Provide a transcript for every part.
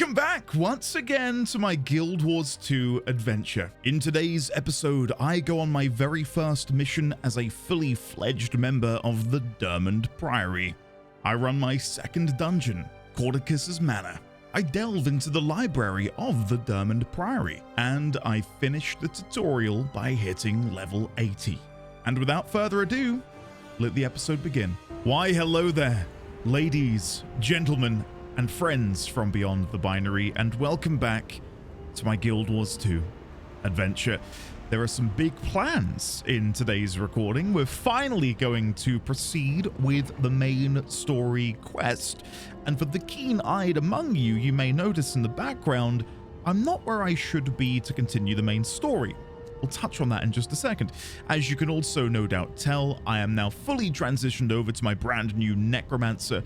Welcome back once again to my Guild Wars 2 adventure. In today's episode, I go on my very first mission as a fully fledged member of the Durmand Priory. I run my second dungeon, Caudecus' Manor. I delve into the library of the Durmand Priory, and I finish the tutorial by hitting level 80. And without further ado, let the episode begin. Why hello there, ladies, gentlemen, and friends from beyond the binary, and welcome back to my Guild Wars 2 adventure. There are some big plans in today's recording. We're finally going to proceed with the main story quest, and for the keen-eyed among you, you may notice in the background, I'm not where I should be to continue the main story. We'll touch on that in just a second. As you can also no doubt tell, I am now fully transitioned over to my brand new Necromancer.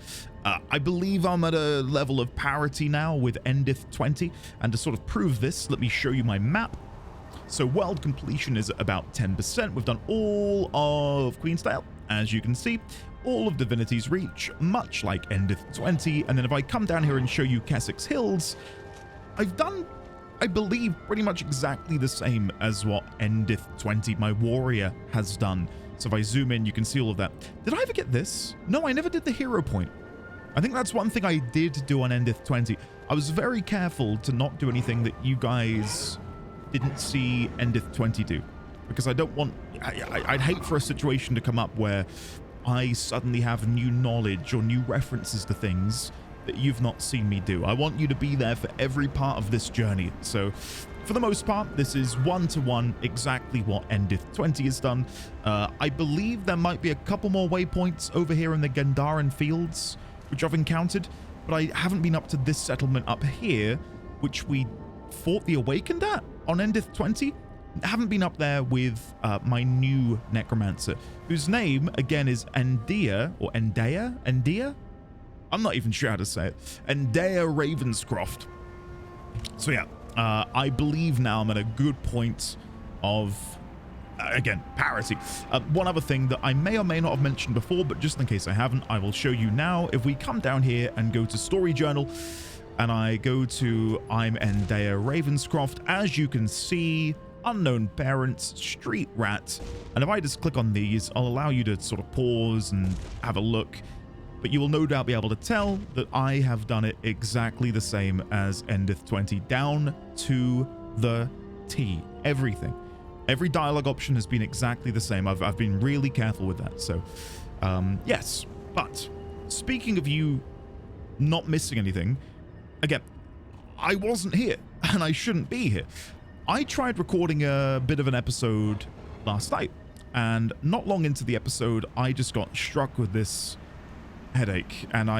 I believe I'm at a level of parity now with Endith 20, and to sort of prove this, let me show you my map. So world completion is at about 10%. We've done all of Queensdale, as you can see, all of Divinity's Reach, much like Endith 20, and then if I come down here and show you Kessex Hills, I've done, I believe, pretty much exactly the same as what Endith 20, my warrior, has done. So if I zoom in, you can see all of that. Did I ever get this? No, I never did the hero point. I think that's one thing I did do on Endith 20. I was very careful to not do anything that you guys didn't see Endith 20 do, because I don't want, I'd hate for a situation to come up where I suddenly have new knowledge or new references to things that you've not seen me do. I want you to be there for every part of this journey. So for the most part, this is one-to-one exactly what Endith 20 has done. I believe there might be a couple more waypoints over here in the Gendaran fields, which I've encountered, but I haven't been up to this settlement up here, which we fought the Awakened at on Endith 20. I haven't been up there with my new Necromancer, whose name, again, is Endea, or Endea? Endea? I'm not even sure how to say it. Endea Ravenscroft. So yeah, I believe now I'm at a good point of, again, parity. One other thing that I may or may not have mentioned before, but just in case I haven't, I will show you now. If we come down here and go to Story Journal, and I go to I'm Endea Ravenscroft, as you can see, unknown parents, street rat, and if I just click on these, I'll allow you to sort of pause and have a look, but you will no doubt be able to tell that I have done it exactly the same as Endith 20, down to the T. Everything. Every dialogue option has been exactly the same. I've been really careful with that. So, yes. But speaking of you not missing anything, again, I wasn't here, and I shouldn't be here. I tried recording a bit of an episode last night, and not long into the episode, I just got struck with this headache, and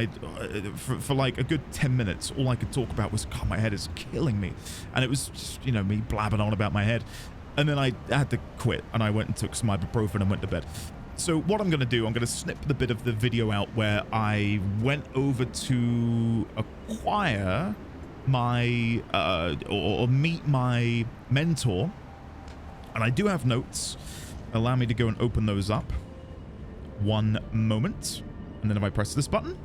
for like a good 10 minutes, all I could talk about was, God, my head is killing me. And it was just, you know, me blabbing on about my head. And then I had to quit, and I went and took some ibuprofen and went to bed. So what I'm going to do, I'm going to snip the bit of the video out where I went over to acquire my, or meet my mentor. And I do have notes. Allow me to go and open those up. One moment. And then if I press this button,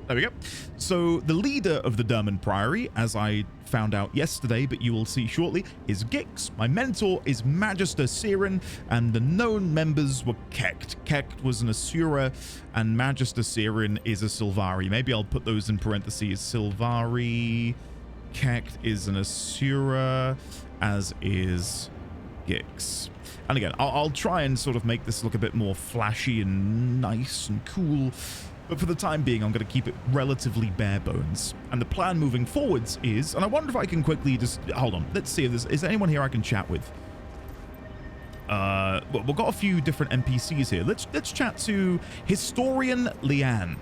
there we go. So the leader of the Durmand Priory, as I found out yesterday, but you will see shortly, is Gix. My mentor is Magister Siren, and the known members were Kekt. Kekt was an Asura, and Magister Siren is a Sylvari. Maybe I'll put those in parentheses. Sylvari, Kekt is an Asura, as is Gix. And again, I'll try and sort of make this look a bit more flashy and nice and cool, but for the time being, I'm going to keep it relatively bare bones. And the plan moving forwards is, and I wonder if I can quickly just, hold on, let's see if is anyone here I can chat with? Well, we've got a few different NPCs here. Let's chat to Historian Leanne.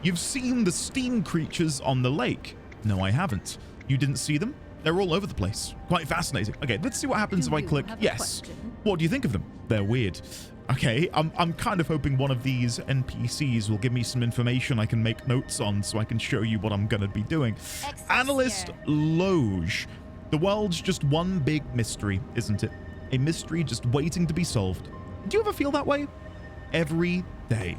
You've seen the steam creatures on the lake. No, I haven't. You didn't see them? They're all over the place. Quite fascinating. Okay, let's see what happens if I click yes. What do you think of them? They're weird. Okay, I'm kind of hoping one of these NPCs will give me some information I can make notes on so I can show you what I'm going to be doing. Analyst Loge. The world's just one big mystery, isn't it? A mystery just waiting to be solved. Do you ever feel that way? Every day.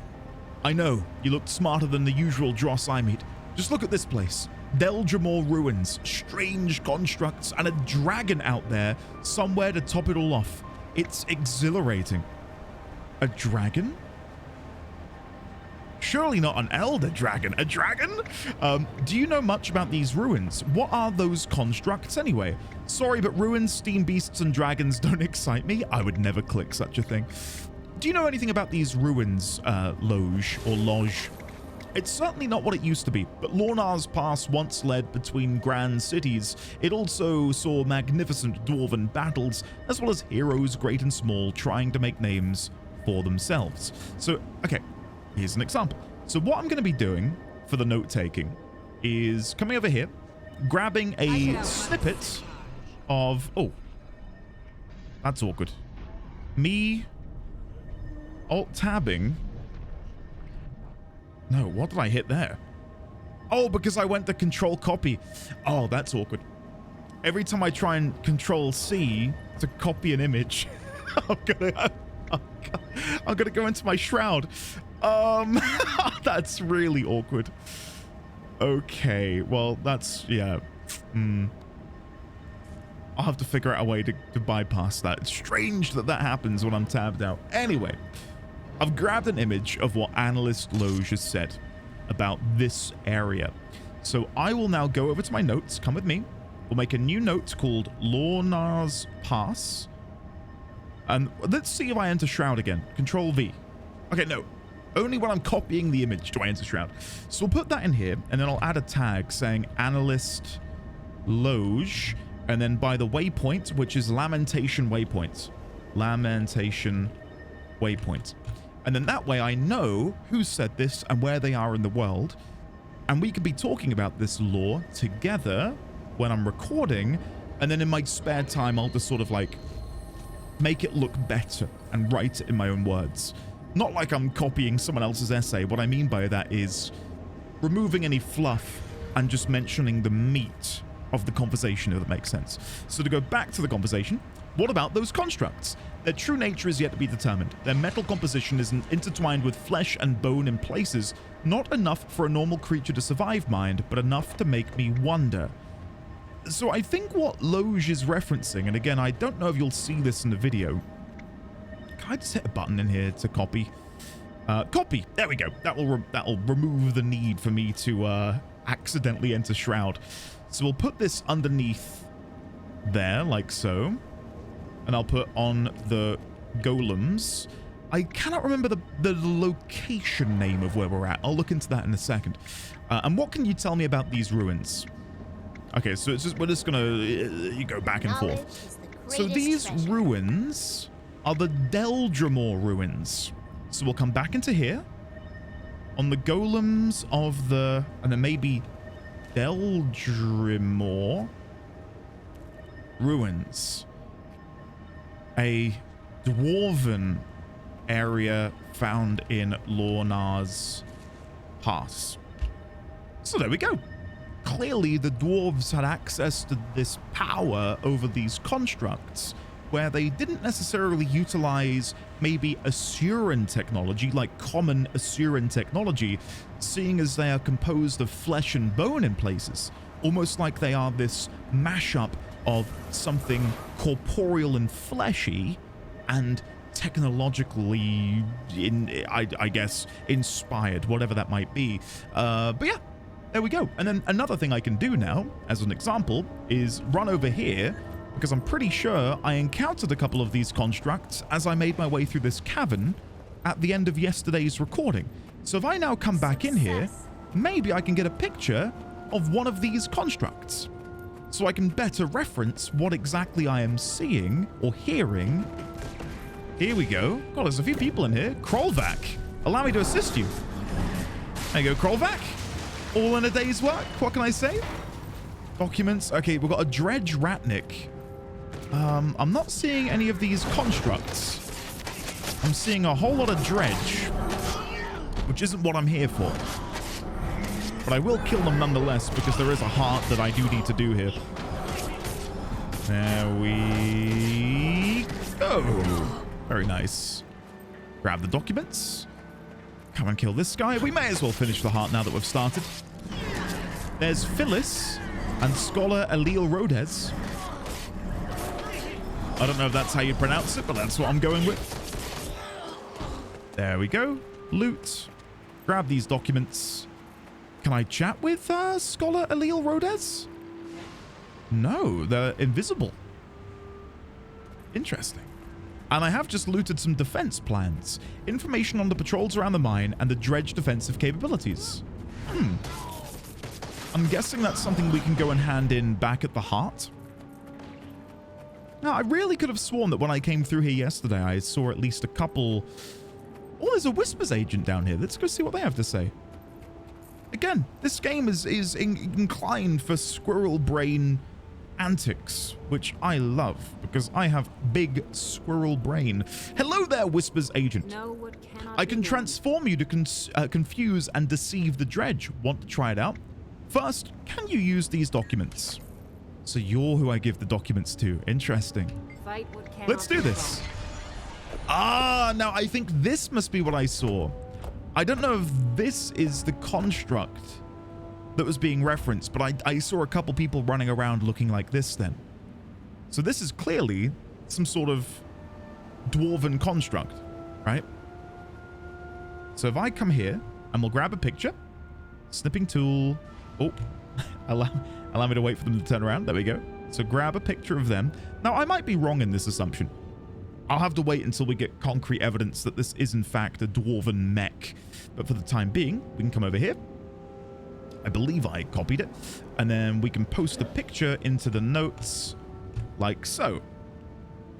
I know, you looked smarter than the usual dross I meet. Just look at this place. Deldramore ruins, strange constructs, and a dragon out there somewhere to top it all off. It's exhilarating. A dragon? Surely not an elder dragon. A dragon? Do you know much about these ruins? What are those constructs anyway? Sorry, but ruins, steam beasts, and dragons don't excite me. I would never click such a thing. Do you know anything about these ruins, Loge or Loge? It's certainly not what it used to be, but Lornar's pass once led between grand cities. It also saw magnificent dwarven battles, as well as heroes great and small trying to make names for themselves. So, okay, here's an example. So what I'm going to be doing for the note-taking is coming over here, grabbing a snippet of... Oh, that's awkward. Me alt-tabbing... No, what did I hit there? Oh, because I went to control copy. Oh, that's awkward. Every time I try and control C to copy an image, I'm gonna go into my shroud. That's really awkward. Okay, well, that's, yeah. I'll have to figure out a way to bypass that. It's strange that that happens when I'm tabbed out. Anyway. I've grabbed an image of what Analyst Loge has said about this area. So I will now go over to my notes. Come with me. We'll make a new note called Lornar's Pass. And let's see if I enter Shroud again. Control V. Okay, no. Only when I'm copying the image do I enter Shroud. So we'll put that in here, and then I'll add a tag saying Analyst Loge, and then by the waypoint, which is Lamentation Waypoint. Lamentation Waypoint. And then that way I know who said this and where they are in the world. And we can be talking about this lore together when I'm recording. And then in my spare time, I'll just sort of like make it look better and write it in my own words. Not like I'm copying someone else's essay. What I mean by that is removing any fluff and just mentioning the meat of the conversation, if that makes sense. So to go back to the conversation, what about those constructs? Their true nature is yet to be determined. Their metal composition is intertwined with flesh and bone in places, not enough for a normal creature to survive, mind, but enough to make me wonder. So I think what Loge is referencing, and again, I don't know if you'll see this in the video. Can I just hit a button in here to copy? Copy. There we go. That'll remove the need for me to accidentally enter Shroud. So we'll put this underneath there, like so. And I'll put on the golems. I cannot remember the location name of where we're at. I'll look into that in a second. And what can you tell me about these ruins? Okay, so it's just, we're just gonna you go back and forth. So these ruins are the Deldramore ruins. So we'll come back into here on the golems of the, and then maybe Deldramore ruins. A dwarven area found in Lornar's Pass. So there we go. Clearly the dwarves had access to this power over these constructs where they didn't necessarily utilize maybe Asuran technology, like common Asuran technology, seeing as they are composed of flesh and bone in places, almost like they are this mashup of something corporeal and fleshy and technologically, I guess, inspired, whatever that might be. But yeah, there we go. And then another thing I can do now, as an example, is run over here, because I'm pretty sure I encountered a couple of these constructs as I made my way through this cavern at the end of yesterday's recording. So if I now come back in here, maybe I can get a picture of one of these constructs, so I can better reference what exactly I am seeing or hearing. Here we go. God, there's a few people in here. Krolvac, allow me to assist you. There you go, Krolvac. All in a day's work. What can I say? Documents. Okay, we've got a Dredge Ratnik. I'm not seeing any of these constructs. I'm seeing a whole lot of dredge, which isn't what I'm here for. But I will kill them nonetheless, because there is a heart that I do need to do here. There we go. Very nice. Grab the documents. Come and kill this guy. We may as well finish the heart now that we've started. There's Phyllis and Scholar Alil Rhodes. I don't know if that's how you pronounce it, but that's what I'm going with. There we go. Loot. Grab these documents. Can I chat with Scholar Alil Rhodes? No, they're invisible. Interesting. And I have just looted some defense plans. Information on the patrols around the mine and the dredge defensive capabilities. I'm guessing that's something we can go and hand in back at the heart. Now, I really could have sworn that when I came through here yesterday, I saw at least a couple... Oh, there's a Whispers agent down here. Let's go see what they have to say. Again, this game is inclined for squirrel brain antics, which I love because I have big squirrel brain. Hello there, Whispers agent. No, I can transform you to confuse and deceive the dredge. Want to try it out? First, can you use these documents? So you're who I give the documents to. Interesting. Let's do this. Ah, now I think this must be what I saw. I don't know if this is the construct that was being referenced, but I saw a couple people running around looking like this then. So this is clearly some sort of dwarven construct, right? So if I come here and we'll grab a picture, snipping tool. Oh, allow me to wait for them to turn around. There we go. So grab a picture of them. Now, I might be wrong in this assumption. I'll have to wait until we get concrete evidence that this is in fact a dwarven mech. But for the time being, we can come over here. I believe I copied it. And then we can post a picture into the notes like so.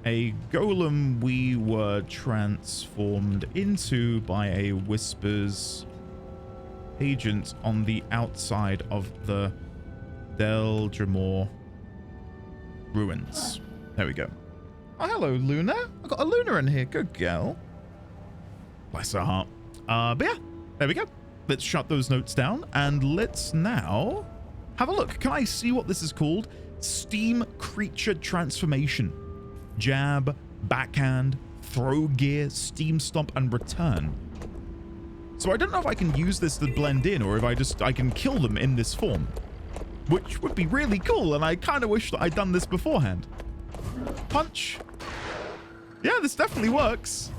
A golem we were transformed into by a Whispers agent on the outside of the Deldrimor ruins. There we go. Oh, hello, Luna. I've got a Luna in here. Good girl. Bless her heart. But yeah, there we go. Let's shut those notes down and let's now have a look. Can I see what this is called? Steam Creature Transformation. Jab, backhand, throw gear, steam stomp, and return. So I don't know if I can use this to blend in or if I can kill them in this form, which would be really cool. And I kind of wish that I'd done this beforehand. Punch. Yeah, this definitely works.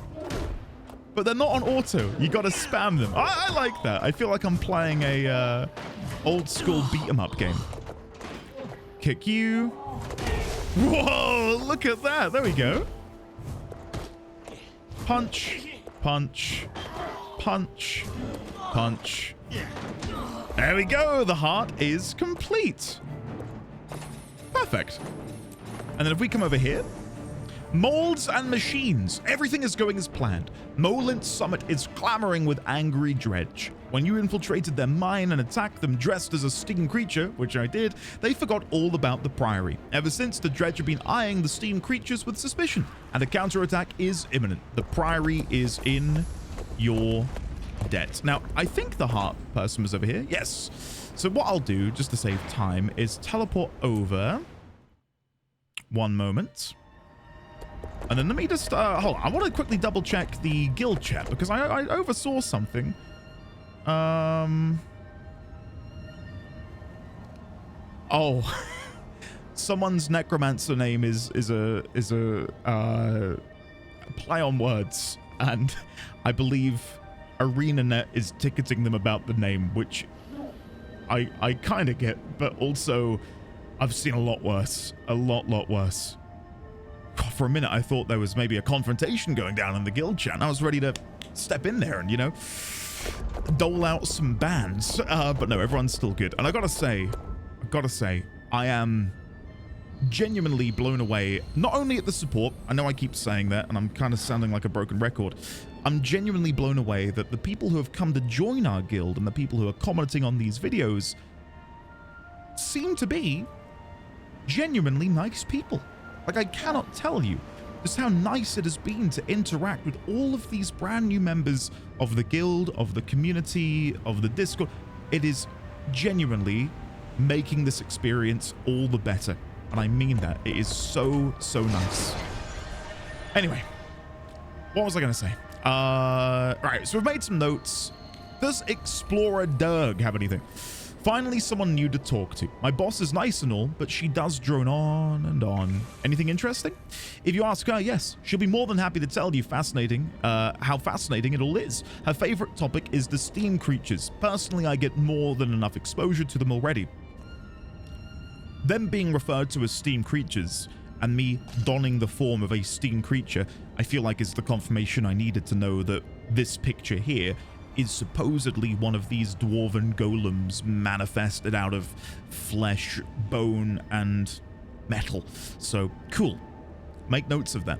But they're not on auto. You got to spam them. I like that. I feel like I'm playing a old school beat 'em up game. Kick you. Whoa, look at that. There we go. Punch, punch, punch, punch. There we go. The heart is complete. Perfect. And then if we come over here, molds and machines. Everything is going as planned. Molint Summit is clamoring with angry dredge. When you infiltrated their mine and attacked them dressed as a steam creature, which I did, they forgot all about the Priory. Ever since, the dredge have been eyeing the steam creatures with suspicion, and a counterattack is imminent. The Priory is in your debt. Now, I think the heart person was over here. Yes. So what I'll do, just to save time, is teleport over. One moment. And then let me just, hold on. I want to quickly double check the guild chat because I oversaw something. Oh, someone's necromancer name is a play on words. And I believe ArenaNet is ticketing them about the name, which I kind of get, but also I've seen a lot worse. A lot worse. God, for a minute, I thought there was maybe a confrontation going down in the guild chat, and I was ready to step in there and, you know, dole out some bans. But no, everyone's still good. And I gotta say, I am genuinely blown away, not only at the support. I know I keep saying that, and I'm kind of sounding like a broken record. I'm genuinely blown away that the people who have come to join our guild and the people who are commenting on these videos seem to be genuinely nice people. Like, I cannot tell you just how nice it has been to interact with all of these brand new members of the guild, of the community, of the Discord. It is genuinely making this experience all the better. And I mean that. It is so nice. Anyway, what was I going to say? Right, so we've made some notes. Does Explorer Durg have anything? Finally, someone new to talk to. My boss is nice and all, but she does drone on and on. Anything interesting? If you ask her, yes, she'll be more than happy to tell you how fascinating it all is. Her favorite topic is the steam creatures. Personally, I get more than enough exposure to them already. Them being referred to as steam creatures and me donning the form of a steam creature, I feel like is the confirmation I needed to know that this picture here is supposedly one of these dwarven golems manifested out of flesh, bone, and metal. So, cool. Make notes of that.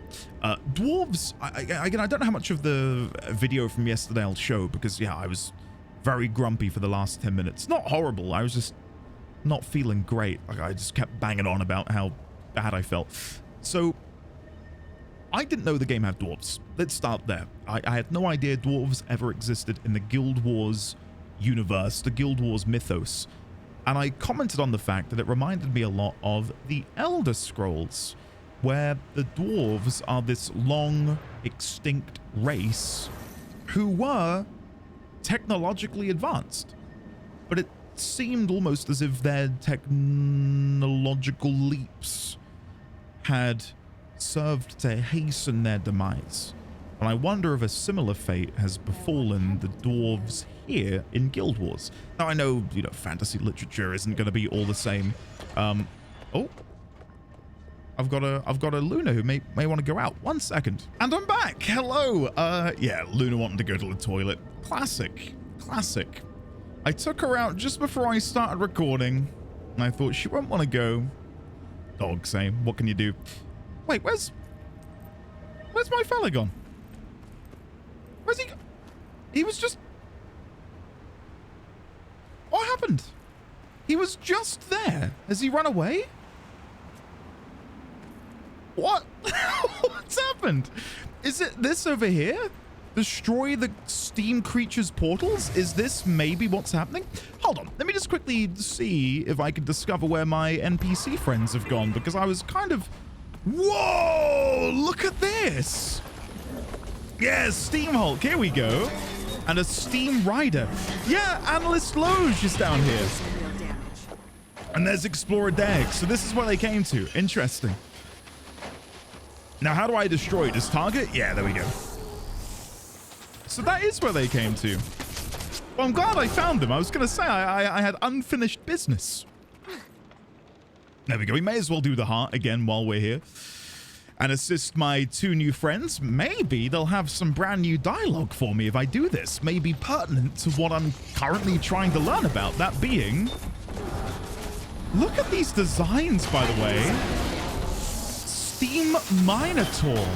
Dwarves, again, I don't know how much of the video from yesterday I'll show because, yeah, I was very grumpy for the last 10 minutes. Not horrible, I was just not feeling great. I just kept banging on about how bad I felt. So, I didn't know the game had dwarves. Let's start there. I had no idea dwarves ever existed in the Guild Wars universe, the Guild Wars mythos. And I commented on the fact that it reminded me a lot of the Elder Scrolls, where the dwarves are this long extinct race who were technologically advanced. But it seemed almost as if their technological leaps had served to hasten their demise. And I wonder if a similar fate has befallen the dwarves here in Guild Wars. Now I know, you know, fantasy literature isn't going to be all the same. Oh, I've got a Luna who may want to go out. 1 second, and I'm back. Hello. Yeah, Luna wanting to go to the toilet. Classic. I took her out just before I started recording, and I thought she won't want to go. Dog, same. What can you do? Wait, where's my fella gone? Where's he? He was just... What happened? He was just there. Has he run away? What? What's happened? Is it this over here? Destroy the steam creatures' portals? Is this maybe what's happening? Hold on. Let me just quickly see if I can discover where my NPC friends have gone, because I was kind of... Whoa! Look at this! Yeah, Steam Hulk. Here we go. And a Steam Rider. Yeah, Analyst Loge is down here. And there's Explorer Dag. So this is where they came to. Interesting. Now, how do I destroy this target? Yeah, there we go. So that is where they came to. Well, I'm glad I found them. I was going to say I had unfinished business. There we go. We may as well do the heart again while we're here and assist my two new friends. Maybe they'll have some brand new dialogue for me if I do this. Maybe pertinent to what I'm currently trying to learn about. That being... Look at these designs, by the way. Steam Minotaur.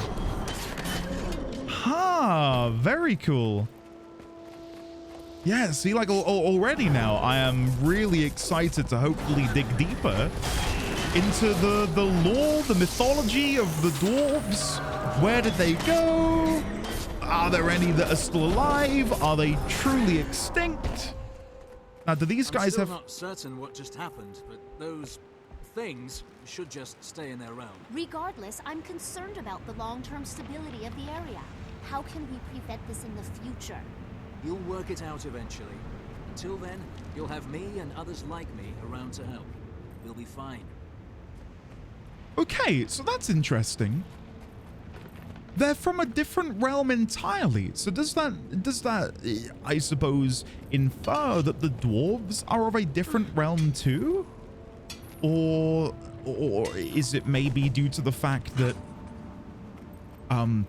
Ha, very cool. Yeah, see, like already now, I am really excited to hopefully dig deeper into the lore, the mythology of the dwarves. Where did they go? Are there any that are still alive? Are they truly extinct? Now, do these guys have... I'm not certain what just happened, but those things should just stay in their realm. Regardless, I'm concerned about the long-term stability of the area. How can we prevent this in the future? You'll work it out eventually. Until then, you'll have me and others like me around to help. We'll be fine. Okay, so that's interesting. They're from a different realm entirely. So does that, I suppose, infer that the dwarves are of a different realm too? Or is it maybe due to the fact that the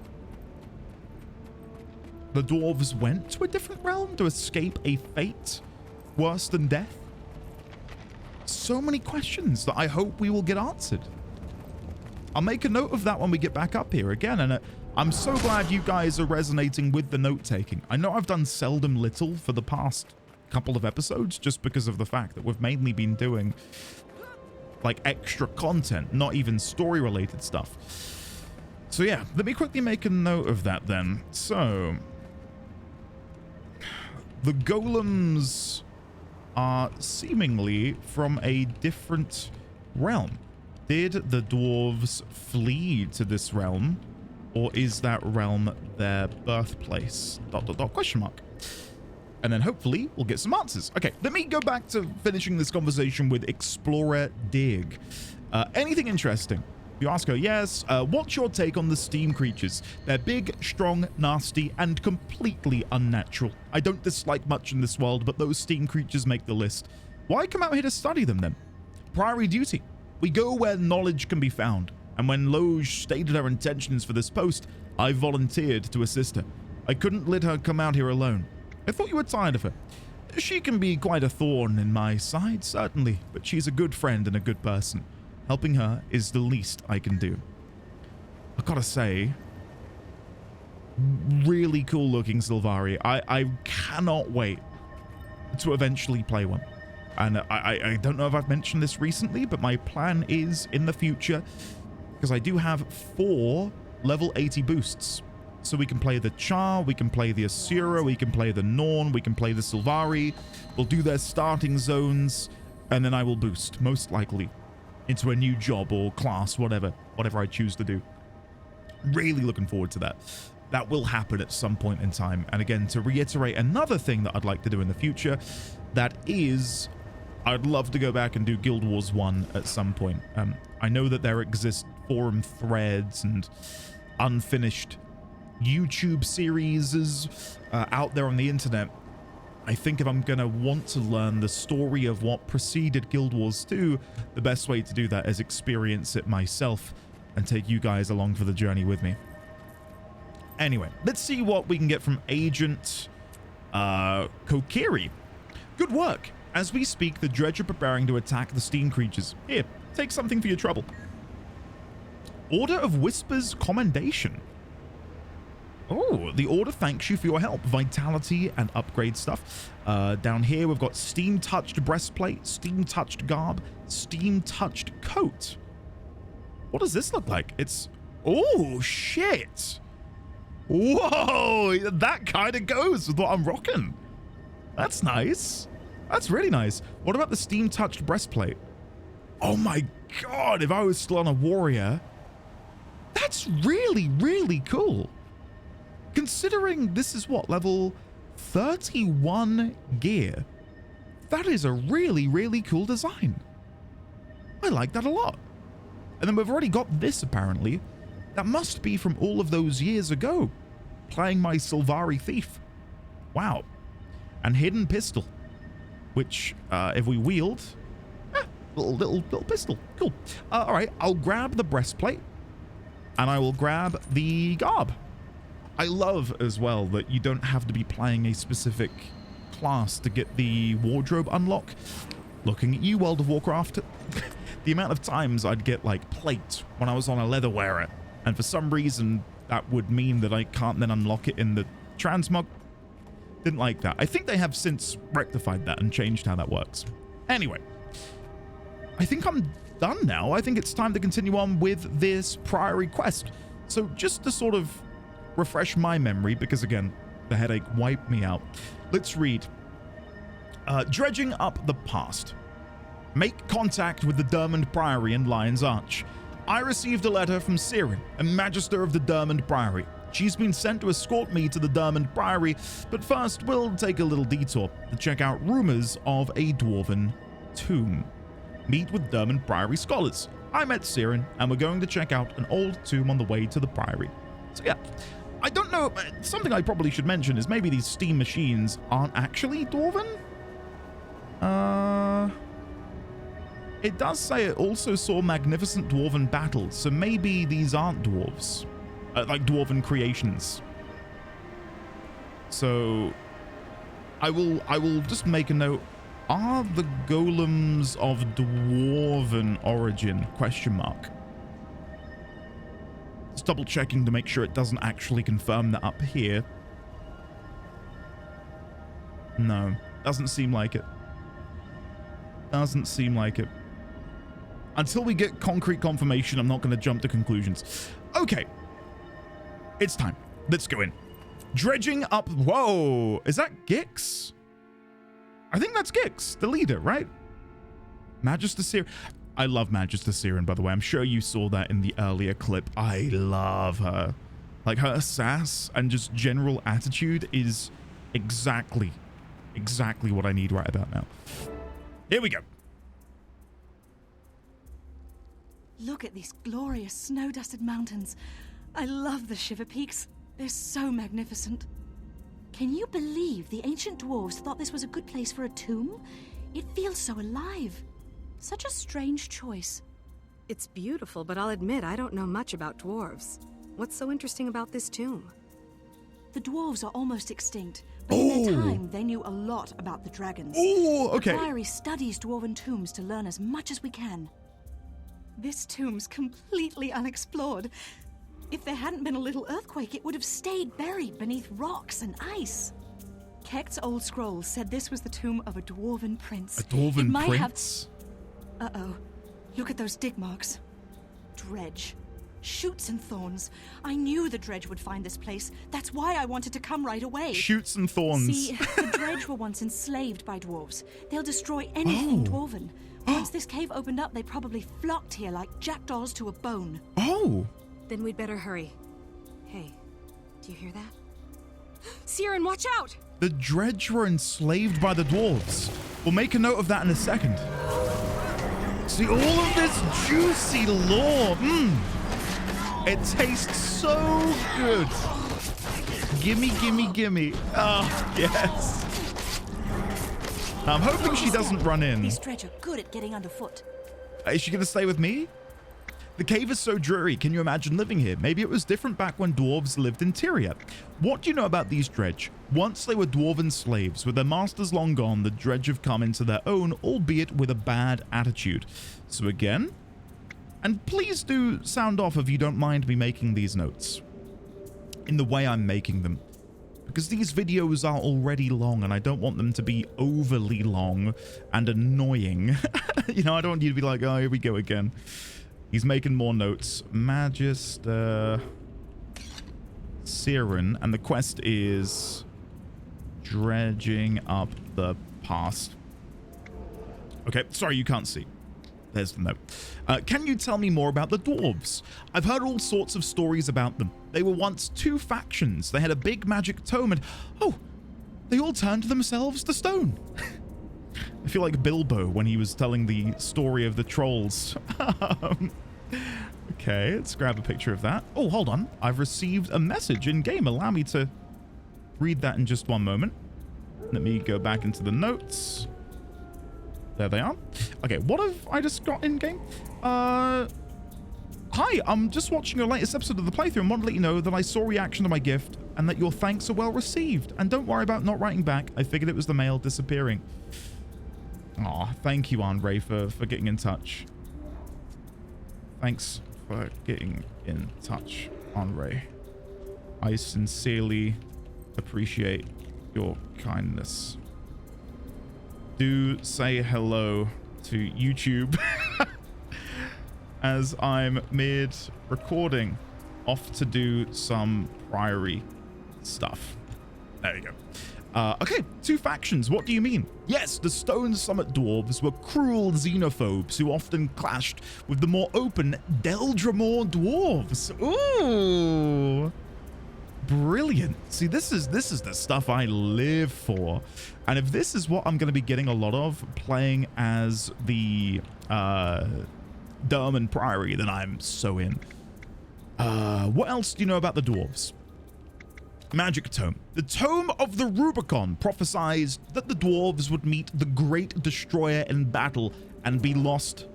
dwarves went to a different realm to escape a fate worse than death? So many questions that I hope we will get answered. I'll make a note of that when we get back up here again, and I'm so glad you guys are resonating with the note-taking. I know I've done seldom little for the past couple of episodes just because of the fact that we've mainly been doing like extra content, not even story-related stuff. So yeah, let me quickly make a note of that then. So, the golems are seemingly from a different realm. Did the dwarves flee to this realm, or is that realm their birthplace? ... Question mark. and then hopefully we'll get some answers. Okay, let me go back to finishing this conversation with Explorer Dig. Anything interesting? You ask her, yes. What's your take on the steam creatures? They're big, strong, nasty, and completely unnatural. I don't dislike much in this world, but those steam creatures make the list. Why come out here to study them then? Priory duty. We go where knowledge can be found. And when Loge stated her intentions for this post, I volunteered to assist her. I couldn't let her come out here alone. I thought you were tired of her. She can be quite a thorn in my side, certainly, but she's a good friend and a good person. Helping her is the least I can do. I gotta say, really cool looking Sylvari. I cannot wait to eventually play one. And I don't know if I've mentioned this recently, but my plan is in the future, because I do have 4 level 80 boosts. So we can play the Char, we can play the Asura, we can play the Norn, we can play the Sylvari. We'll do their starting zones, and then I will boost, most likely, into a new job or class, whatever I choose to do. Really looking forward to that. That will happen at some point in time. And again, to reiterate another thing that I'd like to do in the future, that is, I'd love to go back and do Guild Wars 1 at some point. I know that there exist forum threads and unfinished YouTube series out there on the internet. I think if I'm going to want to learn the story of what preceded Guild Wars 2, the best way to do that is experience it myself and take you guys along for the journey with me. Anyway, let's see what we can get from Agent Kokiri. Good work. As we speak, the Dredge are preparing to attack the steam creatures. Here, take something for your trouble. Order of Whispers Commendation. Oh, the order thanks you for your help, vitality, and upgrade stuff. Down here, we've got steam-touched breastplate, steam-touched garb, steam-touched coat. What does this look like? It's... Oh, shit. Whoa, that kind of goes with what I'm rocking. That's nice. That's really nice. What about the steam-touched breastplate? Oh my god, if I was still on a warrior, that's really, really cool. Considering this is what, level 31 gear, that is a really, really cool design. I like that a lot. And then we've already got this, apparently. That must be from all of those years ago, playing my Sylvari Thief. Wow. And hidden pistol, which, if we wield, little pistol. Cool. All right, I'll grab the breastplate, and I will grab the garb. I love as well that you don't have to be playing a specific class to get the wardrobe unlock. Looking at you, World of Warcraft, the amount of times I'd get like plate when I was on a leather wearer, and for some reason that would mean that I can't then unlock it in the transmog. Didn't like that. I think they have since rectified that and changed how that works. Anyway, I think I'm done now. I think it's time to continue on with this Priory quest. So just to sort of refresh my memory, because again, the headache wiped me out. Let's read. Dredging up the past. Make contact with the Durmand Priory in Lion's Arch. I received a letter from Sirin, a Magister of the Durmand Priory. She's been sent to escort me to the Durmand Priory, but first we'll take a little detour to check out rumors of a dwarven tomb. Meet with Durmand Priory scholars. I met Sirin, and we're going to check out an old tomb on the way to the Priory. So yeah, I don't know, something I probably should mention is maybe these steam machines aren't actually dwarven? It does say it also saw magnificent dwarven battles, so maybe these aren't dwarves. Like dwarven creations. So I will just make a note. Are the golems of dwarven origin? Question mark. Just double checking to make sure it doesn't actually confirm that up here. No, doesn't seem like it. Doesn't seem like it. Until we get concrete confirmation, I'm not going to jump to conclusions. Okay. It's time. Let's go in. Dredging up. Whoa. Is that Gix? I think that's Gix, the leader, right? Magister Sirin. I love Magister Sirin, by the way. I'm sure you saw that in the earlier clip. I love her. Like, her sass and just general attitude is exactly exactly what I need right about now. Here we go. Look at these glorious snow-dusted mountains. I love the Shiver Peaks. They're so magnificent. Can you believe the ancient dwarves thought this was a good place for a tomb? It feels so alive. Such a strange choice. It's beautiful, but I'll admit I don't know much about dwarves. What's so interesting about this tomb? The dwarves are almost extinct, but in their time, they knew a lot about the dragons. Oh, okay. The Priory studies dwarven tombs to learn as much as we can. This tomb's completely unexplored. If there hadn't been a little earthquake, it would have stayed buried beneath rocks and ice. Kekt's old scrolls said this was the tomb of a dwarven prince. A dwarven prince? Uh-oh. Look at those dig marks. Dredge. Shoots and thorns. I knew the dredge would find this place. That's why I wanted to come right away. Shoots and thorns. See, the dredge were once enslaved by dwarves. They'll destroy anything dwarven. Once this cave opened up, they probably flocked here like jackdaws to a bone. Oh. Then we'd better hurry. Hey, do you hear that? Siren, watch out! The dredge were enslaved by the dwarves. We'll make a note of that in a second. See, all of this juicy lore. It tastes so good. Gimme, gimme, gimme. Oh, yes. I'm hoping she doesn't run in. These dredge are good at getting underfoot. Is she going to stay with me? The cave is so dreary. Can you imagine living here? Maybe it was different back when dwarves lived in Tyria. What do you know about these dredge? Once they were dwarven slaves. With their masters long gone, the dredge have come into their own, albeit with a bad attitude. So again, and please do sound off if you don't mind me making these notes in the way I'm making them, because these videos are already long and I don't want them to be overly long and annoying. You know, I don't want you to be like, oh, here we go again. He's making more notes. Magister Siren, and the quest is dredging up the past. Okay, sorry, you can't see. There's the note. Can you tell me more about the dwarves? I've heard all sorts of stories about them. They were once two factions. They had a big magic tome and, oh, they all turned themselves to stone. I feel like Bilbo when he was telling the story of the trolls. Okay, let's grab a picture of that. Oh, hold on. I've received a message in game. Allow me to read that in just one moment. Let me go back into the notes. There they are. Okay, what have I just got in game? Hi, I'm just watching your latest episode of the playthrough and want to let you know that I saw reaction to my gift and that your thanks are well received. And don't worry about not writing back. I figured it was the mail disappearing. Aw, thank you, Andre, for getting in touch. Thanks for getting in touch, Andre. I sincerely appreciate your kindness. Do say hello to YouTube as I'm mid-recording, off to do some Priory stuff. There you go. Okay, two factions. What do you mean? Yes, the Stone Summit dwarves were cruel xenophobes who often clashed with the more open Deldramore dwarves. Ooh, brilliant. See, this is the stuff I live for. And if this is what I'm going to be getting a lot of playing as the Durmand Priory, then I'm so in. What else do you know about the dwarves? Magic Tome. The Tome of the Rubicon prophesied that the dwarves would meet the Great Destroyer in battle and be lost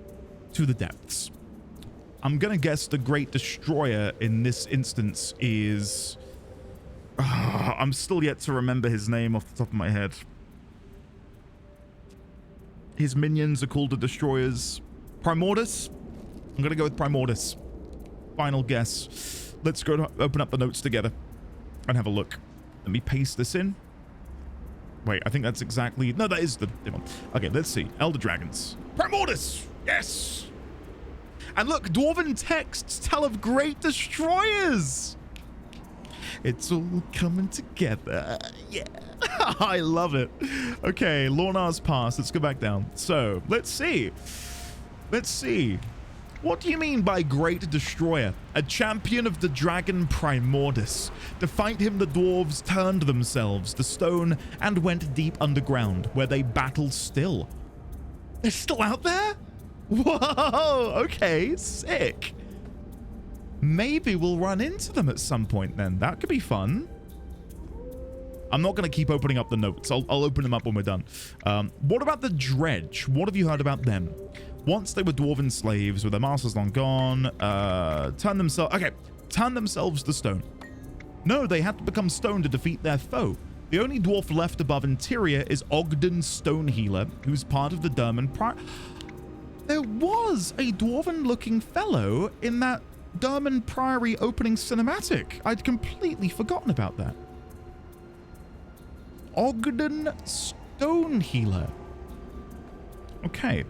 to the depths. I'm gonna guess the Great Destroyer in this instance is... I'm still yet to remember his name off the top of my head. His minions are called the Destroyers. Primordus? I'm gonna go with Primordus. Final guess. Let's go to open up the notes together and have a look. Let me paste this in. Wait, I think that's exactly... No, that is the one. Okay, let's see. Elder Dragons. Primordus! Yes! And look, Dwarven texts tell of great destroyers! It's all coming together. Yeah. I love it. Okay, Lornar's Pass. Let's go back down. So, let's see. Let's see. What do you mean by Great Destroyer? A champion of the dragon Primordus. To fight him, the dwarves turned themselves to stone and went deep underground, where they battled still. They're still out there? Whoa, okay, sick. Maybe we'll run into them at some point then. That could be fun. I'm not going to keep opening up the notes. I'll open them up when we're done. What about the Dredge? What have you heard about them? Once they were dwarven slaves with their masters long gone, turned themselves to stone. No, they had to become stone to defeat their foe. The only dwarf left above Interior is Ogden Stonehealer, who's part of the Durmand Priory. There was a dwarven-looking fellow in that Durmand Priory opening cinematic. I'd completely forgotten about that. Ogden Stonehealer. Okay,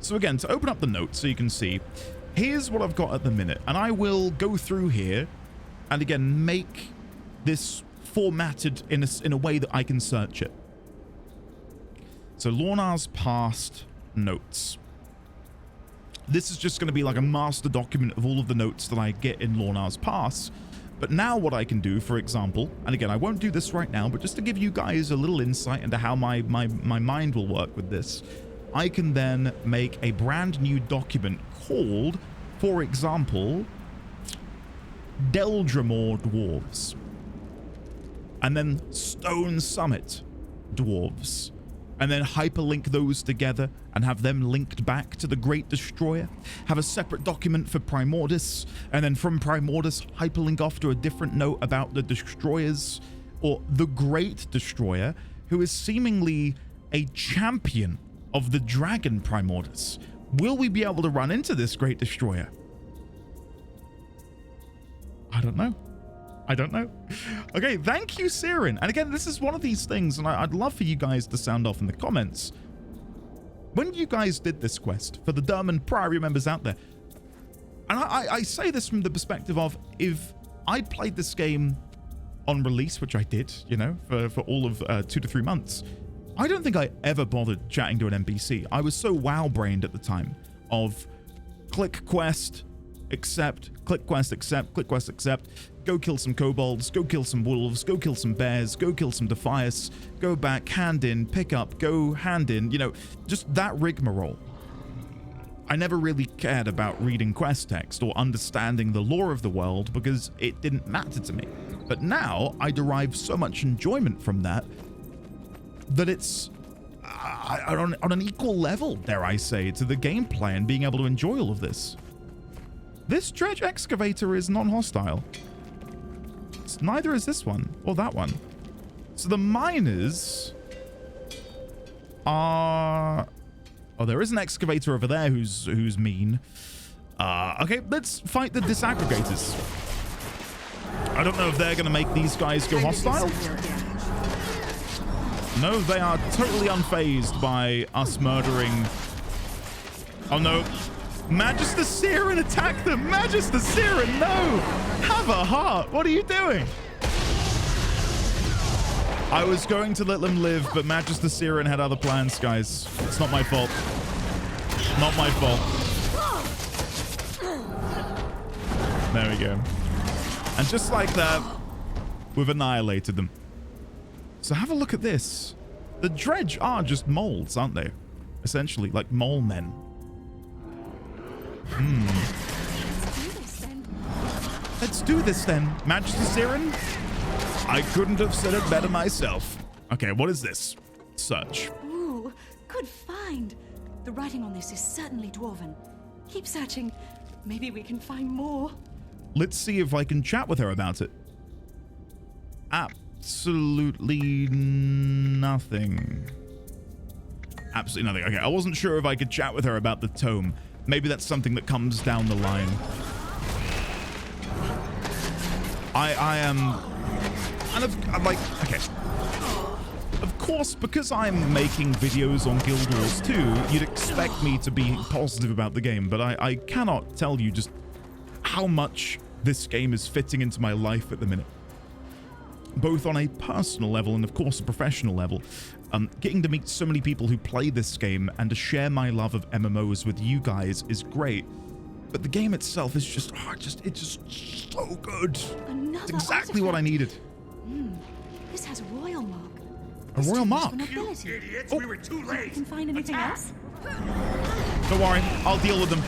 so again, to open up the notes so you can see, here's what I've got at the minute, and I will go through here and again make this formatted in a way that I can search it. So Lornar's past notes. This is just going to be like a master document of all of the notes that I get in Lornar's past. But now what I can do, for example, and again, I won't do this right now, but just to give you guys a little insight into how my mind will work with this, I can then make a brand new document called, for example, Deldramore Dwarves. And then Stone Summit Dwarves. And then hyperlink those together and have them linked back to the Great Destroyer. Have a separate document for Primordus, and then from Primordus hyperlink off to a different note about the Destroyers, or the Great Destroyer, who is seemingly a champion of the Dragon Primordus. Will we be able to run into this Great Destroyer? I don't know. I don't know. Okay, thank you, Siren. And again, this is one of these things, and I'd love for you guys to sound off in the comments. When you guys did this quest for the Durmand Priory members out there, and I say this from the perspective of, if I'd played this game on release, which I did, you know, for all of 2 to 3 months, I don't think I ever bothered chatting to an NPC. I was so wow-brained at the time of click quest, accept, click quest, accept, click quest, accept, go kill some kobolds, go kill some wolves, go kill some bears, go kill some defias, go back, hand in, pick up, go hand in, you know, just that rigmarole. I never really cared about reading quest text or understanding the lore of the world because it didn't matter to me. But now I derive so much enjoyment from that it's on an equal level, dare I say, to the gameplay and being able to enjoy all of this. This dredge excavator is non-hostile. Neither is this one or that one. So the miners are... Oh, there is an excavator over there who's mean. Okay, let's fight the disaggregators. I don't know if they're going to make these guys go hostile. No, they are totally unfazed by us murdering... Oh no. Magister Siren, attack them! Magister Siren, no! Have a heart! What are you doing? I was going to let them live, but Magister Siren had other plans, guys. It's not my fault. Not my fault. There we go. And just like that, we've annihilated them. So have a look at this. The dredge are just moles, aren't they? Essentially, like mole men. Let's do this then, Magister Siren. I couldn't have said it better myself. Okay, what is this? Search. Ooh, good find. The writing on this is certainly dwarven. Keep searching. Maybe we can find more. Let's see if I can chat with her about it. Absolutely nothing. Absolutely nothing. Okay, I wasn't sure if I could chat with her about the tome. Maybe that's something that comes down the line. I am... And I'm like, okay. Of course, because I'm making videos on Guild Wars 2, you'd expect me to be positive about the game, but I cannot tell you just how much this game is fitting into my life at the minute. Both on a personal level and, of course, a professional level. Getting to meet so many people who play this game and to share my love of MMOs with you guys is great. but the game itself is just, it's just so good. Another It's exactly what I needed. This has a royal mark. A royal mark? Idiots, we were too You late. can find anything else? Don't worry, I'll deal with them.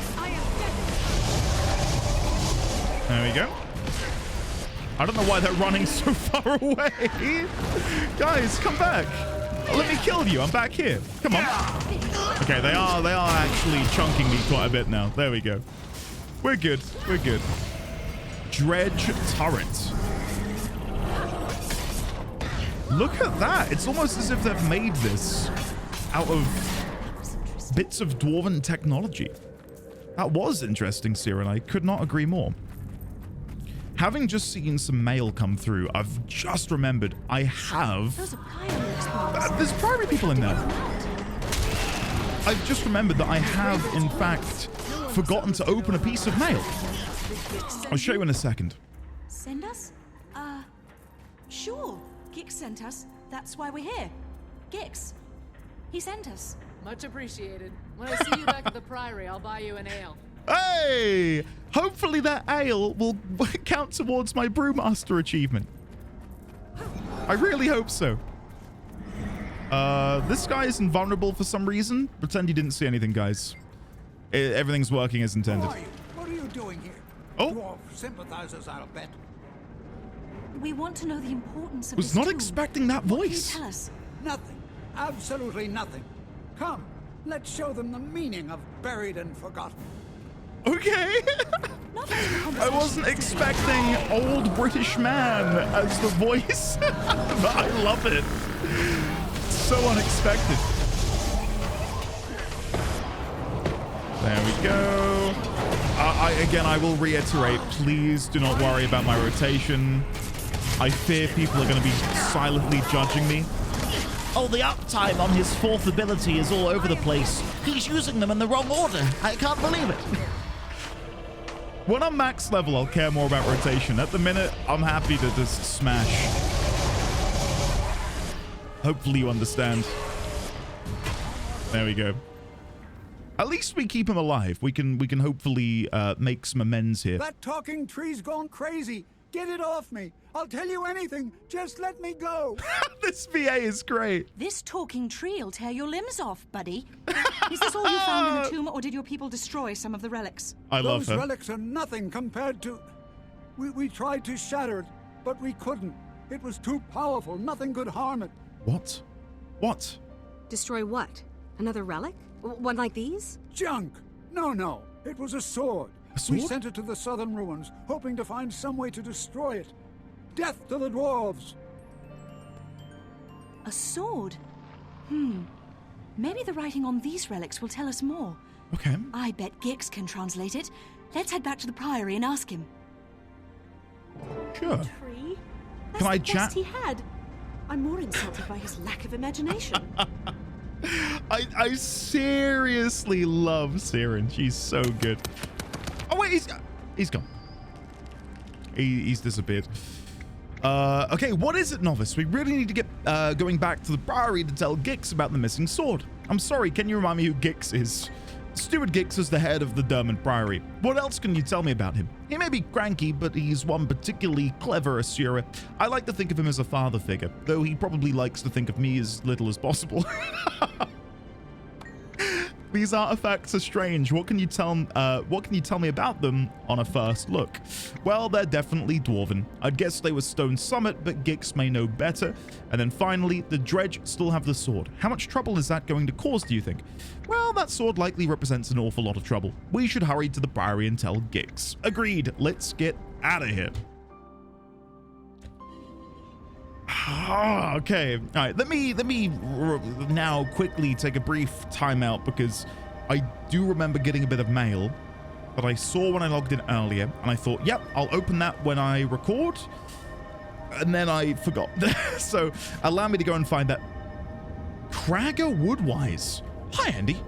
There we go. I don't know why they're running so far away. Guys, come back. Let me kill you. I'm back here. Come on. Okay, they are actually chunking me quite a bit now. There we go. We're good. We're good. Dredge turret. Look at that. It's almost as if they've made this out of bits of dwarven technology. That was interesting, Sierra, and I could not agree more. Having just seen some mail come through, I've just remembered I have... Those are Priory explorers. There's Priory people in there. I've just remembered that I have, in fact, forgotten to open a piece of mail. I'll show you in a second. Send us? Sure. Gix sent us. That's why we're here. Gix. He sent us. Much appreciated. When I see you back at the Priory, I'll buy you an ale. Hey! Hopefully that ale will count towards my Brewmaster achievement. I really hope so. This guy is invulnerable for some reason. Pretend you didn't see anything, guys. Everything's working as intended. What are you doing here? Oh. Dwarf sympathizers, I'll bet. We want to know the importance of Was this not tomb. expecting that What can you voice. tell us? Nothing. Absolutely nothing. Come, let's show them the meaning of buried and forgotten. Okay. Not very I conversation. wasn't expecting old British man as the voice, but I love it. So unexpected. There we go. Again, I will reiterate, please do not worry about my rotation. I fear people are going to be silently judging me. Oh, the uptime on his fourth ability is all over the place. He's using them in the wrong order. I can't believe it. When I'm max level, I'll care more about rotation. At the minute, I'm happy to just smash. Hopefully you understand. There we go. At least we keep him alive. We can hopefully make some amends here. That talking tree's gone crazy. Get it off me. I'll tell you anything. Just let me go. This VA is great. This talking tree will tear your limbs off, buddy. Is this all you found in the tomb, or did your people destroy some of the relics? I love Those her. relics are nothing compared to... We tried to shatter it, but we couldn't. It was too powerful. Nothing could harm it. What? What? Destroy what? Another relic? One like these? Junk. No. It was a sword. A sword? We sent it to the southern ruins, hoping to find some way to destroy it. Death to the dwarves. A sword? Maybe the writing on these relics will tell us more. Okay. I bet Gix can translate it. Let's head back to the Priory and ask him. Sure. Tree? That's Can I the chat? best he had. I'm more insulted by his lack of imagination. I seriously love Siren. She's so good. Oh wait, he's gone. He's disappeared. Okay, what is it, Novice? We really need to get going back to the Priory to tell Gix about the missing sword. I'm sorry, can you remind me who Gix is? Steward Gix is the head of the Durmand Priory. What else can you tell me about him? He may be cranky, but he's one particularly clever Asura. I like to think of him as a father figure, though he probably likes to think of me as little as possible. These artifacts are strange. What can you tell me about them on a first look? Well, they're definitely dwarven. I'd guess they were Stone Summit, but Gix may know better. And then finally, the Dredge still have the sword. How much trouble is that going to cause, do you think? Well, that sword likely represents an awful lot of trouble. We should hurry to the Priory and tell Gix. Agreed. Let's get out of here. Okay, all right, let me now quickly take a brief timeout because I do remember getting a bit of mail that I saw when I logged in earlier, and I thought, yep, I'll open that when I record, and then I forgot. So allow me to go and find that. Cragger Woodwise. Hi, Andy.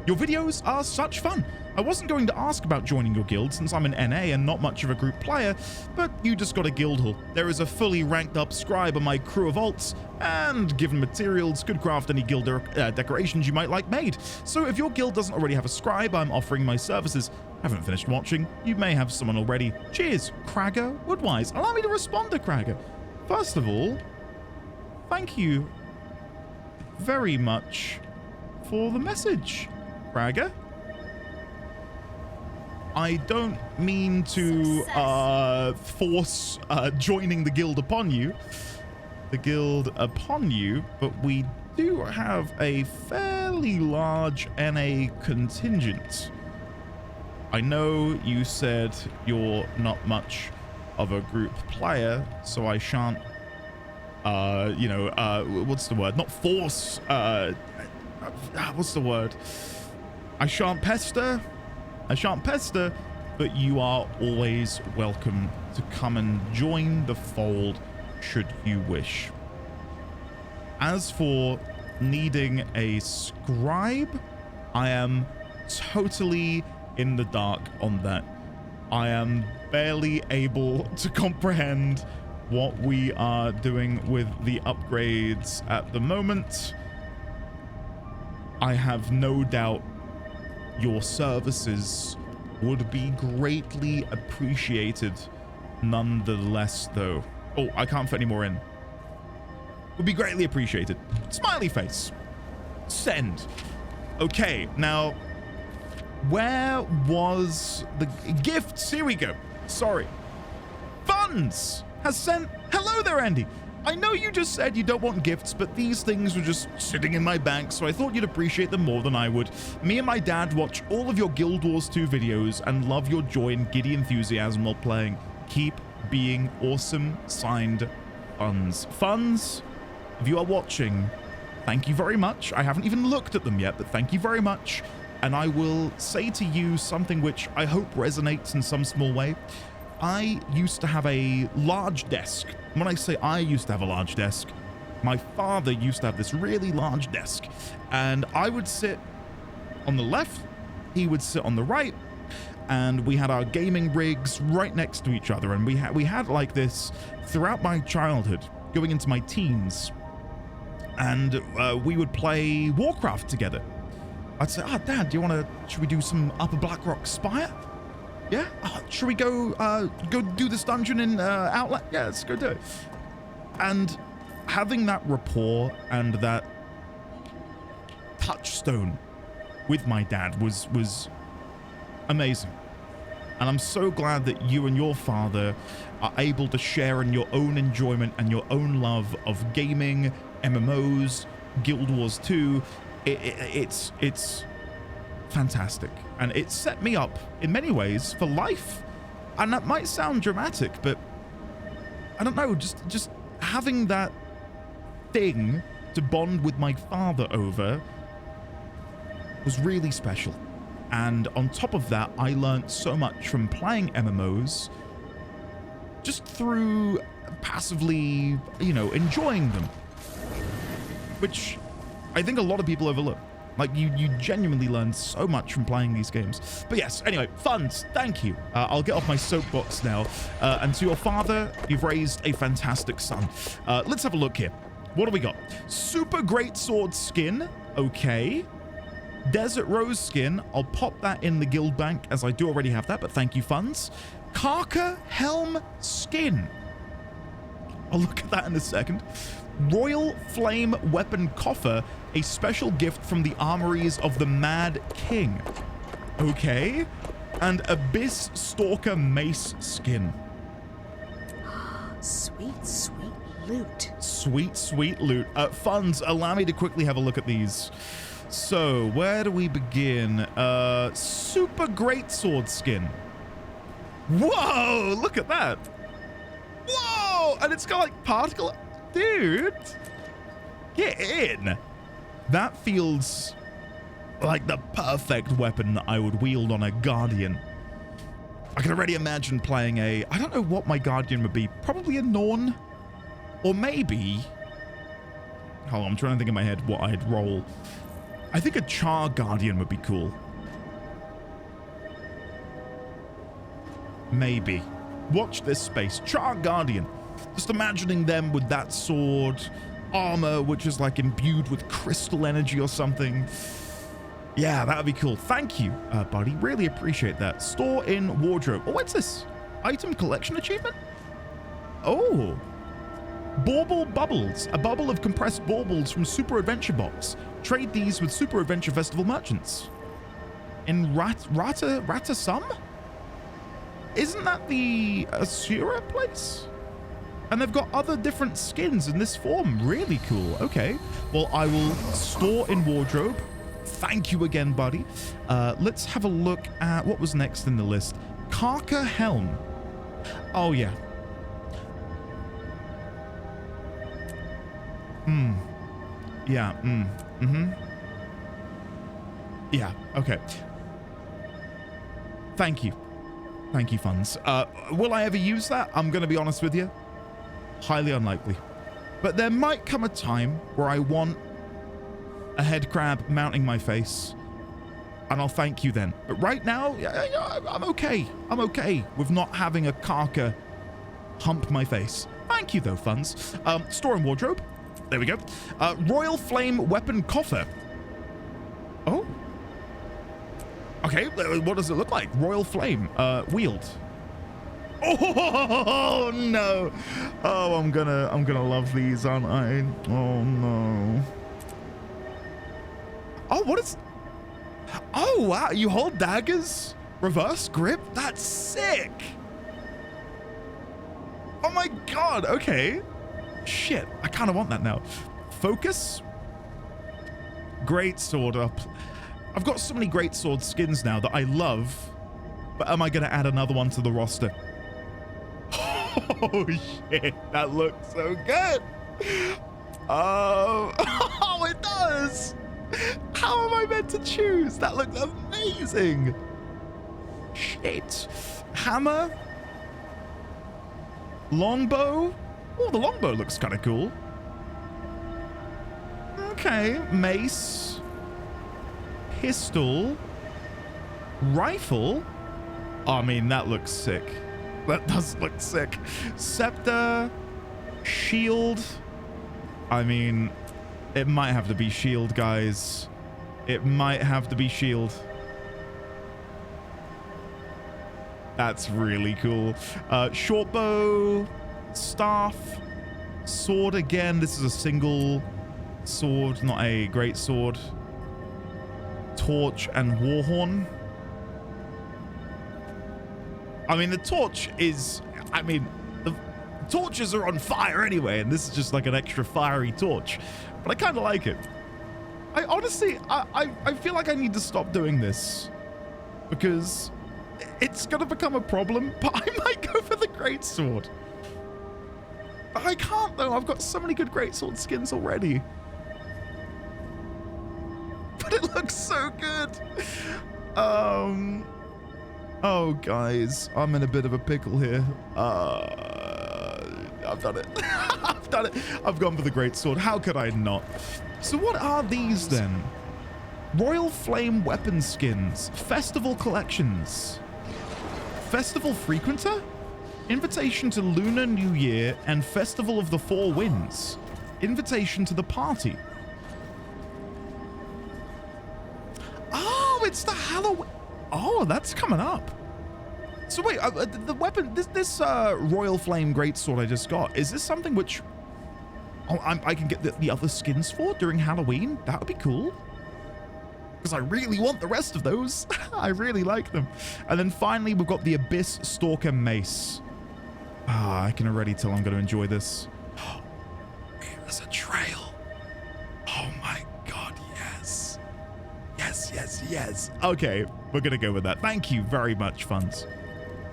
Your videos are such fun. I wasn't going to ask about joining your guild since I'm an NA and not much of a group player, but you just got a guild hall. There is a fully ranked up scribe on my crew of alts, and given materials, could craft any guild decorations you might like made. So if your guild doesn't already have a scribe, I'm offering my services. haven't finished watching. You may have someone already. Cheers, Cragger Woodwise. Allow me to respond to Cragger. First of all, thank you very much for the message, Cragger. I don't mean to force joining the guild upon you. But we do have a fairly large NA contingent. I know you said you're not much of a group player, so I shan't, what's the word? Not force, what's the word? I shan't pester, but you are always welcome to come and join the fold should you wish. As for needing a scribe, I am totally in the dark on that. I am barely able to comprehend what we are doing with the upgrades at the moment. I have no doubt your services would be greatly appreciated nonetheless, though. Oh, I can't fit any more in. Would be greatly appreciated. Smiley face. Send. Okay, now, where was the gifts? Here we go. Sorry. Funds has sent. Hello there, Andy. I know you just said you don't want gifts, but these things were just sitting in my bank, so I thought you'd appreciate them more than I would. Me and my dad watch all of your Guild Wars 2 videos and love your joy and giddy enthusiasm while playing. Keep being awesome. Signed, Funds. Funds, if you are watching, thank you very much. I haven't even looked at them yet, but thank you very much. And I will say to you something which I hope resonates in some small way. I used to have a large desk. When I say I used to have a large desk, my father used to have this really large desk. And I would sit on the left, he would sit on the right, and we had our gaming rigs right next to each other. And we had like this throughout my childhood, going into my teens. And we would play Warcraft together. I'd say, Dad, should we do some Upper Blackrock Spire? Yeah? Should we go do this dungeon in Outlet? Yeah, let's go do it. And having that rapport and that touchstone with my dad was amazing. And I'm so glad that you and your father are able to share in your own enjoyment and your own love of gaming, MMOs, Guild Wars 2. It's fantastic, and it set me up in many ways for life. And that might sound dramatic, but I don't know, just having that thing to bond with my father over was really special. And on top of that, I learned so much from playing MMOs just through passively, enjoying them, which I think a lot of people overlook. Like, you genuinely learn so much from playing these games. But yes, anyway, Funds, thank you. I'll get off my soapbox now. And to your father, you've raised a fantastic son. Let's have a look here. What do we got? Super Great Sword skin. Okay. Desert Rose skin. I'll pop that in the guild bank, as I do already have that, but thank you, Funds. Karka Helm skin. I'll look at that in a second. Royal Flame Weapon Coffer, a special gift from the armories of the Mad King. Okay. And Abyss Stalker Mace skin. Sweet, sweet loot. Sweet, sweet loot. Funds, allow me to quickly have a look at these. So, where do we begin? Super Great Sword skin. Whoa, look at that. Whoa, and it's got like particle... Dude, get in. That feels like the perfect weapon that I would wield on a Guardian. I can already imagine playing I don't know what my Guardian would be. Probably a Norn. Or maybe... Hold on, I'm trying to think in my head what I'd roll. I think a Char Guardian would be cool. Maybe. Watch this space. Char Guardian. Just imagining them with that sword, armor, which is like imbued with crystal energy or something. Yeah, that would be cool. Thank you, buddy. Really appreciate that. Store in wardrobe. Oh, what's this? Item collection achievement? Oh. Bauble Bubbles. A bubble of compressed baubles from Super Adventure Box. Trade these with Super Adventure Festival merchants. In Ratasum? Isn't that the Asura place? And they've got other different skins in this form. Really cool. Okay. Well, I will store in wardrobe. Thank you again, buddy. Let's have a look at what was next in the list. Karka Helm. Oh, yeah. Yeah. Yeah. Okay. Thank you. Thank you, funds. Will I ever use that? I'm going to be honest with you. Highly unlikely. But there might come a time where I want a head crab mounting my face, and I'll thank you then. But right now, I'm okay. I'm okay with not having a Karka hump my face. Thank you, though, funds. Store in wardrobe. There we go. Royal Flame Weapon Coffer. Oh. Okay, what does it look like? Royal Flame. Wield. Oh no! Oh, I'm gonna love these, aren't I? Oh no! Oh, what is? Oh wow! You hold daggers, reverse grip. That's sick! Oh my god! Okay. Shit, I kind of want that now. Focus. Great sword up. I've got so many great sword skins now that I love, but am I gonna add another one to the roster? Oh shit, that looks so good. Oh, it does. How am I meant to choose? That looks amazing. Shit. Hammer. Longbow. Oh, the longbow looks kind of cool. Okay, mace. Pistol. Rifle. I mean, that looks sick. That does look sick. Scepter, shield. I mean, it might have to be shield, guys. It might have to be shield. That's really cool. Short bow, staff, sword again. This is a single sword, not a great sword. Torch and warhorn. I mean, the torch is, I mean, the torches are on fire anyway, and this is just like an extra fiery torch. But I kind of like it. I honestly, I feel like I need to stop doing this because it's going to become a problem, but I might go for the greatsword. I can't though, I've got so many good greatsword skins already. But it looks so good. Oh, guys, I'm in a bit of a pickle here. I've done it. I've done it. I've gone for the greatsword. How could I not? So what are these then? Royal Flame weapon skins. Festival collections. Festival frequenter? Invitation to Lunar New Year and Festival of the Four Winds. Invitation to the party. Oh, it's the Halloween. Oh, that's coming up. So wait, the weapon, this Royal Flame Greatsword I just got, is this something which I can get the other skins for during Halloween? That would be cool. Because I really want the rest of those. I really like them. And then finally, we've got the Abyss Stalker Mace. Ah, I can already tell I'm going to enjoy this. There's a trail. Oh my god, yes. Yes, yes, yes. Okay, we're going to go with that. Thank you very much, Funds.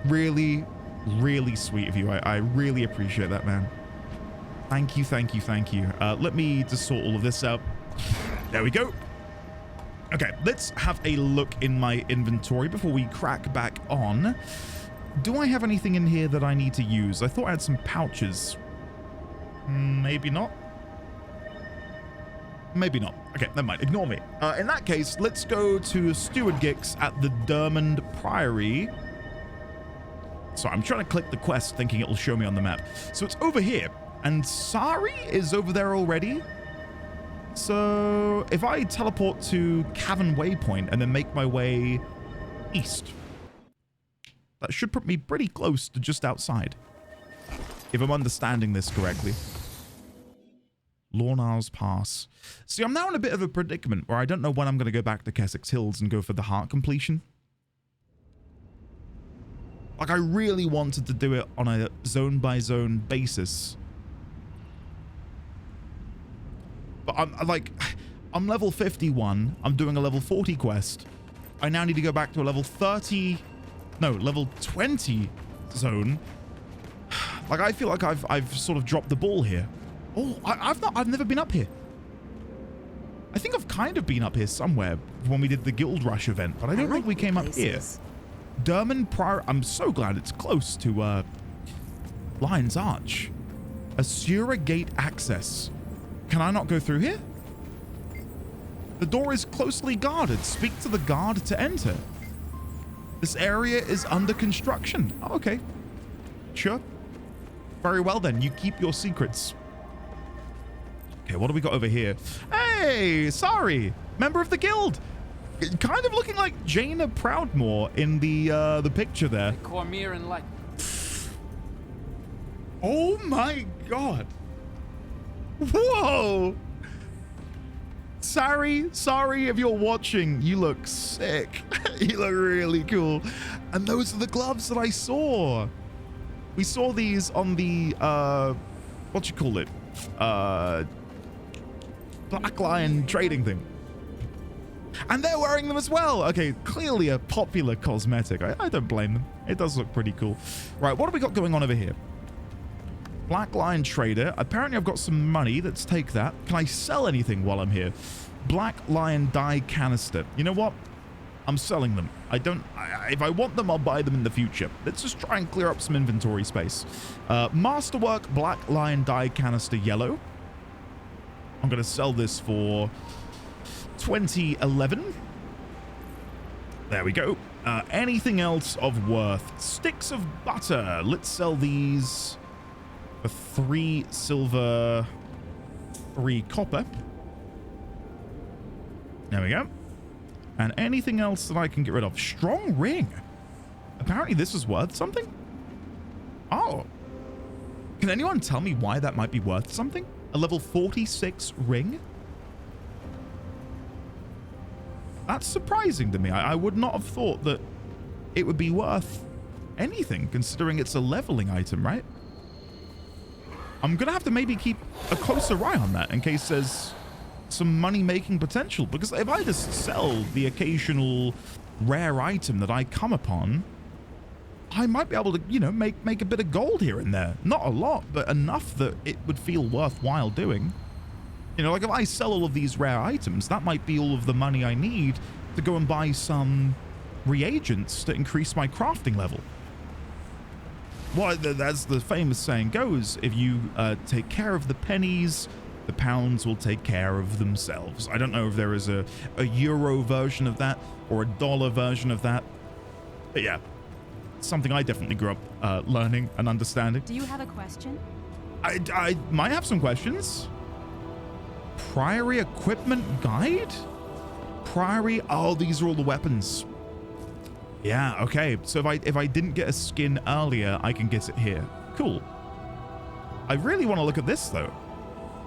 Really, really sweet of you. I really appreciate that, man. Thank you, thank you, thank you. Let me just sort all of this out. There we go. Okay, let's have a look in my inventory before we crack back on. Do I have anything in here that I need to use? I thought I had some pouches. Maybe not. Maybe not. Okay, never mind. Ignore me. In that case, let's go to Steward Gix at the Durmand Priory. So I'm trying to click the quest thinking it'll show me on the map. So it's over here. And Sari is over there already. So if I teleport to Cavern Waypoint and then make my way east, that should put me pretty close to just outside, if I'm understanding this correctly. Lornar's Pass. See, I'm now in a bit of a predicament where I don't know when I'm going to go back to Kessex Hills and go for the heart completion. Like, I really wanted to do it on a zone-by-zone basis. But I'm level 51. I'm doing a level 40 quest. I now need to go back to a level 30... No, level 20 zone. Like, I feel like I've sort of dropped the ball here. Oh, I've never been up here. I think I've kind of been up here somewhere when we did the Guild Rush event, but I don't think we came up here. Durmand Priory. I'm so glad it's close to Lion's Arch. Assura Gate access. Can I not go through here? The door is closely guarded. Speak to the guard to enter. This area is under construction. Oh, okay. Sure. Very well then. You keep your secrets. Okay, what do we got over here? Hey, sorry, member of the guild. Kind of looking like Jaina Proudmoore in the picture there. Cormier and like. Oh my god. Whoa. Sorry if you're watching. You look sick. You look really cool. And those are the gloves that I saw. We saw these on the what you call it? Black Lion trading thing. And they're wearing them as well. Okay, clearly a popular cosmetic. I don't blame them. It does look pretty cool. Right, what do we got going on over here? Black Lion Trader. Apparently I've got some money. Let's take that. Can I sell anything while I'm here? Black Lion dye canister. You know what? I'm selling them. If I want them, I'll buy them in the future. Let's just try and clear up some inventory space. Masterwork Black Lion dye canister yellow. I'm going to sell this for 2011. There we go. Anything else of worth? Sticks of butter. Let's sell these for 3 silver, 3 copper. There we go. And anything else that I can get rid of? Strong ring. Apparently this is worth something. Oh. Can anyone tell me why that might be worth something? A level 46 ring? That's surprising to me. I would not have thought that it would be worth anything, considering it's a leveling item, right? I'm going to have to maybe keep a closer eye on that in case there's some money-making potential. Because if I just sell the occasional rare item that I come upon, I might be able to, you know, make a bit of gold here and there. Not a lot, but enough that it would feel worthwhile doing. You know, like if I sell all of these rare items, that might be all of the money I need to go and buy some reagents to increase my crafting level. Well, as the famous saying goes, if you take care of the pennies, the pounds will take care of themselves. I don't know if there is a euro version of that or a dollar version of that. But yeah, something I definitely grew up learning and understanding. Do you have a question? I might have some questions. Priory Equipment Guide? Priory, oh, these are all the weapons. Yeah, okay. So if I didn't get a skin earlier, I can get it here. Cool. I really want to look at this though.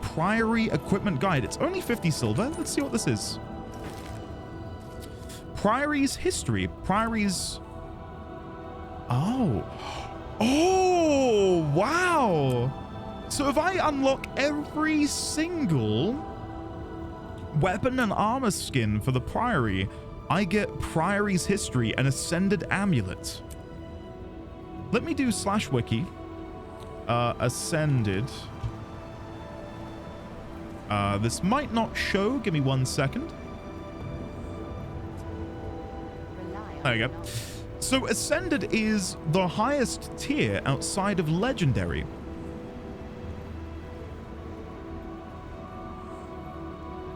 Priory Equipment Guide. It's only 50 silver. Let's see what this is. Priory's history. Priory's... Oh. Oh, wow. So if I unlock every single weapon and armor skin for the Priory, I get Priory's history and Ascended Amulet. Let me do /wiki. Ascended. This might not show. Give me 1 second. There you go. So Ascended is the highest tier outside of Legendary.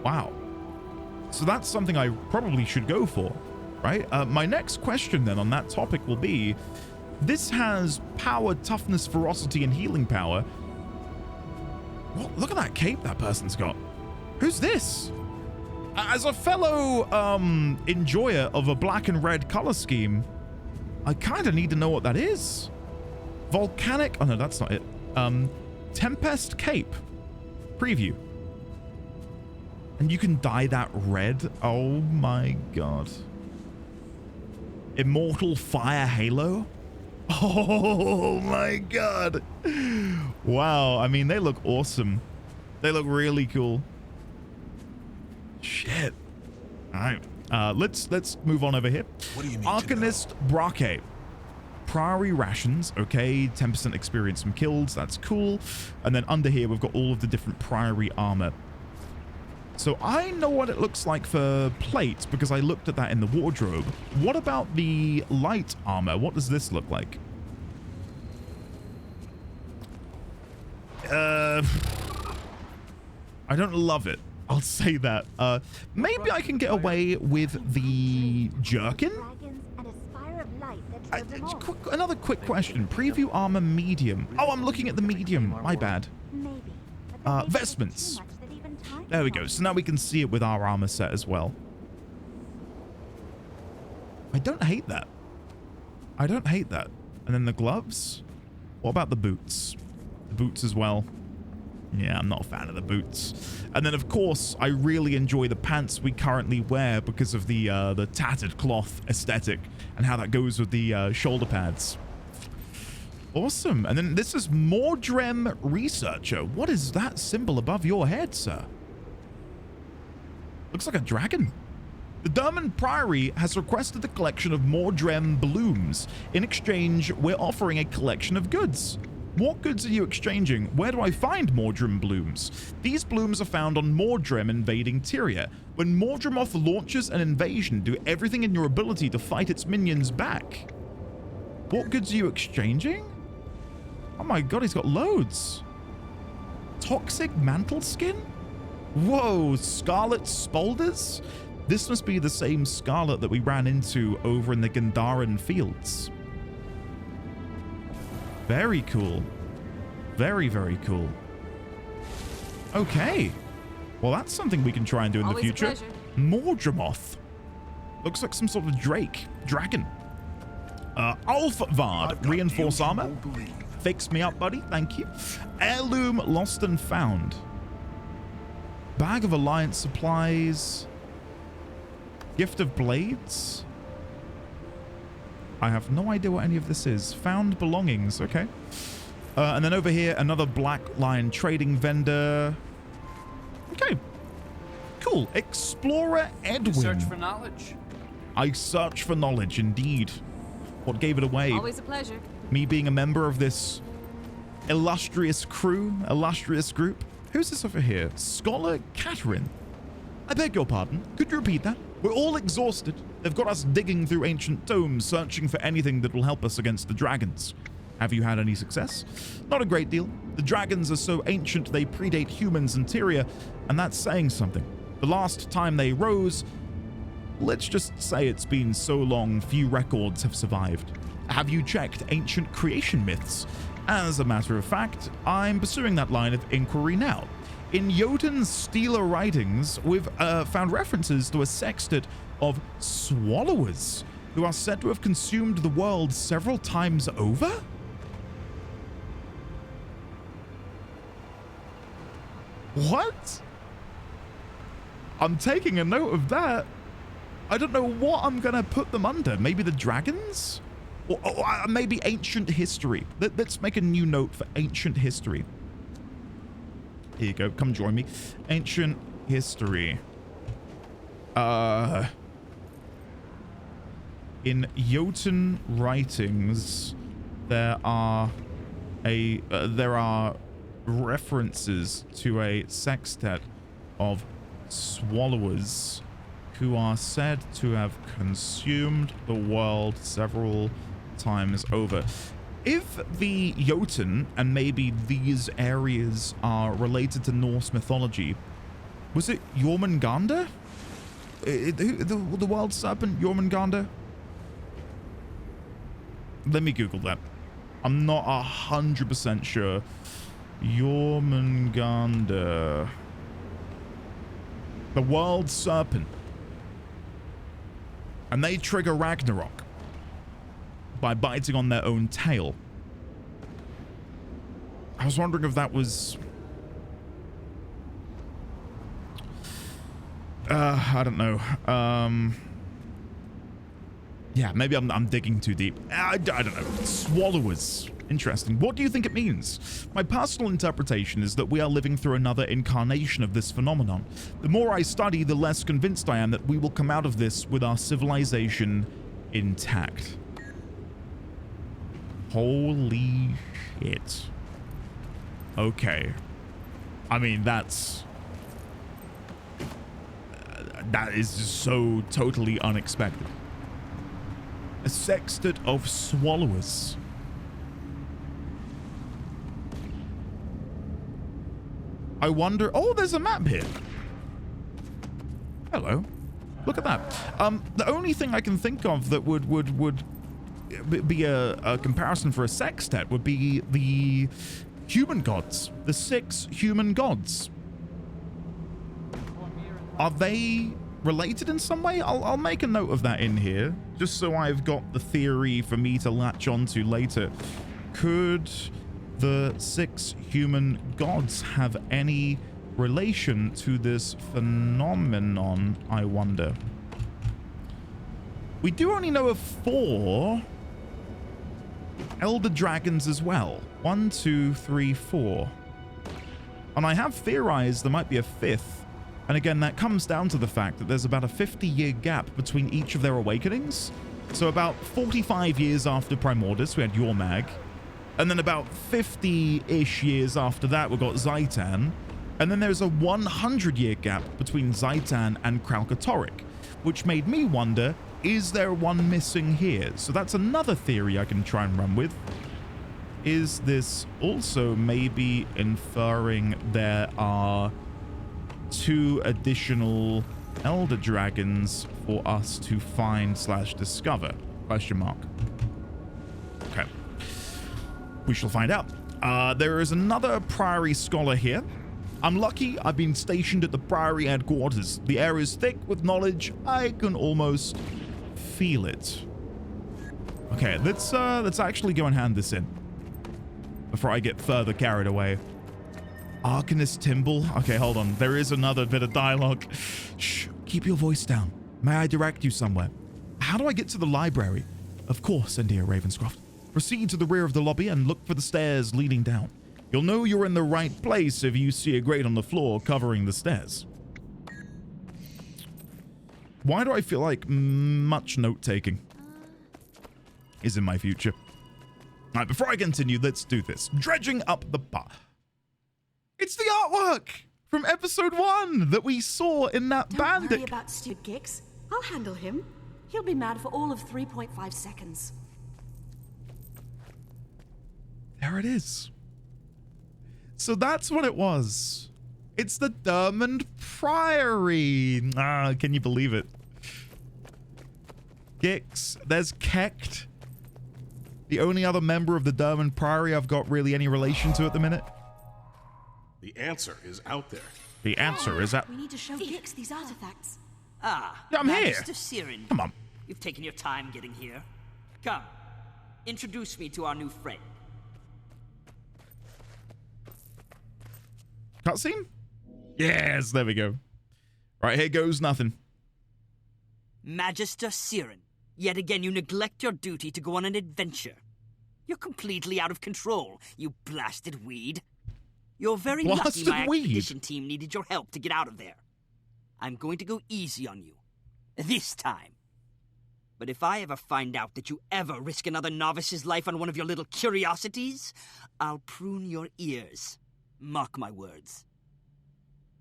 Wow. So that's something I probably should go for, right? My next question then on that topic will be, this has power, toughness, ferocity, and healing power. What? Look at that cape that person's got. Who's this? As a fellow enjoyer of a black and red color scheme, I kind of need to know what that is. Volcanic, oh no, that's not it. Tempest Cape preview. And you can dye that red. Oh my god. Immortal Fire Halo. Oh my god. Wow, I mean, they look awesome. They look really cool. Shit. All right, let's move on over here. What do you need Arcanist Brake. Priory rations, okay, 10% experience from kills, that's cool. And then under here, we've got all of the different Priory armor. So I know what it looks like for plates because I looked at that in the wardrobe. What about the light armor? What does this look like? I don't love it. I'll say that. Maybe I can get away with the jerkin? Another quick question. Preview armor medium. Oh, I'm looking at the medium. My bad. Vestments. There we go. So now we can see it with our armor set as well. I don't hate that. I don't hate that. And then the gloves. What about the boots? The boots as well. Yeah, I'm not a fan of the boots. And then, of course, I really enjoy the pants we currently wear because of the tattered cloth aesthetic and how that goes with the shoulder pads. Awesome. And then this is Mordrem Researcher. What is that symbol above your head, sir? Looks like a dragon. The Durmand Priory has requested the collection of Mordrem blooms. In exchange, we're offering a collection of goods. What goods are you exchanging? Where do I find Mordrem blooms? These blooms are found on Mordrem invading Tyria. When Mordremoth launches an invasion, do everything in your ability to fight its minions back. What goods are you exchanging? Oh my god, he's got loads. Toxic mantle skin? Whoa, Scarlet Spolders? This must be the same Scarlet that we ran into over in the Gandharan fields. Very cool. Very, very cool. Okay. Well, that's something we can try and do in the future. Mordremoth. Looks like some sort of dragon. Ulfvard, reinforce armor. Fix me up, buddy. Thank you. Heirloom lost and found. Bag of Alliance supplies. Gift of blades. I have no idea what any of this is. Found belongings, okay. And then over here, another Black Lion trading vendor. Okay. Cool. Explorer Edwin. Search for knowledge. I search for knowledge, indeed. What gave it away? Always a pleasure. Me being a member of this illustrious crew, illustrious group. Who's this over here? Scholar Catherine. I beg your pardon. Could you repeat that? We're all exhausted. They've got us digging through ancient tomes, searching for anything that will help us against the dragons. Have you had any success? Not a great deal. The dragons are so ancient they predate humans in Tyria, and that's saying something. The last time they rose, let's just say it's been so long, few records have survived. Have you checked ancient creation myths? As a matter of fact, I'm pursuing that line of inquiry now. In Jotun's Steeler writings, we've found references to a sextet of swallowers who are said to have consumed the world several times over? What? I'm taking a note of that. I don't know what I'm going to put them under. Maybe the dragons? Or maybe ancient history. Let's make a new note for ancient history. Here you go. Come join me. Ancient history. In Jotun writings, there are references to a sextet of swallowers who are said to have consumed the world several times over. If the Jotun and maybe these areas are related to Norse mythology, was it Jormungandr? The world serpent Jormungandr? Let me Google that. I'm not 100% sure. Jormungandr. The World Serpent. And they trigger Ragnarok by biting on their own tail. I was wondering if that was... I don't know. Yeah, maybe I'm digging too deep. I don't know. Swallowers. Interesting. What do you think it means? My personal interpretation is that we are living through another incarnation of this phenomenon. The more I study, the less convinced I am that we will come out of this with our civilization intact. Holy shit. Okay. I mean, that is just so totally unexpected. A sextet of swallowers. I wonder... Oh, there's a map here. Hello. Look at that. The only thing I can think of that would be a comparison for a sextet would be the human gods. The 6 human gods. Are they related in some way? I'll make a note of that in here, just so I've got the theory for me to latch onto later. Could the 6 human gods have any relation to this phenomenon, I wonder? We do only know of 4 elder dragons as well. 1, 2, 3, 4. And I have theorized there might be a 5th. And again, that comes down to the fact that there's about a 50-year gap between each of their awakenings. So about 45 years after Primordus, we had Yormag. And then about 50-ish years after that, we got Zaitan. And then there's a 100-year gap between Zaitan and Kralkatorrik, which made me wonder, is there one missing here? So that's another theory I can try and run with. Is this also maybe inferring there are 2 additional elder dragons for us to find / discover? Question mark. Okay. We shall find out. There is another Priory scholar here. I'm lucky I've been stationed at the Priory headquarters. The air is thick with knowledge. I can almost feel it. Okay, let's actually go and hand this in before I get further carried away. Arcanist Timble. Okay, hold on. There is another bit of dialogue. Shh, keep your voice down. May I direct you somewhere? How do I get to the library? Of course, India Ravenscroft. Proceed to the rear of the lobby and look for the stairs leading down. You'll know you're in the right place if you see a grate on the floor covering the stairs. Why do I feel like much note-taking is in my future? All right, before I continue, let's do this. Dredging up the path. It's the artwork from episode 1 that we saw in that bandit. Don't worry about Stu Gix. I'll handle him. He'll be mad for all of 3.5 seconds. There it is. So that's what it was. It's the Durmand Priory. Ah, can you believe it? Gix. There's Kecht. The only other member of the Durmand Priory I've got really any relation to at the minute. The answer is out there. The answer is out. We need to show Gix these artifacts. Ah, Yeah, I'm here. Magister Sirin. Come on. You've taken your time getting here. Come, introduce me to our new friend. Cutscene? Yes, there we go. Right, here goes nothing. Magister Sirin. Yet again you neglect your duty to go on an adventure. You're completely out of control, you blasted weed. You're very lucky my expedition team needed your help to get out of there. I'm going to go easy on you. This time. But if I ever find out that you ever risk another novice's life on one of your little curiosities, I'll prune your ears. Mark my words.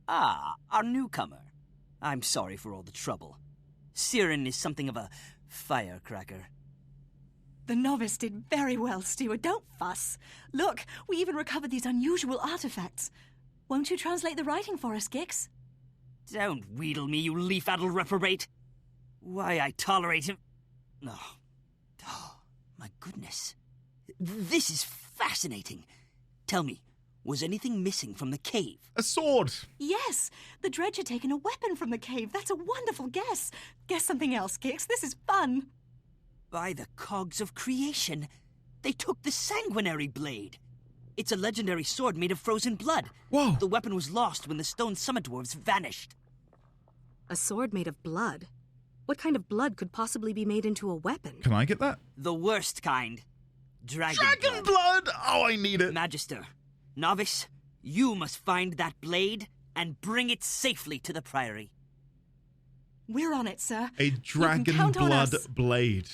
Ah, our newcomer. I'm sorry for all the trouble. Sirin is something of a firecracker. The novice did very well, Steward. Don't fuss. Look, we even recovered these unusual artifacts. Won't you translate the writing for us, Gix? Don't wheedle me, you leaf-addled reprobate. Why I tolerate him... Oh, my goodness. This is fascinating. Tell me, Was anything missing from the cave? A sword. Yes, the dredge had taken a weapon from the cave. That's a wonderful guess. Guess something else, Kix. This is fun. By the cogs of creation, they took the sanguinary blade. It's a legendary sword made of frozen blood. Whoa. The weapon was lost when the stone summit dwarves vanished. A sword made of blood? What kind of blood could possibly be made into a weapon? Can I get that? The worst kind. Dragon blood! Oh, I need it. Magister, Novice, you must find that blade and bring it safely to the Priory. We're on it, sir. A dragon blood blade.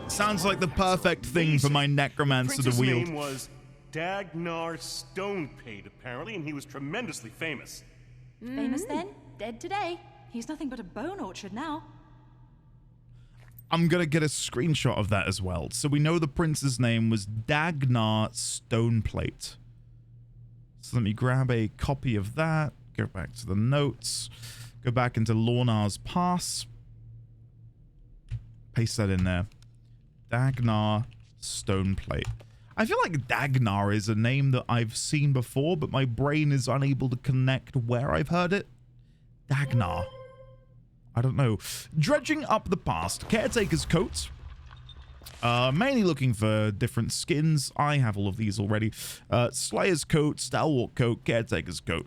Sounds like the perfect thing for my necromancer to wield. His name was Dagnar Stonepate, apparently, and he was tremendously famous. Famous then? Dead today. He's nothing but a bone orchard now. I'm going to get a screenshot of that as well. So we know the prince's name was Dagnar Stoneplate. So let me grab a copy of that. Go back to the notes. Go back into Lornar's pass. Paste that in there. Dagnar Stoneplate. I feel like Dagnar is a name that I've seen before, but my brain is unable to connect where I've heard it. Dagnar. I don't know. Dredging up the past. Caretaker's coat. Mainly looking for different skins. I have all of these already. Slayer's coat, Stalwart coat, Caretaker's coat.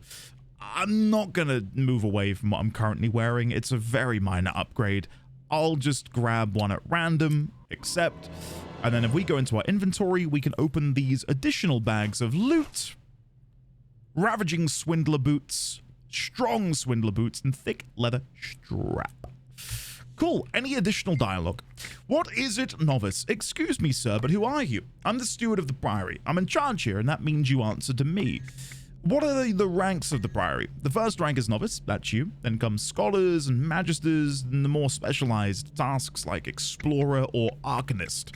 I'm not going to move away from what I'm currently wearing. It's a very minor upgrade. I'll just grab one at random, accept. And then if we go into our inventory, we can open these additional bags of loot. Ravaging Swindler boots. Strong Swindler boots and thick leather strap. Cool. Any additional dialogue? What is it, Novice? Excuse me, sir, but who are you? I'm the steward of the Priory. I'm in charge here, and that means you answer to me. What are the ranks of the Priory? The first rank is Novice, that's you. Then comes Scholars and Magisters, and the more specialized tasks like Explorer or Arcanist.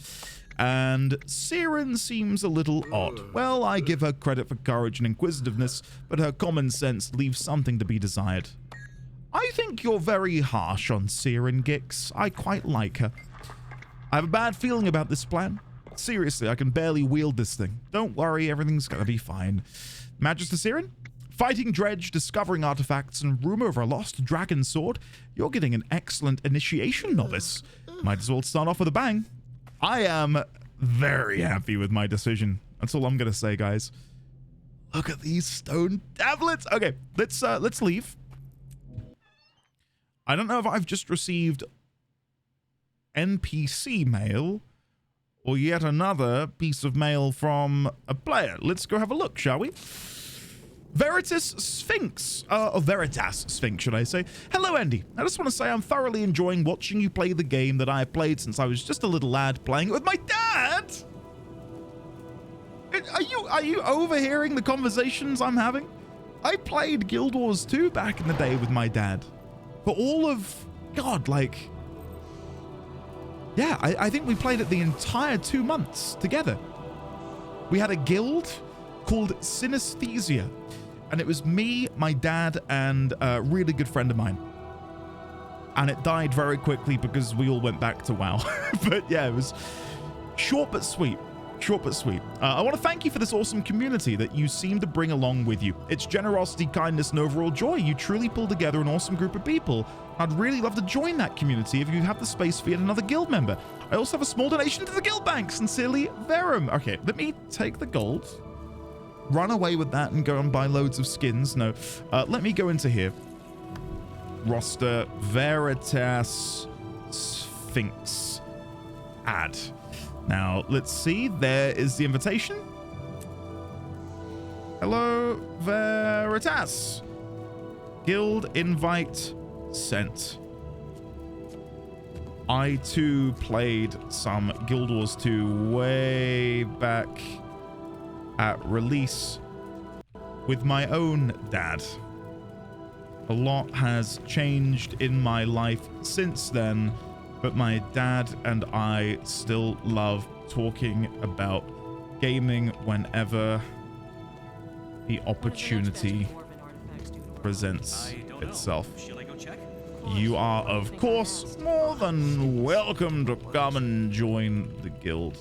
And Siren seems a little odd. Well, I give her credit for courage and inquisitiveness, but her common sense leaves something to be desired. I think you're very harsh on Siren, Gix. I quite like her. I have a bad feeling about this plan. Seriously, I can barely wield this thing. Don't worry, everything's gonna be fine. Magister Siren? Fighting dredge, discovering artifacts, and rumor of a lost dragon sword. You're getting an excellent initiation, Novice. Might as well start off with a bang. I am very happy with my decision. That's all I'm gonna say, guys. Look at these stone tablets. Okay, let's leave. I don't know if I've just received NPC mail or yet another piece of mail from a player. Let's go have a look, shall we? Veritas Sphinx, or Veritas Sphinx, should I say. Hello, Andy. I just want to say I'm thoroughly enjoying watching you play the game that I have played since I was just a little lad playing it with my dad. Are you overhearing the conversations I'm having? I played Guild Wars 2 back in the day with my dad. For all of, God, like, yeah, I think we played it the entire 2 months together. We had a guild called Synesthesia. And it was me, my dad, and a really good friend of mine. And it died very quickly because we all went back to WoW. But yeah, it was short but sweet. Short but sweet. I want to thank you for this awesome community that you seem to bring along with you. It's generosity, kindness, and overall joy. You truly pull together an awesome group of people. I'd really love to join that community if you have the space for yet another guild member. I also have a small donation to the guild bank. Sincerely, Verum. Okay, let me take the gold. Run away with that and go and buy loads of skins. No, let me go into here. Roster Veritas Sphinx. Add. Now, let's see. There is the invitation. Hello, Veritas. Guild invite sent. I too played some Guild Wars 2 way back at release with my own dad. A lot has changed in my life since then, but my dad and I still love talking about gaming whenever the opportunity presents itself. You are, of course, more than welcome to come and join the guild.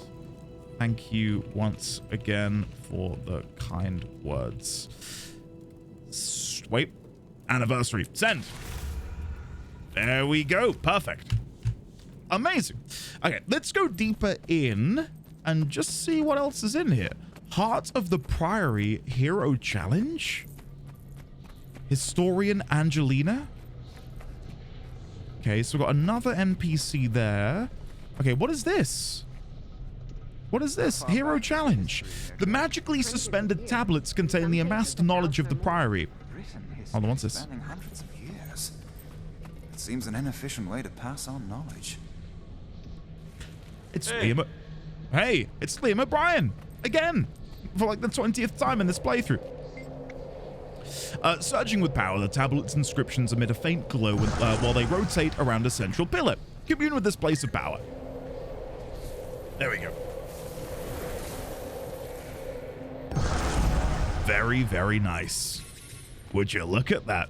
Thank you once again for the kind words. Wait. Anniversary. Send. There we go. Perfect. Amazing. Okay, let's go deeper in and just see what else is in here. Heart of the Priory Hero Challenge? Historian Angelina? Okay, so we've got another NPC there. Okay, what is this? What is this? Hero Challenge. The magically suspended tablets contain the amassed knowledge of the Priory. Hold on, what's this? Hundreds of years. It seems an inefficient way to pass on knowledge. It's Liam. Hey, it's Liam O'Brien again for like the 20th time in this playthrough. Surging with power, the tablet's inscriptions emit a faint glow while they rotate around a central pillar. Commune with this place of power. There we go. Very, very nice. Would you look at that?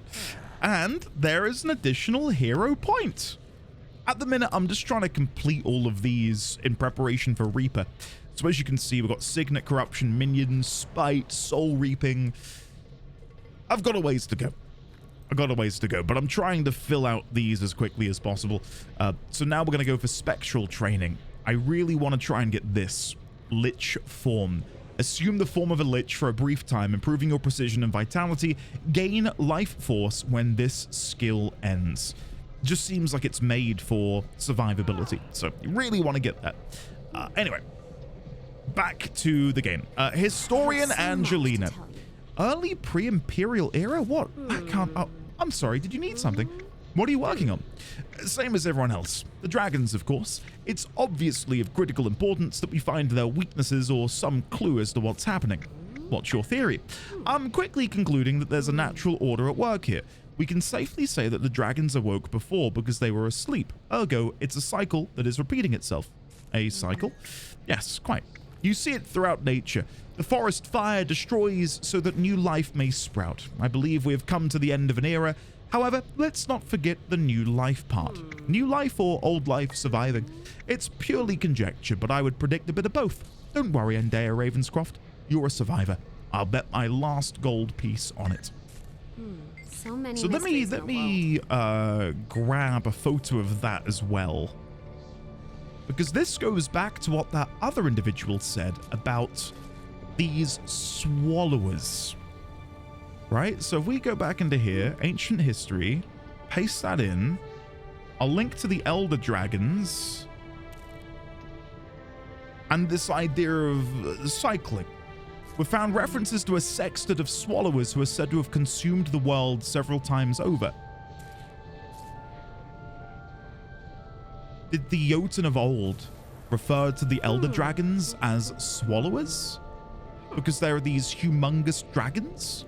And there is an additional hero point. At the minute, I'm just trying to complete all of these in preparation for Reaper. So as you can see, we've got Signet Corruption, Minions, Spite, Soul Reaping. I've got a ways to go. But I'm trying to fill out these as quickly as possible. So now we're going to go for Spectral Training. I really want to try and get this. Lich Form. Assume the form of a lich for a brief time, improving your precision and vitality. Gain life force when this skill ends. Just seems like it's made for survivability. So you really want to get that. Anyway, back to the game. Historian Angelina. Early pre-imperial era? What? I can't... Oh, I'm sorry. Did you need something? What are you working on? Same as everyone else. The dragons, of course. It's obviously of critical importance that we find their weaknesses or some clue as to what's happening. What's your theory? I'm quickly concluding that there's a natural order at work here. We can safely say that the dragons awoke before because they were asleep. Ergo, it's a cycle that is repeating itself. A cycle? Yes, quite. You see it throughout nature. The forest fire destroys so that new life may sprout. I believe we have come to the end of an era. However, let's not forget the new life part. New life or old life surviving. It's purely conjecture, but I would predict a bit of both. Don't worry, Endea Ravenscroft. You're a survivor. I'll bet my last gold piece on it. So many. So let me grab a photo of that as well. Because this goes back to what that other individual said about these swallowers. Right? So if we go back into here, ancient history, paste that in. I'll link to the elder dragons. And this idea of cycling. We found references to a sextet of swallowers who are said to have consumed the world several times over. Did the Jotun of old refer to the elder dragons as swallowers? Because there are these humongous dragons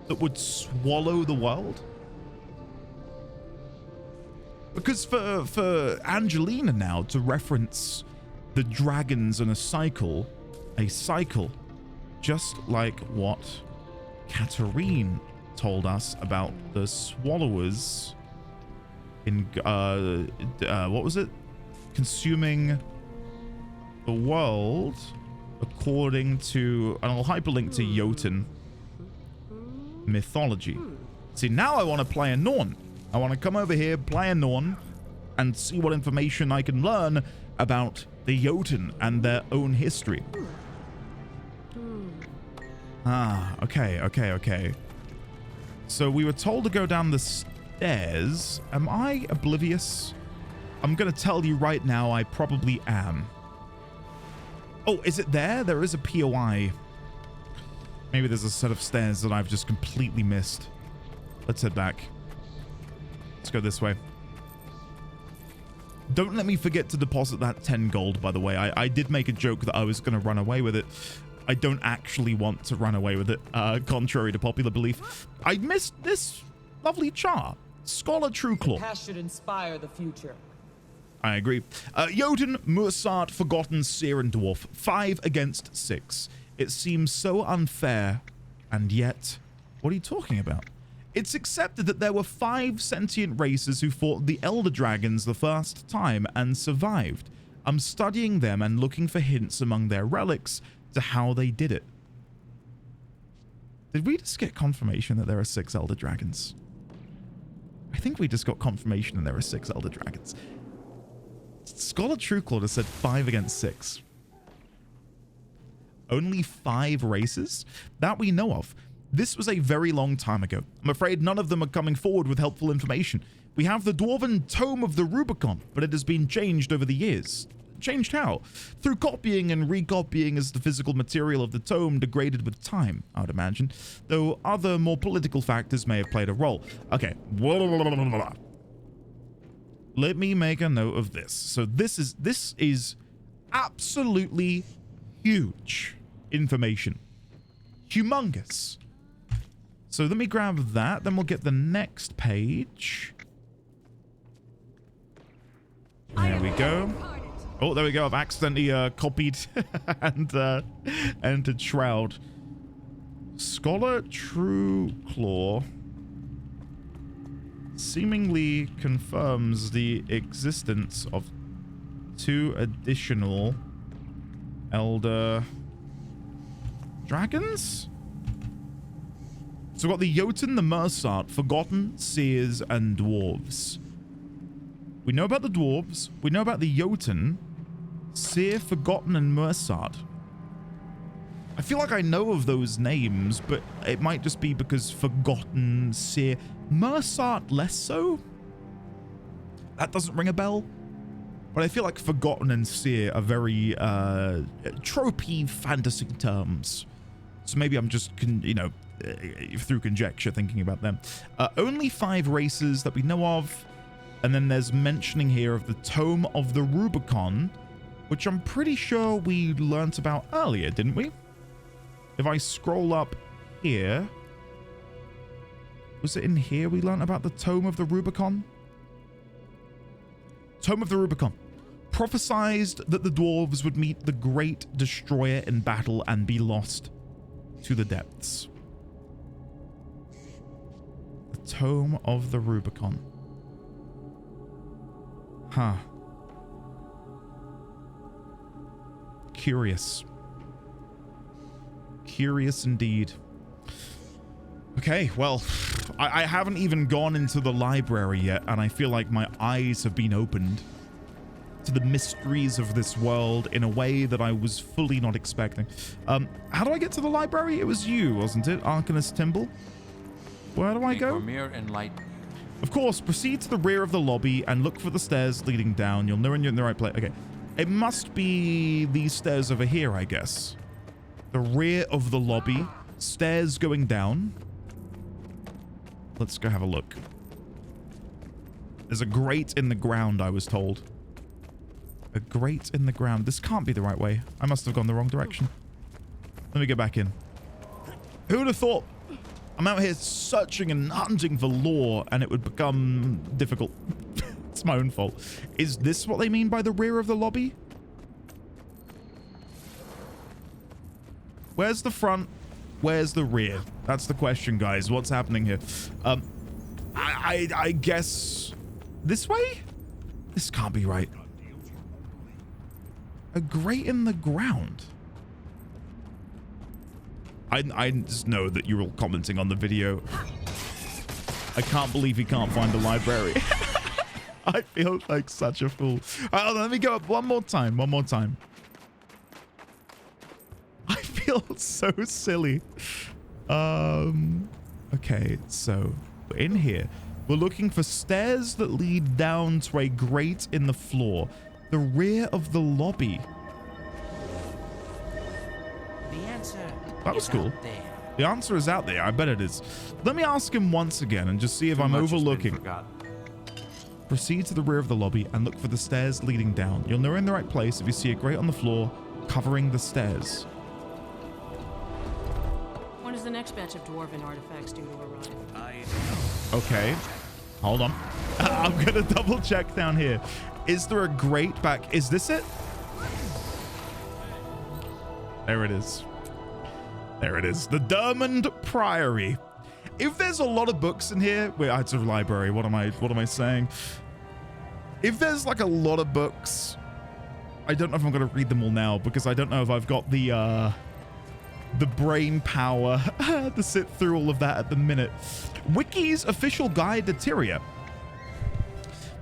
that would swallow the world? Because for Angelina now to reference the dragons in a cycle, just like what Katarine told us about the swallowers in, what was it? Consuming the world according to, and I'll hyperlink to Jotun mythology. See, now I want to play a Norn. I want to come over here, play a Norn, and see what information I can learn about the Jotun and their own history. Ah, okay. So we were told to go down the stairs. Am I oblivious? I'm going to tell you right now, I probably am. Oh, is it there? There is a POI. Maybe there's a set of stairs that I've just completely missed. Let's head back. Let's go this way. Don't let me forget to deposit that 10 gold, by the way. I did make a joke that I was going to run away with it. I don't actually want to run away with it, contrary to popular belief. I missed this lovely char. Scholar Trueclaw. The past should inspire the future. I agree. Jotun, Mursart, Forgotten, Seer, and Dwarf. 5 against 6. It seems so unfair, and yet... What are you talking about? It's accepted that there were 5 sentient races who fought the Elder Dragons the first time and survived. I'm studying them and looking for hints among their relics to how they did it. Did we just get confirmation that there are 6 Elder Dragons? I think we just got confirmation that there are 6 Elder Dragons. Scholar Trueclaw has said 5 against 6. Only 5 races? That we know of. This was a very long time ago. I'm afraid none of them are coming forward with helpful information. We have the Dwarven Tome of the Rubicon, but it has been changed over the years. Changed how? Through copying and recopying as the physical material of the tome degraded with time, I would imagine, though other more political factors may have played a role. Okay. Let me make a note of this. So this is absolutely huge information. Humongous. So let me grab that, then we'll get the next page. There we go. Oh, there we go. I've accidentally copied and entered Shroud. Scholar Trueclaw seemingly confirms the existence of 2 additional Elder Dragons? So we've got the Jotun, the Mersart, Forgotten, Seers, and Dwarves. We know about the Dwarves. We know about the Jotun, Seer, Forgotten, and Mersart. I feel like I know of those names, but it might just be because Forgotten, Seer, Mersart less so? That doesn't ring a bell. But I feel like Forgotten and Seer are very tropey fantasy terms. So maybe I'm just, through conjecture thinking about them. Only 5 races that we know of. And then there's mentioning here of the Tome of the Rubicon, which I'm pretty sure we learnt about earlier, didn't we? If I scroll up here, was it in here we learnt about the Tome of the Rubicon? Tome of the Rubicon. Prophesized that the dwarves would meet the great destroyer in battle and be lost to the depths. The Tome of the Rubicon. Huh. Curious. Curious indeed. Okay, well, I haven't even gone into the library yet, and I feel like my eyes have been opened to the mysteries of this world in a way that I was fully not expecting. How do I get to the library? It was you, wasn't it? Arcanist Timble? Where do I go? Mirror and light. Of course, proceed to the rear of the lobby and look for the stairs leading down. You'll know when you're in the right place. Okay. It must be these stairs over here, I guess. The rear of the lobby. Stairs going down. Let's go have a look. There's a grate in the ground, I was told. A grate in the ground. This can't be the right way. I must have gone the wrong direction. Let me get back in. Who would have thought I'm out here searching and hunting for lore and it would become difficult? It's my own fault. Is this what they mean by the rear of the lobby? Where's the front? Where's the rear? That's the question, guys. What's happening here? I guess this way? This can't be right. A grate in the ground. I just know that you're all commenting on the video. I can't believe he can't find the library. I feel like such a fool. All right, let me go up one more time. One more time. I feel so silly. Okay, so we're in here. We're looking for stairs that lead down to a grate in the floor. The rear of the lobby. The answer that was cool. The answer is out there. I bet it is. Let me ask him once again and just see if I'm overlooking. Proceed to the rear of the lobby and look for the stairs leading down. You'll know you're in the right place if you see a grate on the floor covering the stairs. When is the next batch of dwarven artifacts due to arrive? Okay. Hold on. I'm gonna double check down here. Is there a grate back? Is this it? There it is. There it is. The Durmand Priory. If there's a lot of books in here, wait, it's a library. What am I saying? If there's like a lot of books I don't know if I'm going to read them all now because I don't know if I've got the brain power to sit through all of that at the minute. Wiki's official guide to Tyria.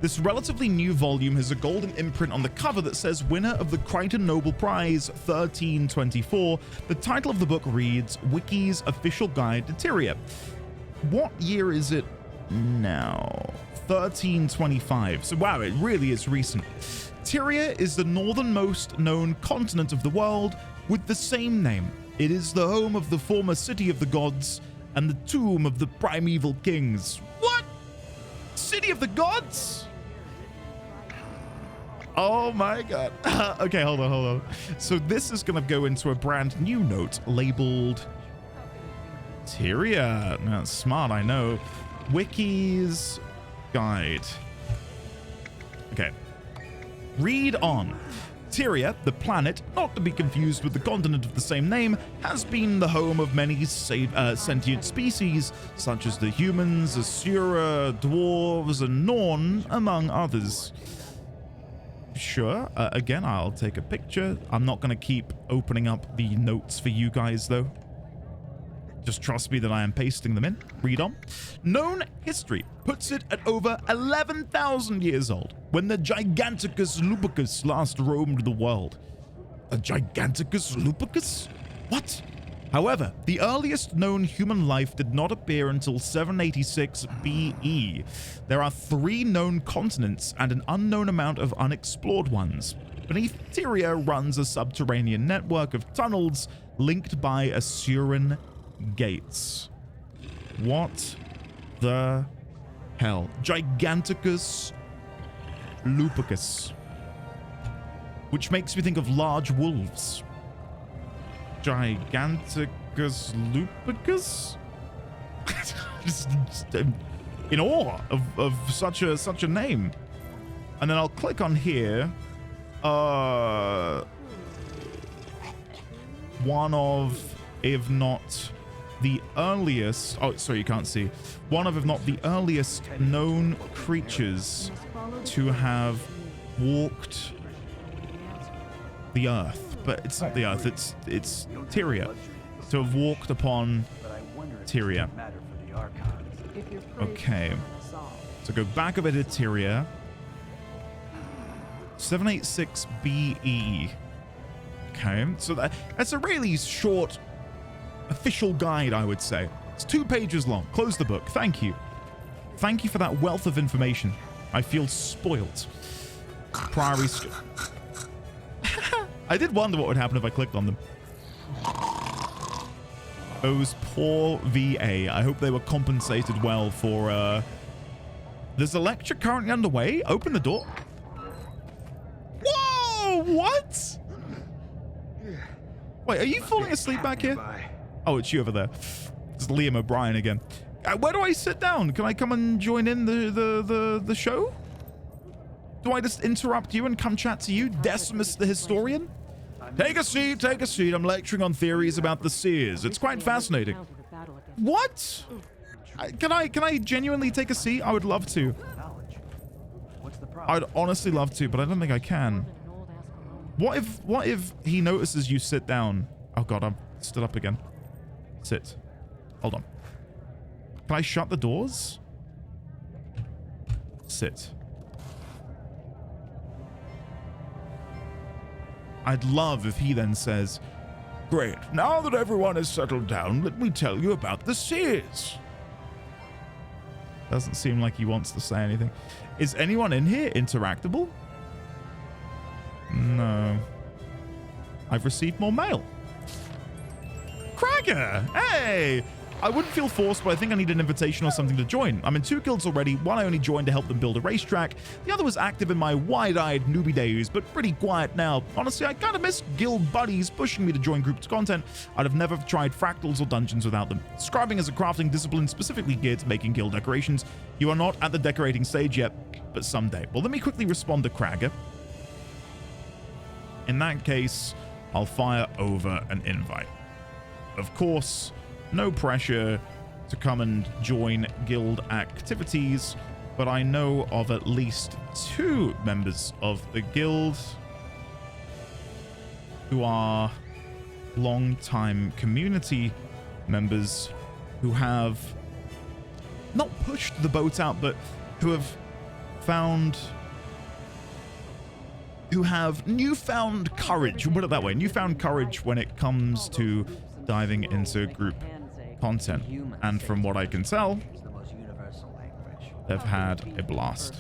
This relatively new volume has a golden imprint on the cover that says winner of the Crichton Nobel Prize 1324. The title of the book reads Wiki's official guide to Tyria. What year is it now? 1325. So wow, it really is recent. Tyria is the northernmost known continent of the world with the same name. It is the home of the former city of the gods and the tomb of the primeval kings. What? City of the gods? Oh my god. Okay, hold on. So this is going to go into a brand new note labeled Tyria. That's smart, I know. Wiki's guide. Okay. Read on. Tyria, the planet, not to be confused with the continent of the same name, has been the home of many sentient species, such as the humans, Asura, dwarves, and Norn, among others. Sure, again, I'll take a picture. I'm not going to keep opening up the notes for you guys, though. Just trust me that I am pasting them in. Read on. Known history puts it at over 11,000 years old, when the Giganticus lupicus last roamed the world. A Giganticus lupicus? What? However, the earliest known human life did not appear until 786 BE. There are 3 known continents and an unknown amount of unexplored ones. Beneath Tyria runs a subterranean network of tunnels linked by Asuran gates. What the hell? Giganticus lupicus. Which makes me think of large wolves. Giganticus lupicus? just in awe of such a name. And then I'll click on here. One of, if not the earliest, oh sorry, you can't see, one of, if not the earliest known creatures to have walked the earth. But it's not the earth, it's Tyria. To have walked upon Tyria. Okay, so go back a bit to Tyria. 786 BE. Okay, so that's a really short official guide, I would say. It's 2 pages long. Close the book. Thank you. Thank you for that wealth of information. I feel spoilt. Priory. I did wonder what would happen if I clicked on them. Those poor VA. I hope they were compensated well for, There's a lecture currently underway. Open the door. Whoa! What? Wait, are you falling asleep back here? Oh, it's you over there. It's Liam O'Brien again. Where do I sit down? Can I come and join in the show? Do I just interrupt you and come chat to you, Decimus the historian? Take a seat, take a seat. I'm lecturing on theories about the seers. It's quite fascinating. What? Can I genuinely take a seat? I would love to. I'd honestly love to, but I don't think I can. What if he notices you sit down? Oh god, I'm stood up again. Sit. Hold on. Can I shut the doors? Sit. I'd love if he then says, great, now that everyone has settled down, let me tell you about the seers. Doesn't seem like he wants to say anything. Is anyone in here interactable? No. I've received more mail. Cragger! Hey! I wouldn't feel forced, but I think I need an invitation or something to join. I'm in 2 guilds already. One I only joined to help them build a racetrack. The other was active in my wide-eyed newbie days, but pretty quiet now. Honestly, I kind of miss guild buddies pushing me to join groups content. I'd have never tried fractals or dungeons without them. Scribing is a crafting discipline specifically geared to making guild decorations. You are not at the decorating stage yet, but someday. Well, let me quickly respond to Cragger. In that case, I'll fire over an invite. Of course, no pressure to come and join guild activities, but I know of at least 2 members of the guild who are long-time community members who have not pushed the boat out, but who have newfound courage, we'll put it that way, newfound courage when it comes to diving into group content. And from what I can tell, they've had a blast.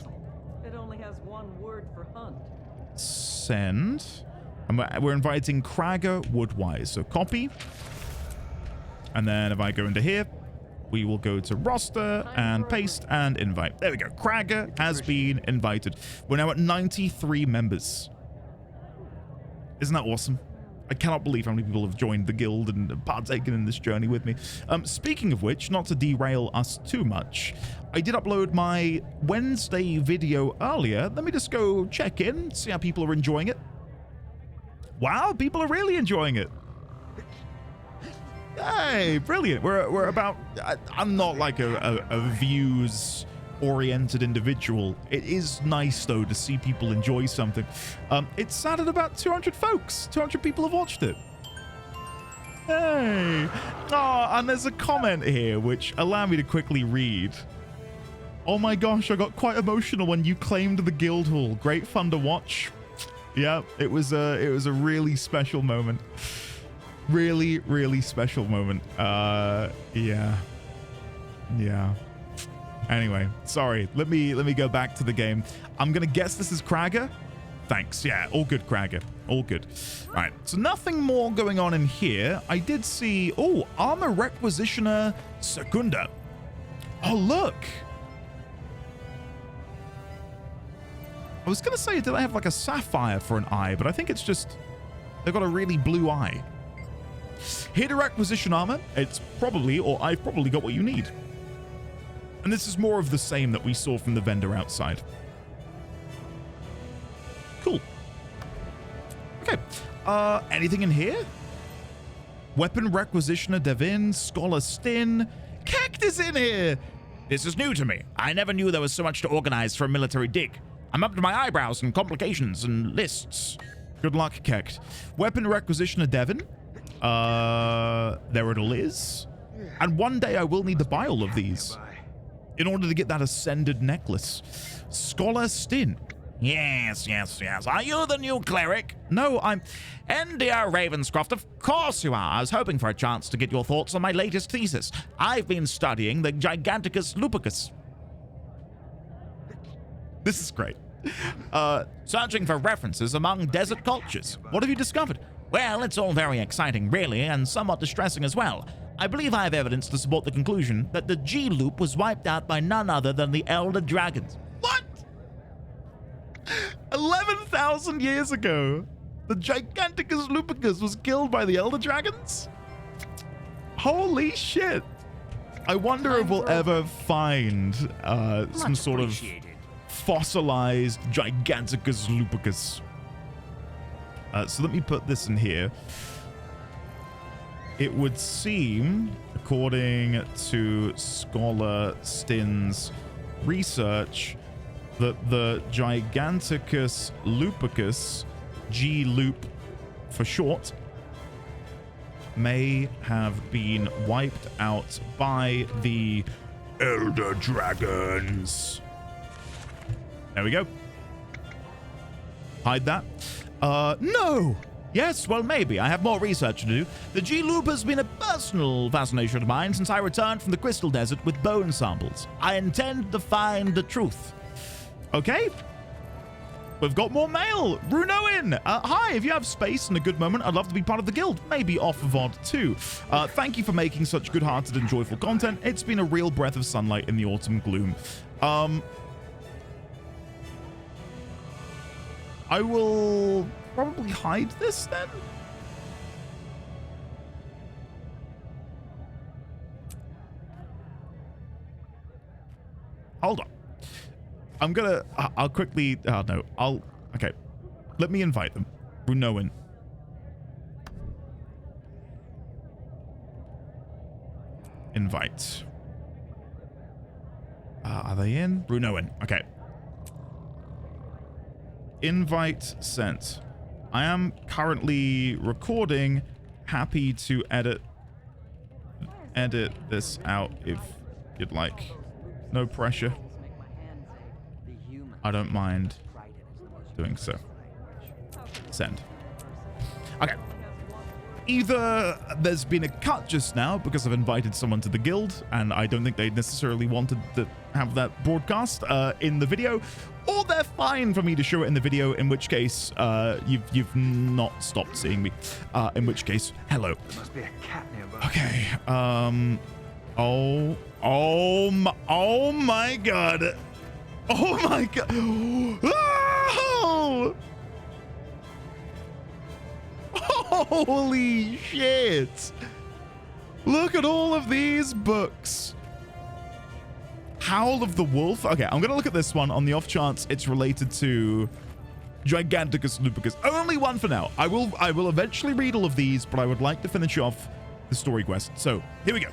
It only has one word for hunt. Send. And we're inviting Kragger Woodwise. So copy. And then if I go into here, we will go to roster and paste and invite. There we go. Kragger has been invited. We're now at 93 members. Isn't that awesome? I cannot believe how many people have joined the guild and partaken in this journey with me. Speaking of which, not to derail us too much, I did upload my Wednesday video earlier. Let me just go check in, see how people are enjoying it. Wow, people are really enjoying it. Hey, brilliant. We're about... I'm not like a views-oriented individual. It is nice, though, to see people enjoy something. It's sat at about 200 folks. 200 people have watched it. Hey. Oh, and there's a comment here, which allow me to quickly read. Oh my gosh, I got quite emotional when you claimed the guild hall. Great fun to watch. Yeah, it was a really special moment. Really, really special moment. Yeah. Anyway, sorry. Let me go back to the game. I'm gonna guess this is Kragger. Thanks. Yeah, all good, Kragger. All good. All right. So nothing more going on in here. I did see. Oh, armor requisitioner Secunda. Oh, look. I was gonna say, did I have like a sapphire for an eye? But I think it's just they've got a really blue eye. Here to requisition armor. It's probably, or I've probably got what you need. And this is more of the same that we saw from the vendor outside. Cool. Okay. Anything in here? Weapon requisitioner Devin, Scholar Stin. Cactus in here! This is new to me. I never knew there was so much to organize for a military dig. I'm up to my eyebrows in complications and lists. Good luck, Kekt. Weapon requisitioner Devin. There it all is. And one day I will need to buy all of these in order to get that ascended necklace. Scholar Stin. Yes. Are you the new cleric? No, I'm... And dear Ravenscroft, of course you are. I was hoping for a chance to get your thoughts on my latest thesis. I've been studying the Giganticus lupicus. This is great. Searching for references among desert cultures. What have you discovered? Well, it's all very exciting, really, and somewhat distressing as well. I believe I have evidence to support the conclusion that the G-loop was wiped out by none other than the Elder Dragons. What? 11,000 years ago, the Giganticus lupicus was killed by the Elder Dragons? Holy shit. I wonder if we'll ever find some sort of fossilized Giganticus lupicus. So let me put this in here. It would seem, according to Scholar Stin's research, that the Giganticus lupicus, G-loop for short, may have been wiped out by the Elder Dragons. There we go. Hide that. No! Yes, well, maybe. I have more research to do. The G-loop has been a personal fascination of mine since I returned from the Crystal Desert with bone samples. I intend to find the truth. Okay. We've got more mail. Runoin. Hi, if you have space and a good moment, I'd love to be part of the guild. Maybe off VOD too. Thank you for making such good-hearted and joyful content. It's been a real breath of sunlight in the autumn gloom. I will probably hide this then. Hold on. I'll quickly, okay. Let me invite them. Runoin. Invite. Are they in? Runoin. Okay. Invite sent. I am currently recording. Happy to edit this out if you'd like. No pressure. I don't mind doing so. Send. Okay. Either there's been a cut just now because I've invited someone to the guild and I don't think they necessarily wanted to have that broadcast in the video, or they're fine for me to show it in the video, in which case you've not stopped seeing me, in which case hello. There must be a cat nearby. Okay. Oh my god. Oh my god. Oh! Holy shit. Look at all of these books. Howl of the Wolf. Okay, I'm gonna look at this one on the off chance it's related to Giganticus lupicus. Only one for now. I will eventually read all of these, but I would like to finish off the story quest. So here we go.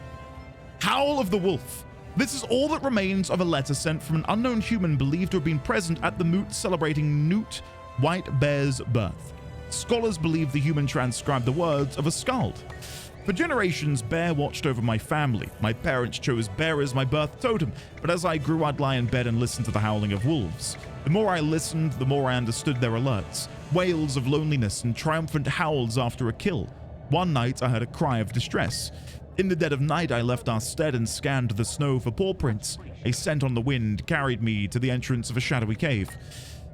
Howl of the Wolf. This is all that remains of a letter sent from an unknown human believed to have been present at the moot celebrating Newt White Bear's birth. Scholars believe the human transcribed the words of a skald. For generations, Bear watched over my family. My parents chose Bear as my birth totem, but as I grew, I'd lie in bed and listen to the howling of wolves. The more I listened, the more I understood their alerts. Wails of loneliness and triumphant howls after a kill. One night, I heard a cry of distress. In the dead of night, I left our stead and scanned the snow for paw prints. A scent on the wind carried me to the entrance of a shadowy cave.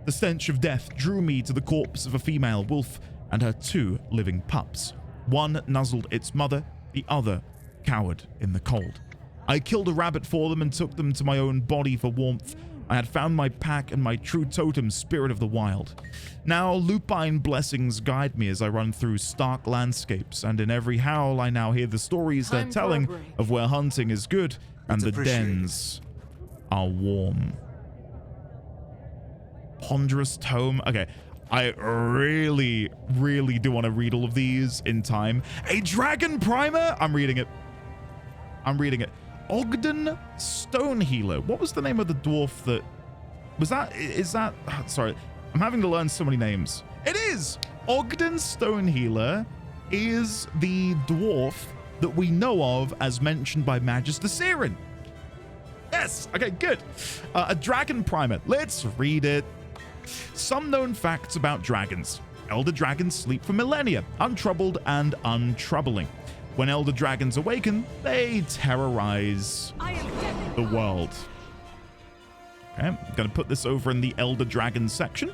The stench of death drew me to the corpse of a female wolf and her 2 living pups. One nuzzled its mother, the other cowered in the cold. I killed a rabbit for them and took them to my own body for warmth. I had found my pack and my true totem, Spirit of the Wild. Now lupine blessings guide me as I run through stark landscapes, and in every howl I now hear the stories they're telling of where hunting is good and the dens are warm. Ponderous tome. Okay, I really do want to read all of these in time. A dragon primer. I'm reading it. Ogden Stonehealer. What was the name of the dwarf that was that? Is that? Sorry, I'm having to learn so many names. It is Ogden Stonehealer is the dwarf that we know of as mentioned by Magister Siren. Yes. Okay, good. A dragon primer. Let's read it. Some known facts about dragons. Elder dragons sleep for millennia, untroubled and untroubling. When elder dragons awaken, they terrorize the world. Okay, I'm going to put this over in the elder dragon section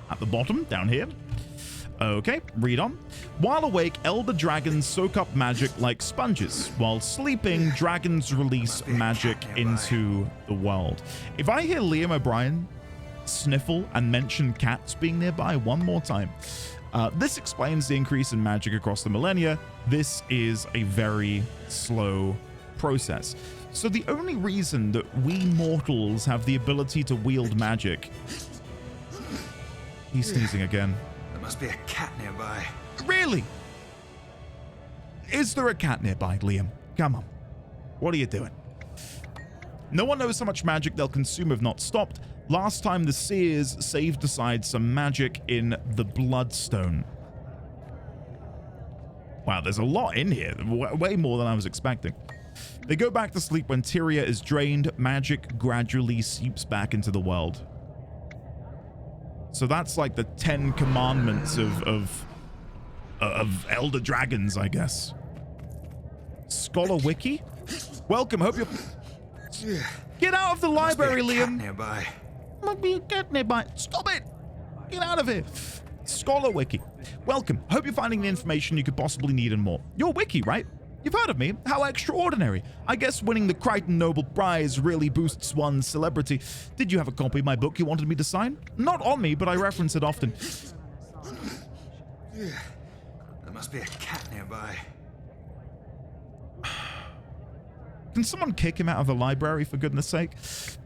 at the bottom down here. Okay, read on. While awake, elder dragons soak up magic like sponges. While sleeping, dragons release magic into the world. If I hear Liam O'Brien sniffle and mention cats being nearby one more time, this explains the increase in magic across the millennia. This is a very slow process. So the only reason that we mortals have the ability to wield magic... He's sneezing again. There must be a cat nearby. Really? Is there a cat nearby, Liam? Come on. What are you doing? No one knows how much magic they'll consume if not stopped. Last time the Seers saved aside some magic in the Bloodstone. Wow, there's a lot in here. Way more than I was expecting. They go back to sleep when Tyria is drained. Magic gradually seeps back into the world. So that's like the 10 commandments of Elder Dragons, I guess. Scholar Wiki? Welcome, hope you're... Get out of the library, Liam! Nearby. Might be a cat nearby. Stop it! Get out of here! Scholar Wiki. Welcome. Hope you're finding the information you could possibly need and more. You're Wiki, right? You've heard of me. How extraordinary. I guess winning the Crichton Nobel Prize really boosts one's celebrity. Did you have a copy of my book you wanted me to sign? Not on me, but I reference it often. There must be a cat nearby. Can someone kick him out of the library, for goodness sake?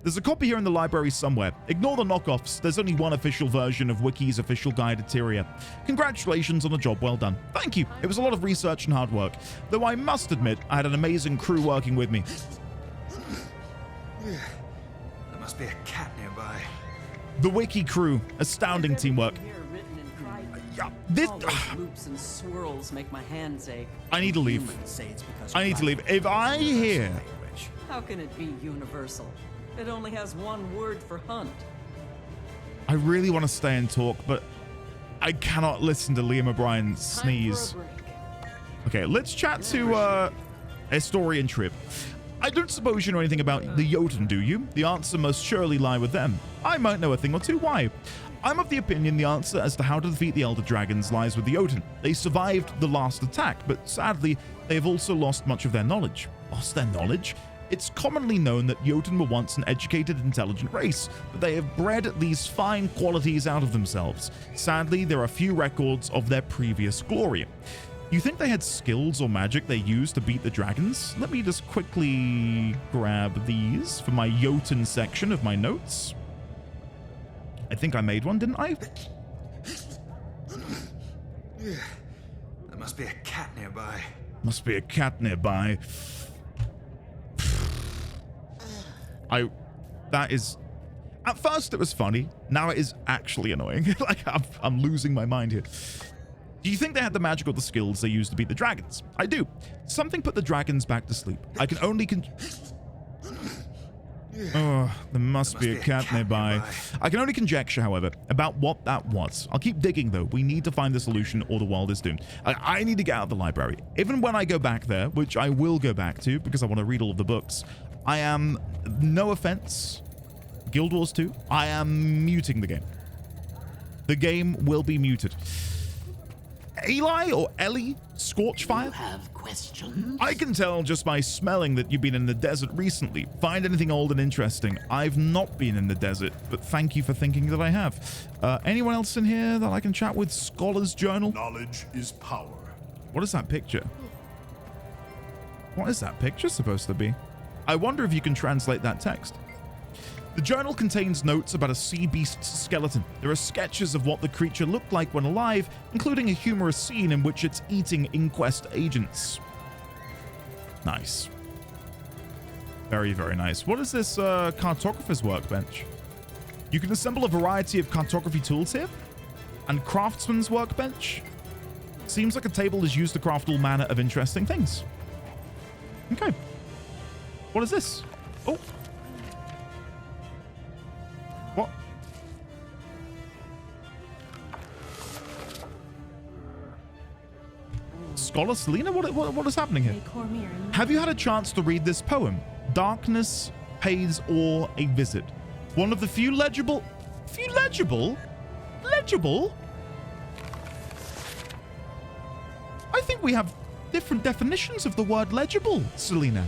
There's a copy here in the library somewhere. Ignore the knockoffs. There's only one official version of Wiki's official guide to Tyria. Congratulations on a job well done. Thank you. It was a lot of research and hard work. Though I must admit, I had an amazing crew working with me. There must be a cat nearby. The Wiki crew. Astounding teamwork. This All those loops and swirls make my hands ache. I need to leave. Say it's because I need to leave. If I hear... How can it be universal? It only has one word for hunt. I really want to stay and talk, but I cannot listen to Liam O'Brien sneeze. Okay, let's chat to Historian Trip. I don't suppose you know anything about the Jotun, do you? The answer must surely lie with them. I might know a thing or two. Why? I'm of the opinion the answer as to how to defeat the Elder Dragons lies with the Jotun. They survived the last attack, but sadly, they have also lost much of their knowledge. Lost their knowledge? It's commonly known that Jotun were once an educated, intelligent race, but they have bred these fine qualities out of themselves. Sadly, there are few records of their previous glory. You think they had skills or magic they used to beat the dragons? Let me just quickly grab these for my Jotun section of my notes. I think I made one, didn't I? There must be a cat nearby. Must be a cat nearby. That is... At first it was funny. Now it is actually annoying. Like, I'm losing my mind here. Do you think they had the magic or the skills they used to beat the dragons? I do. Something put the dragons back to sleep. I can only oh, there must be a cat nearby. I can only conjecture, however, about what that was. I'll keep digging, though. We need to find the solution or the world is doomed. I need to get out of the library. Even when I go back there, which I will go back to because I want to read all of the books, I am, no offense, Guild Wars 2, I am muting the game. The game will be muted. Eli or Ellie Scorchfire? You have questions? I can tell just by smelling that you've been in the desert recently. Find anything old and interesting? I've not been in the desert, but thank you for thinking that I have. Anyone else in here that I can chat with? Scholar's Journal? Knowledge is power. What is that picture? What is that picture supposed to be? I wonder if you can translate that text. The journal contains notes about a sea beast's skeleton. There are sketches of what the creature looked like when alive, including a humorous scene in which it's eating Inquest agents. Nice. Very, very nice. What is this cartographer's workbench? You can assemble a variety of cartography tools here. And craftsman's workbench. Seems like a table is used to craft all manner of interesting things. Okay. What is this? Oh. What? Scholar Selena? What is happening here? Have you had a chance to read this poem? Darkness pays all a visit. One of the few legible... Legible? I think we have different definitions of the word legible, Selena.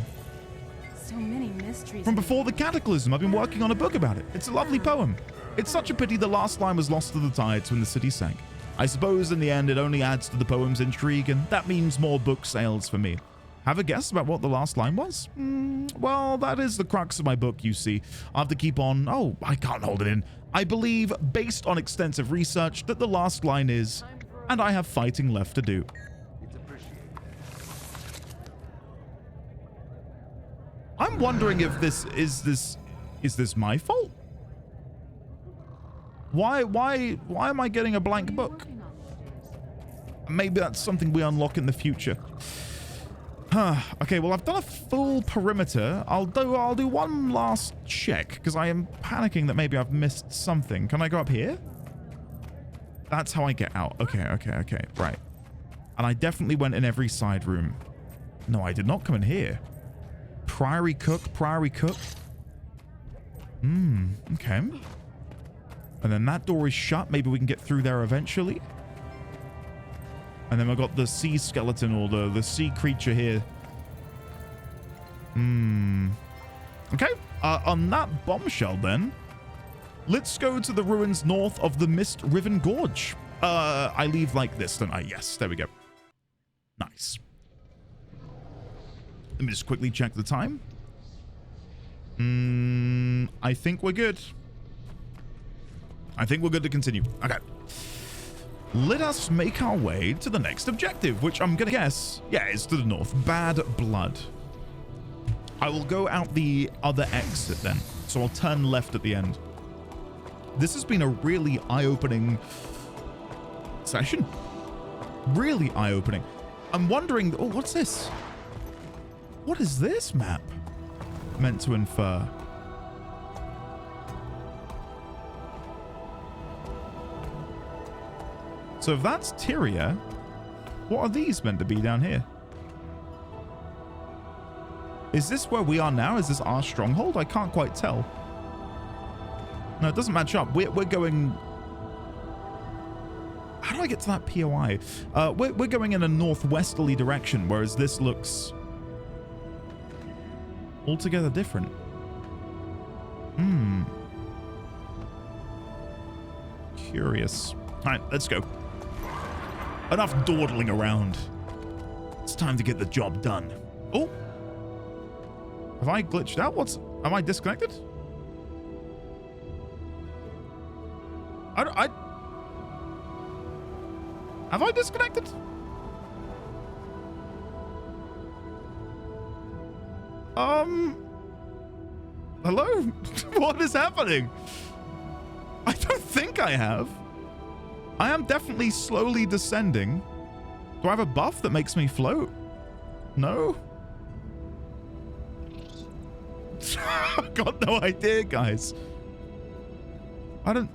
So many mysteries. From before the cataclysm, I've been working on a book about it. It's a lovely poem. It's such a pity the last line was lost to the tides when the city sank. I suppose in the end it only adds to the poem's intrigue, and that means more book sales for me. Have a guess about what the last line was? Well, that is the crux of my book, you see. I have to keep on... Oh, I can't hold it in. I believe, based on extensive research, that the last line is, and I have fighting left to do. I'm wondering if this is my fault? Why am I getting a blank book? Maybe that's something we unlock in the future. Okay, well, I've done a full perimeter. I'll do one last check because I am panicking that maybe I've missed something. Can I go up here? That's how I get out. Okay, right. And I definitely went in every side room. No, I did not come in here. Priory cook. Okay. And then that door is shut. Maybe we can get through there eventually. And then we've got the sea skeleton or the sea creature here. Okay. On that bombshell then, let's go to the ruins north of the Mist Riven Gorge. I leave like this, don't I? Yes, there we go. Nice. Let me just quickly check the time. I think we're good. I think we're good to continue. Okay. Let us make our way to the next objective, which I'm going to guess, yeah, is to the north. Bad Blood. I will go out the other exit then. So I'll turn left at the end. This has been a really eye-opening session. Really eye-opening. I'm wondering, oh, what's this? What is this map meant to infer? So if that's Tyria, what are these meant to be down here? Is this where we are now? Is this our stronghold? I can't quite tell. No, it doesn't match up. We're going... How do I get to that POI? We're going in a northwesterly direction, whereas this looks altogether different. Curious. All right, let's go. Enough dawdling around. It's time to get the job done. Oh. Have I glitched out? Am I disconnected? Have I disconnected? Hello? What is happening? I don't think I have. I am definitely slowly descending. Do I have a buff that makes me float? No? I've got no idea, guys. I don't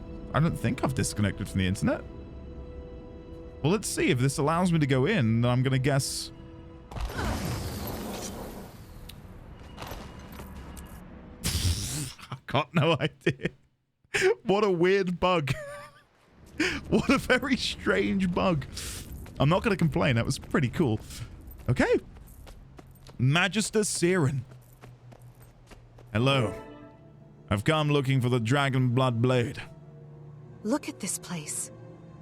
think I've disconnected from the internet. Well, let's see. If this allows me to go in, then I'm going to guess... I've got no idea. What a weird bug. What a very strange bug. I'm not going to complain. That was pretty cool. Okay. Magister Siren. Hello. I've come looking for the Dragon Blood Blade. Look at this place.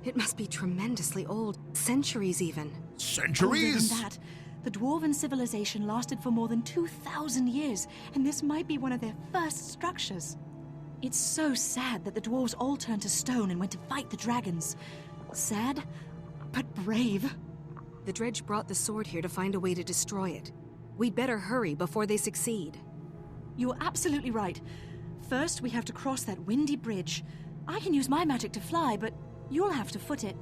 It must be tremendously old. Centuries even. Centuries? Older than that. The Dwarven civilization lasted for more than 2,000 years, and this might be one of their first structures. It's so sad that the dwarves all turned to stone and went to fight the dragons. Sad, but brave. The Dredge brought the sword here to find a way to destroy it. We'd better hurry before they succeed. You're absolutely right. First, we have to cross that windy bridge. I can use my magic to fly, but you'll have to foot it.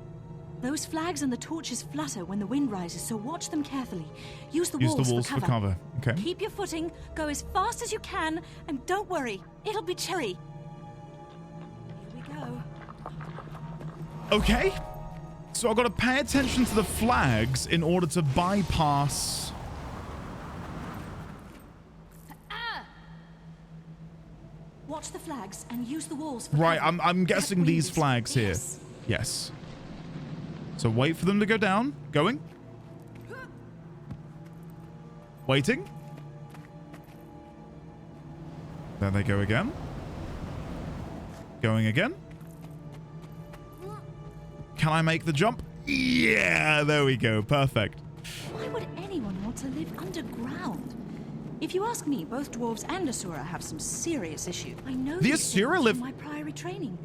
Those flags and the torches flutter when the wind rises, so watch them carefully. Use the walls for cover. Okay. Keep your footing, go as fast as you can, and don't worry, it'll be cherry. Here we go. Okay. So I've got to pay attention to the flags in order to bypass... Watch the flags and use the walls for Right, cover. I'm guessing these flags here. Yes. Yes. So wait for them to go down. Going. Waiting. There they go again. Going again. Can I make the jump? Yeah, there we go. Perfect. Why would anyone want to live underground? If you ask me, both dwarves and Asura have some serious issues. I know the these Asura live. From my priory training.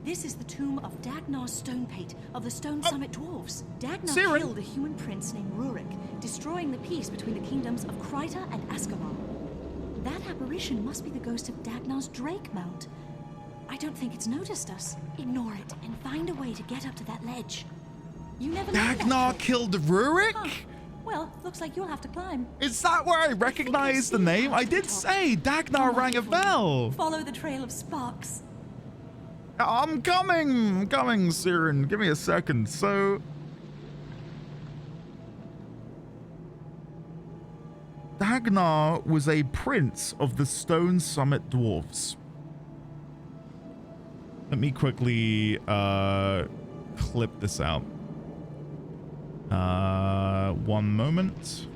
This is the tomb of Dagnar's Stonepate of the Stone Summit Dwarves. Dagnar killed a human prince named Rurik, destroying the peace between the kingdoms of Kryta and Askamar. That apparition must be the ghost of Dagnar's Drake Mount. I don't think it's noticed us. Ignore it and find a way to get up to that ledge. You never know. Dagnar killed Rurik? Huh. Well, looks like you'll have to climb. Is that where I recognize the name? I did say Dagnar rang a bell. Follow the trail of sparks. I'm coming, Siren. Give me a second. So... Dagnar was a prince of the Stone Summit Dwarves. Let me quickly clip this out. One moment.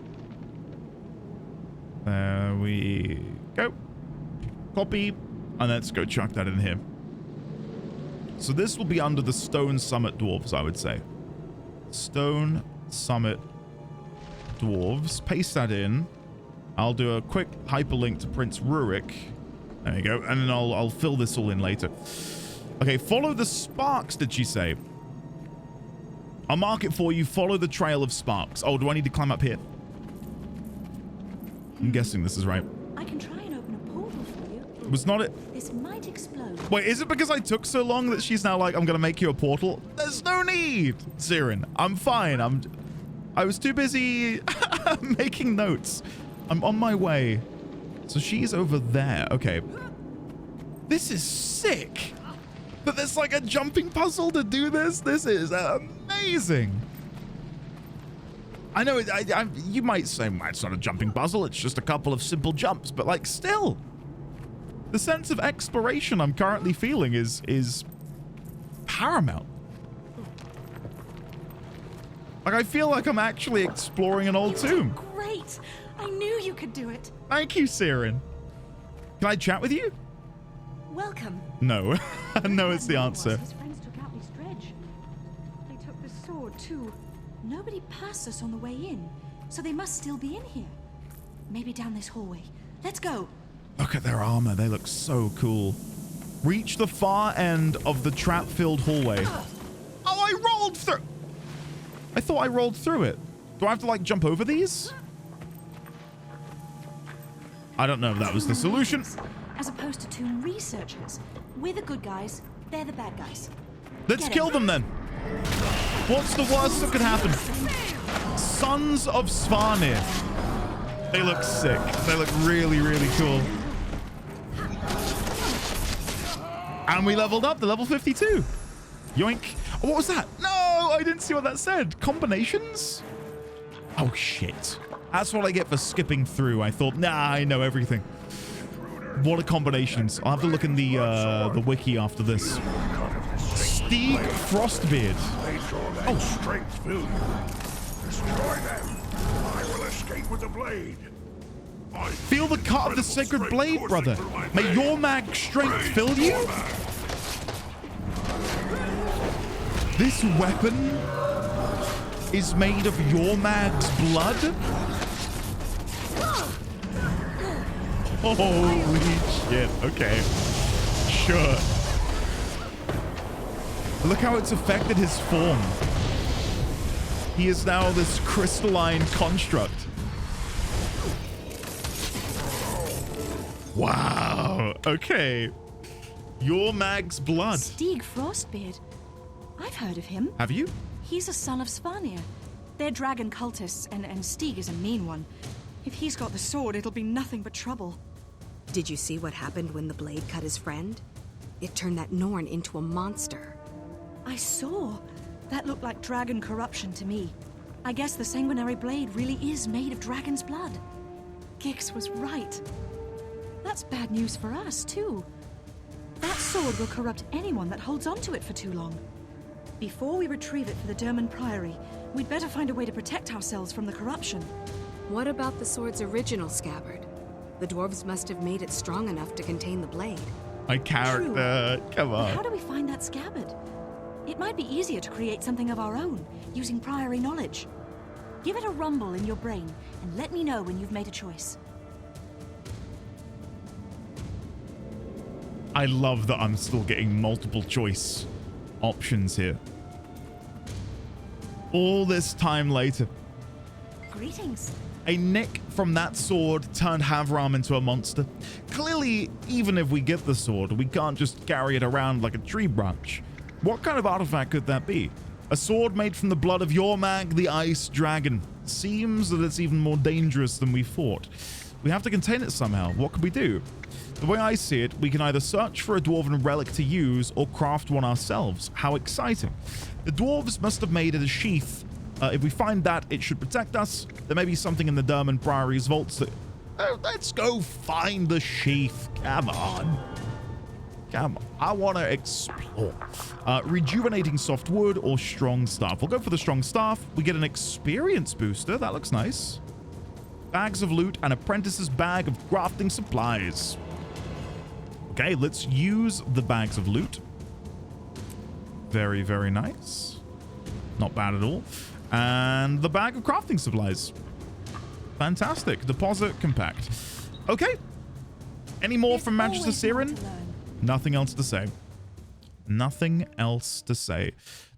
There we go. Copy. And let's go chuck that in here. So this will be under the Stone Summit Dwarves, I would say. Stone Summit Dwarves. Paste that in. I'll do a quick hyperlink to Prince Rurik. There you go. And then I'll fill this all in later. Okay, follow the sparks, did she say? I'll mark it for you. Follow the trail of sparks. Oh, do I need to climb up here? I'm guessing this is right. I can try and open a portal for you. Was not it? This might explode. Wait, is it because I took so long that she's now like, I'm going to make you a portal? There's no need. need, Siren. I'm fine. I was too busy making notes. I'm on my way. So she's over there. Okay. This is sick. But there's like a jumping puzzle to do this. This is amazing. I know you might say, well, it's not a jumping puzzle. It's just a couple of simple jumps. But like still, the sense of exploration I'm currently feeling is paramount. Like I feel like I'm actually exploring an old tomb. Great. I knew you could do it. Thank you, Siren. Can I chat with you? Welcome. No. No, it's the answer. His friends took out his dredge. They took the sword too. Nobody passed us on the way in, so they must still be in here. Maybe down this hallway. Let's go. Look at their armor. They look so cool. Reach the far end of the trap-filled hallway. Oh, I rolled through. I thought I rolled through it. Do I have to like jump over these? I don't know if that was the solution. As opposed to tomb researchers. We're the good guys, they're the bad guys. Let's kill them then. What's the worst that could happen? Sons of Svarnir. They look sick. They look really, really cool. And we leveled up to level 52. Yoink. Oh, what was that? No, I didn't see what that said. Combinations? Oh, shit. That's what I get for skipping through. I thought, nah, I know everything. What are combinations? I'll have to look in the wiki after this. Steeg Frostbeard. Oh, strength fill you. Destroy them. I will escape with the blade. Feel the cut of the sacred blade, brother. May your mag strength fill you. This weapon is made of your mag's blood. Holy shit. Okay. Sure. Look how it's affected his form. He is now this crystalline construct. Wow. Okay. Your mag's blood. Steeg Frostbeard. I've heard of him. Have you? He's a son of Svarnir. They're dragon cultists, and Steeg is a mean one. If he's got the sword, it'll be nothing but trouble. Did you see what happened when the blade cut his friend? It turned that Norn into a monster. I saw. That looked like dragon corruption to me. I guess the sanguinary blade really is made of dragon's blood. Gix was right. That's bad news for us, too. That sword will corrupt anyone that holds onto it for too long. Before we retrieve it for the Durmand Priory, we'd better find a way to protect ourselves from the corruption. What about the sword's original scabbard? The dwarves must have made it strong enough to contain the blade. My character, come on. But how do we find that scabbard? It might be easier to create something of our own, using Priory knowledge. Give it a rumble in your brain, and let me know when you've made a choice. I love that I'm still getting multiple choice options here. All this time later. Greetings. A nick from that sword turned Havram into a monster. Clearly, even if we get the sword, we can't just carry it around like a tree branch. What kind of artifact could that be? A sword made from the blood of Yormag, the ice dragon. Seems that it's even more dangerous than we thought. We have to contain it somehow. What could we do? The way I see it, we can either search for a dwarven relic to use or craft one ourselves. How exciting. The dwarves must have made it a sheath. If we find that, it should protect us. There may be something in the Durmand Priory's vaults that... let's go find the sheath. Come on. Come on. I want to explore. Rejuvenating soft wood or strong staff. We'll go for the strong staff. We get an experience booster. That looks nice. Bags of loot and apprentice's bag of crafting supplies. Okay, let's use the bags of loot. Very, very nice. Not bad at all. And the bag of crafting supplies. Fantastic. Deposit compact. Okay. Any more from Manchester Siren? Nothing else to say. Nothing else to say.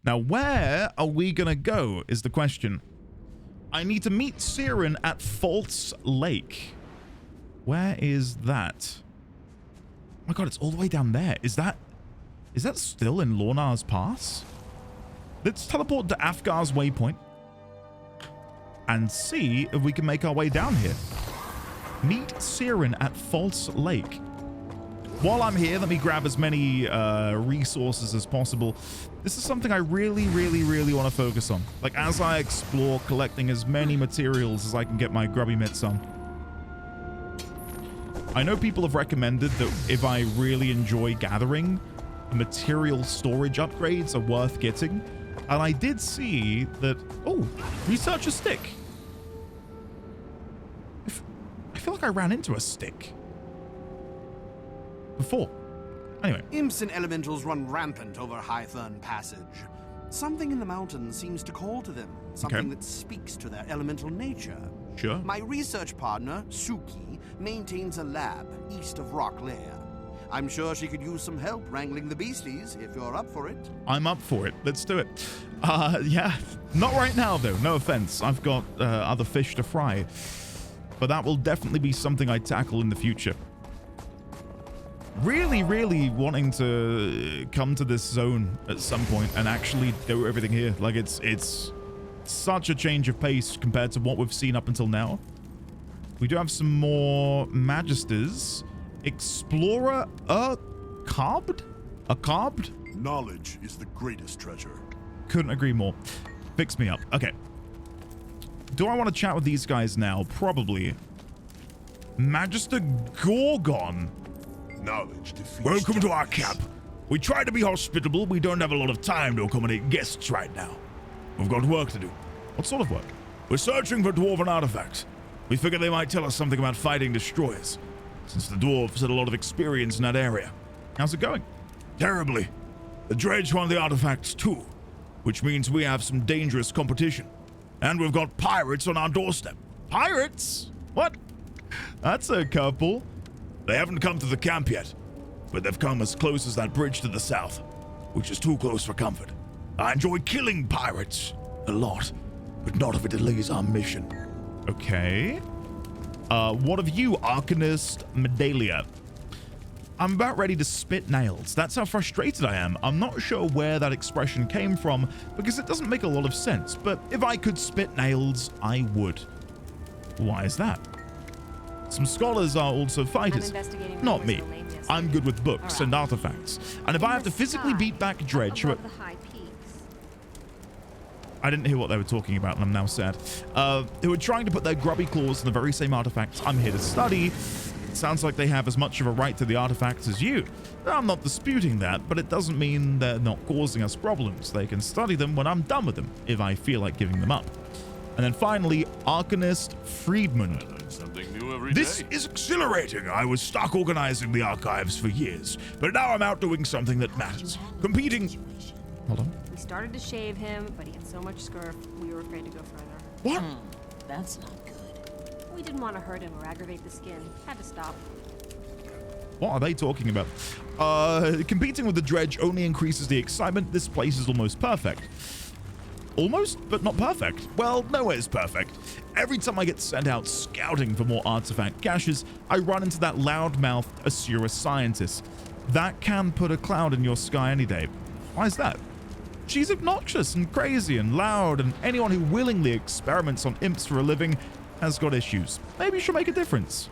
Now, where are we going to go is the question. I need to meet Siren at False Lake. Where is that? Oh my god, it's all the way down there. Is that still in Lornar's Pass? Let's teleport to Afghar's waypoint and see if we can make our way down here. Meet Siren at False Lake. While I'm here, let me grab as many resources as possible. This is something I really want to focus on. Like, as I explore, collecting as many materials as I can get my grubby mitts on. I know people have recommended that if I really enjoy gathering, material storage upgrades are worth getting. And I did see that... Oh, research a stick. I feel like I ran into a stick before. Anyway. Imps and elementals run rampant over Highthorn Passage. Something in the mountains seems to call to them. Something that speaks to their elemental nature. Sure. My research partner, Suki, maintains a lab east of Rock Lair. I'm sure she could use some help wrangling the beasties, if you're up for it. I'm up for it. Let's do it. Yeah. Not right now, though. No offense. I've got other fish to fry. But that will definitely be something I tackle in the future. Really wanting to come to this zone at some point and actually do everything here. Like, it's such a change of pace compared to what we've seen up until now. We do have some more Magisters. Explorer Carved? A Carved? Knowledge is the greatest treasure. Couldn't agree more. Fix me up. Okay. Do I want to chat with these guys now? Probably. Magister Gorgon. Knowledge defeats. Welcome to our camp. We try to be hospitable. We don't have a lot of time to accommodate guests right now. We've got work to do. What sort of work? We're searching for dwarven artifacts. We figured they might tell us something about fighting destroyers, since the dwarves had a lot of experience in that area. How's it going? Terribly. The dredge want the artifacts too, which means we have some dangerous competition. And we've got pirates on our doorstep. Pirates? What? That's a curveball. They haven't come to the camp yet, but they've come as close as that bridge to the south, which is too close for comfort. I enjoy killing pirates a lot, but not if it delays our mission. Okay. What of you, Arcanist Medalia? I'm about ready to spit nails. That's how frustrated I am. I'm not sure where that expression came from because it doesn't make a lot of sense, but if I could spit nails, I would. Why is that? Some scholars are also fighters. Not me. I'm good with books and artifacts. And if I have to physically beat back Dredge, who... I didn't hear what they were talking about, and I'm now sad. Who are trying to put their grubby claws in the very same artifacts I'm here to study. It sounds like they have as much of a right to the artifacts as you. I'm not disputing that, but it doesn't mean they're not causing us problems. They can study them when I'm done with them, if I feel like giving them up. And then finally, Arcanist Friedman. Something new every day. This is exhilarating. I was stuck organizing the archives for years, but now I'm out doing something that matters. Competing... Hold on. We started to shave him, but he had so much scurf, we were afraid to go further. What? That's not good. We didn't want to hurt him or aggravate the skin. Had to stop. What are they talking about? Competing with the dredge only increases the excitement. This place is almost perfect. Almost, but not perfect. Well, nowhere's perfect. Every time I get sent out scouting for more artifact caches, I run into that loudmouthed Asura scientist. That can put a cloud in your sky any day. Why is that? She's obnoxious and crazy and loud, and anyone who willingly experiments on imps for a living has got issues. Maybe she'll make a difference.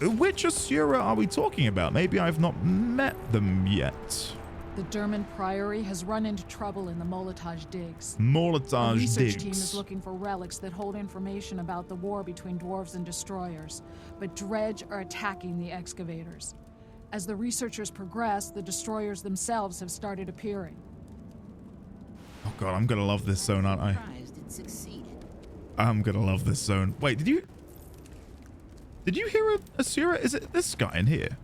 Which Asura are we talking about? Maybe I've not met them yet. The Durmand Priory has run into trouble in the Molotage digs. Molotage digs. The research digs. team is looking for relics that hold information about the war between dwarves and destroyers, but Dredge are attacking the excavators. As the researchers progress, the destroyers themselves have started appearing. Oh god, I'm gonna love this zone, aren't I? I'm gonna love this zone. Wait, did you hear a Asura? Is it this guy in here?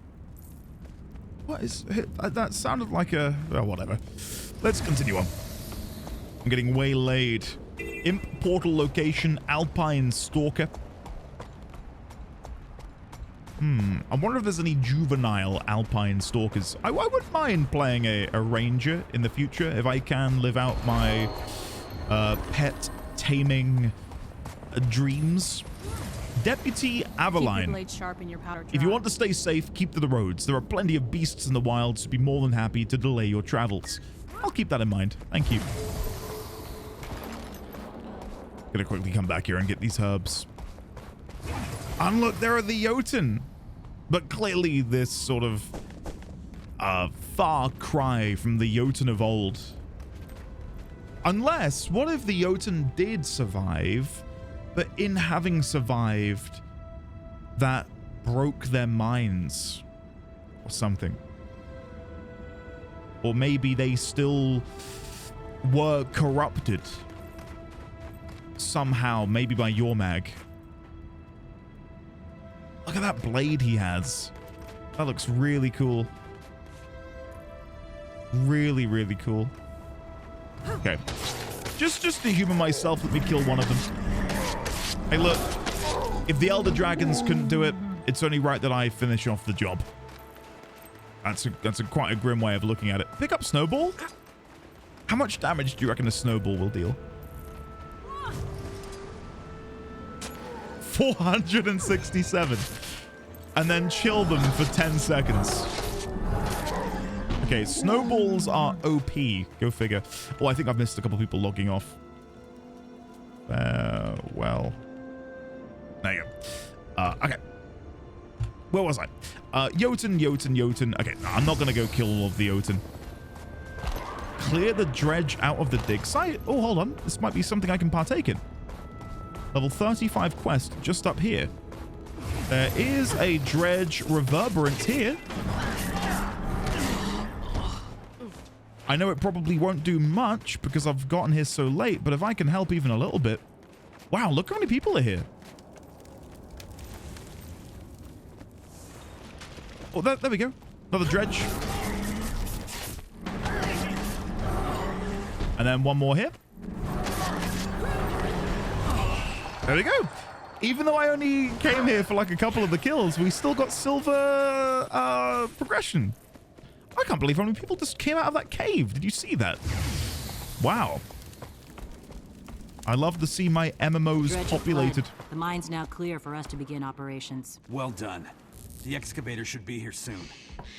What is that? Sounded like a... well, whatever. Let's continue on. I'm getting waylaid. Imp portal location, Alpine Stalker. I wonder if there's any juvenile Alpine Stalkers. I wouldn't mind playing a ranger in the future if I can live out my pet taming dreams. Deputy Aveline. If you want to stay safe, keep to the roads. There are plenty of beasts in the wild, so be more than happy to delay your travels. I'll keep that in mind. Thank you. Gonna quickly come back here and get these herbs. And look, there are the Jotun. But clearly this sort of far cry from the Jotun of old. Unless, what if the Jotun did survive, but in having survived, that broke their minds or something? Or maybe they still were corrupted somehow, maybe by Yormag. Look at that blade he has. That looks really cool. Really, really cool. Okay. Just to humor myself, let me kill one of them. Hey, look. If the Elder Dragons couldn't do it, it's only right that I finish off the job. That's quite a grim way of looking at it. Pick up Snowball? How much damage do you reckon a Snowball will deal? 467. And then chill them for 10 seconds. Okay, snowballs are OP. Go figure. Oh, I think I've missed a couple people logging off. Well. There you go. Okay. Where was I? Jotun. Okay, no, I'm not going to go kill all of the Jotun. Clear the dredge out of the dig site. Oh, hold on. This might be something I can partake in. Level 35 quest just up here. There is a dredge reverberant here. I know it probably won't do much because I've gotten here so late, but if I can help even a little bit. Wow, look how many people are here. Oh, there we go. Another dredge. And then one more here. There we go. Even though I only came here for like a couple of the kills, we still got silver progression. I can't believe how many people just came out of that cave. Did you see that? Wow. I love to see my MMOs Dredge populated. fled. The mine's now clear for us to begin operations. Well done. The excavator should be here soon.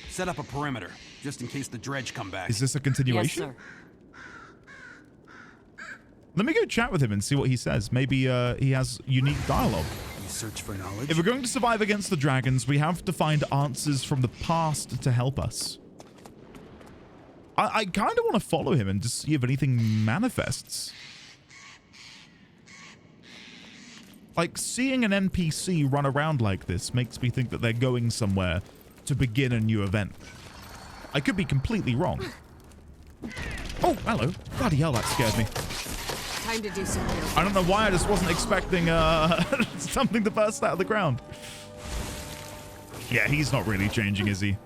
Set up a perimeter, just in case the dredge come back. Is this a continuation? Yes, sir. Let me go chat with him and see what he says. Maybe he has unique dialogue. You search for knowledge? If we're going to survive against the dragons, we have to find answers from the past to help us. I kind of want to follow him and just see if anything manifests. Like, seeing an NPC run around like this makes me think that they're going somewhere to begin a new event. I could be completely wrong. Oh, hello. Bloody hell, that scared me. Time to do some real. I don't know why, I just wasn't expecting something to burst out of the ground. Yeah, he's not really changing, is he?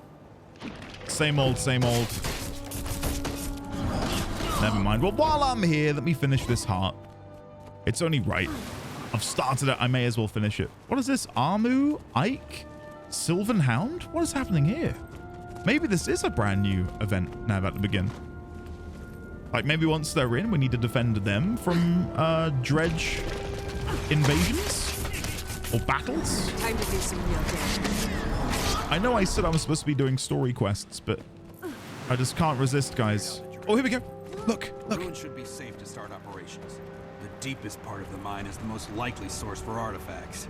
Same old, same old. Never mind. Well, while I'm here, let me finish this heart. It's only right. I've started it. I may as well finish it. What is this? Armu? Ike? Sylvan Hound? What is happening here? Maybe this is a brand new event now about to begin. Like, maybe once they're in, we need to defend them from dredge invasions or battles. Time to do some real damage. I know I said I was supposed to be doing story quests, but I just can't resist, guys. Oh, here we go. Look. Ruin should be safe to start operations. The deepest part of the mine is the most likely source for artifacts.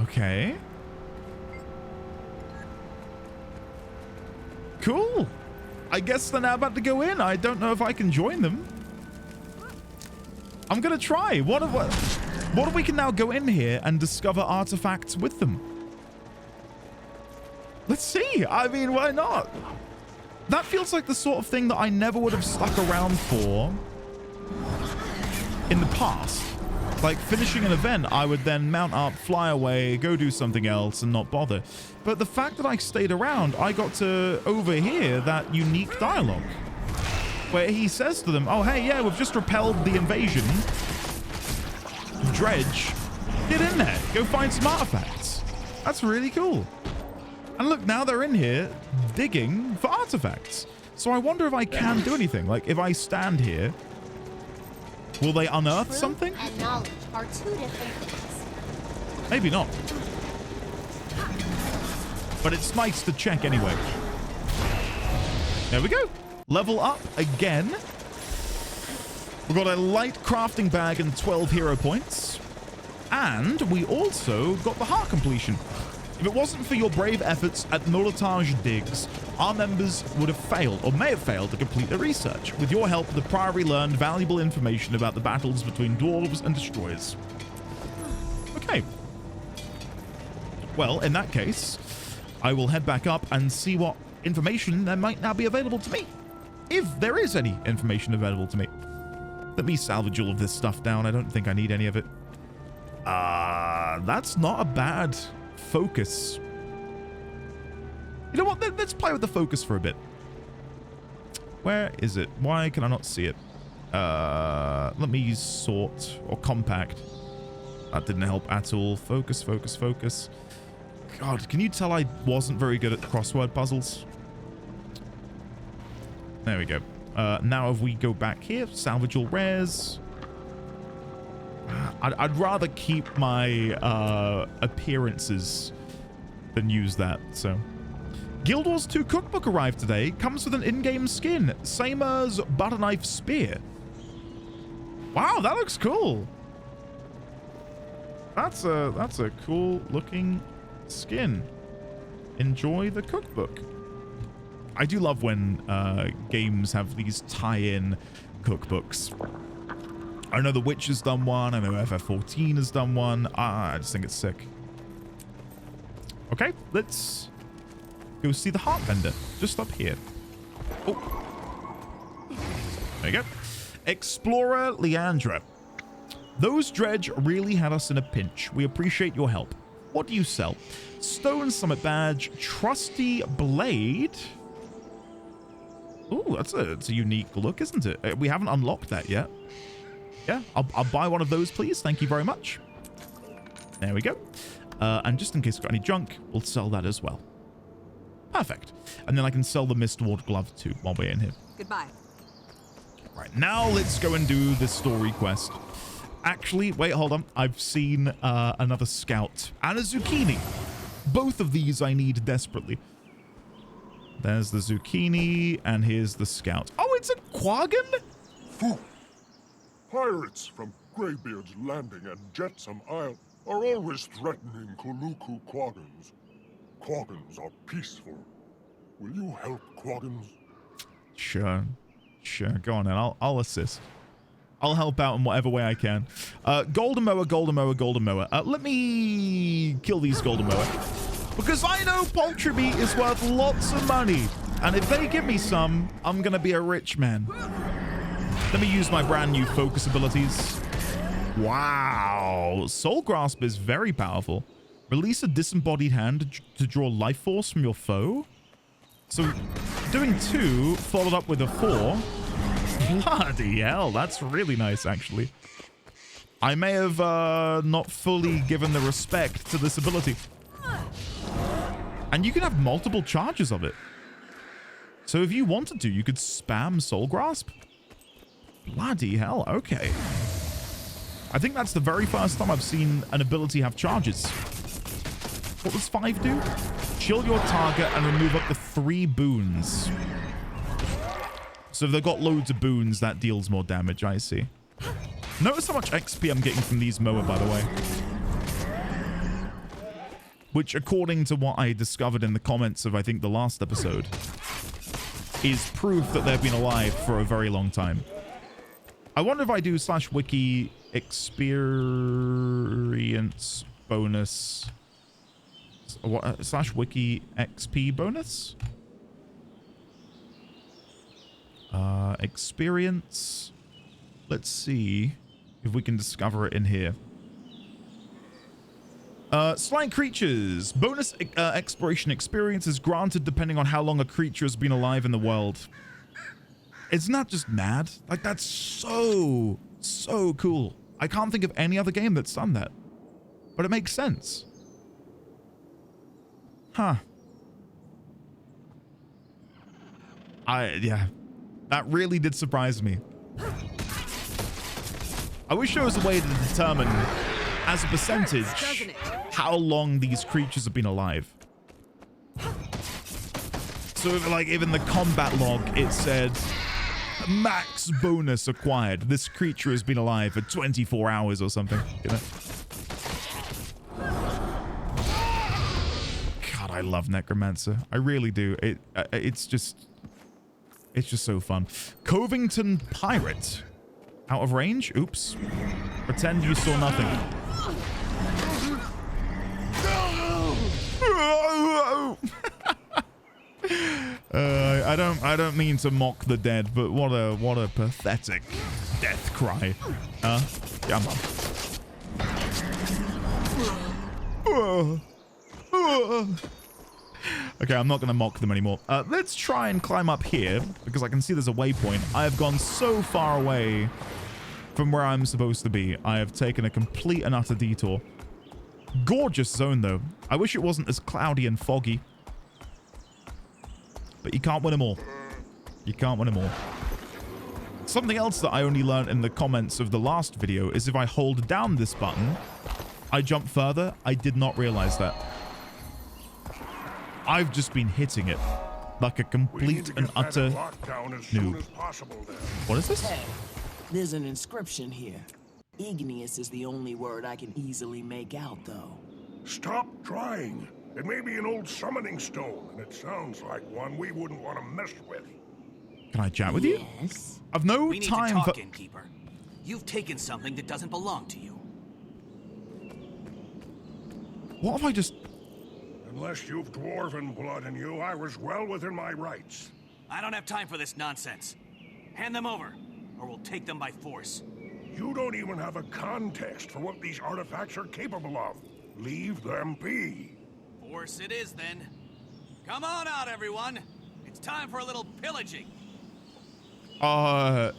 Okay. Cool. I guess they're now about to go in. I don't know if I can join them. I'm gonna try. What if we can now go in here and discover artifacts with them? Let's see. I mean, why not? That feels like the sort of thing that I never would have stuck around for in the past. Like, finishing an event, I would then mount up, fly away, go do something else, and not bother. But the fact that I stayed around, I got to overhear that unique dialogue. Where he says to them, oh, hey, yeah, we've just repelled the invasion. Dredge. Get in there. Go find some artifacts. That's really cool. And look, now they're in here digging for artifacts. So I wonder if I can do anything. Like, if I stand here, will they unearth Truth something? and knowledge are two different things. Maybe not. But it's nice to check anyway. There we go. level up again. We've got a light crafting bag and 12 hero points. And we also got the heart completion. If it wasn't for your brave efforts at Nortage Digs, our members would have failed, or may have failed, to complete their research. With your help, the Priory learned valuable information about the battles between dwarves and destroyers. Okay. Well, in that case, I will head back up and see what information there might now be available to me. If there is any information available to me. Let me salvage all of this stuff down. I don't think I need any of it. That's not a bad focus. You know what? Let's play with the focus for a bit. Where is it? Why can I not see it? Let me use sort or compact. That didn't help at all. Focus, focus, focus. God, can you tell I wasn't very good at crossword puzzles? There we go. Now if we go back here, salvage all rares. I'd rather keep my appearances than use that, so. Guild Wars 2 cookbook arrived today. Comes with an in-game skin. Same as butter knife spear. Wow, that looks cool. That's a cool looking skin. Enjoy the cookbook. I do love when games have these tie-in cookbooks. I know The Witch has done one. I know FF14 has done one. I just think it's sick. Okay, let's go see the heart vendor just up here. Oh, there you go. Explorer Leandra. Those dredge really had us in a pinch. We appreciate your help. What do you sell? Stone Summit Badge, Trusty Blade. Ooh, it's a unique look, isn't it? We haven't unlocked that yet. Yeah, I'll buy one of those, please. Thank you very much. There we go. And just in case we've got any junk, we'll sell that as well. Perfect. And then I can sell the Mistward glove too while we're in here. Goodbye. Right, now let's go and do this story quest. Actually, wait, hold on. I've seen another scout and a zucchini. Both of these I need desperately. There's the zucchini, and here's the scout. Oh, it's a quaggan? Food. Pirates from Greybeard's Landing and Jetsam Isle are always threatening Kuluku quaggans. Quaggans are peaceful. Will you help quaggans? Sure. Sure, go on then. I'll assist. I'll help out in whatever way I can. Golden mower, golden mower, golden mower. Let me kill these golden mower. Because I know poultry meat is worth lots of money. And if they give me some, I'm going to be a rich man. Let me use my brand new focus abilities. Wow. Soul Grasp is very powerful. Release a disembodied hand to draw life force from your foe. So doing 2 followed up with a 4. Bloody hell. That's really nice, actually. I may have not fully given the respect to this ability. And you can have multiple charges of it. So if you wanted to, you could spam Soul Grasp. Bloody hell, okay. I think that's the very first time I've seen an ability have charges. What does 5 do? Chill your target and remove up to 3 boons. So if they've got loads of boons, that deals more damage, I see. Notice how much XP I'm getting from these mower, by the way. Which, according to what I discovered in the comments of, I think, the last episode, is proof that they've been alive for a very long time. I wonder if I do /wiki experience bonus. What, /wiki XP bonus? Experience. Let's see if we can discover it in here. Slang creatures. Bonus exploration experience is granted depending on how long a creature has been alive in the world. Isn't that just mad? Like, that's so cool. I can't think of any other game that's done that. But it makes sense. Huh. Yeah. That really did surprise me. I wish there was a way to determine, as a percentage, how long these creatures have been alive. So like if in the combat log it said max bonus acquired, this creature has been alive for 24 hours or something, you know? God, I love Necromancer. I really do. It's just so fun. Covington Pirate. Out of range? Oops. Pretend you saw nothing. I don't mean to mock the dead, but what a pathetic death cry. Come on. Okay, I'm not going to mock them anymore. Let's try and climb up here, because I can see there's a waypoint. I have gone so far away from where I'm supposed to be. I have taken a complete and utter detour. Gorgeous zone, though. I wish it wasn't as cloudy and foggy. But you can't win them all. You can't win them all. Something else that I only learned in the comments of the last video is if I hold down this button, I jump further. I did not realize that. I've just been hitting it like a complete and utter noob. What is this? Hey, there's an inscription here. Igneous is the only word I can easily make out, though. Stop trying. It may be an old summoning stone, and it sounds like one we wouldn't want to mess with. Can I chat with you? Yes. I've no we need time to talk, for... Innkeeper. You've taken something that doesn't belong to you. What have I just... Unless you've dwarven blood in you, I was well within my rights. I don't have time for this nonsense. Hand them over, or we'll take them by force. You don't even have a context for what these artifacts are capable of. Leave them be. Force it is, then. Come on out, everyone. It's time for a little pillaging. I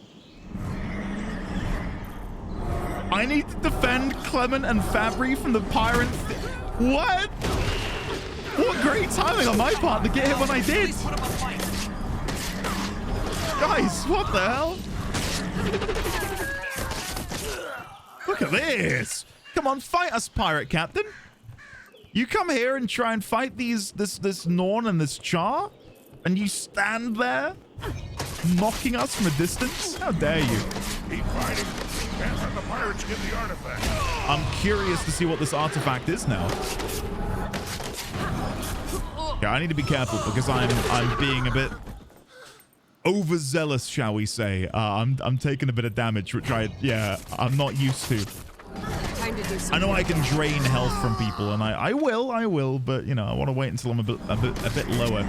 need to defend Clement and Fabry from the pirate. What? What great timing on my part to get him when I did. Guys, what the hell? Look at this. Come on, fight us, pirate captain. You come here and try and fight this Norn and this Char, and you stand there mocking us from a distance? How dare you? Keep fighting. Can't let the pirates get the artifact. I'm curious to see what this artifact is now. Yeah, I need to be careful because I'm being a bit overzealous, shall we say. I'm taking a bit of damage, which I'm not used to. I know I can drain health from people, and I will, but you know, I want to wait until I'm a bit lower.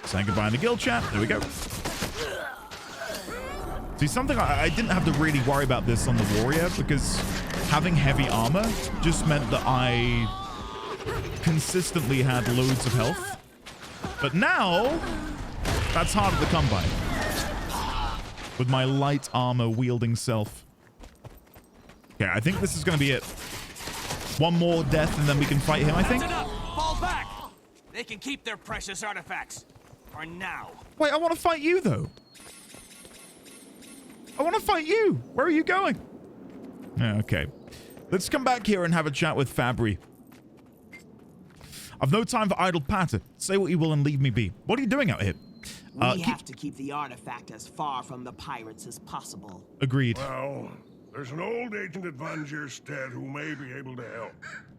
Saying goodbye in the guild chat. There we go. See, something I didn't have to really worry about this on the warrior because having heavy armor just meant that I consistently had loads of health. But now that's harder to come by with my light armor wielding self. Okay, I think this is going to be it. One more death and then we can fight him, I think. That's enough. Fall back. They can keep their precious artifacts. For now. Wait, I want to fight you, though. I want to fight you. Where are you going? Okay. Let's come back here and have a chat with Fabry. I've no time for idle patter. Say what you will and leave me be. What are you doing out here? We have to keep the artifact as far from the pirates as possible. Agreed. Well, there's an old agent at Van Gierstedt who may be able to help.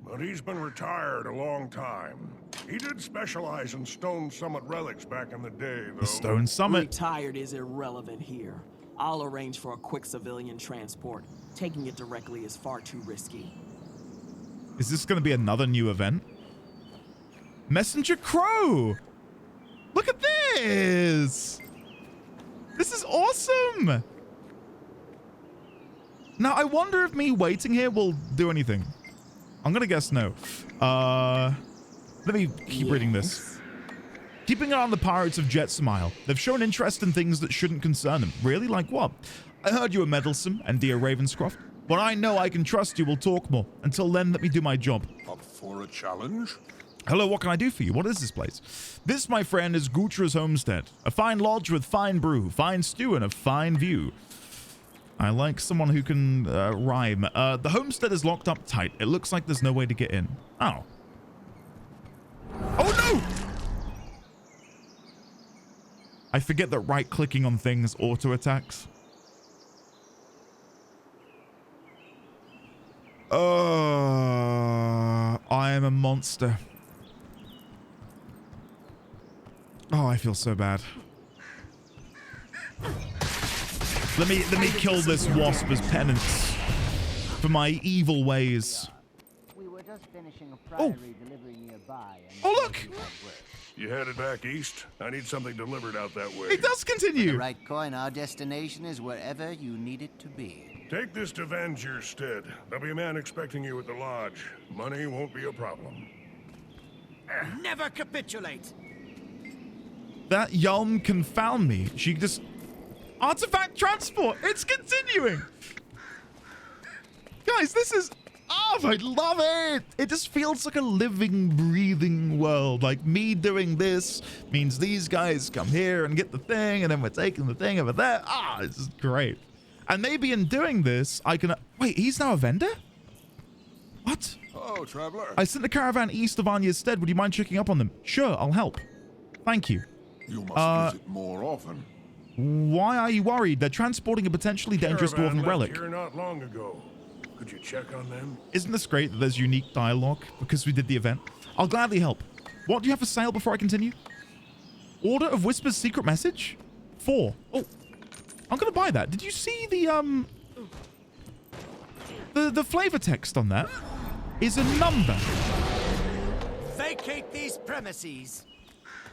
But he's been retired a long time. He did specialize in Stone Summit relics back in the day, though. The Stone Summit? Retired is irrelevant here. I'll arrange for a quick civilian transport. Taking it directly is far too risky. Is this going to be another new event? Messenger Crow! Look at this! This is awesome! Now, I wonder if me waiting here will do anything. I'm going to guess no. Let me keep reading this. Keeping an eye on the pirates of Jetsmile. They've shown interest in things that shouldn't concern them. Really? Like what? I heard you were meddlesome, and dear Ravenscroft. When I know I can trust you, we'll talk more. Until then, let me do my job. Up for a challenge? Hello, what can I do for you? What is this place? This, my friend, is Gutra's homestead. A fine lodge with fine brew, fine stew, and a fine view. I like someone who can rhyme. The homestead is locked up tight. It looks like there's no way to get in. Oh. Oh no! I forget that right-clicking on things auto-attacks. I am a monster. Oh, I feel so bad. Let me kill this wasp as penance for my evil ways. We were just finishing a priory delivery nearby. Oh, look! You headed back east? I need something delivered out that way. It does continue. The right coin, our destination is wherever you need it to be. Take this to Vanger's stead. There'll be a man expecting you at the lodge. Money won't be a problem. Never capitulate. That Yulm confound me. She just... Artifact transport! It's continuing! Guys, this is... Oh, I love it! It just feels like a living, breathing world. Like, me doing this means these guys come here and get the thing, and then we're taking the thing over there. Ah, this is great. And maybe in doing this, I can... Wait, he's now a vendor? What? Oh, traveler. I sent the caravan east of Anya's stead. Would you mind checking up on them? Sure, I'll help. Thank you. You must visit more often. Why are you worried? They're transporting a potentially dangerous dwarven relic. Here not long ago. Could you check on them? Isn't this great that there's unique dialogue because we did the event? I'll gladly help. What do you have for sale before I continue? Order of Whisper's secret message? 4. Oh, I'm gonna buy that. Did you see the flavor text on that? Is a number. Vacate these premises.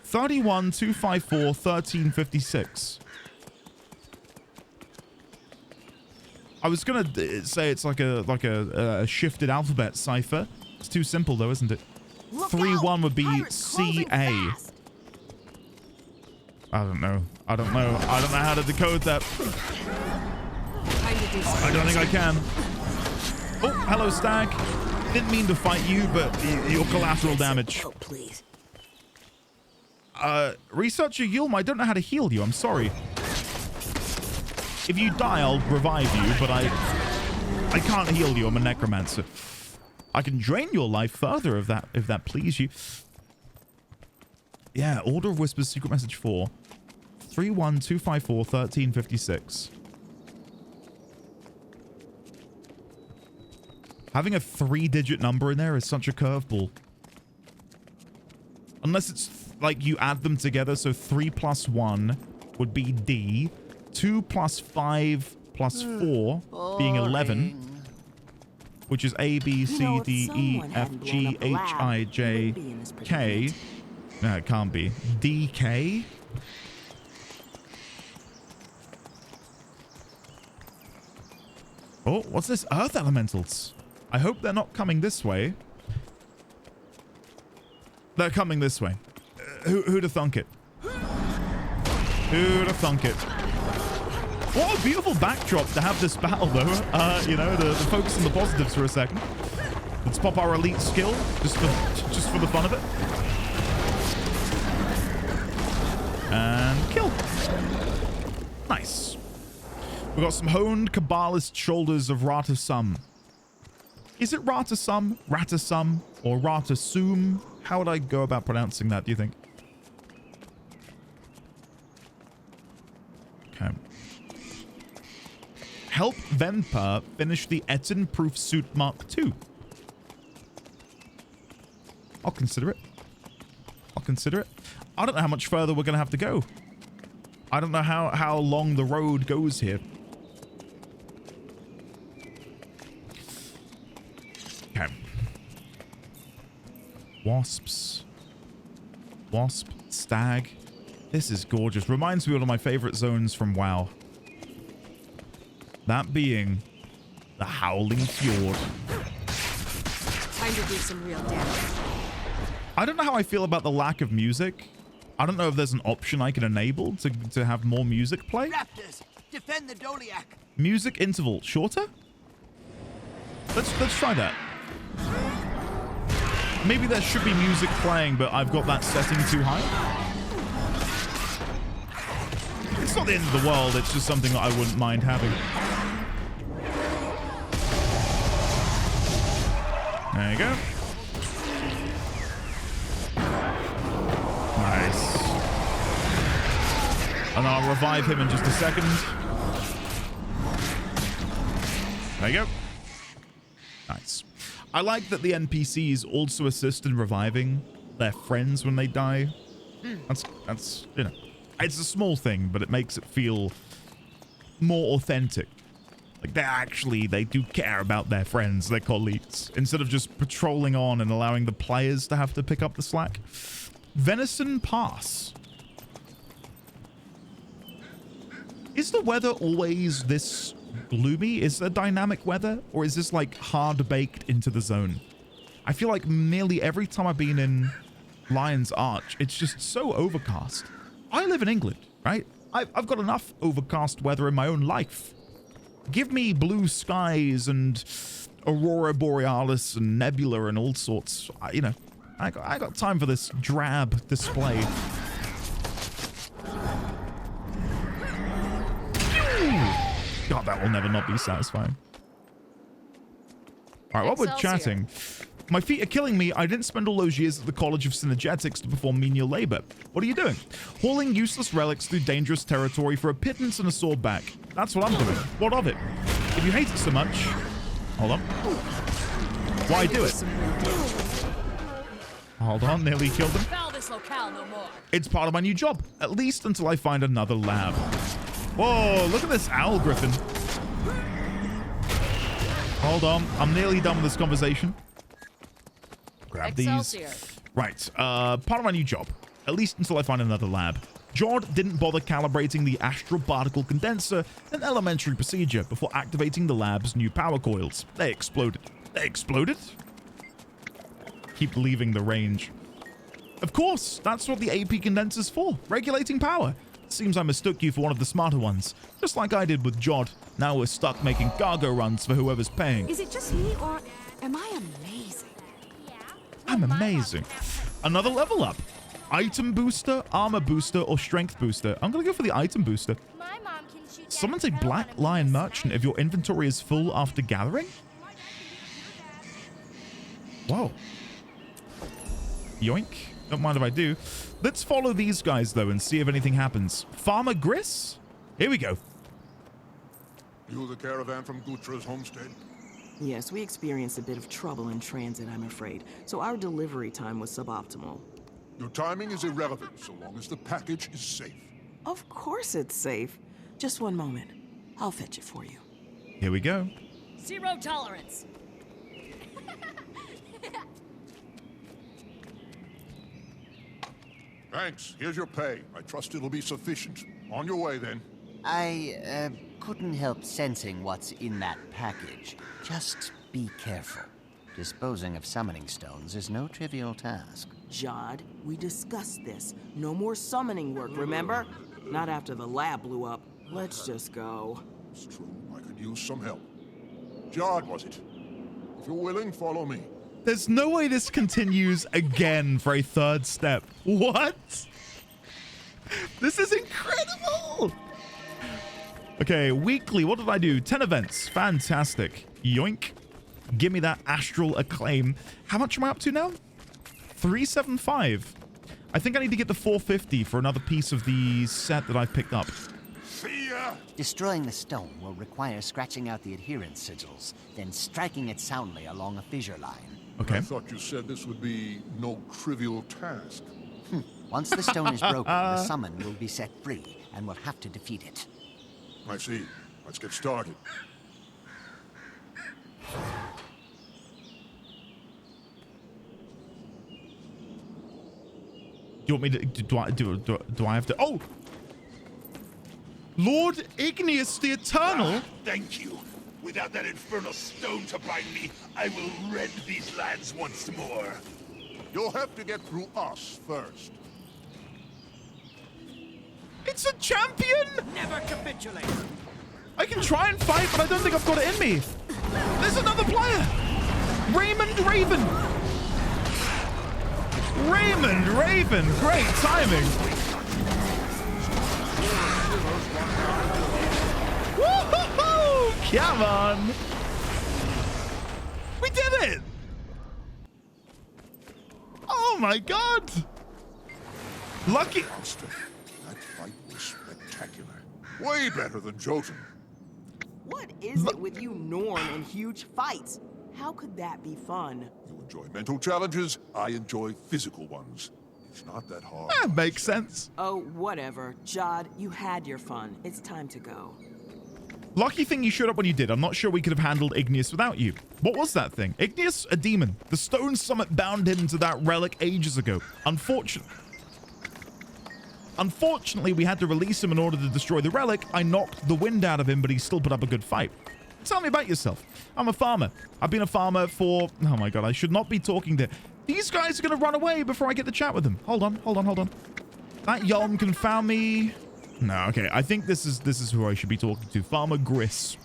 312541356. I was gonna say it's like a shifted alphabet cipher. It's too simple though, isn't it? 3-1 would be CA. I don't know how to decode that. I don't think I can. Oh, hello, Stag. Didn't mean to fight you, but your collateral damage. Oh, please. Researcher Yulm, I don't know how to heal you. I'm sorry. If you die, I'll revive you, but I can't heal you. I'm a necromancer. I can drain your life further if that please you. Yeah, Order of Whispers, secret message 4. 312541356. Having a 3-digit number in there is such a curveball. Unless it's like you add them together, so 3 plus 1 would be D. 2 plus 5 plus 4 being 11. Which is A, B, C, D, E, F, G, H, I, J, K. No, it can't be. D, K? Oh, what's this? Earth elementals. I hope they're not coming this way. They're coming this way. Who'd have thunk it? Who'd have thunk it? What a beautiful backdrop to have this battle, though. You know, to focus on the positives for a second. Let's pop our elite skill just for the fun of it. And kill. Nice. We got some honed Kabbalist shoulders of Ratasum. Is it Ratasum, Ratasum, or Ratasum? How would I go about pronouncing that, do you think? Okay. Help Venpa finish the Etten-proof suit Mark II. I'll consider it. I'll consider it. I don't know how much further we're going to have to go. I don't know how long the road goes here. Okay. Wasps. Wasp. Stag. This is gorgeous. Reminds me of one of my favorite zones from WoW. That being the Howling Fjord. Time to do some real damage. I don't know how I feel about the lack of music. I don't know if there's an option I can enable to have more music play. Raptors, defend the Doliac. Music interval shorter? Let's try that. Maybe there should be music playing, but I've got that setting too high. It's not the end of the world, it's just something that I wouldn't mind having. There you go. And I'll revive him in just a second. There you go. Nice. I like that the NPCs also assist in reviving their friends when they die. That's you know, it's a small thing, but it makes it feel more authentic. Like they do care about their friends, their colleagues, instead of just patrolling on and allowing the players to have to pick up the slack. Venison Pass. Is the weather always this gloomy? Is there dynamic weather, or is this like hard baked into the zone? I feel like nearly every time I've been in Lion's Arch, it's just so overcast. I live in England, right? I've got enough overcast weather in my own life. Give me blue skies and aurora borealis and nebula and all sorts. You know, I got time for this drab display. God, that will never not be satisfying. All right, while we're chatting, my feet are killing me. I didn't spend all those years at the College of Synergetics to perform menial labor. What are you doing? Hauling useless relics through dangerous territory for a pittance and a sword back. That's what I'm doing. What of it? If you hate it so much... Hold on. Why do it? Hold on, nearly killed him. It's part of my new job, at least until I find another lab. Whoa, look at this owl griffin. Hold on, I'm nearly done with this conversation. Grab these. Right, part of my new job, at least until I find another lab. Jord didn't bother calibrating the astral particle condenser, an elementary procedure, before activating the lab's new power coils. They exploded. They exploded? Keep leaving the range. Of course, that's what the AP condenser's for, regulating power. Seems I mistook you for one of the smarter ones, just like I did with Jod. Now we're stuck making cargo runs for whoever's paying. Is it just me, or am I amazing? I'm amazing. Another level up. Item booster, armor booster, or strength booster. I'm gonna go for the item booster. Someone say Black Lion Merchant if your inventory is full after gathering? Whoa. Yoink. Don't mind if I do. Let's follow these guys, though, and see if anything happens. Farmer Griss? Here we go. You the caravan from Gutra's homestead? Yes, we experienced a bit of trouble in transit, I'm afraid, so our delivery time was suboptimal. Your timing is irrelevant, so long as the package is safe. Of course it's safe. Just one moment. I'll fetch it for you. Here we go. 0 tolerance. Thanks. Here's your pay. I trust it'll be sufficient. On your way, then. I couldn't help sensing what's in that package. Just be careful. Disposing of summoning stones is no trivial task. Jod, we discussed this. No more summoning work, remember? Not after the lab blew up. Let's just go. It's true. I could use some help. Jod, was it? If you're willing, follow me. There's no way this continues again for a third step. What? This is incredible. Okay, weekly. What did I do? 10 events. Fantastic. Yoink. Give me that astral acclaim. How much am I up to now? 375. I think I need to get the 450 for another piece of the set that I've picked up. See ya! Destroying the stone will require scratching out the adherence sigils, then striking it soundly along a fissure line. Okay. I thought you said this would be no trivial task. Once the stone is broken, the summon will be set free, and we'll have to defeat it. I see. Let's get started. Do you want me to... Do I have to... Oh! Lord Igneous the Eternal? Thank you. Without that infernal stone to bind me, I will rend these lands once more. You'll have to get through us first. It's a champion! Never capitulate! I can try and fight, but I don't think I've got it in me. There's another player! Raymond Raven! Raymond Raven! Great timing! Woo-hoo-hoo! Come on! We did it! Oh my god! Lucky... That fight was spectacular. spectacular. Way better than Jotun. What is it with you Norn and huge fights? How could that be fun? You enjoy mental challenges, I enjoy physical ones. It's not that hard. That makes sense. Oh, whatever. Jod, you had your fun. It's time to go. Lucky thing you showed up when you did. I'm not sure we could have handled Igneous without you. What was that thing? Igneous? A demon. The stone summit bound him to that relic ages ago. Unfortunately, we had to release him in order to destroy the relic. I knocked the wind out of him, but he still put up a good fight. Tell me about yourself. I'm a farmer. I've been a farmer for... Oh my god, I should not be talking to... These guys are going to run away before I get to chat with them. Hold on. That Yalm confound me. No, okay. I think this is who I should be talking to. Farmer Griss.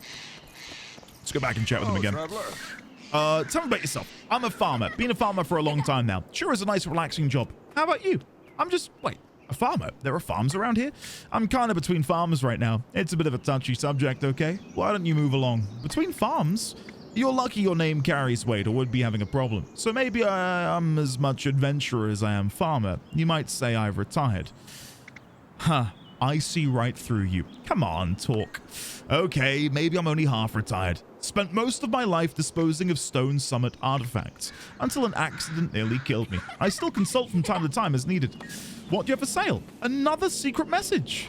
Let's go back and chat with him again. Tell me about yourself. I'm a farmer. Been a farmer for a long time now. Sure is a nice, relaxing job. How about you? Wait, a farmer? There are farms around here? I'm kind of between farmers right now. It's a bit of a touchy subject, okay? Why don't you move along? Between farms? You're lucky your name carries weight or would be having a problem. So maybe I'm as much adventurer as I am farmer. You might say I've retired. Huh. I see right through you. Come on, talk. Okay, maybe I'm only half retired. Spent most of my life disposing of Stone Summit artifacts until an accident nearly killed me. I still consult from time to time as needed. What do you have for sale? Another secret message.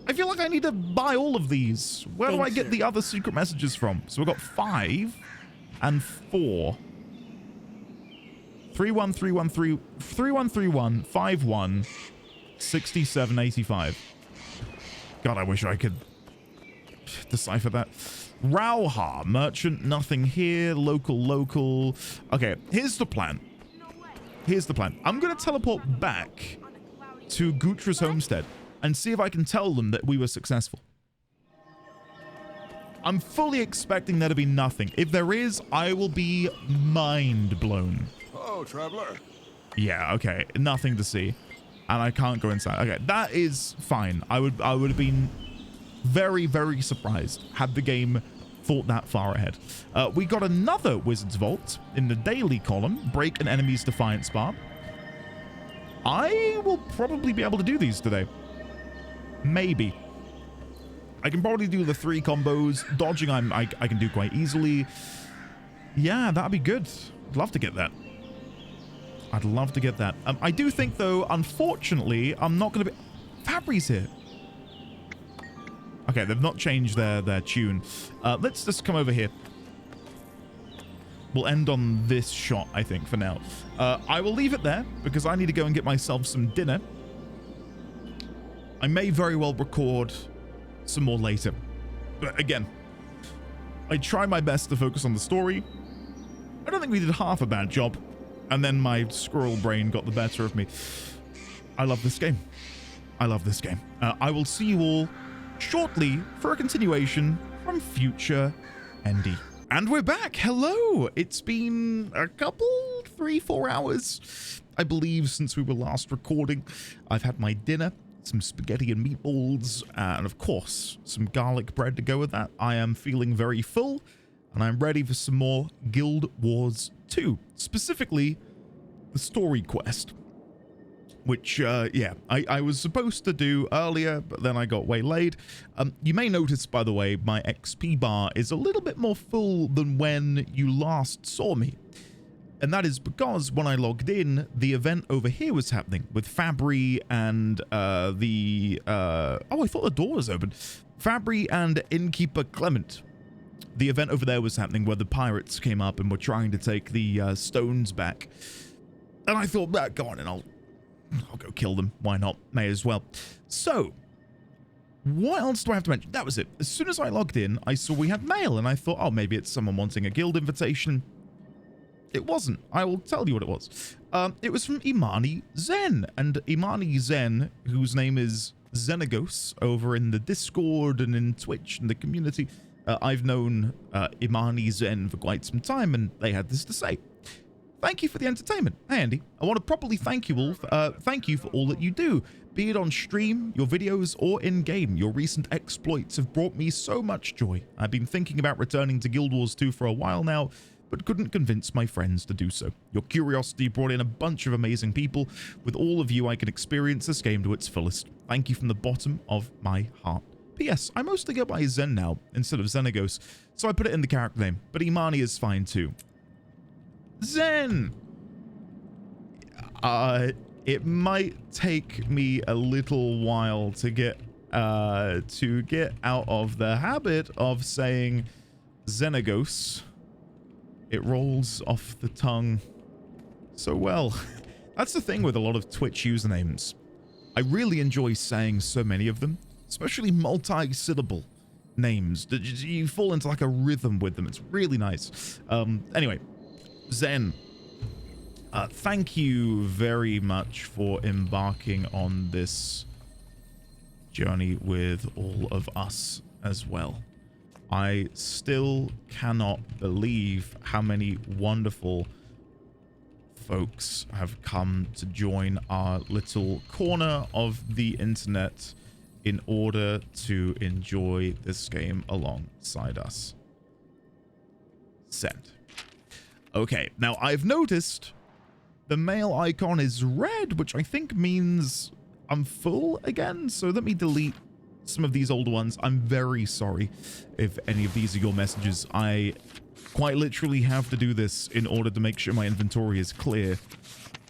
I feel like I need to buy all of these. Where do I get the other secret messages from? So we've got 5 and 4. 3131 3131 51 6785. God, I wish I could decipher that. Rauha, merchant, nothing here. Local. Okay, here's the plan. I'm going to teleport back to Gutra's homestead and see if I can tell them that we were successful. I'm fully expecting there to be nothing. If there is, I will be mind blown. Oh, traveler. Yeah, okay. Nothing to see. And I can't go inside. Okay, that is fine. I would have been very, very surprised had the game thought that far ahead. We got another Wizard's Vault in the daily column. Break an enemy's Defiance bar. I will probably be able to do these today. Maybe. I can probably do the 3 combos. Dodging I can do quite easily. Yeah, that'd be good. I'd love to get that. I do think, though, unfortunately, I'm not going to be... Fabri's here. Okay, they've not changed their tune. Let's just come over here. We'll end on this shot, I think, for now. I will leave it there because I need to go and get myself some dinner. I may very well record some more later. But again, I try my best to focus on the story. I don't think we did half a bad job. And then my squirrel brain got the better of me. I love this game. I will see you all shortly for a continuation from future ND. And we're back. Hello. It's been a couple, 3-4 hours, I believe, since we were last recording. I've had my dinner, some spaghetti and meatballs, and of course, some garlic bread to go with that. I am feeling very full, and I'm ready for some more Guild Wars 2, specifically the story quest, which, yeah, I was supposed to do earlier, but then I got waylaid. You may notice, by the way, my XP bar is a little bit more full than when you last saw me. And that is because when I logged in, the event over here was happening with Fabry and oh, I thought the door was open. Fabry and Innkeeper Clement. The event over there was happening where the pirates came up and were trying to take the stones back. And I thought, go on and I'll go kill them. Why not? May as well. So, what else do I have to mention? That was it. As soon as I logged in, I saw we had mail, and I thought, oh, maybe it's someone wanting a guild invitation. It wasn't. I will tell you what it was. It was from Imani Zen. And Imani Zen, whose name is Xenagos over in the Discord and in Twitch and the community, I've known Imani Zen for quite some time, and they had this to say. Thank you for the entertainment. Hey, Andy. I want to properly thank you all for all that you do, be it on stream, your videos, or in-game. Your recent exploits have brought me so much joy. I've been thinking about returning to Guild Wars 2 for a while now, but couldn't convince my friends to do so. Your curiosity brought in a bunch of amazing people. With all of you, I can experience this game to its fullest. Thank you from the bottom of my heart. P.S. I mostly go by Zen now instead of Xenagos, so I put it in the character name, but Imani is fine too. Zen! It might take me a little while to get out of the habit of saying Xenagos. It rolls off the tongue so well. That's the thing with a lot of Twitch usernames. I really enjoy saying so many of them, especially multi-syllable names. You fall into like a rhythm with them. It's really nice. Anyway, Zen, thank you very much for embarking on this journey with all of us as well. I still cannot believe how many wonderful folks have come to join our little corner of the internet in order to enjoy this game alongside us. Send. Okay, now I've noticed the mail icon is red, which I think means I'm full again. So let me delete some of these older ones. I'm very sorry if any of these are your messages. I quite literally have to do this in order to make sure my inventory is clear.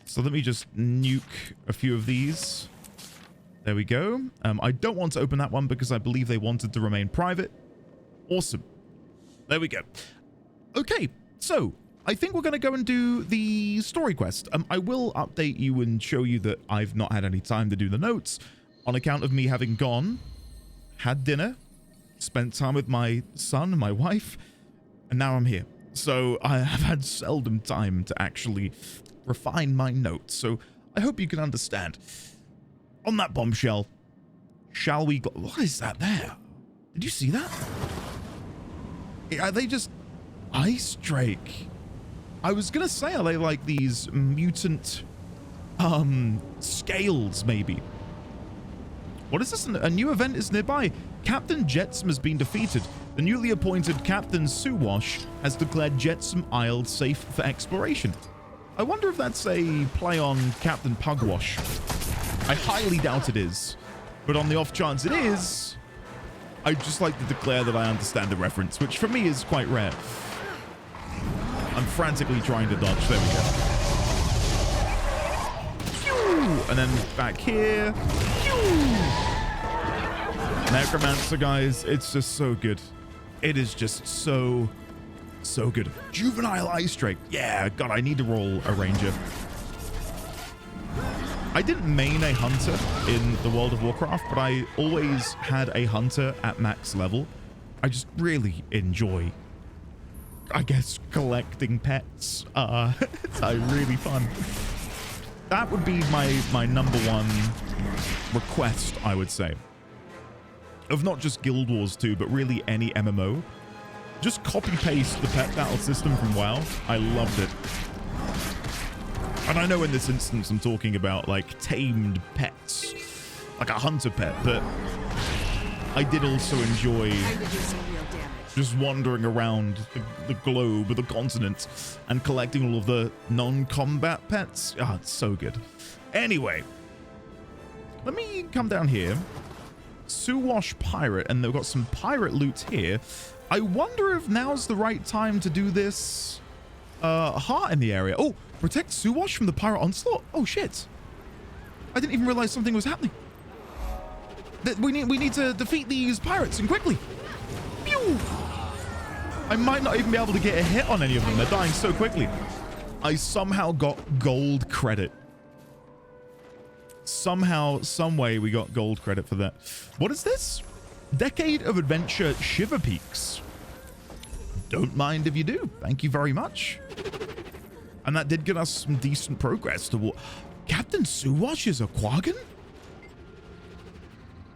So let me just nuke a few of these. There we go. I don't want to open that one because I believe they wanted to remain private. Awesome. There we go. Okay, so I think we're going to go and do the story quest. I will update you and show you that I've not had any time to do the notes on account of me having gone, had dinner, spent time with my son and my wife, and now I'm here. So I have had seldom time to actually refine my notes. So I hope you can understand. On that bombshell, shall we go? What is that there? Did you see that? Are they just ice drake? I was gonna say, are they like these mutant scales maybe? What is this? A new event is nearby. Captain Jetsam has been defeated. The newly appointed Captain Suwash has declared Jetsam Isle safe for exploration. I wonder if that's a play on Captain Pugwash. I highly doubt it is, but on the off chance it is, I'd just like to declare that I understand the reference, which for me is quite rare. I'm frantically trying to dodge. There we go. And then back here. Necromancer, guys, it's just so good. It is just so good. Juvenile Ice Drake. Yeah, God, I need to roll a ranger. I didn't main a hunter in the World of Warcraft, but I always had a hunter at max level. I just really enjoy, I guess, collecting pets. It's really fun. That would be my number one request, I would say. Of not just Guild Wars 2, but really any MMO. Just copy-paste the pet battle system from WoW. I loved it. And I know in this instance I'm talking about like tamed pets, like a hunter pet, but I did also enjoy just wandering around the globe or the continent and collecting all of the non-combat pets. Ah, it's so good. Anyway, let me come down here. Suwash Pirate, and they've got some pirate loot here. I wonder if now's the right time to do this heart in the area. Oh, protect Suwash from the pirate onslaught. Oh shit, I didn't even realize something was happening. We need to defeat these pirates, and quickly. Pew! I might not even be able to get a hit on any of them. They're dying so quickly. I somehow got gold credit. Somehow, some way, we got gold credit for that. What is this? Decade of Adventure Shiver Peaks. Don't mind if you do. Thank you very much. And that did get us some decent progress to Captain Suwash is a Quaggan?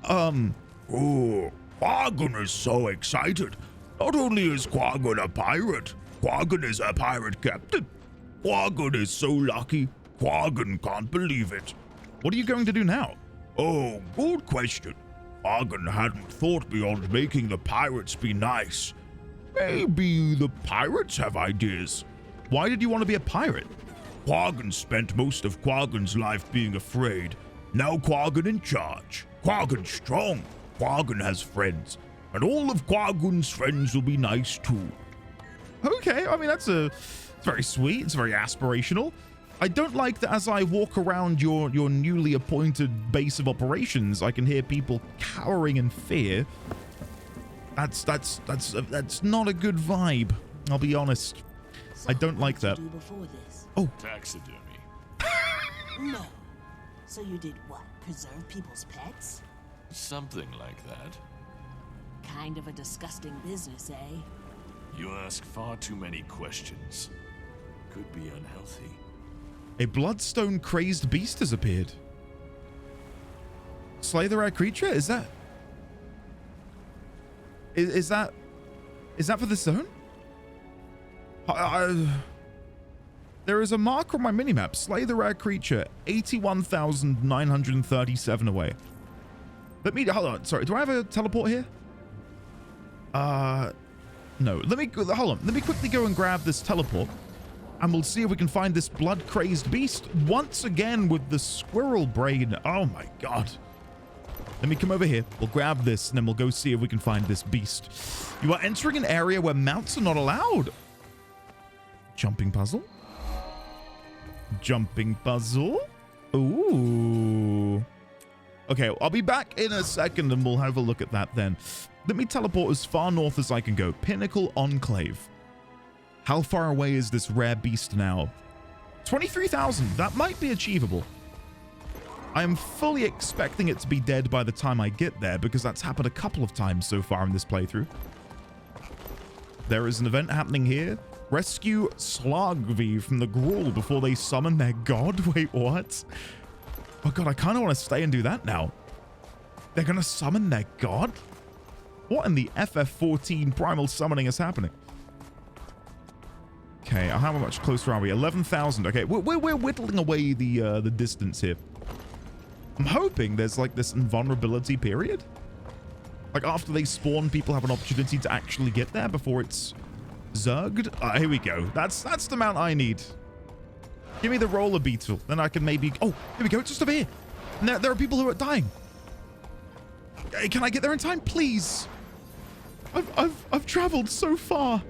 Oh, Quaggan is so excited. Not only is Quaggan a pirate, Quaggan is a pirate captain. Quaggan is so lucky, Quaggan can't believe it. What are you going to do now? Oh, good question. Quaggan hadn't thought beyond making the pirates be nice. Maybe the pirates have ideas. Why did you want to be a pirate? Quaggan spent most of Quaggan's life being afraid. Now Quaggan in charge. Quaggan strong. Quaggan has friends. And all of Quaggan's friends will be nice too. Okay, I mean, it's very sweet. It's very aspirational. I don't like that as I walk around your newly appointed base of operations, I can hear people cowering in fear. That's not a good vibe. I'll be honest. So I don't like that. What did you do before this? Oh. Taxidermy. No. So you did what? Preserve people's pets? Something like that. Kind of a disgusting business, eh? You ask far too many questions. Could be unhealthy. A bloodstone crazed beast has appeared. Slay the rare creature? Is that for the zone? There is a marker on my minimap. Slay the rare creature. 81,937 away. Let me hold on. Sorry, do I have a teleport here? No. Hold on. Let me quickly go and grab this teleport, and we'll see if we can find this blood-crazed beast once again with the squirrel brain. Oh my god. Let me come over here. We'll grab this, and then we'll go see if we can find this beast. You are entering an area where mounts are not allowed. Jumping puzzle. Jumping puzzle. Ooh. Okay, I'll be back in a second, and we'll have a look at that then. Let me teleport as far north as I can go. Pinnacle Enclave. How far away is this rare beast now? 23,000. That might be achievable. I am fully expecting it to be dead by the time I get there, because that's happened a couple of times so far in this playthrough. There is an event happening here. Rescue Slogvi from the Gruul before they summon their god. Wait, what? Oh god, I kind of want to stay and do that now. They're going to summon their god? What in the FF14 primal summoning is happening? Okay, how much closer are we? 11,000. Okay, we're whittling away the distance here. I'm hoping there's like this invulnerability period. Like after they spawn, people have an opportunity to actually get there before it's zerged. Here we go. That's the amount I need. Give me the roller beetle, then I can maybe... Oh, here we go. It's just over here. And there are people who are dying. Can I get there in time, please? I've traveled so far.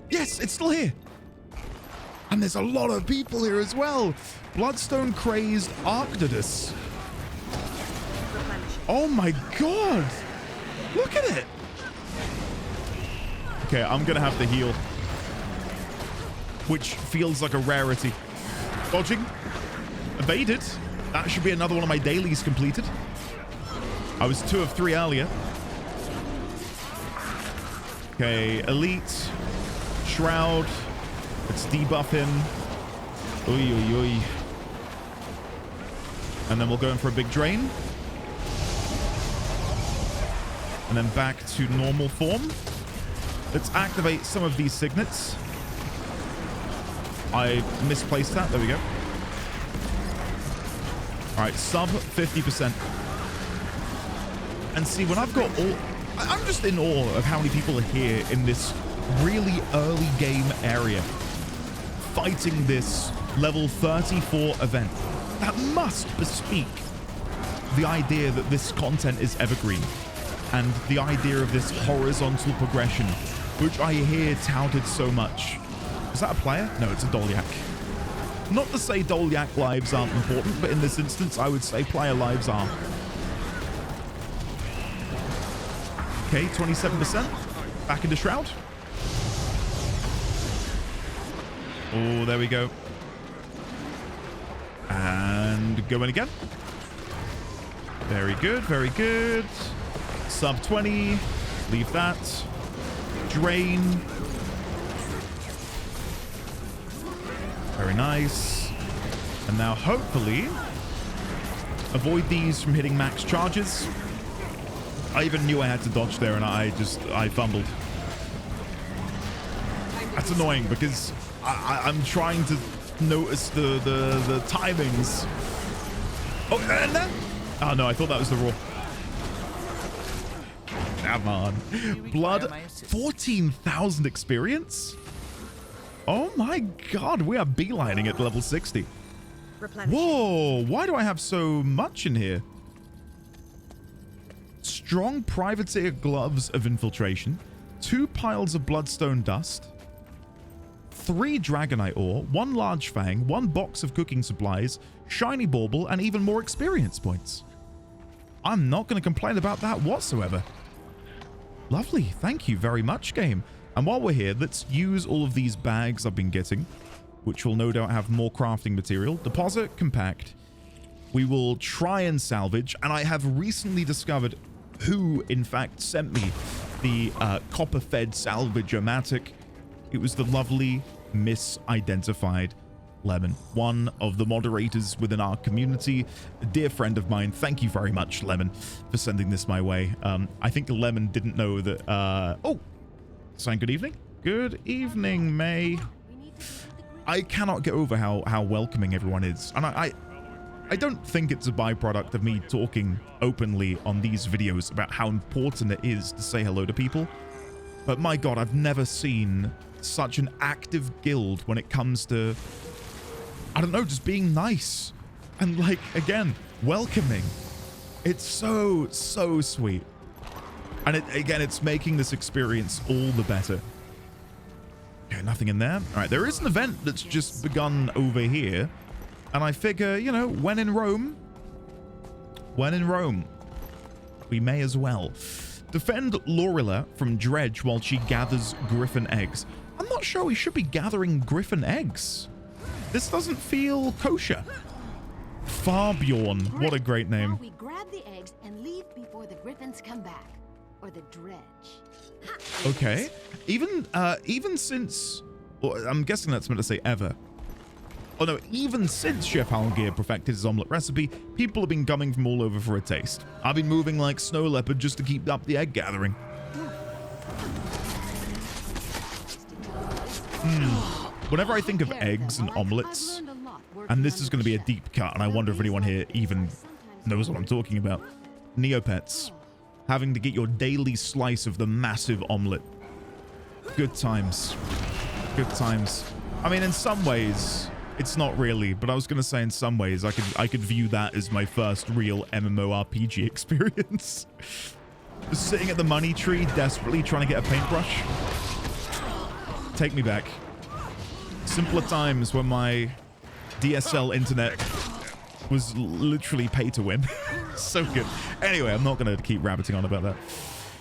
Yes, it's still here. And there's a lot of people here as well. Bloodstone crazed Caudecus. Oh my god. Look at it. Okay, I'm gonna have to heal, which feels like a rarity. Dodging. Evaded. That should be another one of my dailies completed. I was 2 of 3 earlier. Okay, Elite. Shroud. Let's debuff him. Oy, oy, oy. And then we'll go in for a big drain. And then back to normal form. Let's activate some of these signets. I misplaced that. There we go. All right, sub 50%. And see, when I've got all... I'm just in awe of how many people are here in this really early game area fighting this level 34 event. That must bespeak the idea that this content is evergreen and the idea of this horizontal progression, which I hear touted so much. Is that a player? No, it's a Dolyak. Not to say Dolyak lives aren't important, but in this instance, I would say player lives are. Okay, 27%. Back into Shroud. Oh, there we go. And going again. Very good, very good. Sub 20. Leave that. Drain. Very nice. And now hopefully avoid these from hitting max charges. I even knew I had to dodge there and I fumbled. That's annoying because I'm trying to notice the timings. Oh, and then... Oh no, I thought that was the roar. Come on. Blood, 14,000 experience? Oh my god, we are beelining at level 60. Whoa, why do I have so much in here? Strong privateer gloves of infiltration, 2 piles of bloodstone dust, 3 dragonite ore, 1 large fang, 1 box of cooking supplies, shiny bauble, and even more experience points. I'm not going to complain about that whatsoever. Lovely, thank you very much, game. And while we're here, let's use all of these bags I've been getting, which will no doubt have more crafting material. Deposit, compact. We will try and salvage, and I have recently discovered who, in fact, sent me the copper-fed salvage-o-matic. It was the lovely misidentified Lemon, one of the moderators within our community, a dear friend of mine. Thank you very much, Lemon, for sending this my way. I think Lemon didn't know that... oh! Saying good evening? Good evening, May. I cannot get over how welcoming everyone is. And I don't think it's a byproduct of me talking openly on these videos about how important it is to say hello to people. But my god, I've never seen such an active guild when it comes to, I don't know, just being nice. And like, again, welcoming. It's so, so sweet. And again, it's making this experience all the better. Okay, nothing in there. All right, there is an event that's just begun over here. And I figure, you know, when in Rome, we may as well. Defend Lorilla from Dredge while she gathers griffin eggs. I'm not sure we should be gathering griffin eggs. This doesn't feel kosher. Farbjorn, what a great name. Now we grab the eggs and leave before the griffins come back. Or the dredge. Okay. Even since... Well, I'm guessing that's meant to say ever. Oh no, even since Chef Halgear perfected his omelette recipe, people have been coming from all over for a taste. I've been moving like snow leopard just to keep up the egg gathering. Whenever I think of eggs and omelets, and this is going to be a deep cut, and I wonder if anyone here even knows what I'm talking about. Neopets. Having to get your daily slice of the massive omelet. Good times. Good times. I mean, in some ways, it's not really, but I was going to say in some ways, I could view that as my first real MMORPG experience. Just sitting at the money tree, desperately trying to get a paintbrush. Take me back. Simpler times when my DSL internet was literally pay to win. So good. Anyway, I'm not going to keep rabbiting on about that.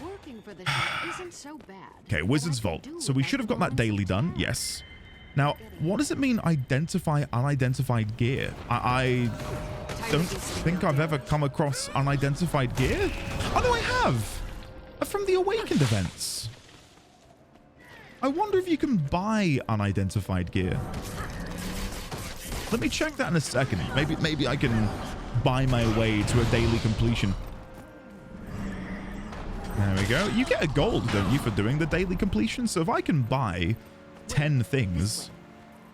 Working for the ship isn't so bad. Okay, Wizard's Vault. So we should have got that daily done. Yes. Now, what does it mean identify unidentified gear? I don't think I've ever come across unidentified gear. Oh, no, I have. From the Awakened events. I wonder if you can buy unidentified gear. Let me check that in a second. Maybe I can buy my way to a daily completion. There we go. You get a gold, don't you, for doing the daily completion? So if I can buy 10 things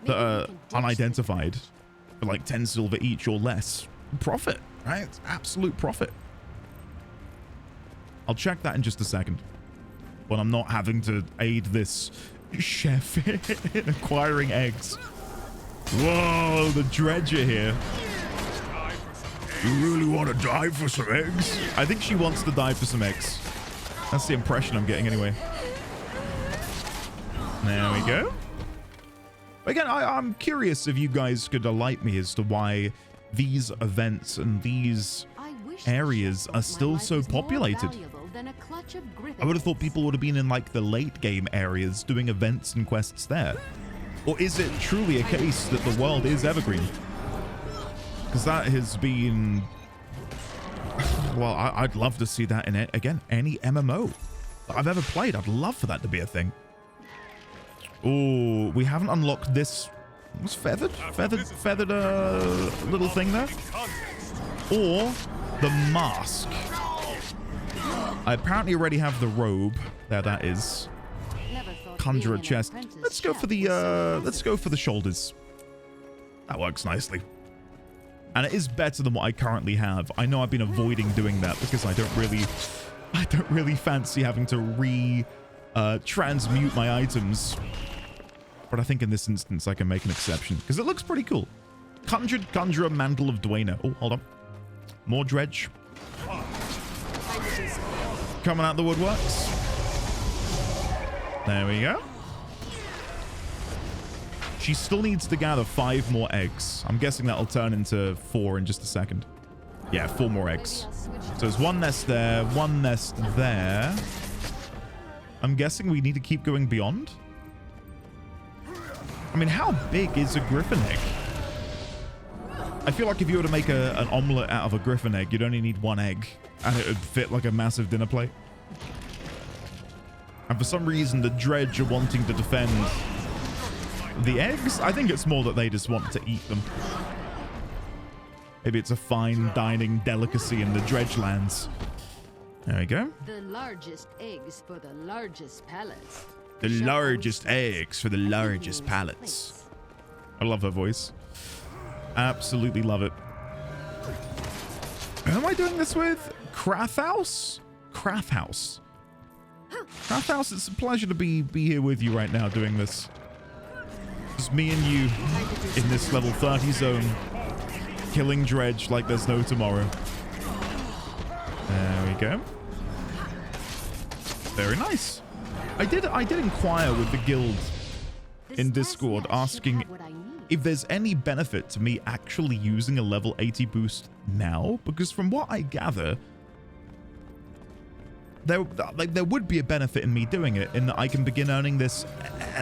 that are unidentified for like 10 silver each or less, profit, right? It's absolute profit. I'll check that in just a second. When I'm not having to aid this chef in acquiring eggs. Whoa, the dredger here. You really want to die for some eggs? I think she wants to die for some eggs. That's the impression I'm getting anyway. There we go. Again, I'm curious if you guys could enlighten me as to why these events and these areas are still so populated. I would have thought people would have been in like the late game areas doing events and quests there. Or is it truly a case that the world is evergreen? Because that has been... Well, I'd love to see that in it. Again, any MMO that I've ever played. I'd love for that to be a thing. Oh, we haven't unlocked this... What's feathered? Feathered little thing there? Or the mask. I apparently already have the robe. There that is. Conjure a chest. Let's go for the shoulders. That works nicely. And it is better than what I currently have. I know I've been avoiding doing that because I don't really I don't really fancy having to transmute my items. But I think in this instance I can make an exception because it looks pretty cool. Conjured Conjurer Mantle of Dwayne. Oh, hold on. More dredge. Coming out the woodworks. There we go. She still needs to gather 5 more eggs. I'm guessing that'll turn into 4 in just a second. Yeah, 4 more eggs. So there's 1 nest there, 1 nest there. I'm guessing we need to keep going beyond. I mean, how big is a griffin egg? I feel like if you were to make an omelet out of a griffin egg, you'd only need 1 egg. And it would fit like a massive dinner plate. And for some reason, the dredge are wanting to defend the eggs. I think it's more that they just want to eat them. Maybe it's a fine dining delicacy in the dredge lands. There we go. The largest eggs for the largest palates. The largest eggs for the largest palates. I love her voice. Absolutely love it. Who am I doing this with? Krathhouse? Krathhouse. Krathhouse, it's a pleasure to be here with you right now doing this. Just me and you in this level 30 zone. Killing dredge like there's no tomorrow. There we go. Very nice. I did inquire with the guild in Discord asking if there's any benefit to me actually using a level 80 boost now, because from what I gather, there would be a benefit in me doing it in that I can begin earning this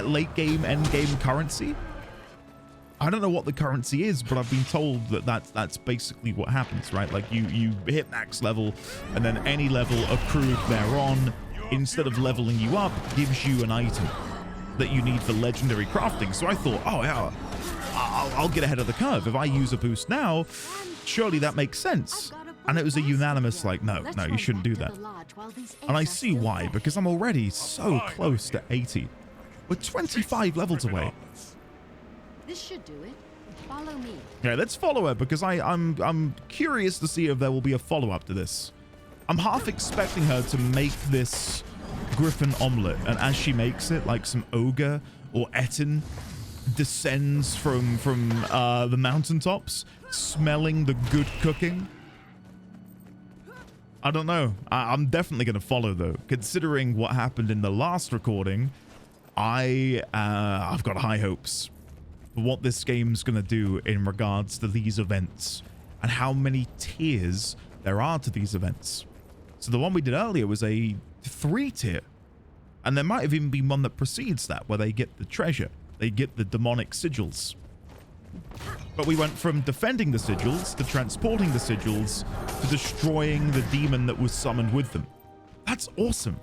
late game, end game currency. I don't know what the currency is, but I've been told that that's basically what happens, right? Like you hit max level, and then any level accrued thereon, instead of leveling you up, gives you an item that you need for legendary crafting. So I thought, oh yeah, I'll get ahead of the curve. If I use a boost now, surely that makes sense. And it was a unanimous like, no, you shouldn't do that. And I see why, because I'm already so close to 80. We're 25 levels away. This should do it. Follow me. Yeah, let's follow her, because I'm curious to see if there will be a follow-up to this. I'm half expecting her to make this griffin omelet, and as she makes it, like some ogre or Etin descends from the mountaintops, smelling the good cooking. I don't know. I'm definitely going to follow, though. Considering what happened in the last recording, I've got high hopes for what this game's going to do in regards to these events and how many tiers there are to these events. So the one we did earlier was a 3-tier, and there might have even been one that precedes that, where they get the treasure, they get the demonic sigils. But we went from defending the sigils to transporting the sigils to destroying the demon that was summoned with them. That's awesome.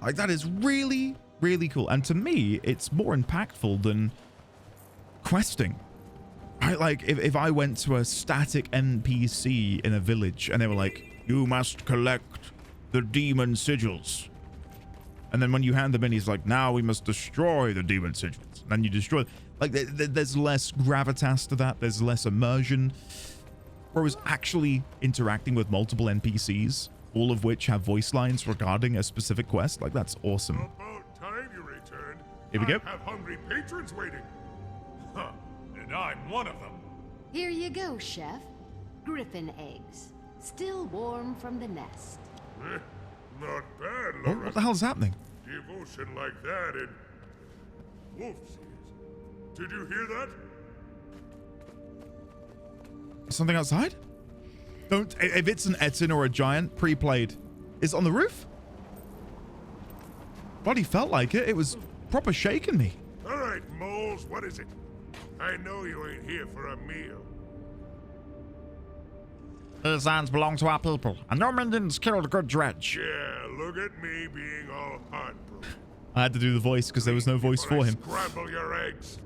Like, that is really, really cool. And to me, it's more impactful than questing. Right? Like, if I went to a static NPC in a village and they were like, you must collect the demon sigils. And then when you hand them in, he's like, now we must destroy the demon sigils. And then you destroy. Like, there's less gravitas to that. There's less immersion. Whereas actually interacting with multiple NPCs, all of which have voice lines regarding a specific quest, like, that's awesome. About time you returned. Here we go. I have hungry patrons waiting. Huh. And I'm one of them. Here you go, Chef. Griffin eggs. Still warm from the nest. Not bad, Laura. What the hell's happening? Devotion like that and... Wolf's ears. Did you hear that? Something outside? Don't... If it's an Etin or a giant, pre-played. Is it on the roof? Bloody felt like it. It was proper shaking me. All right, moles, what is it? I know you ain't here for a meal. These lands belong to our people, and no minions killed a good dredge. Yeah, look at me being all heartbroken. I had to do the voice because there was no voice for him. Scramble your eggs.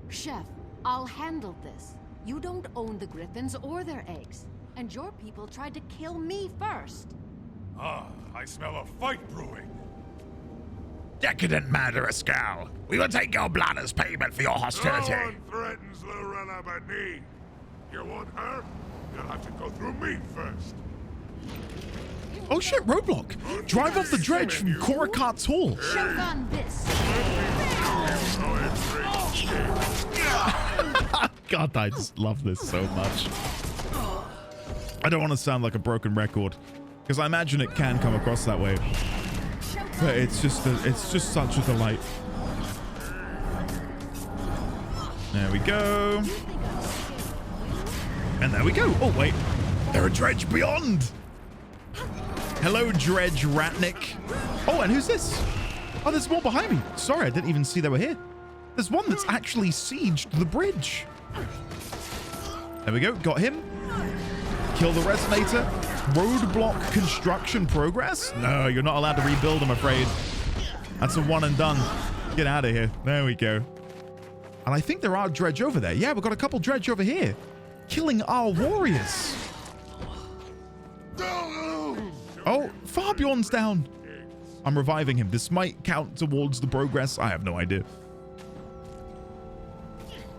Chef, I'll handle this. You don't own the griffins or their eggs, and your people tried to kill me first. Ah, I smell a fight brewing. Decadent murderous girl. We will take your blood as payment for your hostility. No one threatens Lorena but me. You want her? You'll have to go through me first. Oh shit, roadblock. Drive off the dredge from Korakat's Hall. Choke on this. God, I just love this so much. I don't want to sound like a broken record, because I imagine it can come across that way. But it's just such a delight. There we go. And there we go. Oh, wait. There are dredge beyond. Hello, Dredge Ratnik. Oh, and who's this? Oh, there's more behind me. Sorry, I didn't even see they were here. There's one that's actually sieged the bridge. There we go. Got him. Kill the resonator. Roadblock construction progress? No, you're not allowed to rebuild, I'm afraid. That's a one and done. Get out of here. There we go. And I think there are dredge over there. Yeah, we've got a couple dredge over here. Killing our warriors. Oh, Farbjorn's down. I'm reviving him. This might count towards the progress. I have no idea.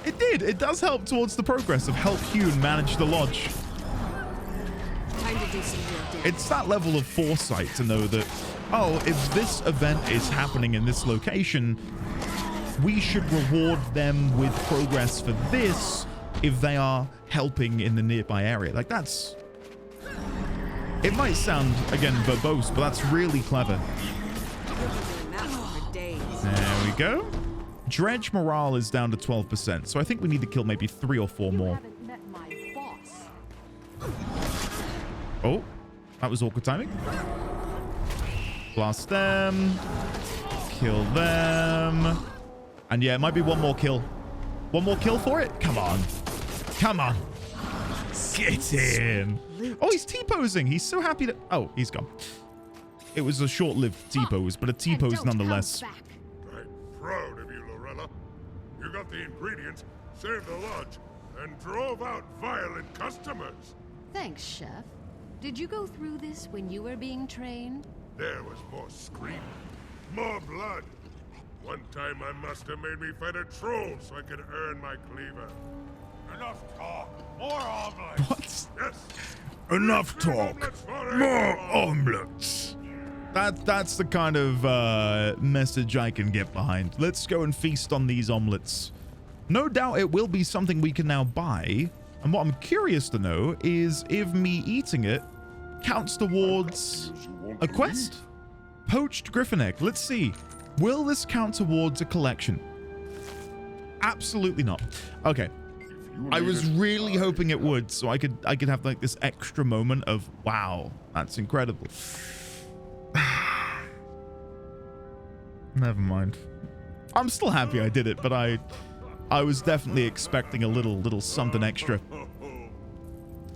It did. It does help towards the progress of help Hune manage the lodge. Time to do some real damage. It's that level of foresight to know that, oh, if this event is happening in this location, we should reward them with progress for this if they are helping in the nearby area. Like, that's... It might sound, again, verbose, but that's really clever. There we go. Dredge morale is down to 12%, so I think we need to kill maybe 3 or 4 more. Oh, that was awkward timing. Blast them. Kill them. And yeah, it might be one more kill. One more kill for it? Come on. Come on. Get in. Oh, he's T-posing. He's so happy to... Oh, he's gone. It was a short-lived T-pose, but a T-pose nonetheless. I'm proud of you, Lorella. You got the ingredients, saved the lodge, and drove out violent customers. Thanks, Chef. Did you go through this when you were being trained? There was more screaming, more blood. One time I must have made me fight a troll so I could earn my cleaver. Enough talk. More omelets. What? Yes. Enough talk. More omelets. That's the kind of message I can get behind. Let's go and feast on these omelets. No doubt it will be something we can now buy. And what I'm curious to know is if me eating it counts towards a quest. Poached griffin egg. Let's see. Will this count towards a collection? Absolutely not. Okay. I was really hoping it would, so I could have like this extra moment of wow, that's incredible. Never mind. I'm still happy I did it, but I was definitely expecting a little something extra.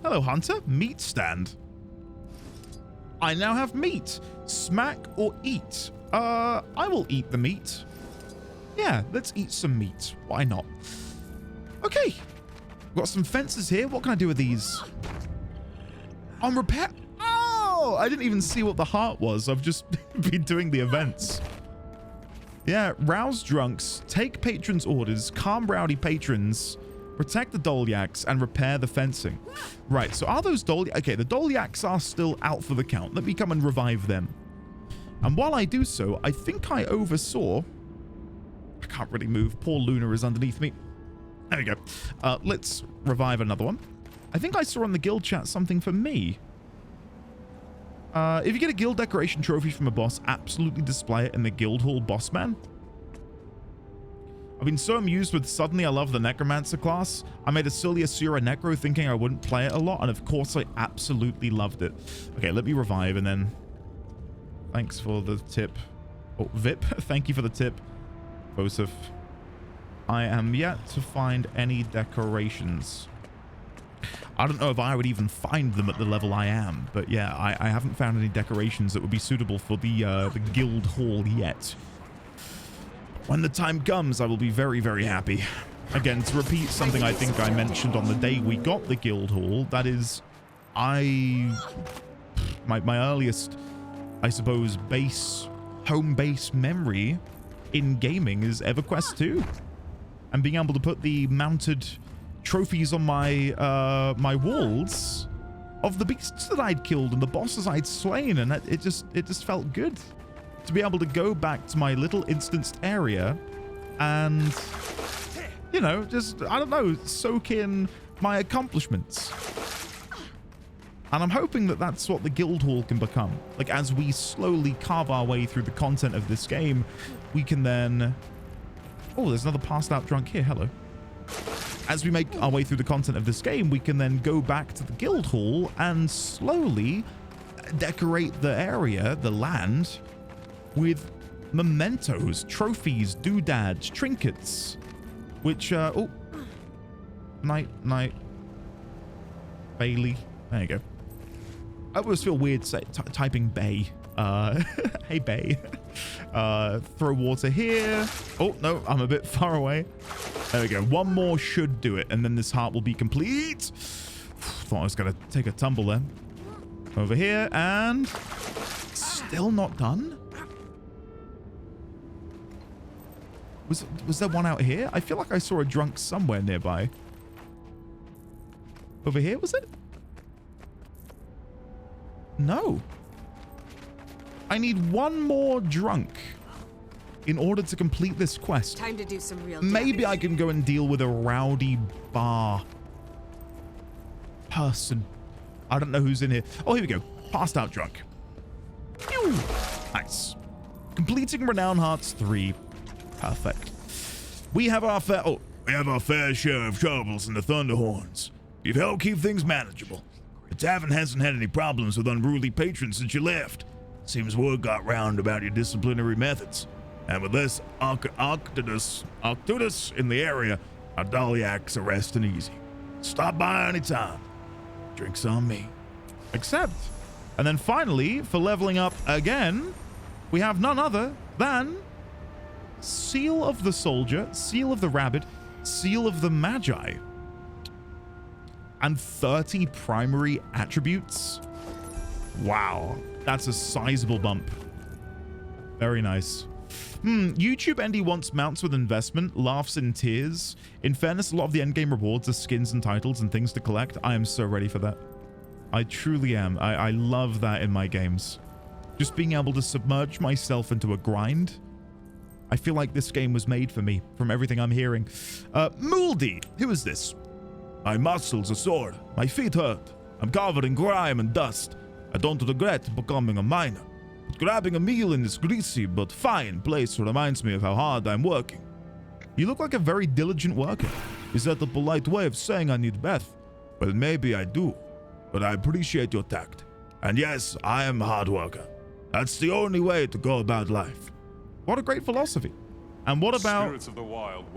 Hello, Hunter. Meat stand. I now have meat. Smack or eat? I will eat the meat. Yeah, let's eat some meat. Why not? Okay. Got some fences here. What can I do with these? On repair. Oh, I didn't even see what the heart was. I've just been doing the events. Yeah, rouse drunks, take patrons' orders, calm rowdy patrons, protect the Dolyaks, and repair the fencing. Right, so are those Dolyaks? Okay, the Dolyaks are still out for the count. Let me come and revive them. And while I do so, I think I oversaw... I can't really move. Poor Luna is underneath me. There we go. Let's revive another one. I think I saw on the guild chat something for me. If you get a guild decoration trophy from a boss, absolutely display it in the guild hall boss man. I've been so amused with suddenly I love the necromancer class. I made a silly Asura necro thinking I wouldn't play it a lot, and of course I absolutely loved it. Okay, let me revive and then... Thanks for the tip. Oh, Vip, thank you for the tip. Joseph. I am yet to find any decorations. I don't know if I would even find them at the level I am, but yeah, I haven't found any decorations that would be suitable for the guild hall yet. When the time comes, I will be very, very happy. Again, to repeat something I think I mentioned on the day we got the guild hall, that is, my earliest, I suppose, home base memory in gaming is EverQuest 2. And being able to put the mounted trophies on my my walls of the beasts that I'd killed and the bosses I'd slain, and it just felt good to be able to go back to my little instanced area and, you know, just, I don't know, soak in my accomplishments. And I'm hoping that that's what the guild hall can become. Like, as we slowly carve our way through the content of this game, we can then... Oh, there's another passed out drunk here. Hello. As we make our way through the content of this game, we can then go back to the guild hall and slowly decorate the area, the land, with mementos, trophies, doodads, trinkets, which, oh, night, Bailey. There you go. I always feel weird typing Bay. Hey, Bay. Throw water here. Oh, no, I'm a bit far away. There we go. One more should do it, and then this heart will be complete. Thought I was going to take a tumble there. Over here, and still not done? Was there one out here? I feel like I saw a drunk somewhere nearby. Over here, was it? No. I need one more drunk in order to complete this quest. Time to do some real Maybe damage. I can go and deal with a rowdy bar person. I don't know who's in here. Oh, here we go. Passed out drunk. Pew! Nice. Completing Renown Hearts 3. Perfect. We have our fair share of troubles in the Thunderhorns. You've helped keep things manageable. The tavern hasn't had any problems with unruly patrons since you left. Seems word got round about your disciplinary methods. And with less Arcturus in the area, our Daliacs are resting easy. Stop by anytime. Drinks on me. Accept. And then finally, for leveling up again, we have none other than Seal of the Soldier, Seal of the Rabbit, Seal of the Magi. And 30 primary attributes. Wow, that's a sizable bump. Very nice. YouTube Endy wants mounts with investment, laughs and tears. In fairness, a lot of the endgame rewards are skins and titles and things to collect. I am so ready for that. I truly am. I love that in my games. Just being able to submerge myself into a grind. I feel like this game was made for me from everything I'm hearing. Mouldy, who is this? My muscles are sore. My feet hurt. I'm covered in grime and dust. I don't regret becoming a miner. But grabbing a meal in this greasy but fine place reminds me of how hard I'm working. You look like a very diligent worker. Is that a polite way of saying I need breath? Well, maybe I do. But I appreciate your tact. And yes, I am a hard worker. That's the only way to go about life. What a great philosophy. And what about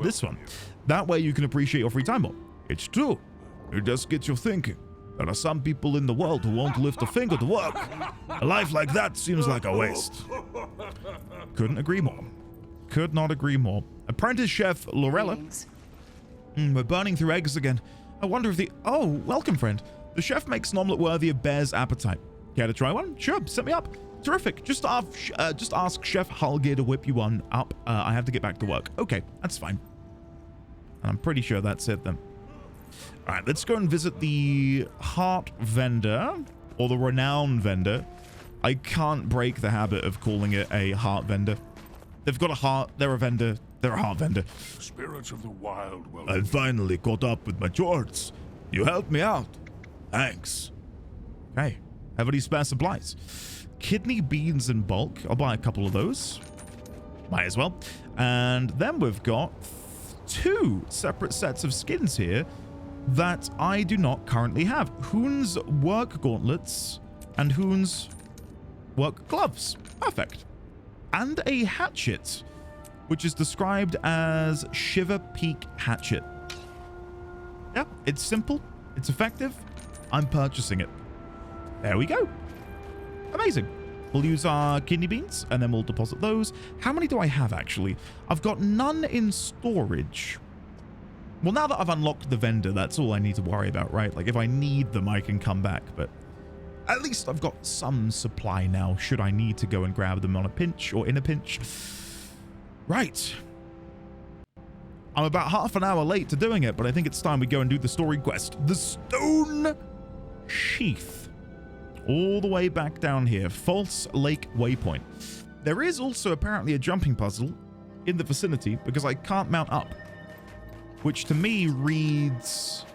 this one? That way you can appreciate your free time more. It's true. It just gets you thinking. There are some people in the world who won't lift a finger to work. A life like that seems like a waste. Couldn't agree more. Could not agree more. Apprentice Chef Lorella. We're burning through eggs again. I wonder if the... Oh, welcome, friend. The chef makes an omelet worthy of Bear's appetite. Care to try one? Sure, set me up. Terrific. Just ask Chef Halgir to whip you one up. I have to get back to work. Okay, that's fine. And I'm pretty sure that's it then. All right, let's go and visit the heart vendor, or the renown vendor. I can't break the habit of calling it a heart vendor. They've got a heart, they're a vendor, they're a heart vendor. Spirits of the wild will... I finally caught up with my chores. You helped me out. Thanks. Okay, have any spare supplies? Kidney beans in bulk. I'll buy a couple of those. Might as well. And then we've got 2 separate sets of skins here that I do not currently have. Hoon's work gauntlets and Hoon's work gloves. Perfect. And a hatchet, which is described as Shiver Peak Hatchet. Yeah, it's simple. It's effective. I'm purchasing it. There we go. Amazing. We'll use our kidney beans and then we'll deposit those. How many do I have actually? I've got none in storage. Well, now that I've unlocked the vendor, that's all I need to worry about, right? Like if I need them, I can come back, but at least I've got some supply now should I need to go and grab them on a pinch or in a pinch. Right. I'm about half an hour late to doing it, but I think it's time we go and do the story quest. The Stone sheath. All the way back down here. False Lake Waypoint. There is also apparently a jumping puzzle in the vicinity because I can't mount up. Which to me reads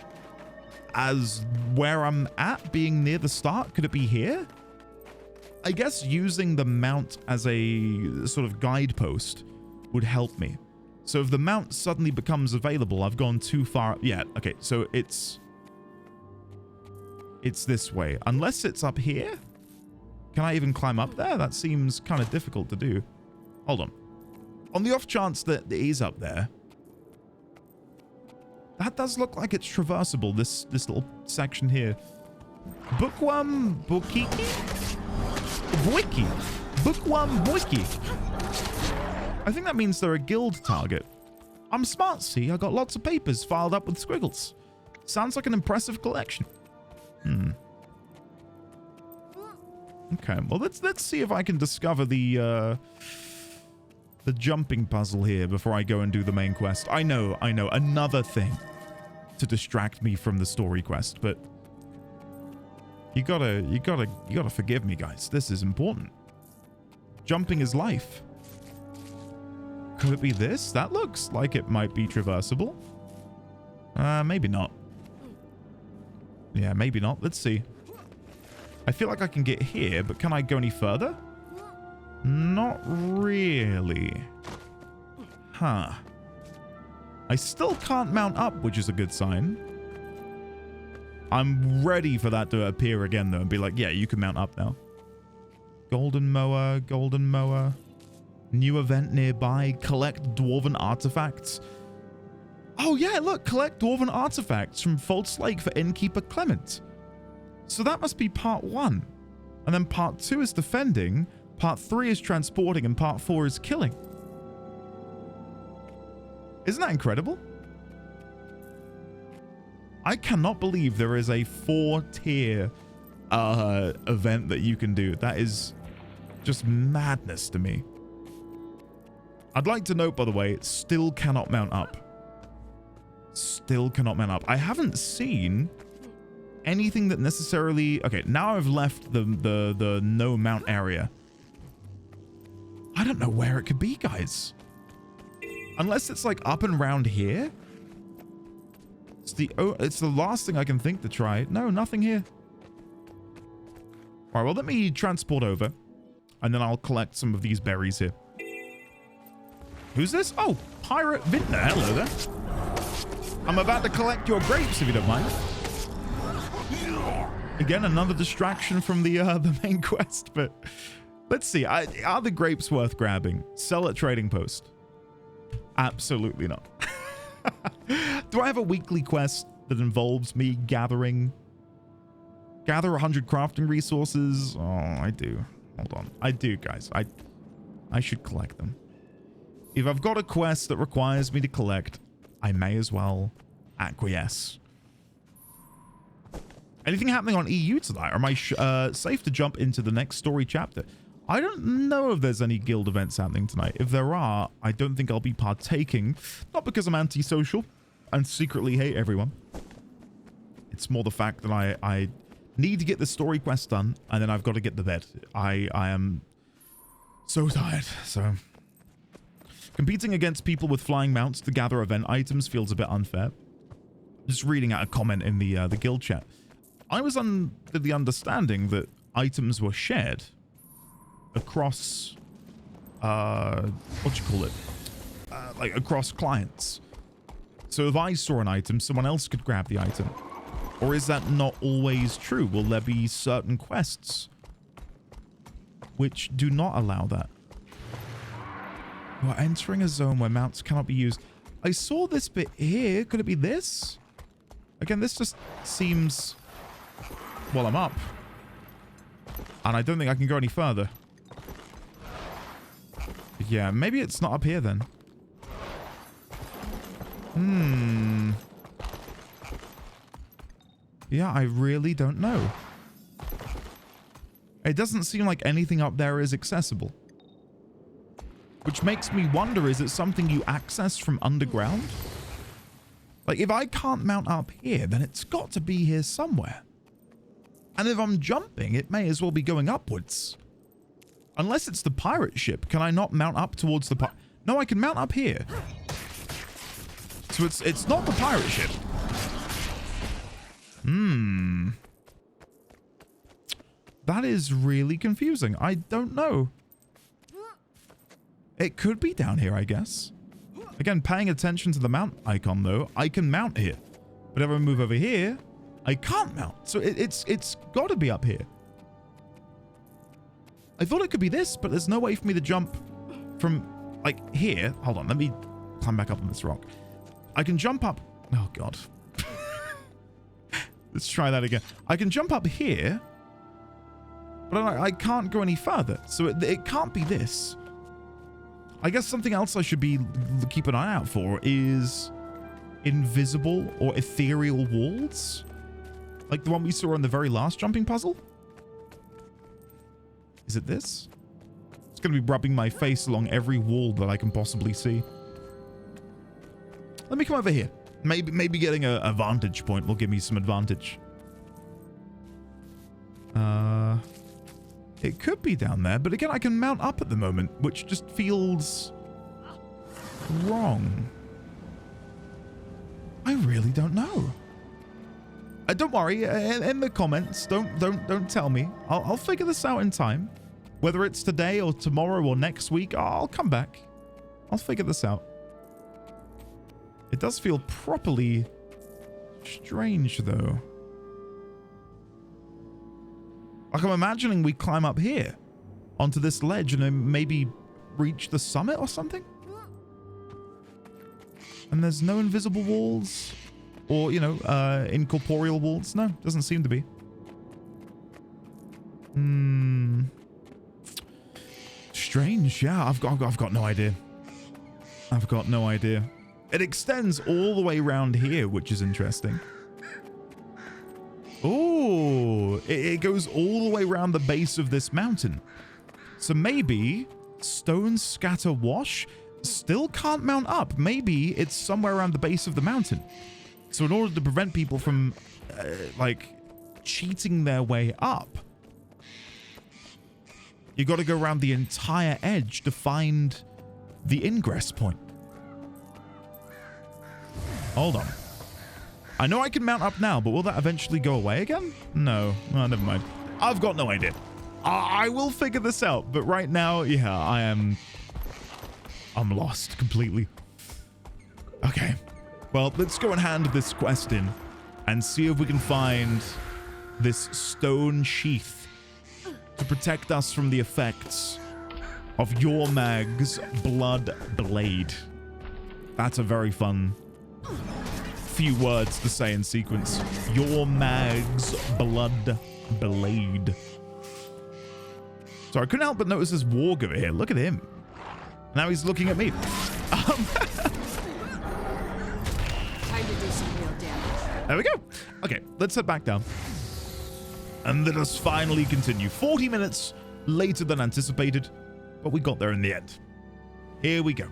as where I'm at, being near the start. Could it be here? I guess using the mount as a sort of guidepost would help me. So if the mount suddenly becomes available, I've gone too far. Yeah, okay, so it's this way. Unless it's up here? Can I even climb up there? That seems kind of difficult to do. Hold on. On the off chance that it is up there, that does look like it's traversable, this little section here. Bookworm Bookiki? Wiki. Bookworm Wiki. I think that means they're a guild target. I'm smart, see? I got lots of papers filed up with squiggles. Sounds like an impressive collection. Okay, well let's see if I can discover the jumping puzzle here before I go and do the main quest. I know, another thing to distract me from the story quest, but you gotta forgive me, guys. This is important. Jumping is life. Could it be this? That looks like it might be traversable. Maybe not. Yeah, maybe not. Let's see. I feel like I can get here, but can I go any further? Not really. Huh. I still can't mount up, which is a good sign. I'm ready for that to appear again, though, and be like, yeah, you can mount up now. Golden mower, golden mower. New event nearby. Collect dwarven artifacts. Oh, yeah, look. Collect dwarven artifacts from False Lake for Innkeeper Clement. So that must be part 1. And then part 2 is defending. Part 3 is transporting. And part 4 is killing. Isn't that incredible? I cannot believe there is a 4-tier event that you can do. That is just madness to me. I'd like to note, by the way, still cannot mount up. Still cannot mount up. I haven't seen anything that necessarily... Okay, now I've left the no mount area. I don't know where it could be, guys. Unless it's like up and around here. It's the last thing I can think to try. No, nothing here. All right, well, let me transport over. And then I'll collect some of these berries here. Who's this? Oh, Pirate Vintner. Hello there. I'm about to collect your grapes, if you don't mind. Again, another distraction from the main quest, but let's see. Are the grapes worth grabbing? Sell at trading post. Absolutely not. Do I have a weekly quest that involves me gather 100 crafting resources? Oh, I do. Hold on. I do, guys. I should collect them. If I've got a quest that requires me to collect, I may as well acquiesce. Anything happening on EU tonight? Or am I safe to jump into the next story chapter? I don't know if there's any guild events happening tonight. If there are, I don't think I'll be partaking. Not because I'm antisocial and secretly hate everyone. It's more the fact that I need to get the story quest done, and then I've got to get to bed. I am so tired, so... Competing against people with flying mounts to gather event items feels a bit unfair. Just reading out a comment in the guild chat. I was under the understanding that items were shared across, like across clients. So if I saw an item, someone else could grab the item. Or is that not always true? Will there be certain quests which do not allow that? We're entering a zone where mounts cannot be used. I saw this bit here. Could it be this? Again, this just seems... Well, I'm up. And I don't think I can go any further. Yeah, maybe it's not up here then. Yeah, I really don't know. It doesn't seem like anything up there is accessible. Which makes me wonder, is it something you access from underground? Like, if I can't mount up here, then it's got to be here somewhere. And if I'm jumping, it may as well be going upwards. Unless it's the pirate ship. Can I not mount up towards the pirate? No, I can mount up here. So it's not the pirate ship. That is really confusing. I don't know. It could be down here, I guess. Again, paying attention to the mount icon, though, I can mount here. But if I move over here, I can't mount. So it's got to be up here. I thought it could be this, but there's no way for me to jump from, like, here. Hold on, let me climb back up on this rock. I can jump up. Oh, God. Let's try that again. I can jump up here, but I can't go any further. So it can't be this. I guess something else I should be keep an eye out for is invisible or ethereal walls. Like the one we saw on the very last jumping puzzle. Is it this? It's going to be rubbing my face along every wall that I can possibly see. Let me come over here. Maybe getting a vantage point will give me some advantage. It could be down there, but again, I can mount up at the moment, which just feels wrong. I really don't know. Don't worry. In the comments, don't tell me. I'll figure this out in time. Whether it's today or tomorrow or next week, I'll come back. I'll figure this out. It does feel properly strange, though. Like, I'm imagining we climb up here onto this ledge and then maybe reach the summit or something? And there's no invisible walls or, you know, incorporeal walls? No, doesn't seem to be. Strange. Yeah, I've got no idea. I've got no idea. It extends all the way around here, which is interesting. Oh, it goes all the way around the base of this mountain. So maybe Stone Scatter Wash still can't mount up. Maybe it's somewhere around the base of the mountain. So in order to prevent people from, like, cheating their way up, you got to go around the entire edge to find the ingress point. Hold on. I know I can mount up now, but will that eventually go away again? No. Oh, never mind. I've got no idea. I will figure this out, but right now, yeah, I'm lost completely. Okay. Well, let's go and hand this quest in and see if we can find this stone sheath to protect us from the effects of Yormag's Blood Blade. That's a very fun few words to say in sequence. Yormag's Blood Blade. So I couldn't help but notice this warg over here. Look at him. Now he's looking at me. Time to do some real damage. There we go. Okay, let's head back down. And let us finally continue. 40 minutes later than anticipated, but we got there in the end. Here we go.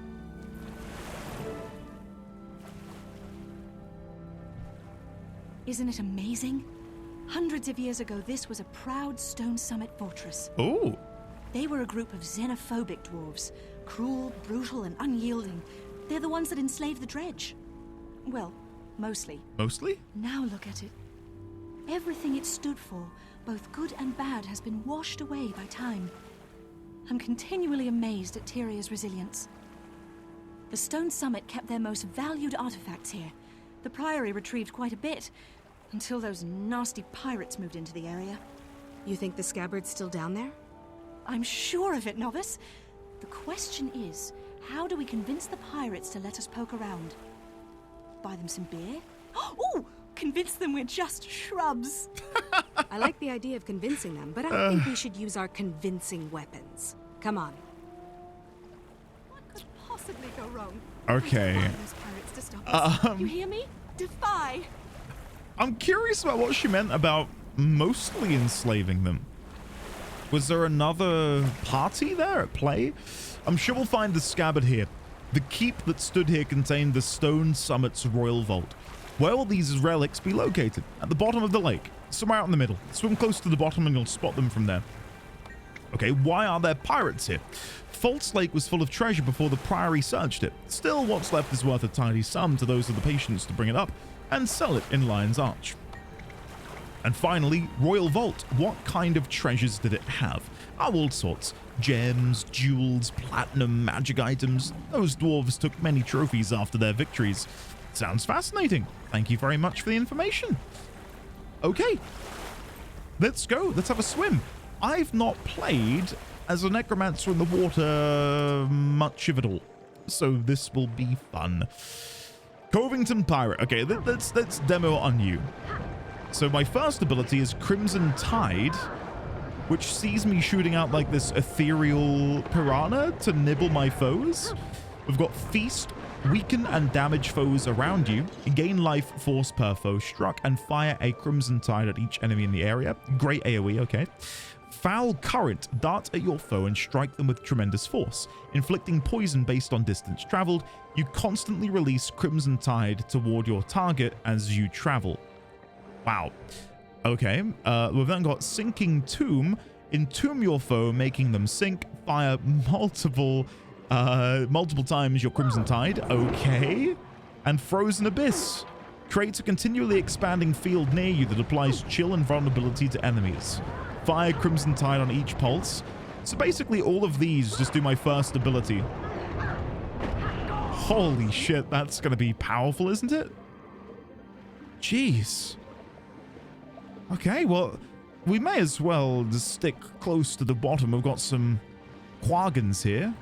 Isn't it amazing? Hundreds of years ago, this was a proud stone summit fortress. Oh. They were a group of xenophobic dwarves. Cruel, brutal, and unyielding. They're the ones that enslaved the dredge. Well, mostly. Mostly? Now look at it. Everything it stood for, both good and bad, has been washed away by time. I'm continually amazed at Tyria's resilience. The stone summit kept their most valued artifacts here. The Priory retrieved quite a bit, until those nasty pirates moved into the area. You think the scabbard's still down there? I'm sure of it, novice. The question is, how do we convince the pirates to let us poke around? Buy them some beer? Oh, convince them we're just shrubs. I like the idea of convincing them, but I don't think we should use our convincing weapons. Come on. What could possibly go wrong? Okay. Those pirates to stop us. You hear me? Defy. I'm curious about what she meant about mostly enslaving them. Was there another party there at play? I'm sure we'll find the scabbard here. The keep that stood here contained the Stone Summit's royal vault. Where will these relics be located? At the bottom of the lake, somewhere out in the middle. Swim close to the bottom and you'll spot them from there. Okay, why are there pirates here? False Lake was full of treasure before the Priory searched it. Still, what's left is worth a tidy sum to those with the patience to bring it up and sell it in Lion's Arch. And finally, Royal Vault. What kind of treasures did it have? Oh, all sorts. Gems, jewels, platinum, magic items. Those dwarves took many trophies after their victories. Sounds fascinating. Thank you very much for the information. Okay, let's go. Let's have a swim. I've not played as a necromancer in the water much of it all, so this will be fun. Covington Pirate. Okay, let's demo on you. So my first ability is Crimson Tide, which sees me shooting out like this ethereal piranha to nibble my foes. We've got Feast, weaken and damage foes around you, gain life force per foe struck, and fire a Crimson Tide at each enemy in the area. Great AoE, okay. Foul Current, dart at your foe and strike them with tremendous force, inflicting poison based on distance traveled. You constantly release Crimson Tide toward your target as you travel. Wow. Okay, we've then got Sinking Tomb. Entomb your foe, making them sink. Fire multiple times your Crimson Tide. Okay. And Frozen Abyss. Creates a continually expanding field near you that applies chill and vulnerability to enemies. Fire Crimson Tide on each pulse. So basically all of these just do my first ability. Holy shit, that's going to be powerful, isn't it? Jeez. Okay, well, we may as well just stick close to the bottom. We've got some Quagons here.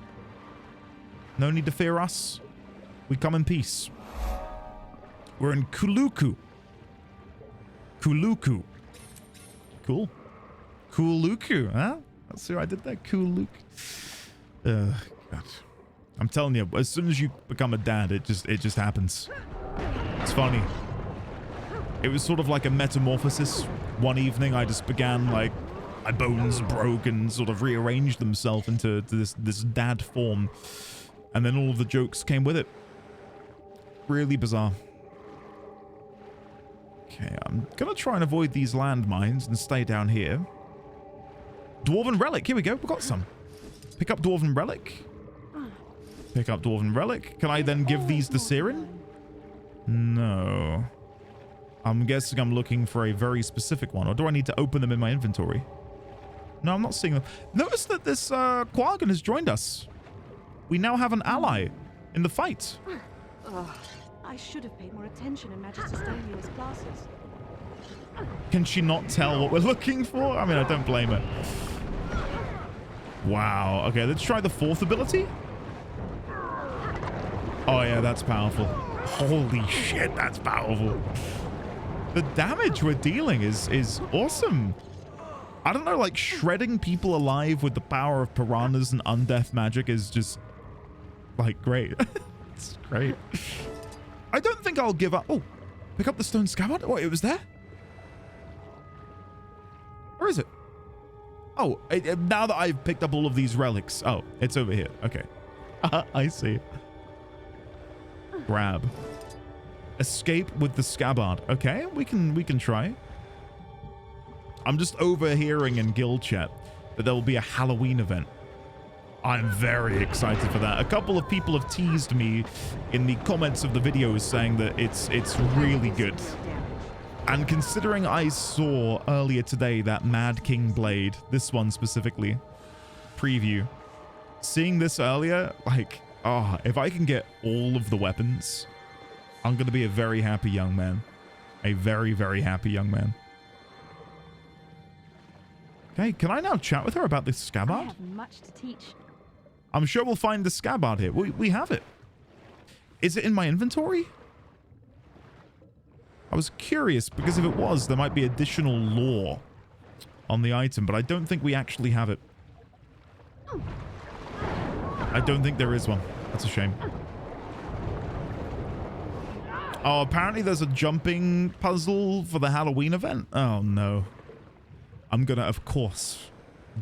No need to fear us. We come in peace. We're in Kuluku. Kuluku. Cool. Kuluku, huh? Let's see what I did there. Kuluku. God. I'm telling you, as soon as you become a dad, it just happens. It's funny. It was sort of like a metamorphosis. One evening, I just began, like, my bones broke and sort of rearranged themselves into this dad form. And then all of the jokes came with it. Really bizarre. Okay, I'm gonna try and avoid these landmines and stay down here. Dwarven Relic, here we go, we got some. Pick up Dwarven Relic. Pick up Dwarven Relic. Can I then give these to Siren? No. I'm guessing I'm looking for a very specific one, or do I need to open them in my inventory? No, I'm not seeing them. Notice that this Quagon has joined us. We now have an ally in the fight. I should have paid more attention in Magistosian's classes. Can she not tell what we're looking for? I mean, I don't blame her. Wow. Okay, let's try the fourth ability. Oh, yeah, that's powerful. Holy shit, that's powerful. The damage we're dealing is awesome. I don't know, like, shredding people alive with the power of piranhas and undeath magic is just, like, great. It's great. I don't think I'll give up. Oh, pick up the stone scabbard. Oh, it was there? Where is it? Oh, now that I've picked up all of these relics. Oh, it's over here. Okay. I see. Grab. Escape with the scabbard. Okay, we can try. I'm just overhearing in guild chat that there will be a Halloween event. I'm very excited for that. A couple of people have teased me in the comments of the videos saying that it's really good. And considering I saw earlier today that Mad King Blade, this one specifically, preview, seeing this earlier, like, oh, if I can get all of the weapons, I'm going to be a very happy young man. A very, very happy young man. Okay, can I now chat with her about this scabbard? I have much to teach. I'm sure we'll find the scabbard here. We have it. Is it in my inventory? I was curious because if it was, there might be additional lore on the item, but I don't think we actually have it. I don't think there is one. That's a shame. Oh, apparently there's a jumping puzzle for the Halloween event. Oh, no. I'm gonna, of course,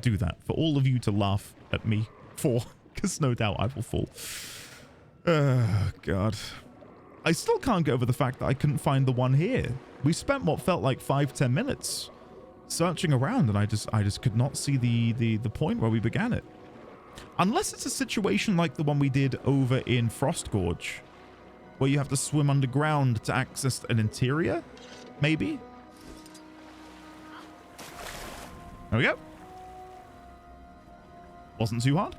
do that for all of you to laugh at me for, because no doubt I will fall. Oh, God. I still can't get over the fact that I couldn't find the one here. We spent what felt like 5-10 minutes searching around, and I just could not see the point where we began it. Unless it's a situation like the one we did over in Frost Gorge, where you have to swim underground to access an interior, maybe? There we go. Wasn't too hard.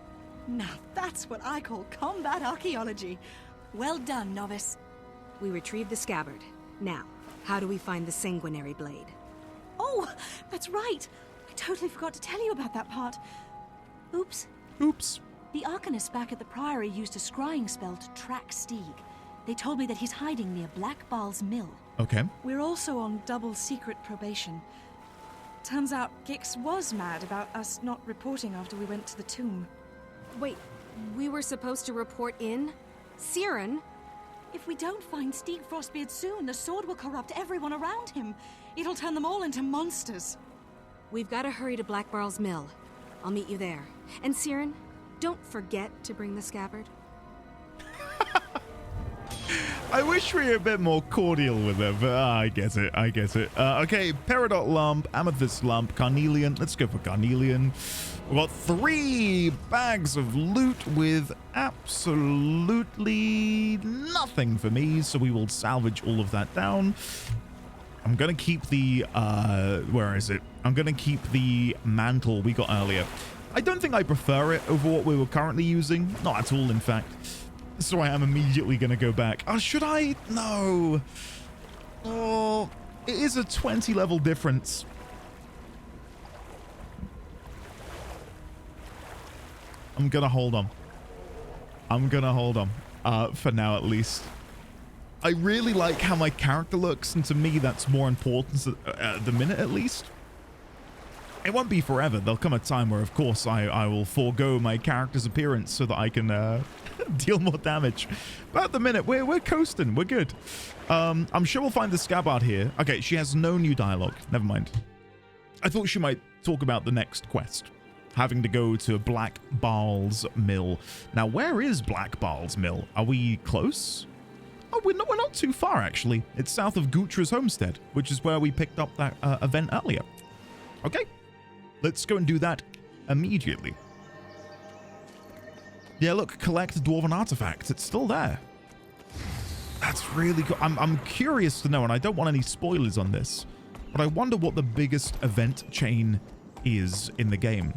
Now that's what I call combat archaeology. Well done, novice. We retrieved the scabbard. Now, how do we find the sanguinary blade? Oh, that's right. I totally forgot to tell you about that part. Oops. Oops. The Arcanists back at the Priory used a scrying spell to track Stieg. They told me that he's hiding near Black Baal's mill. Okay. We're also on double secret probation. Turns out Gix was mad about us not reporting after we went to the tomb. Wait, we were supposed to report in? Siren? If we don't find Stieg Frostbeard soon, the sword will corrupt everyone around him. It'll turn them all into monsters. We've got to hurry to Black Baal's mill. I'll meet you there. And Siren, don't forget to bring the scabbard. I wish we were a bit more cordial with her, but I get it. Okay, Peridot Lump, Amethyst Lump, Carnelian. Let's go for Carnelian. We've got 3 bags of loot with absolutely nothing for me, so we will salvage all of that down. I'm going to keep the, where is it? I'm going to keep the mantle we got earlier. I don't think I prefer it over what we were currently using. Not at all, in fact. So I am immediately going to go back. Oh, should I? No. Oh, it is a 20 level difference. I'm going to hold on. For now, at least. I really like how my character looks, and to me, that's more important at the minute, at least. It won't be forever. There'll come a time where, of course, I will forego my character's appearance so that I can deal more damage. But at the minute, we're coasting. We're good. I'm sure we'll find the scabbard here. Okay, she has no new dialogue. Never mind. I thought she might talk about the next quest, having to go to Black Baal's mill. Now, where is Black Baal's mill? Are we close? Oh, we're not too far, actually. It's south of Gutra's homestead, which is where we picked up that event earlier. Okay. Let's go and do that immediately. Yeah, look, collect Dwarven artifacts. It's still there. That's really cool. I'm curious to know, and I don't want any spoilers on this, but I wonder what the biggest event chain is in the game.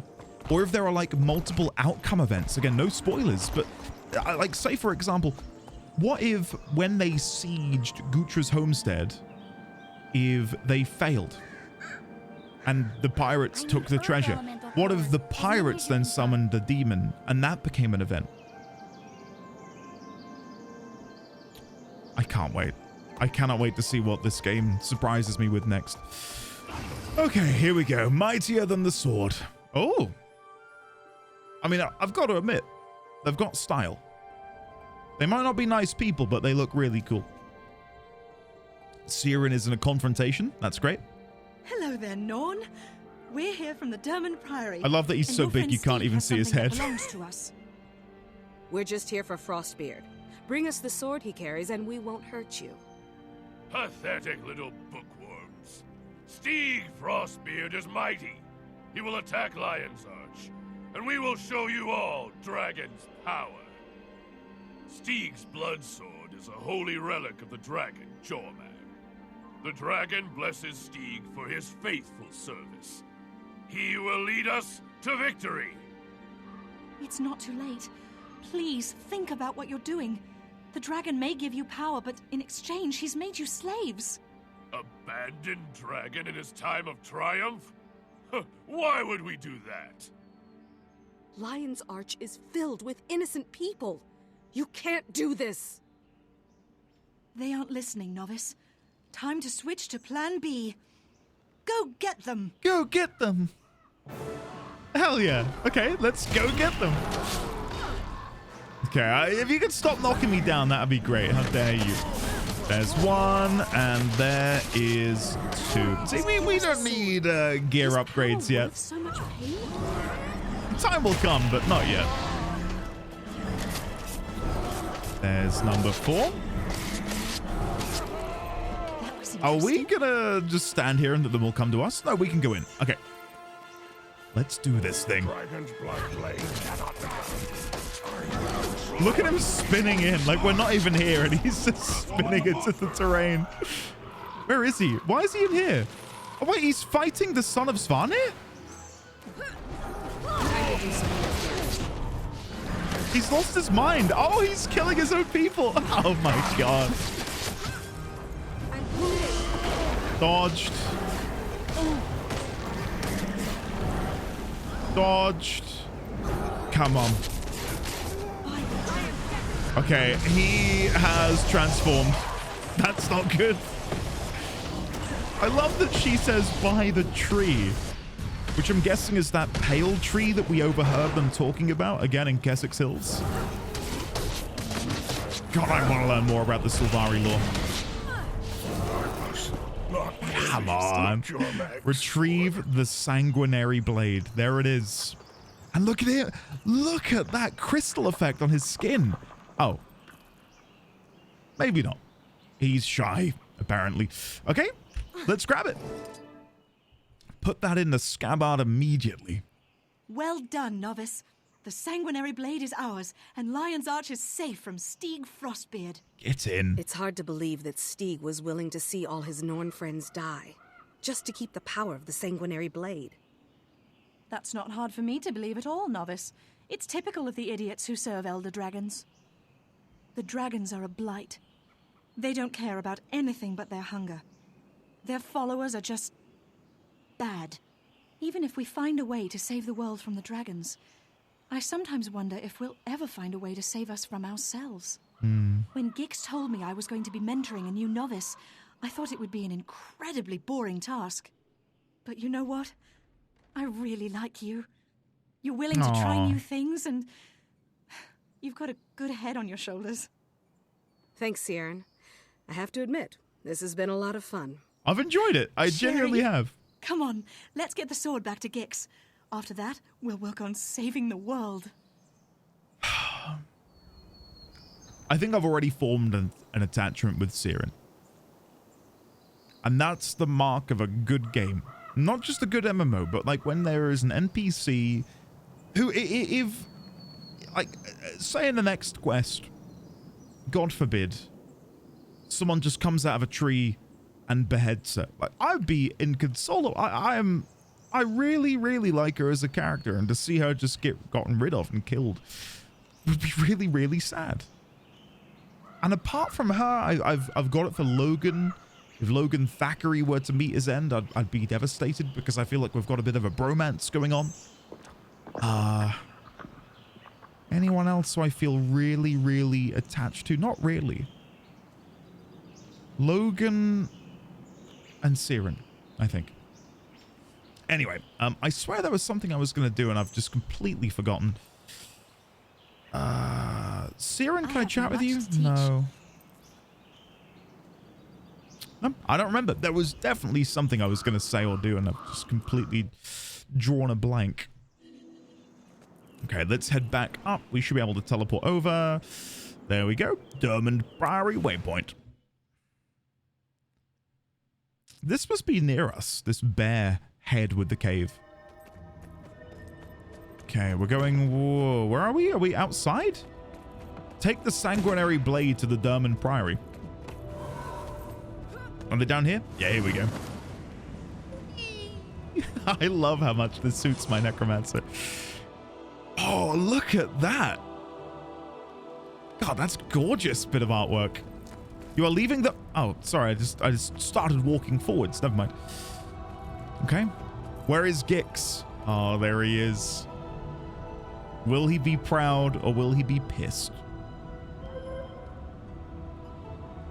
Or if there are, like, multiple outcome events. Again, no spoilers, but, like, say, for example, what if when they sieged Gutra's homestead, if they failed? And the pirates took the treasure. What if the pirates then summoned the demon and that became an event? I can't wait. I cannot wait to see what this game surprises me with next. Okay, here we go. Mightier than the sword. Oh. I mean, I've got to admit, they've got style. They might not be nice people, but they look really cool. Siren is in a confrontation. That's great. Hello there, Norn. We're here from the Durmand Priory. I love that he's so big you can't even see his head. To us. We're just here for Frostbeard. Bring us the sword he carries and we won't hurt you. Pathetic little bookworms. Stieg Frostbeard is mighty. He will attack Lion's Arch, and we will show you all Dragon's power. Stieg's blood sword is a holy relic of the dragon, Jorman. The dragon blesses Stieg for his faithful service. He will lead us to victory. It's not too late. Please, think about what you're doing. The dragon may give you power, but in exchange, he's made you slaves. Abandoned dragon in his time of triumph? Why would we do that? Lion's Arch is filled with innocent people. You can't do this. They aren't listening, novice. Time to switch to Plan B. Go get them! Go get them! Hell yeah. Okay, let's go get them. Okay, if you could stop knocking me down, that'd be great. How dare you. There's one, and there is two. See, we don't need gear upgrades yet. So much pain? Time will come, but not yet. There's number 4. Are we gonna just stand here and let them all come to us? No, we can go in. Okay. Let's do this thing. Look at him spinning in. Like, we're not even here, and he's just spinning into the terrain. Where is he? Why is he in here? Oh, wait, he's fighting the son of Svanir? He's lost his mind. Oh, he's killing his own people. Oh, my God. Dodged. Dodged. Come on. Okay, he has transformed. That's not good. I love that she says by the tree, which I'm guessing is that pale tree that we overheard them talking about again in Keswick's Hills. God, I want to learn more about the Sylvari lore. Come on. Retrieve the sanguinary blade. There it is. And look at it. Look at that crystal effect on his skin. Oh. Maybe not. He's shy, apparently. Okay, let's grab it. Put that in the scabbard immediately. Well done, novice. The sanguinary blade is ours, and Lion's Arch is safe from Stieg Frostbeard. Get in. It's hard to believe that Stieg was willing to see all his Norn friends die, just to keep the power of the sanguinary blade. That's not hard for me to believe at all, novice. It's typical of the idiots who serve Elder Dragons. The dragons are a blight. They don't care about anything but their hunger. Their followers are just bad. Even if we find a way to save the world from the dragons, I sometimes wonder if we'll ever find a way to save us from ourselves. When Gix told me I was going to be mentoring a new novice, I thought it would be an incredibly boring task. But you know what? I really like you. You're willing to try new things, and you've got a good head on your shoulders. Thanks, Sierran. I have to admit, this has been a lot of fun. I've enjoyed it. I genuinely have. Come on, let's get the sword back to Gix. After that, we'll work on saving the world. I think I've already formed an attachment with Sierran. And that's the mark of a good game. Not just a good MMO, but like when there is an NPC who, if, like, say in the next quest, God forbid, someone just comes out of a tree and beheads her. Like, I'd be inconsolable. I really, really like her as a character, and to see her just get gotten rid of and killed would be really, really sad. And apart from her, I've got it for Logan. If Logan Thackeray were to meet his end, I'd be devastated, because I feel like we've got a bit of a bromance going on. Anyone else who I feel really, really attached to? Not really. Logan and Sierran, I think. Anyway, I swear there was something I was going to do and I've just completely forgotten. Sierran, can I chat with you? No. No, I don't remember. There was definitely something I was going to say or do, and I've just completely drawn a blank. Okay, let's head back up. We should be able to teleport over. There we go. Durmand Priory waypoint. This must be near us, this bear head with the cave. Okay, we're going... Whoa, where are we? Are we outside? Take the sanguinary blade to the Durmand Priory. Are they down here? Yeah, here we go. I love how much this suits my necromancer. Oh, look at that. God, that's gorgeous bit of artwork. You are leaving the... Oh, sorry, I just started walking forwards. Never mind. Okay. Where is Gix? Oh, there he is. Will he be proud or will he be pissed?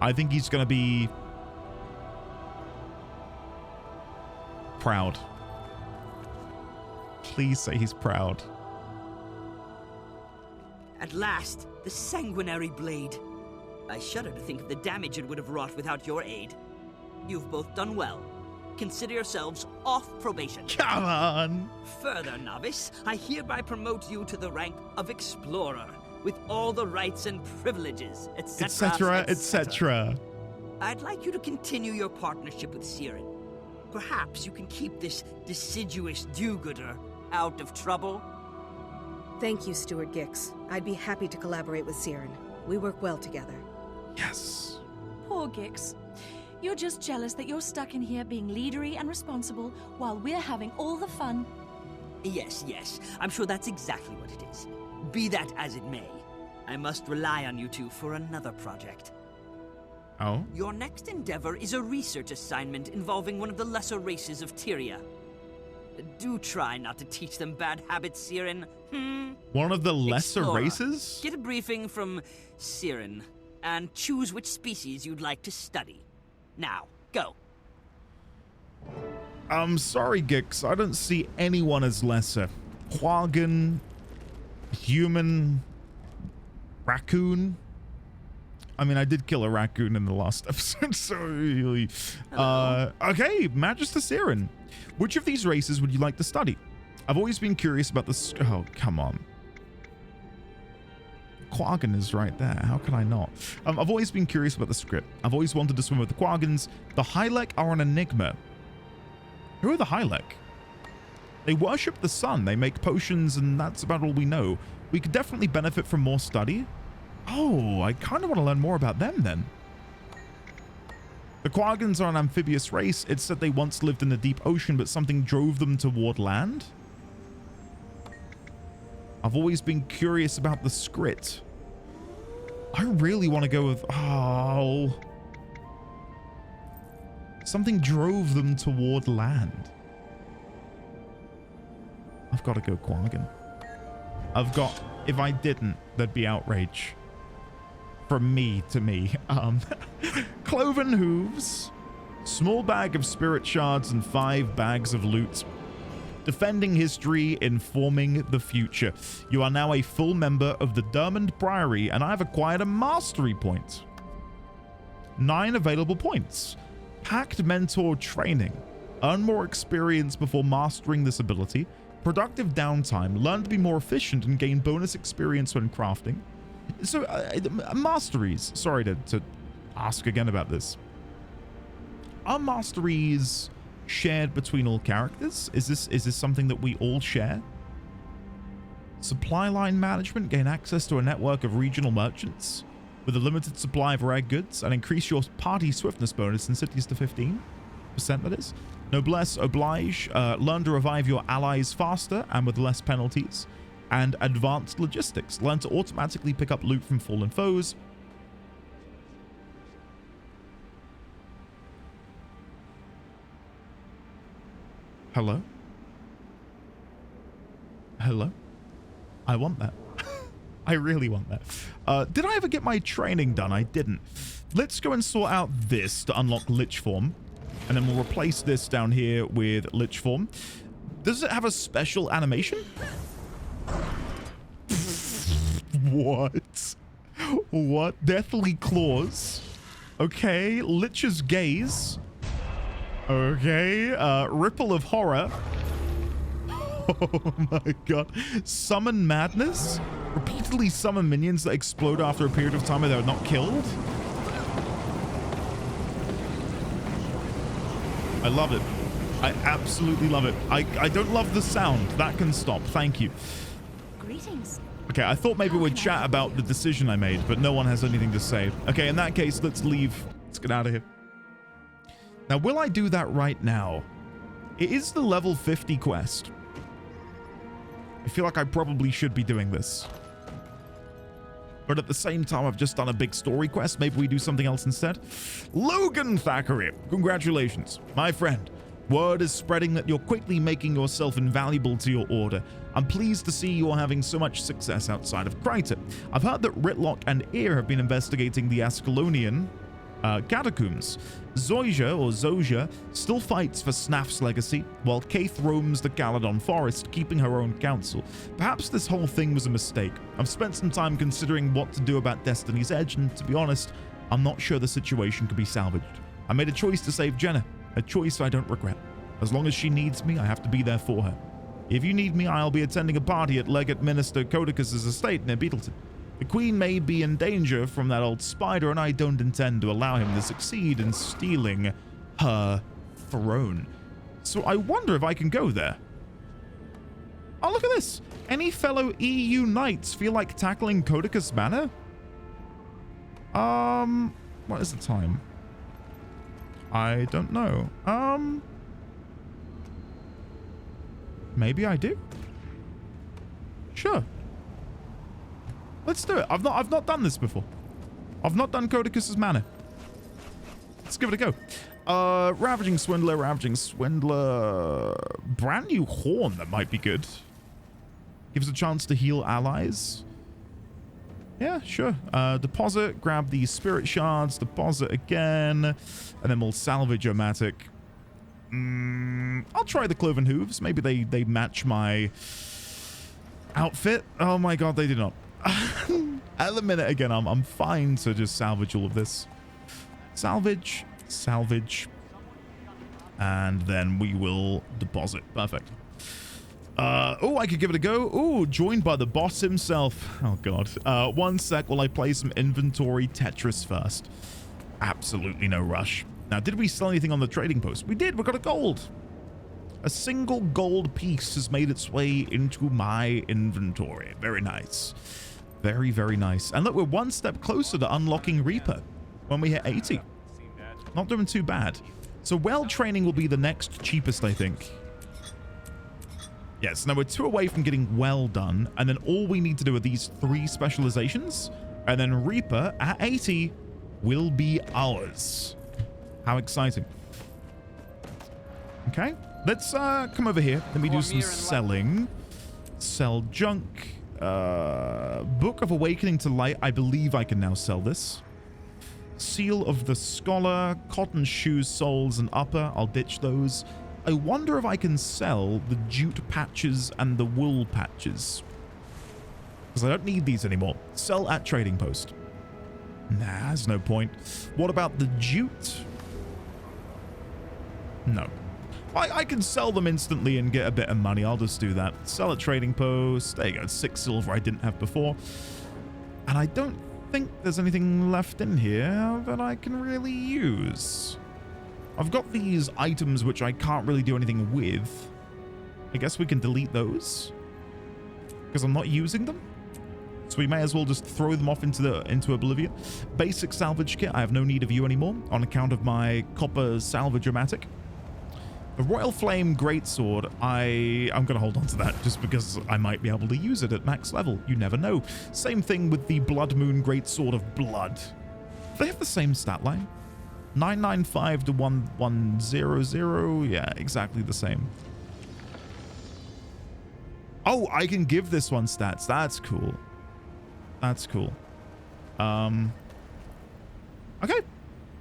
I think he's going to be... proud. Please say he's proud. At last, the sanguinary blade. I shudder to think of the damage it would have wrought without your aid. You've both done well. Consider yourselves off probation. Come on! Further, novice, I hereby promote you to the rank of Explorer, with all the rights and privileges, etc., etc., etc. I'd like you to continue your partnership with Siren. Perhaps you can keep this deciduous do-gooder out of trouble. Thank you, Steward Gix. I'd be happy to collaborate with Siren. We work well together. Yes. Poor Gix. You're just jealous that you're stuck in here being leadery and responsible while we're having all the fun. Yes, yes. I'm sure that's exactly what it is. Be that as it may, I must rely on you two for another project. Oh? Your next endeavor is a research assignment involving one of the lesser races of Tyria. Do try not to teach them bad habits, Siren. One of the lesser Explorer. races? Get a briefing from Siren, and choose which species you'd like to study. Now, go. I'm sorry, Gix. I don't see anyone as lesser. Quaggan, human, raccoon. I mean, I did kill a raccoon in the last episode, so... okay, Magister Siren. Which of these races would you like to study? I've always been curious about the... Oh, come on. Quaggan is right there. How can I not? I've always been curious about the script. I've always wanted to swim with the Quaggans. The Hylek are an enigma. Who are the Hylek? They worship the sun. They make potions, and that's about all we know. We could definitely benefit from more study. Oh, I kind of want to learn more about them then. The Quaggans are an amphibious race. It's said they once lived in the deep ocean, but something drove them toward land. I've always been curious about the Skrit. I really want to go with... Oh. Something drove them toward land. I've got to go Quaggan. I've got... If I didn't, there'd be outrage. From me to me. Cloven hooves. Small bag of spirit shards and 5 bags of loot. Defending history, informing the future. You are now a full member of the Durmand Priory, and I've acquired a mastery point. 9 available points. Packed mentor training. Earn more experience before mastering this ability. Productive downtime. Learn to be more efficient and gain bonus experience when crafting. So, masteries. Sorry to ask again about this. Are masteries shared between all characters? Is this something that we all share? Supply line management. Gain access to a network of regional merchants with a limited supply of rare goods and increase your party swiftness bonus in cities to 15%, that is. Noblesse oblige. Learn to revive your allies faster and with less penalties. And advanced logistics. Learn to automatically pick up loot from fallen foes. Hello? Hello? I want that. I really want that. Did I ever get my training done? I didn't. Let's go and sort out this to unlock Lich Form. And then we'll replace this down here with Lich Form. Does it have a special animation? What? What? Deathly Claws. Okay. Lich's Gaze. Okay. Ripple of Horror. Oh my god. Summon Madness. Repeatedly summon minions that explode after a period of time where they're not killed. I love it. I absolutely love it. I don't love the sound. That can stop. Thank you. Greetings. Okay, I thought maybe we'd chat about the decision I made, but no one has anything to say. Okay, in that case, let's leave. Let's get out of here. Now, will I do that right now? It is the level 50 quest. I feel like I probably should be doing this. But at the same time, I've just done a big story quest. Maybe we do something else instead. Logan Thackeray, congratulations, my friend. Word is spreading that you're quickly making yourself invaluable to your order. I'm pleased to see you're having so much success outside of Kryta. I've heard that Ritlock and Ear have been investigating the Ascalonian catacombs. Zoja still fights for Snaf's legacy, while Kaith roams the Galadon forest, keeping her own counsel. Perhaps this whole thing was a mistake. I've spent some time considering what to do about Destiny's Edge, and to be honest, I'm not sure the situation could be salvaged. I made a choice to save Jenna, a choice I don't regret. As long as she needs me, I have to be there for her. If you need me, I'll be attending a party at Legate Minister Caudecus' estate near Beetleton. The queen may be in danger from that old spider, and I don't intend to allow him to succeed in stealing her throne. So I wonder if I can go there. Oh, look at this. Any fellow EU knights feel like tackling Caudecus Manor? What is the time? I don't know. Maybe I do. Sure. Let's do it. I've not done this before. I've not done Caudecus's Manor. Let's give it a go. Ravaging Swindler, brand new horn, that might be good. Gives a chance to heal allies. Yeah, sure. Deposit, grab the spirit shards, deposit again, and then we'll salvage Omatic. I'll try the cloven hooves. Maybe they match my outfit. Oh my god, they do not. At the minute, again, I'm fine to just salvage all of this. Salvage, and then we will deposit. Perfect. Oh, I could give it a go. Oh, joined by the boss himself. Oh god. 1 sec while I play some inventory Tetris first. Absolutely no rush. Now, did we sell anything on the trading post? We did. We got a gold. A single gold piece has made its way into my inventory. Very nice. Very, very nice. And look, we're 1 step closer to unlocking Reaper when we hit 80. Not doing too bad. So well training will be the next cheapest, I think. Yes, now we're 2 away from getting well done, and then all we need to do are these 3 specializations, and then Reaper at 80 will be ours. How exciting. Okay, let's come over here. Let me do some selling. Sell junk. Book of Awakening to Light. I believe I can now sell this. Seal of the Scholar. Cotton shoes, soles, and upper. I'll ditch those. I wonder if I can sell the jute patches and the wool patches. Because I don't need these anymore. Sell at trading post. Nah, there's no point. What about the jute? No. I can sell them instantly and get a bit of money. I'll just do that. Sell at trading post. There you go. 6 silver I didn't have before. And I don't think there's anything left in here that I can really use. I've got these items which I can't really do anything with. I guess we can delete those because I'm not using them. So we may as well just throw them off into oblivion. Basic salvage kit. I have no need of you anymore on account of my copper salvage-o-matic. The Royal Flame Greatsword, I'm going to hold on to that just because I might be able to use it at max level. You never know. Same thing with the Blood Moon Greatsword of Blood. They have the same stat line. 995 to 1100. Yeah, exactly the same. Oh, I can give this one stats. That's cool. That's cool. Okay.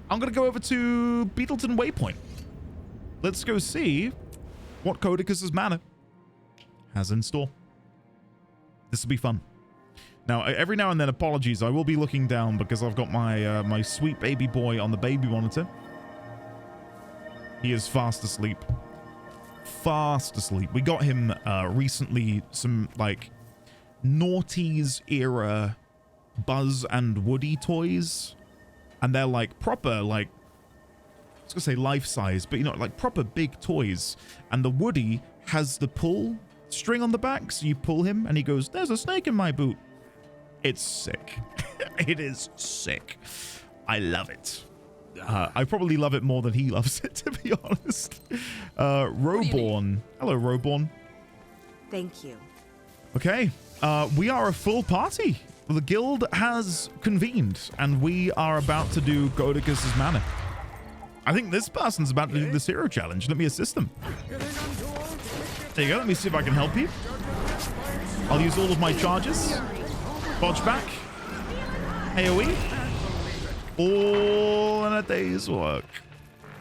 I'm going to go over to Beetleton Waypoint. Let's go see what Caudecus's Manor has in store. This will be fun. Now, every now and then, apologies, I will be looking down because I've got my my sweet baby boy on the baby monitor. He is fast asleep. Fast asleep. We got him recently some, like, noughties era Buzz and Woody toys. And they're, like, proper, like, I was going to say life-size, but, you know, like, proper big toys. And the Woody has the pull string on the back, so you pull him, and he goes, "There's a snake in my boot." It's sick. It is sick. I love it. I probably love it more than he loves it, to be honest. Roborn. Hello, Roborn. Thank you. Okay. We are a full party. The guild has convened, and we are about to do Caudecus's Manor. I think this person's about to do this hero challenge. Let me assist them. There you go. Let me see if I can help you. I'll use all of my charges. Bodge back. AoE. All in a day's work.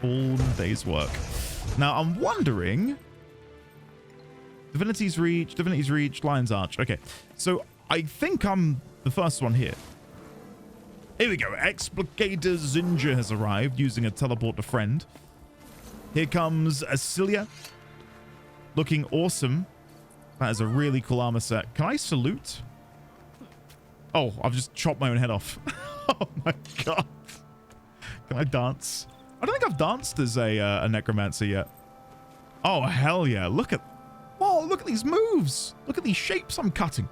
All in a day's work. Now, I'm wondering... Divinity's Reach, Lion's Arch. Okay, so I think I'm the first one here. Here we go. Explicator Zinja has arrived using a teleport to friend. Here comes Asilia. Looking awesome. That is a really cool armor set. Can I salute? Oh, I've just chopped my own head off. Oh my god. Can I dance? I don't think I've danced as a necromancer yet. Oh, hell yeah. Look at... Whoa, look at these moves. Look at these shapes I'm cutting.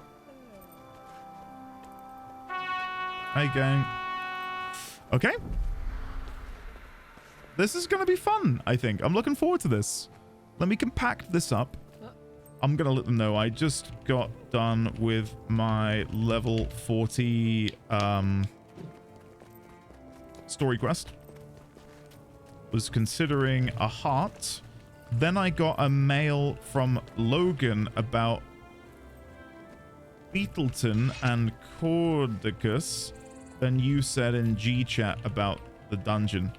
Hey, gang. Okay. This is going to be fun, I think. I'm looking forward to this. Let me compact this up. I'm going to let them know I just got done with my level 40 story quest. Was considering a heart. Then I got a mail from Logan about Beetleton and Caudecus. Then you said in G-chat about the dungeon.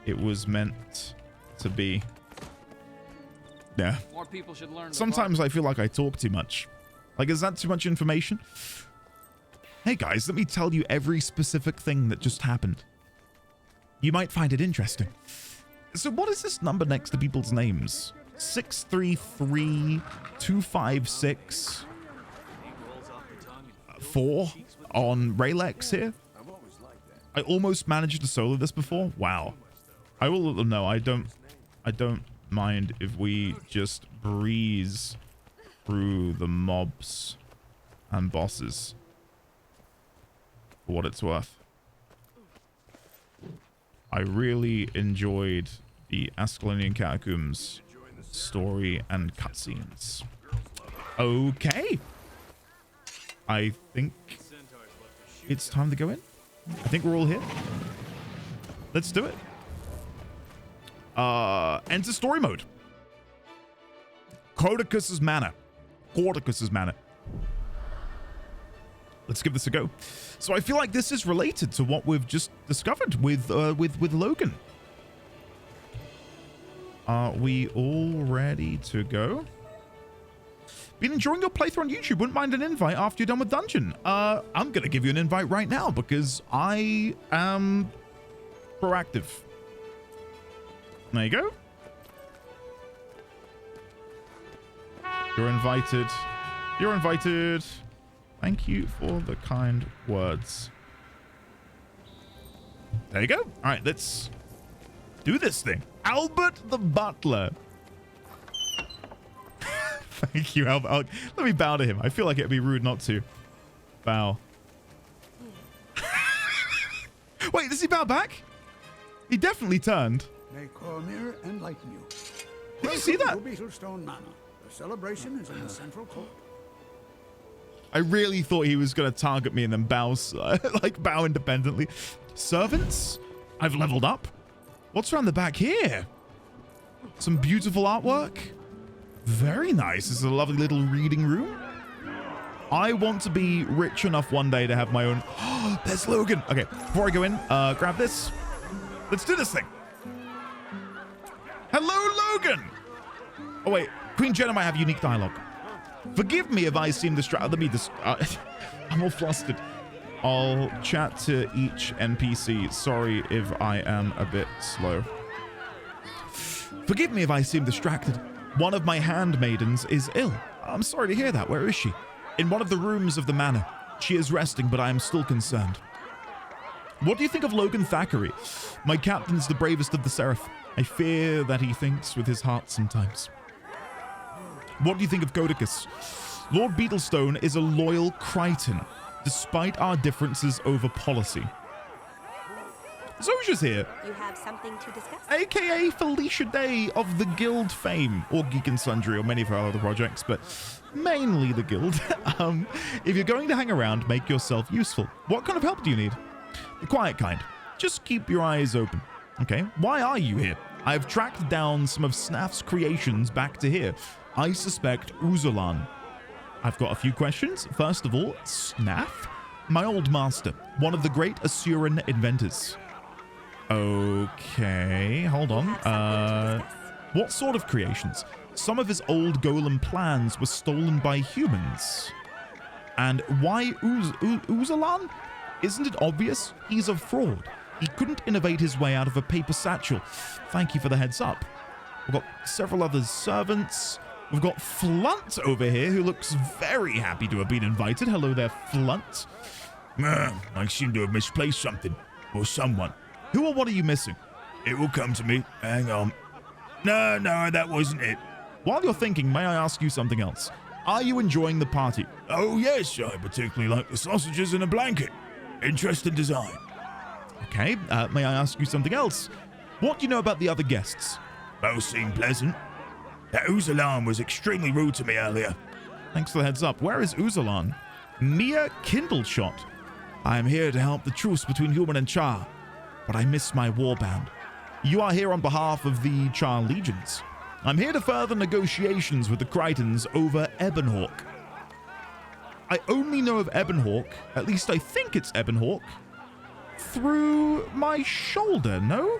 It was meant to be. Yeah. More people should learn. Sometimes I feel like I talk too much. Like, is that too much information? Hey guys, let me tell you every specific thing that just happened. You might find it interesting. So what is this number next to people's names? 633-256 4 on Raylex here. I almost managed to solo this before. Wow. I will let them know. I don't mind if we just breeze through the mobs and bosses for what it's worth. I really enjoyed the Ascalonian Catacombs story and cutscenes. Okay. I think it's time to go in. I think we're all here. Let's do it. Enter story mode. Caudecus's Manor. Caudecus's Manor. Let's give this a go. So I feel like this is related to what we've just discovered with Logan. Are we all ready to go? Been enjoying your playthrough on YouTube. Wouldn't mind an invite after you're done with dungeon. I'm gonna give you an invite right now because I am proactive. There you go. You're invited. You're invited. Thank you for the kind words. There you go. All right, let's do this thing. Albert the Butler. Thank you, Albert. Let me bow to him. I feel like it'd be rude not to. Bow. Wait, does he bow back? He definitely turned. May Cormir enlighten you. Did you see that? To Beetlestone Manor. The celebration is in the central court. I really thought he was going to target me and then bow, like bow independently. Servants? I've leveled up. What's around the back here? Some beautiful artwork. Very nice. This is a lovely little reading room. I want to be rich enough one day to have my own... Oh, there's Logan. Okay, before I go in, grab this. Let's do this thing. Hello, Logan. Oh, wait. Queen Jenna might have unique dialogue. Forgive me if I seem distracted. Let me just... I'm all flustered. I'll chat to each NPC. Sorry if I am a bit slow. Forgive me if I seem distracted. One of my handmaidens is ill. I'm sorry to hear that. Where is she? In one of the rooms of the manor. She is resting, but I am still concerned. What do you think of Logan Thackeray? My captain's the bravest of the Seraph. I fear that he thinks with his heart sometimes. What do you think of Caudecus? Lord Beetlestone is a loyal Crichton, despite our differences over policy. Zosia's here. You have something to discuss? AKA Felicia Day of the Guild fame, or Geek and Sundry, or many of her other projects, but mainly the Guild. If you're going to hang around, make yourself useful. What kind of help do you need? The quiet kind. Just keep your eyes open. Okay, why are you here? I've tracked down some of Snaff's creations back to here. I suspect Uzulan. I've got a few questions. First of all, Snaff? My old master, one of the great Asuran inventors. Okay, hold on. What sort of creations? Some of his old golem plans were stolen by humans. And why Uzulan? Isn't it obvious? He's a fraud. He couldn't innovate his way out of a paper satchel. Thank you for the heads up. We've got several other servants. We've got Flunt over here, who looks very happy to have been invited. Hello there, Flunt. I seem to have misplaced something. Or someone. Who or what are you missing? It will come to me. Hang on. No, that wasn't it. While you're thinking, may I ask you something else? Are you enjoying the party? Oh, yes. I particularly like the sausages in a blanket. Interesting design. Okay, may I ask you something else? What do you know about the other guests? Both seem pleasant. That Uzalan was extremely rude to me earlier. Thanks for the heads up. Where is Uzalan? Mia Kindleshot. I am here to help the truce between human and Char, but I miss my warband. You are here on behalf of the Char legions. I'm here to further negotiations with the Crichtons over Ebonhawk. I only know of Ebonhawk, at least I think it's Ebonhawk, through my shoulder, no?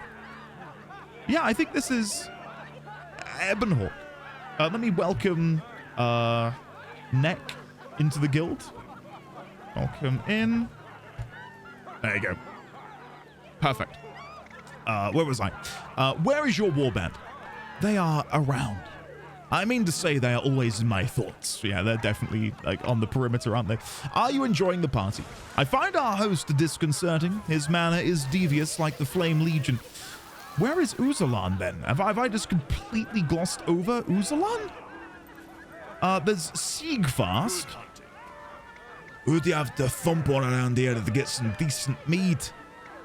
Yeah, I think this is Ebonhawk. Let me welcome Neck into the guild. Welcome in. There you go. Perfect. Where was I? Where is your warband? They are around. I mean to say they are always in my thoughts. Yeah, they're definitely like on the perimeter, aren't they? Are you enjoying the party? I find our host disconcerting. His manner is devious like the Flame Legion. Where is Uzalan then? Have I just completely glossed over Uzalan? There's Siegfast. Who'd you have to thump on around here to get some decent meat?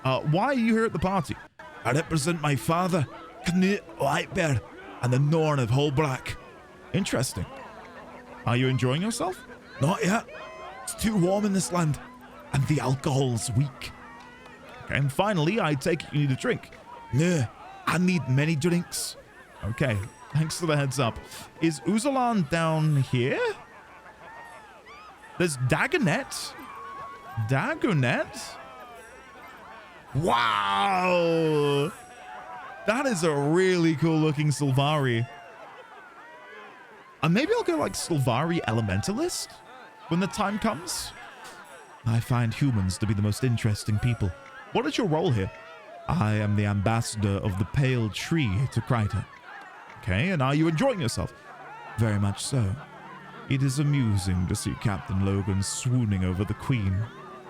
Why are you here at the party? I represent my father, Knut Whitebear, and the Norn of Holbrack. Interesting. Are you enjoying yourself? Not yet. It's too warm in this land, and the alcohol's weak. Okay, and finally, I take it you need a drink. No, I need many drinks. Okay, thanks for the heads up. Is Uzalan down here? There's Dagonet. Dagonet? Wow! That is a really cool looking Sylvari. And maybe I'll go like Sylvari Elementalist when the time comes. I find humans to be the most interesting people. What is your role here? I am the ambassador of the Pale Tree to Kryta. Okay, and are you enjoying yourself? Very much so. It is amusing to see Captain Logan swooning over the Queen.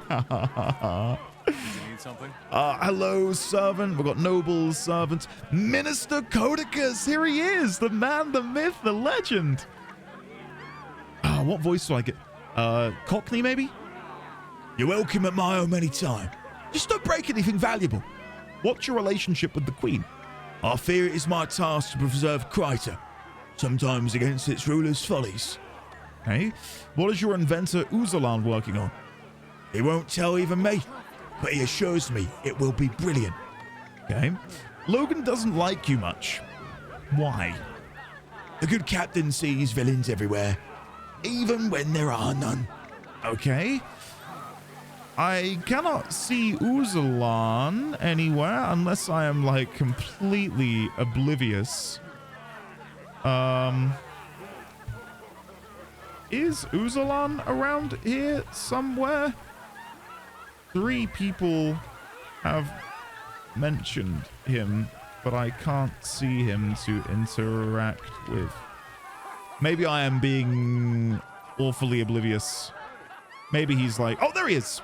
Ha ha ha ha. You need something? Hello, servant. We've got nobles, servants. Minister Caudecus. Here he is. The man, the myth, the legend. What voice do I get? Cockney, maybe? You're welcome at my home anytime. Just don't break anything valuable. What's your relationship with the Queen? I fear it is my task to preserve Kryta, sometimes against its ruler's follies. Hey, what is your inventor Uzalan working on? He won't tell even me, but he assures me it will be brilliant. Okay. Logan doesn't like you much. Why? The good captain sees villains everywhere, even when there are none. Okay. I cannot see Uzalan anywhere unless I am like completely oblivious. Is Uzalan around here somewhere? 3 people have mentioned him, but I can't see him to interact with. Maybe I am being awfully oblivious. Maybe he's like, oh, there he is.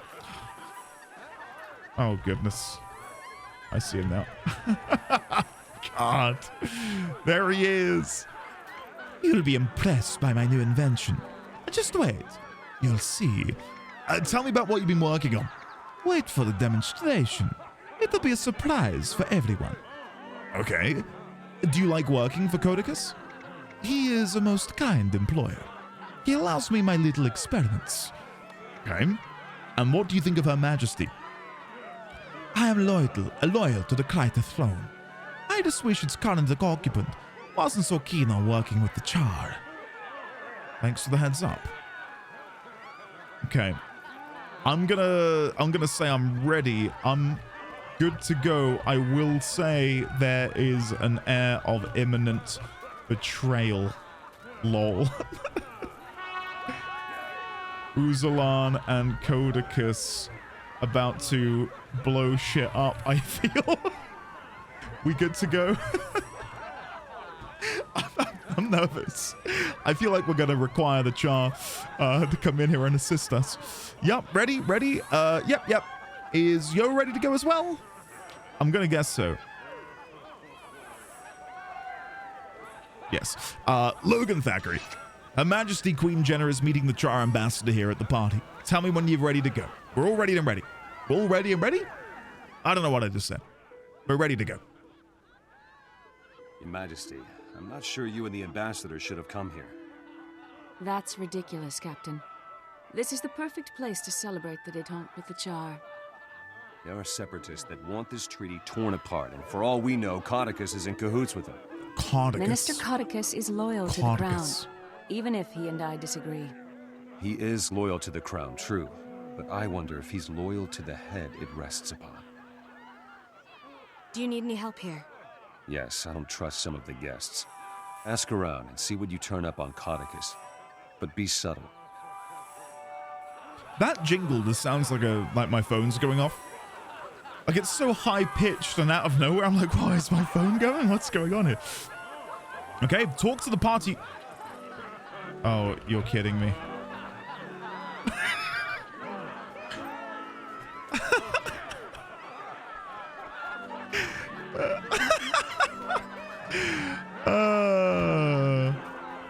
Oh, goodness. I see him now. God. There he is. You'll be impressed by my new invention. Just wait. You'll see. Tell me about what you've been working on. Wait for the demonstration. It'll be a surprise for everyone. Okay. Do you like working for Caudecus? He is a most kind employer. He allows me my little experiments. Okay. And what do you think of Her Majesty? I am loyal to the Kryta throne. I just wish its current occupant wasn't so keen on working with the Char. Thanks for the heads up. Okay. I'm gonna say I'm ready. I'm good to go. I will say there is an air of imminent betrayal. Lol. Uzalan and Caudecus about to blow shit up, I feel. We good to go? I'm nervous. I feel like we're going to require the Char to come in here and assist us. Yep, ready? Yep. Is Yo ready to go as well? I'm going to guess so. Yes. Logan Thackeray. Her Majesty Queen Jenna is meeting the Char Ambassador here at the party. Tell me when you're ready to go. We're all ready and ready. We're all ready and ready? I don't know what I just said. We're ready to go. Your Majesty, I'm not sure you and the Ambassador should have come here. That's ridiculous, Captain. This is the perfect place to celebrate the détente with the Char. There are separatists that want this treaty torn apart, and for all we know, Caudecus is in cahoots with them. Caudecus. Minister Caudecus is loyal to the Crown, even if he and I disagree. He is loyal to the Crown, true, but I wonder if he's loyal to the head it rests upon. Do you need any help here? Yes, I don't trust some of the guests. Ask around and see what you turn up on Caudecus, but be subtle. That jingle just sounds like my phone's going off. Like, it's so high-pitched and out of nowhere. I'm like, why is my phone going? What's going on here? Okay, talk to the party. Oh, you're kidding me.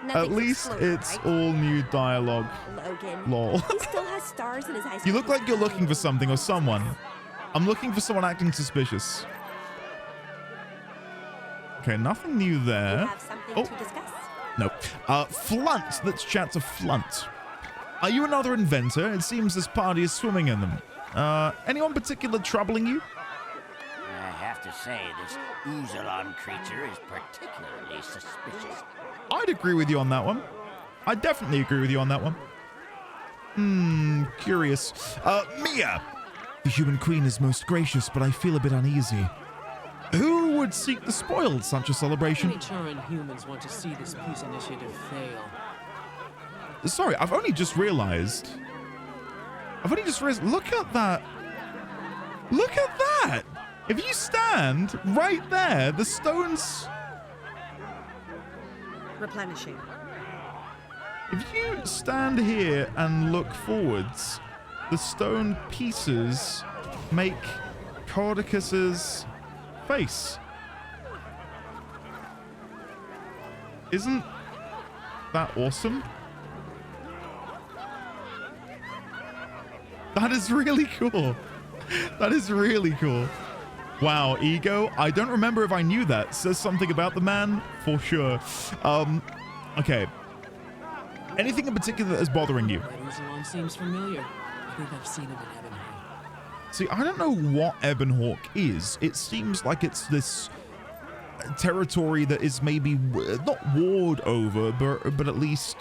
At least it's all new dialogue. Logan. Lol. He still has stars in his eyes. You look like you're looking for something or someone. I'm looking for someone acting suspicious. Okay, nothing new there. You have something to discuss? No. Flunt. Let's chat to Flunt. Are you another inventor? It seems this party is swimming in them. Anyone particular troubling you? I have to say, this Uzalon creature is particularly suspicious. I'd agree with you on that one. I definitely agree with you on that one. Curious. Mia! The human queen is most gracious, but I feel a bit uneasy. Who would seek the spoil at such a celebration? Many Charan humans want to see this peace initiative fail. Sorry, I've only just realized. Look at that. Look at that. If you stand right there, the stones... Replenishing. If you stand here and look forwards, the stone pieces make Caudecus's face. Isn't that awesome? That is really cool. That is really cool. Wow, Ego. I don't remember if I knew that. Says something about the man for sure. Okay. Anything in particular that is bothering you? Uzalon seems familiar. I think I've seen him in Ebonhawk. See, I don't know what Ebonhawk is. It seems like it's this territory that is maybe not warred over, but at least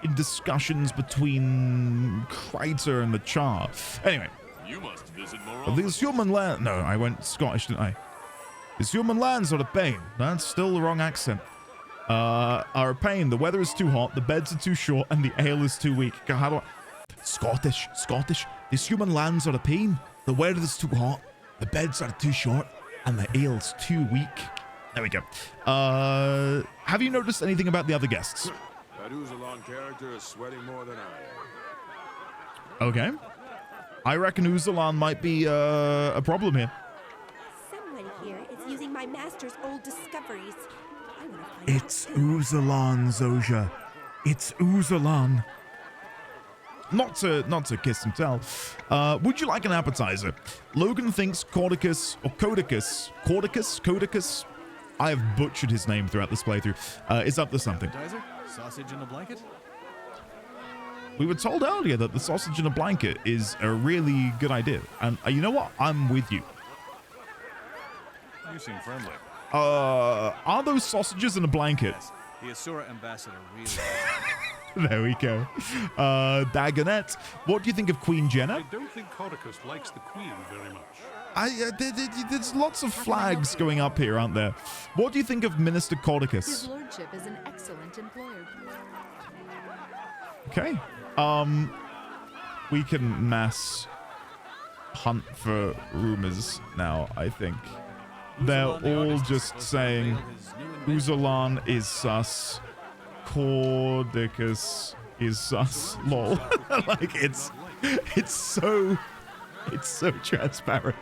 in discussions between Kreiter and the Char. Anyway. You must visit more often. These human land... No, I went Scottish, didn't I? These human lands are a pain. That's still the wrong accent. Are a pain. The weather is too hot, the beds are too short, and the ale is too weak. How do I... Scottish. These human lands are a pain. The weather is too hot, the beds are too short, and the ale's too weak. There we go. Have you noticed anything about the other guests? That Uzalon character is sweating more than I am. Okay. I reckon Uzalon might be a problem here. Someone here is using my master's old discoveries. I want to find It's Uzalon, Zojja. It's Uzalon. Not to kiss and tell. Would you like an appetizer? Logan thinks Caudecus or Caudecus. I have butchered his name throughout this playthrough. Is up to something. Appetizer? Sausage in a blanket? We were told earlier that the sausage in a blanket is a really good idea. And you know what? I'm with you. You seem friendly. Are those sausages in a blanket? Yes. The Asura ambassador really There we go. Dagonet, what do you think of Queen Jenna? I don't think Caudecus likes the queen very much. There's lots of flags going up here, aren't there? What do you think of Minister Caudecus? His lordship is an excellent employer. Okay. We can mass hunt for rumors now, I think. they're all just saying Uzalan is sus, Caudecus is sus. Lol. Like it's so transparent.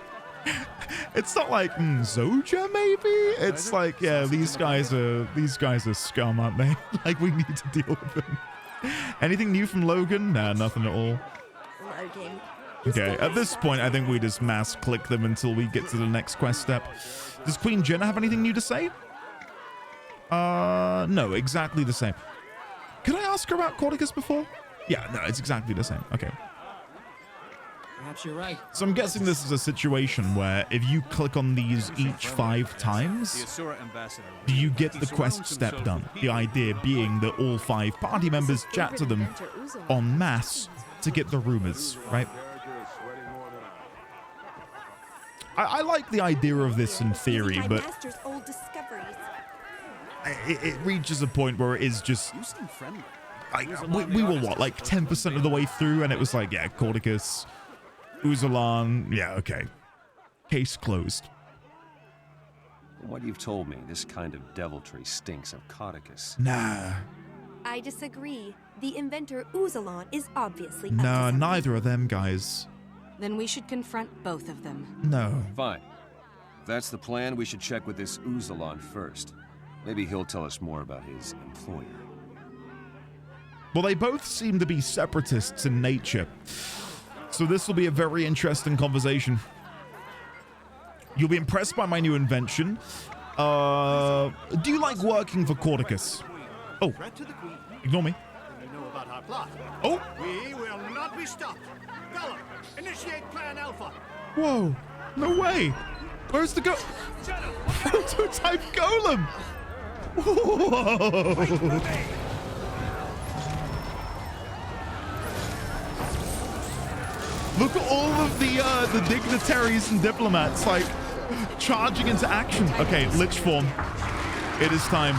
It's not like Zoja maybe. It's like, yeah, these guys are scum, aren't they? Like we need to deal with them. Anything new from Logan? Nah, nothing at all. Logan. Okay, at this point, I think we just mass click them until we get to the next quest step. Does Queen Jenna have anything new to say? No, exactly the same. Could I ask her about Caudecus before? Yeah, no, it's exactly the same. Okay. Perhaps you're right. So I'm guessing this is a situation where if you click on these each 5 times, do you get the quest step done? The idea being that all 5 party members chat to them en masse to get the rumors, right? I like the idea of this in theory, but it reaches a point where it is just... we were, what, like 10% of the way through, and it was like, yeah, Caudecus, Uzalan, yeah, okay. Case closed. From what you've told me, this kind of deviltry stinks of Caudecus. Nah. I disagree. The inventor Uzalan is obviously No, neither of them guys. Then we should confront both of them. No. Fine. If that's the plan, we should check with this Uzalan first. Maybe he'll tell us more about his employer. Well, they both seem to be separatists in nature. So this will be a very interesting conversation. You'll be impressed by my new invention. Do you like working for Caudecus? Oh, ignore me. Oh. We will not be stopped. Golem, initiate Plan Alpha. Whoa, no way. Where's the prototype golem? Whoa. Look at all of the dignitaries and diplomats like charging into action. Okay, Lich form. It is time.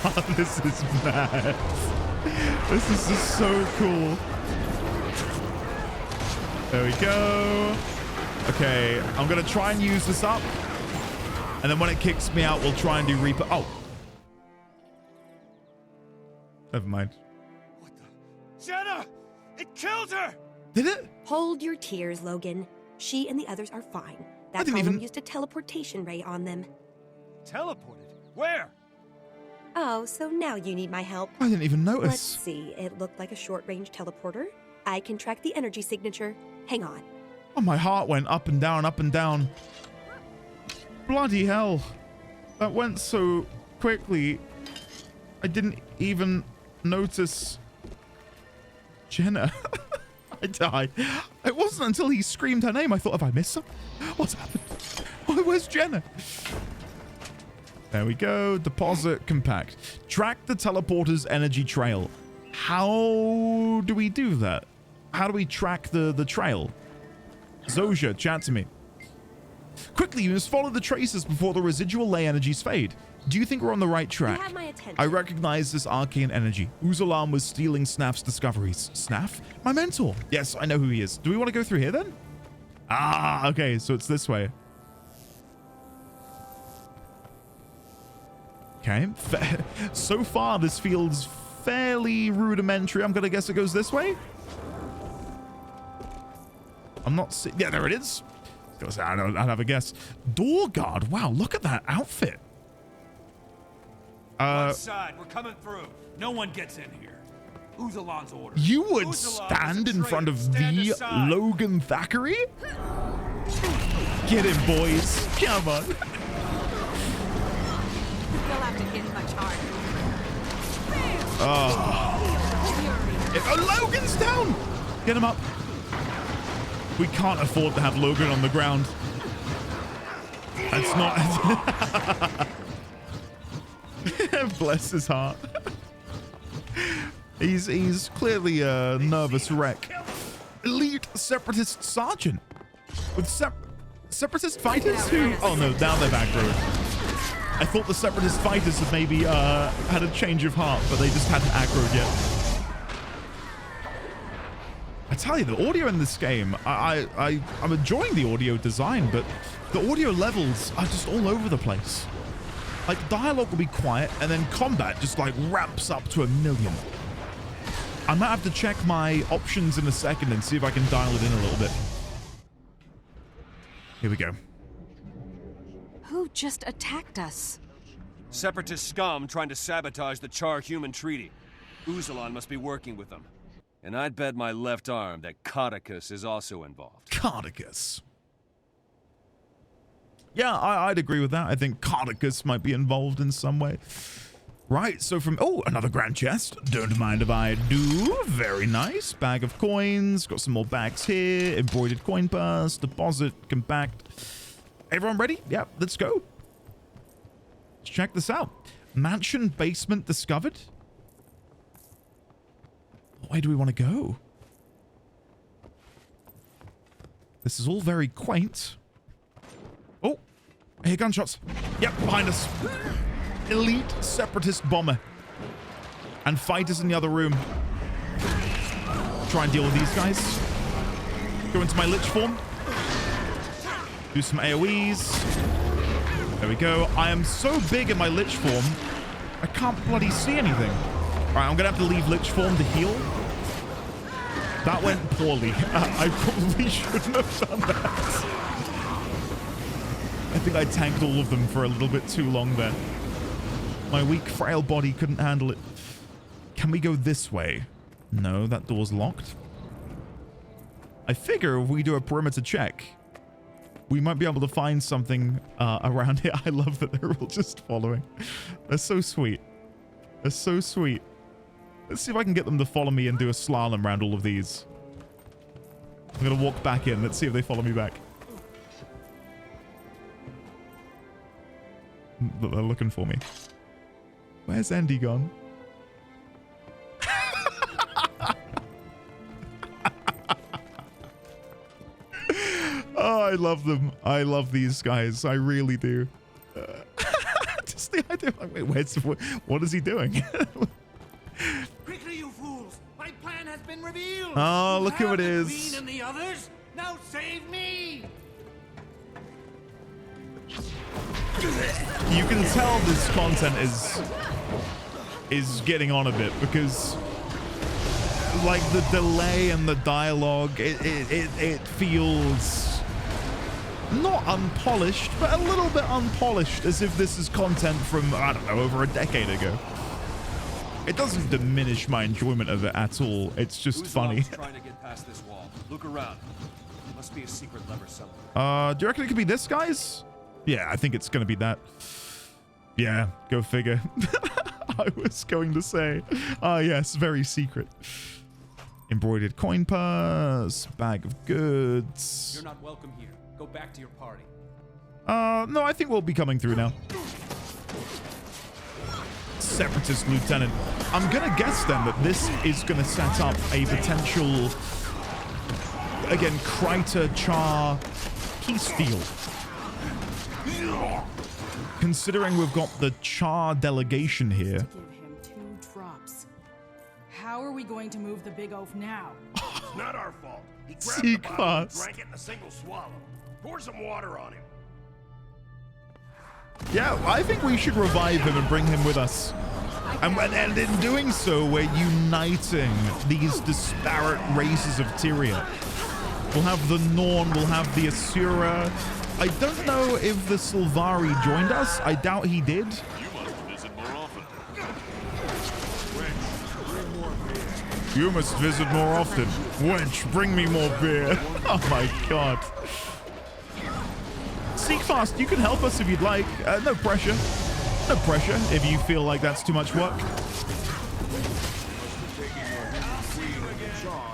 Oh, this is mad. This is just so cool. There we go. Okay, I'm gonna try and use this up. And then when it kicks me out, we'll try and do Reaper. Oh. Never mind. Jenna! It killed her! Did it? Hold your tears, Logan. She and the others are fine. That golem used a teleportation ray on them. Teleported? Where? Oh, so now you need my help. I didn't even notice. Let's see. It looked like a short-range teleporter. I can track the energy signature. Hang on. Oh, my heart went up and down, up and down. Bloody hell. That went so quickly. I didn't even notice Jenna. I died. It wasn't until he screamed her name I thought, have I missed something? What's happened? Where's Jenna? There we go. Deposit compact. Track the teleporter's energy trail. How do we do that? How do we track the trail? Zoja, chat to me. Quickly, you must follow the traces before the residual ley energies fade. Do you think we're on the right track? You have my attention. I recognize this arcane energy. Uzalan was stealing Snaff's discoveries. Snaff? My mentor. Yes, I know who he is. Do we want to go through here then? Ah, okay, so it's this way. Okay. So far, this feels fairly rudimentary. I'm going to guess it goes this way. I'm not... Yeah, there it is. I'd have a guess. Door guard. Wow, look at that outfit. Outside, we're coming through. No one gets in here. Uzalan's order. You would stand in front of the Logan Thackeray? Get him, boys. Come on. You'll have to hit much harder. Oh, Logan's down. Get him up. We can't afford to have Logan on the ground. That's not... Bless his heart. He's clearly a nervous wreck. Elite Separatist Sergeant. With Separatist fighters who... Oh no, now they've aggroed. I thought the Separatist fighters had maybe had a change of heart, but they just hadn't aggroed yet. I tell you, the audio in this game, I'm enjoying the audio design, but the audio levels are just all over the place. Like, dialogue will be quiet, and then combat just, like, ramps up to 1,000,000. I might have to check my options in a second and see if I can dial it in a little bit. Here we go. Who just attacked us? Separatist scum trying to sabotage the Char-Human treaty. Uzalon must be working with them. And I'd bet my left arm that Caudecus is also involved. Caudecus. Yeah, I'd agree with that. I think Caudecus might be involved in some way. Right, so from... Oh, another grand chest. Don't mind if I do. Very nice. Bag of coins. Got some more bags here. Embroidered coin purse. Deposit. Compact. Everyone ready? Yeah, let's go. Let's check this out. Mansion basement discovered. Where do we want to go? This is all very quaint. Oh, I hear gunshots. Yep, behind us. Elite separatist bomber. And fighters in the other room. Try and deal with these guys. Go into my lich form. Do some AoEs. There we go. I am so big in my lich form, I can't bloody see anything. All right, I'm going to have to leave lich form to heal. That went poorly. I probably shouldn't have done that. I think I tanked all of them for a little bit too long there. My weak, frail body couldn't handle it. Can we go this way? No, that door's locked. I figure if we do a perimeter check, we might be able to find something around here. I love that they're all just following. They're so sweet. They're so sweet. Let's see if I can get them to follow me and do a slalom around all of these. I'm going to walk back in. Let's see if they follow me back. They're looking for me. Where's Andy gone? Oh, I love them. I love these guys. I really do. Just the idea. Wait, what is he doing? Quickly, you fools! My plan has been revealed. Oh, look who it is. Queen and the others. Now save me! You can tell this content is getting on a bit because, like, the delay and the dialogue, it feels not unpolished, but a little bit unpolished, as if this is content from, I don't know, over a decade ago. It doesn't diminish my enjoyment of it at all. It's just funny. Trying to get past this wall. Look around. There must be a secret lever somewhere. Do you reckon it could be this, guys? Yeah, I think it's gonna be that. Yeah, go figure. I was going to say, yes, very secret. Embroidered coin purse, bag of goods. You're not welcome here. Go back to your party. No, I think we'll be coming through now. Separatist lieutenant. I'm gonna guess then that this is gonna set up a potential, again, Kreiter Char peace deal. Considering we've got the Char delegation here. Give him 2 drops. How are we going to move the big oaf now? It's not our fault. He grabbed the bottle and fast. drank it in a single swallow. Pour some water on him. Yeah, I think we should revive him and bring him with us. And in doing so, we're uniting these disparate races of Tyria. We'll have the Norn, we'll have the Asura. I don't know if the Sylvari joined us. I doubt he did. You must visit more often. You must visit more often. Wench, bring me more beer. Oh my god. Seek fast, you can help us if you'd like. No pressure. No pressure if you feel like that's too much work.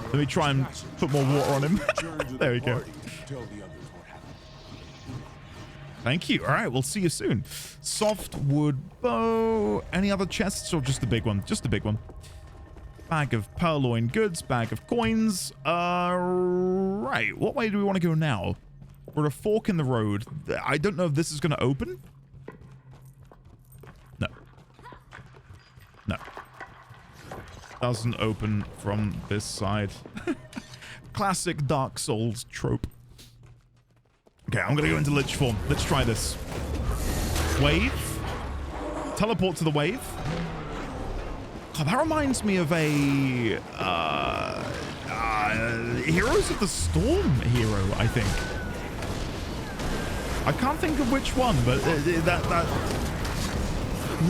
Let me try and put more water on him. There we go. Thank you. All right, we'll see you soon. Soft wood bow. Any other chests or just the big one? Just the big one. Bag of purloined goods, bag of coins. Right. What way do we want to go now? We're a fork in the road. I don't know if this is going to open. No. No. Doesn't open from this side. classic Dark Souls trope. Okay, I'm gonna go into Lich form. Let's try this. Wave. Teleport to the wave. God, that reminds me of a Heroes of the Storm hero, I think. I can't think of which one, but that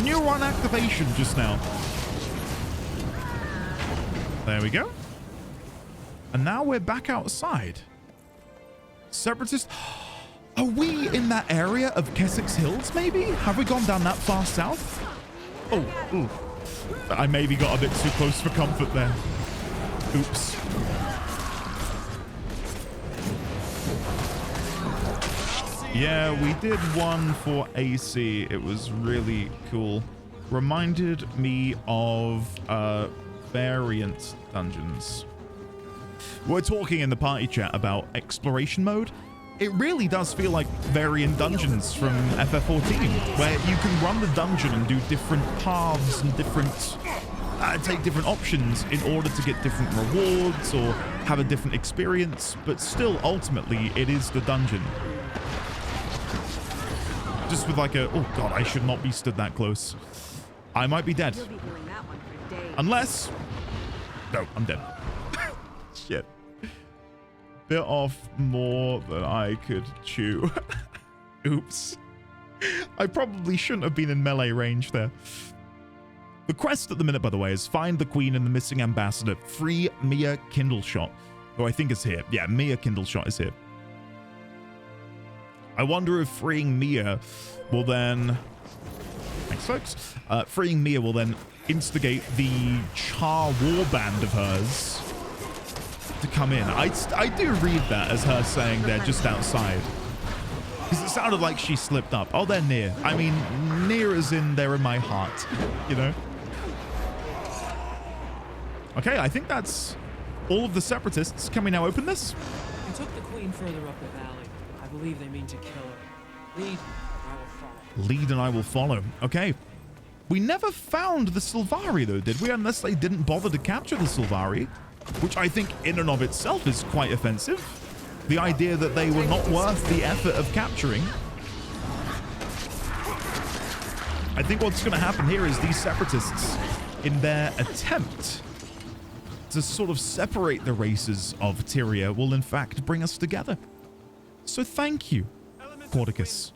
neuron activation just now. There we go. And now we're back outside. Separatists. Are we in that area of Kessex Hills, maybe? Have we gone down that far south? Oh, ooh. I maybe got a bit too close for comfort there. Oops. Yeah, we did one for AC. It was really cool. Reminded me of variant dungeons. We're talking in the party chat about exploration mode. It really does feel like variant dungeons from FF14, where you can run the dungeon and do different paths and take different options in order to get different rewards or have a different experience, but still, ultimately, it is the dungeon. Just with like a, oh god, I should not be stood that close. I might be dead. Unless, no, I'm dead. Shit. Bit off more than I could chew. Oops. I probably shouldn't have been in melee range there. The quest at the minute, by the way, is find the queen and the missing ambassador. Free Mia Kindleshot, who I think is here. Yeah, Mia Kindleshot is here. I wonder if freeing Mia will then... Thanks, folks. Freeing Mia will then instigate the Char warband of hers to come in. I do read that as her saying they're just outside. Because it sounded like she slipped up. Oh, they're near. I mean, near as in they're in my heart, you know? Okay, I think that's all of the separatists. Can we now open this? We took the queen further up the valley. I believe they mean to kill her. Lead, I will follow. Lead and I will follow. Okay. We never found the Sylvari, though, did we? Unless they didn't bother to capture the Sylvari, which I think in and of itself is quite offensive. The idea that they were not worth the effort of capturing. I think what's going to happen here is these separatists, in their attempt to sort of separate the races of Tyria, will in fact bring us together. So thank you, Caudecus.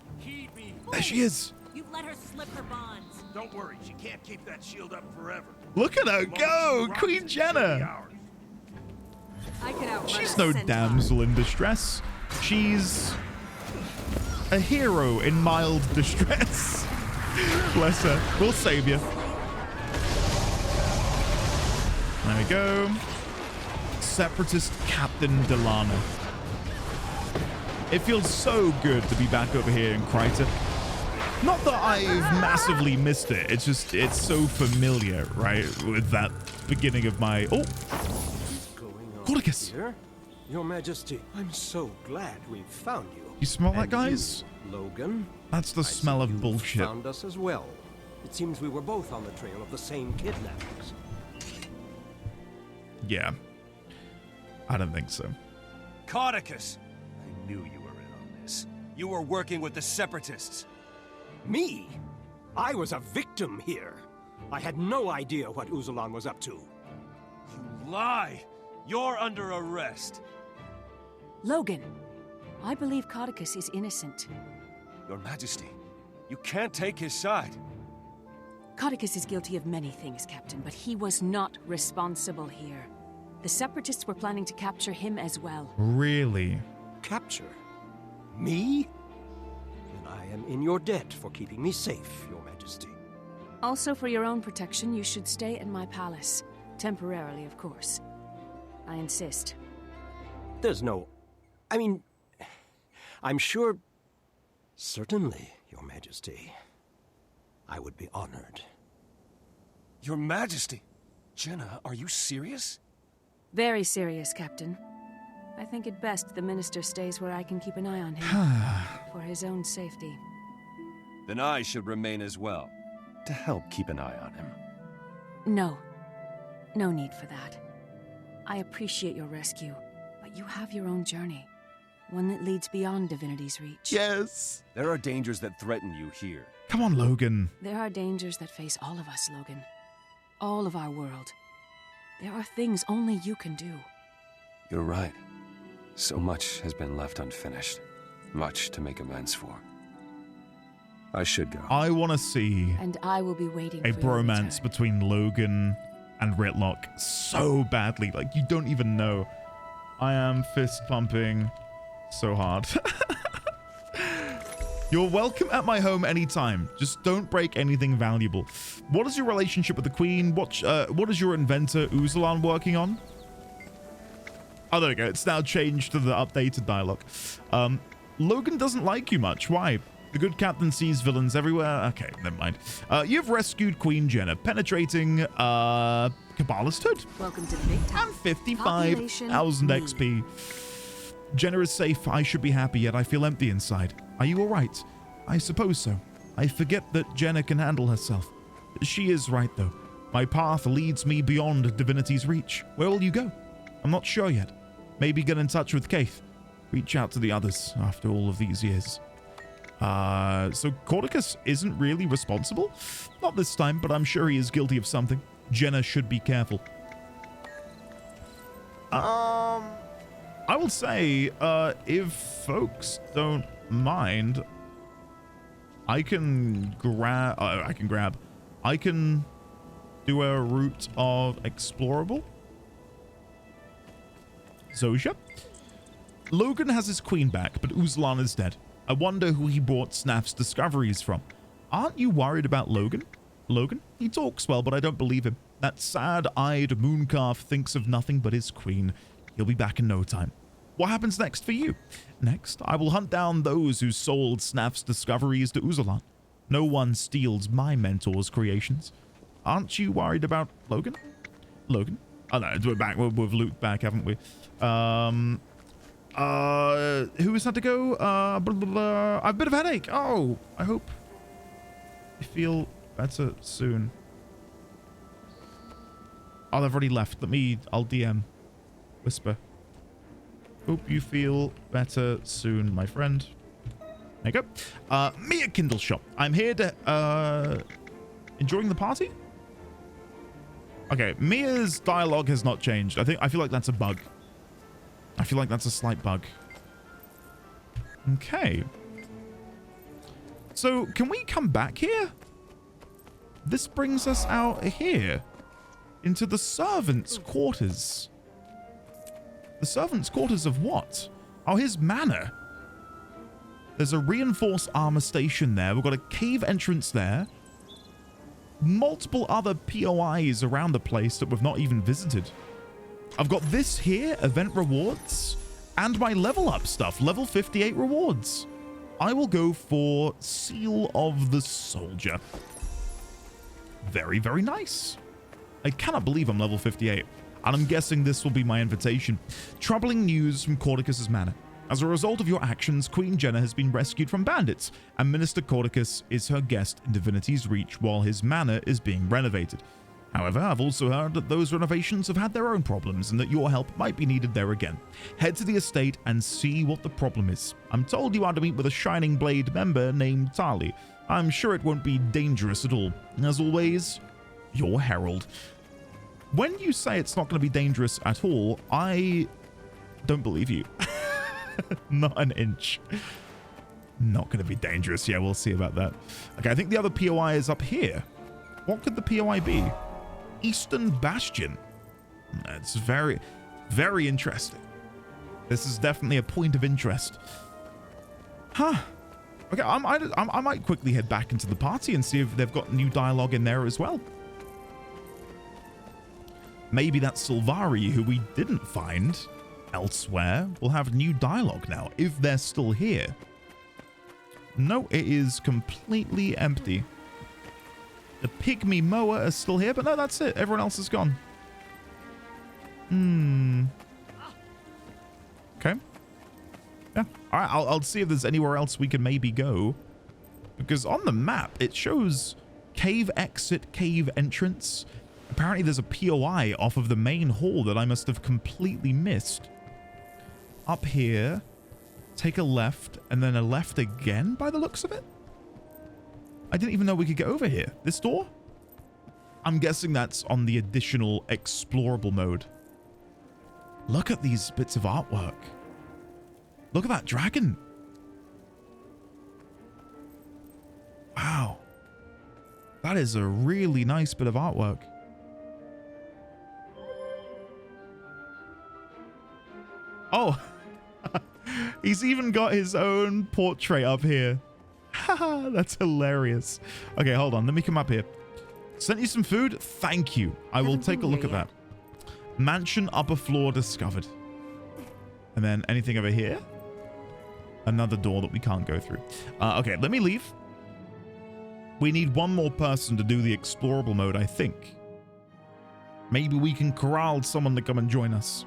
There she is. You've let her slip her bonds. Don't worry, she can't keep that shield up forever. Look at her go, Queen Jenna. She's no damsel in distress. She's a hero in mild distress. Bless her. We'll save you. There we go. Separatist Captain Delana. It feels so good to be back over here in Kryta. Not that I've massively missed it. It's just, it's so familiar, right? With that beginning of my... Oh! Caudecus! Your Majesty, I'm so glad we've found you. You smell that, guys? Logan? That's the smell of bullshit. Found us as well. It seems we were both on the trail of the same kidnappers. Yeah. I don't think so. Caudecus! I knew you were in on this. You were working with the Separatists. Me? I was a victim here. I had no idea what Uzulan was up to. You lie! You're under arrest. Logan, I believe Caudecus is innocent. Your Majesty, you can't take his side. Caudecus is guilty of many things, Captain, but he was not responsible here. The Separatists were planning to capture him as well. Really? Capture? Me? Then I am in your debt for keeping me safe, Your Majesty. Also, for your own protection, you should stay in my palace. Temporarily, of course. I insist. There's no... I mean... I'm sure... Certainly, Your Majesty. I would be honored. Your Majesty! Jenna, are you serious? Very serious, Captain. I think it best the Minister stays where I can keep an eye on him. For his own safety. Then I should remain as well, to help keep an eye on him. No. No need for that. I appreciate your rescue, but you have your own journey. One that leads beyond Divinity's reach. Yes. There are dangers that threaten you here. Come on, Logan. There are dangers that face all of us, Logan. All of our world. There are things only you can do. You're right. So much has been left unfinished. Much to make amends for. I should go. I want to see And I will be waiting a for your bromance return. between Logan and Ritlock so badly. Like, you don't even know. I am fist pumping so hard. You're welcome at my home anytime. Just don't break anything valuable. What is your relationship with the Queen? What is your inventor Uzalan working on? Oh, there we go. It's now changed to the updated dialogue. Logan doesn't like you much. Why? The good captain sees villains everywhere. Okay, never mind. You've rescued Queen Jenna, penetrating Kabbalist Hood. Welcome to the big time. And 55,000 XP. Jenna is safe. I should be happy, yet I feel empty inside. Are you all right? I suppose so. I forget that Jenna can handle herself. She is right, though. My path leads me beyond Divinity's reach. Where will you go? I'm not sure yet. Maybe get in touch with Keith. Reach out to the others after all of these years. So Caudecus isn't really responsible? Not this time, but I'm sure he is guilty of something. Jenna should be careful. I will say, if folks don't mind, I can do a route of Explorable. Zosha. Logan has his queen back, but Uzalan is dead. I wonder who he brought Snaff's discoveries from. Aren't you worried about Logan? Logan? He talks well, but I don't believe him. That sad-eyed mooncalf thinks of nothing but his queen. He'll be back in no time. What happens next for you? Next, I will hunt down those who sold Snaff's discoveries to Uzalan. No one steals my mentor's creations. Aren't you worried about Logan? Logan? Oh no, we're back. We've looped back, haven't we? Who is that to go? Blah, blah, blah. I have a bit of a headache. Oh, I hope you feel better soon. Oh, they've already left. I'll DM. Whisper. Hope you feel better soon, my friend. There you go. Mia Kindle Shop. I'm here to, enjoying the party? Okay, Mia's dialogue has not changed. I feel like that's a bug. I feel like that's a slight bug. Okay. So, can we come back here? This brings us out here. Into the servants' quarters. The servants' quarters of what? Oh, his manor. There's a reinforced armor station there. We've got a cave entrance there. Multiple other POIs around the place that we've not even visited. I've got this here, event rewards, and my level up stuff, level 58 rewards. I will go for Seal of the Soldier. Very, very nice. I cannot believe I'm level 58, and I'm guessing this will be my invitation. Troubling news from Caudecus' manor. As a result of your actions, Queen Jenna has been rescued from bandits, and Minister Caudecus is her guest in Divinity's Reach while his manor is being renovated. However, I've also heard that those renovations have had their own problems and that your help might be needed there again. Head to the estate and see what the problem is. I'm told you are to meet with a Shining Blade member named Tali. I'm sure it won't be dangerous at all. As always, your Herald. When you say it's not going to be dangerous at all, I don't believe you. Not an inch. Not going to be dangerous. Yeah, we'll see about that. Okay, I think the other POI is up here. What could the POI be? Eastern Bastion. That's very, very interesting. This is definitely a point of interest. Huh. Okay, I might quickly head back into the party and see if they've got new dialogue in there as well. Maybe that Sylvari, who we didn't find elsewhere, will have new dialogue now, if they're still here. No, it is completely empty. The Pygmy Moa is still here, but no, that's it. Everyone else is gone. Okay. Yeah. All right, I'll see if there's anywhere else we can maybe go. Because on the map, it shows cave exit, cave entrance. Apparently, there's a POI off of the main hall that I must have completely missed. up here, take a left, and then a left again by the looks of it. I didn't even know we could get over here. This door? I'm guessing that's on the additional explorable mode. Look at these bits of artwork. Look at that dragon. Wow. That is a really nice bit of artwork. Oh, he's even got his own portrait up here. Haha, that's hilarious. Okay, hold on. Let me come up here. Sent you some food? Thank you. I will take a look at that. Mansion upper floor discovered. And then anything over here? Another door that we can't go through. Okay, let me leave. We need one more person to do the explorable mode, I think. Maybe we can corral someone to come and join us.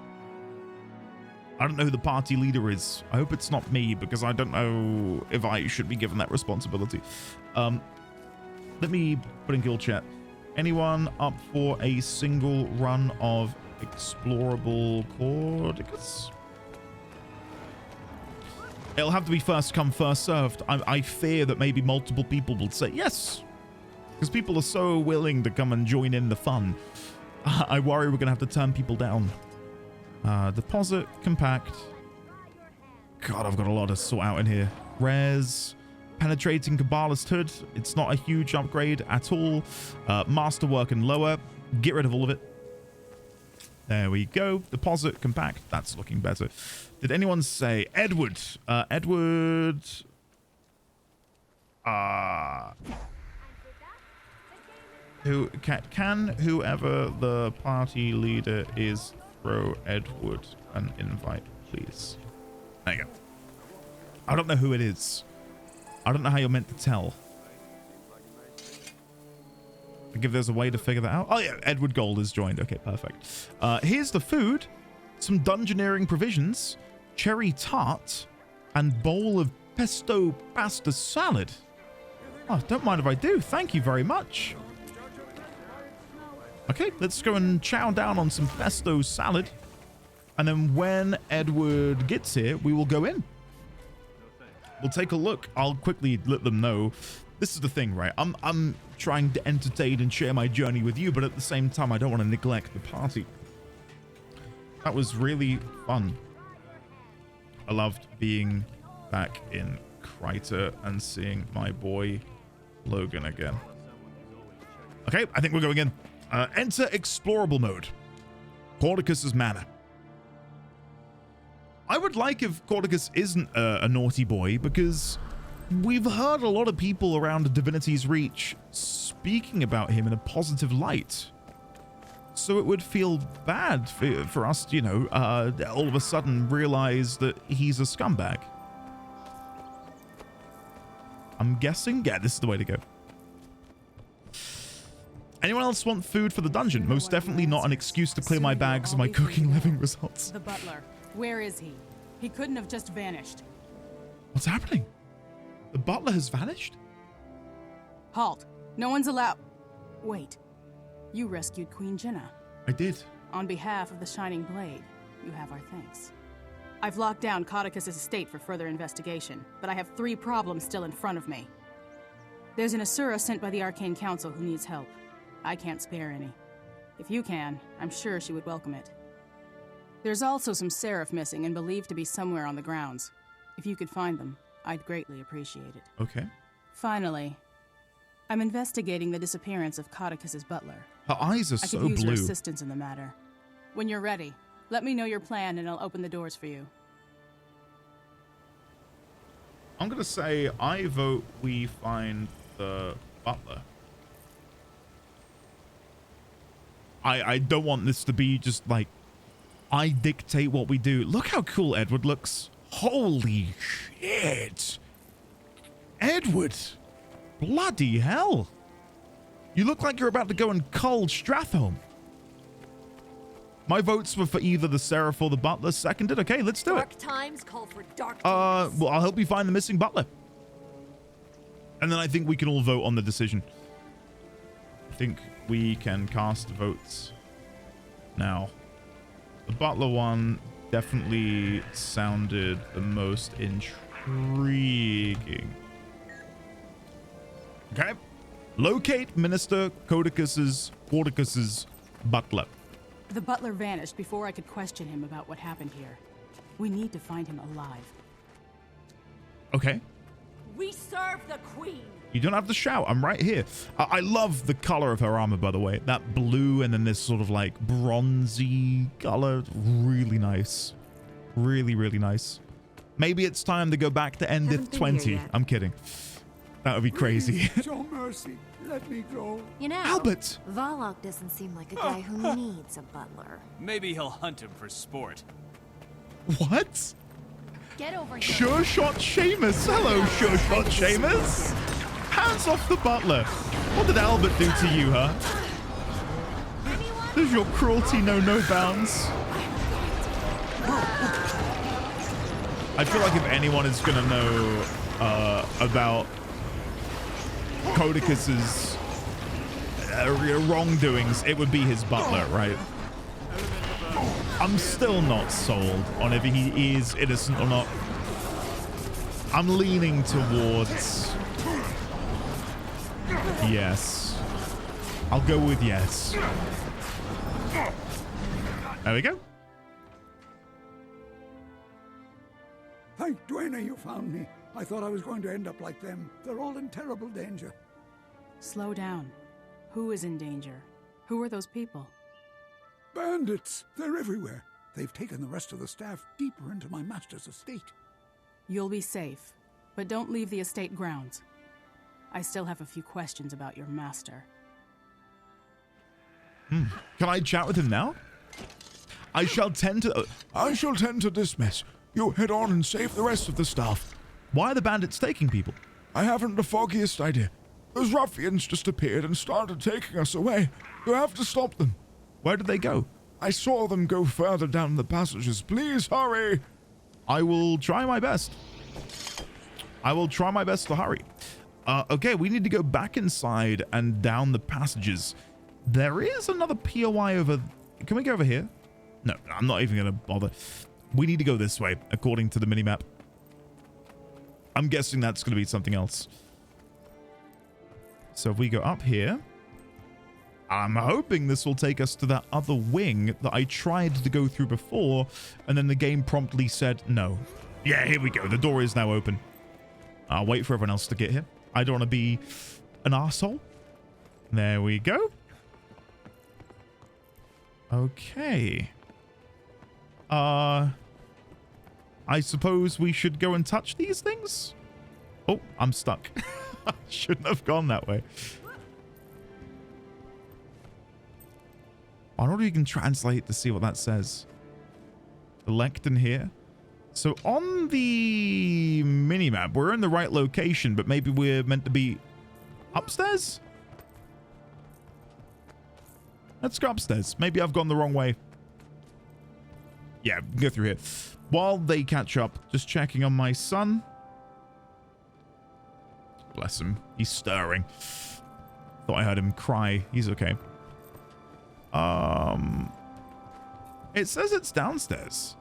I don't know who the party leader is. I hope it's not me, because I don't know if I should be given that responsibility. Let me put in guild chat. Anyone up for a single run of explorable Caudecus? It'll have to be first come, first served. I fear that maybe multiple people will say yes, because people are so willing to come and join in the fun. I worry we're going to have to turn people down. Deposit, compact. God, I've got a lot to sort out in here. Res, penetrating Kabbalist hood. It's not a huge upgrade at all. Masterwork and lower. Get rid of all of it. There we go. Deposit, compact. That's looking better. Did anyone say Edward? Edward. Who can whoever the party leader is throw Edward an invite, please? There you go. I don't know who it is. I don't know how you're meant to tell. I think if there's a way to figure that out. Oh yeah, Edward Gold is joined. Okay, perfect. Here's the food. Some dungeoneering provisions, cherry tart, and bowl of pesto pasta salad. Oh, don't mind if I do. Thank you very much. Okay, let's go and chow down on some pesto salad. And then when Edward gets here, we will go in. We'll take a look. I'll quickly let them know. This is the thing, right? I'm trying to entertain and share my journey with you, but at the same time, I don't want to neglect the party. That was really fun. I loved being back in Kryta and seeing my boy Logan again. Okay, I think we're going in. Enter explorable mode. Caudecus' Manor. I would like if Caudecus isn't a naughty boy, because we've heard a lot of people around Divinity's Reach speaking about him in a positive light. So it would feel bad for us to, you know, all of a sudden realize that he's a scumbag. I'm guessing? Yeah, this is the way to go. Anyone else want food for the dungeon? Most definitely not an excuse to clear my bags of my cooking living results. The butler. Where is he? He couldn't have just vanished. What's happening? The butler has vanished? Halt. No one's allowed. Wait. You rescued Queen Jenna. I did. On behalf of the Shining Blade, you have our thanks. I've locked down Caudecus' estate for further investigation, but I have 3 problems still in front of me. There's an Asura sent by the Arcane Council who needs help. I can't spare any. If you can, I'm sure she would welcome it. There's also some Seraph missing and believed to be somewhere on the grounds. If you could find them, I'd greatly appreciate it. Okay. Finally, I'm investigating the disappearance of Caudecus' butler. Her eyes are so blue. I could use your assistance in the matter. When you're ready, let me know your plan and I'll open the doors for you. I'm going to say I vote we find the butler. I don't want this to be just like I dictate what we do. Look how cool Edward looks. Holy shit. Edward. Bloody hell. You look like you're about to go and cull Strathholm. My votes were for either the Seraph or the butler. Seconded. Okay, let's do it. Dark times call for dark times. Well, I'll help you find the missing butler. And then I think we can all vote on the decision. I think we can cast votes now. The butler one definitely sounded the most intriguing. Okay. Locate Minister Caudecus's butler. The butler vanished before I could question him about what happened here. We need to find him alive. Okay. We serve the queen. You don't have to shout. I'm right here. I love the color of her armor, by the way. That blue and then this sort of like bronzy color. Really nice. Really, really nice. Maybe it's time to go back to Endith 20. I'm kidding. That would be crazy. Show mercy. Let me go. You know, Albert! Varlock doesn't seem like a guy who needs a butler. Maybe he'll hunt him for sport. What? Get over here. Sure shot Seamus. Hello, sure shot Seamus. Hands off the butler. What did Albert do to you, huh? Does your cruelty know no bounds? I feel like if anyone is gonna know about Caudecus's wrongdoings, it would be his butler, right? I'm still not sold on if he is innocent or not. I'm leaning towards yes. I'll go with yes. There we go. Thank Duena you found me. I thought I was going to end up like them. They're all in terrible danger. Slow down. Who is in danger? Who are those people? Bandits! They're everywhere. They've taken the rest of the staff deeper into my master's estate. You'll be safe, but don't leave the estate grounds. I still have a few questions about your master. Can I chat with him now? I shall tend to dismiss. You head on and save the rest of the staff. Why are the bandits taking people? I haven't the foggiest idea. Those ruffians just appeared and started taking us away. You have to stop them. Where did they go? I saw them go further down the passages. Please hurry. I will try my best. I will try my best to hurry. Okay, we need to go back inside and down the passages. There is another POI over... Can we go over here? No, I'm not even going to bother. We need to go this way, according to the minimap. I'm guessing that's going to be something else. So if we go up here... I'm hoping this will take us to that other wing that I tried to go through before, and then the game promptly said no. Yeah, here we go. The door is now open. I'll wait for everyone else to get here. I don't want to be an arsehole. There we go. Okay. I suppose we should go and touch these things? Oh, I'm stuck. I shouldn't have gone that way. I wonder if you can translate to see what that says. The lectern here. So on the minimap, we're in the right location, but maybe we're meant to be upstairs? Let's go upstairs. Maybe I've gone the wrong way. Yeah, go through here. While they catch up, just checking on my son. Bless him. He's stirring. Thought I heard him cry. He's okay. It says it's downstairs.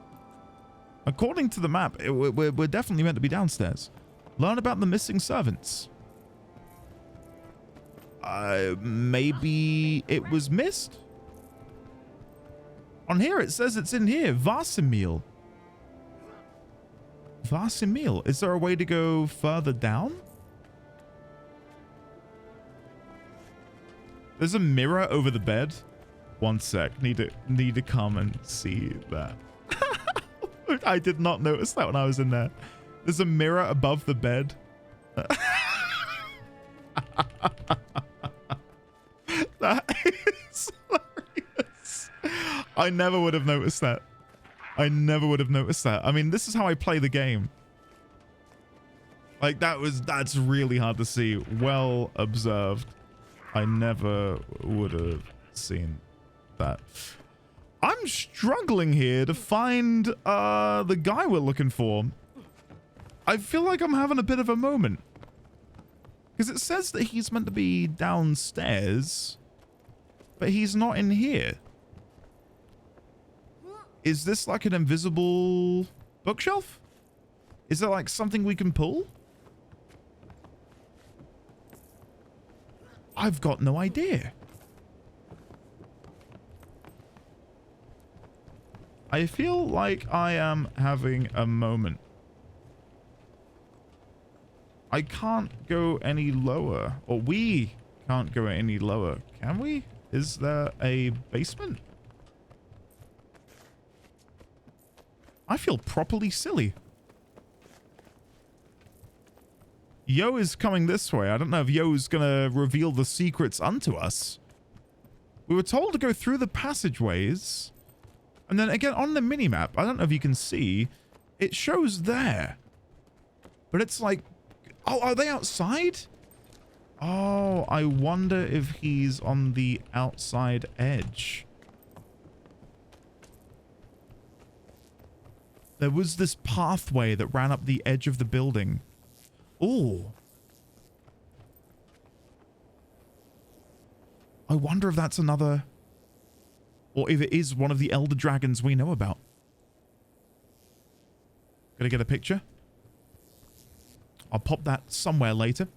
According to the map, we're definitely meant to be downstairs. Learn about the missing servants. Maybe it was missed? On here, it says it's in here. Varsimil. Varsimil. Is there a way to go further down? There's a mirror over the bed. One sec. Need to come and see that. I did not notice that when I was in there. There's a mirror above the bed. That is hilarious. I never would have noticed that. I never would have noticed that. I mean, this is how I play the game. Like, that's really hard to see. Well observed. I never would have seen that. I'm struggling here to find the guy we're looking for. I feel like I'm having a bit of a moment. Because it says that he's meant to be downstairs, but he's not in here. Is this like an invisible bookshelf? Is there like something we can pull? I've got no idea. I feel like I am having a moment. I can't go any lower. Or we can't go any lower. Can we? Is there a basement? I feel properly silly. Yo is coming this way. I don't know if Yo's gonna reveal the secrets unto us. We were told to go through the passageways. And then again, on the minimap, I don't know if you can see, it shows there. But it's like, oh, are they outside? Oh, I wonder if he's on the outside edge. There was this pathway that ran up the edge of the building. Oh. I wonder if that's another... Or if it is one of the Elder Dragons we know about. Gonna get a picture? I'll pop that somewhere later.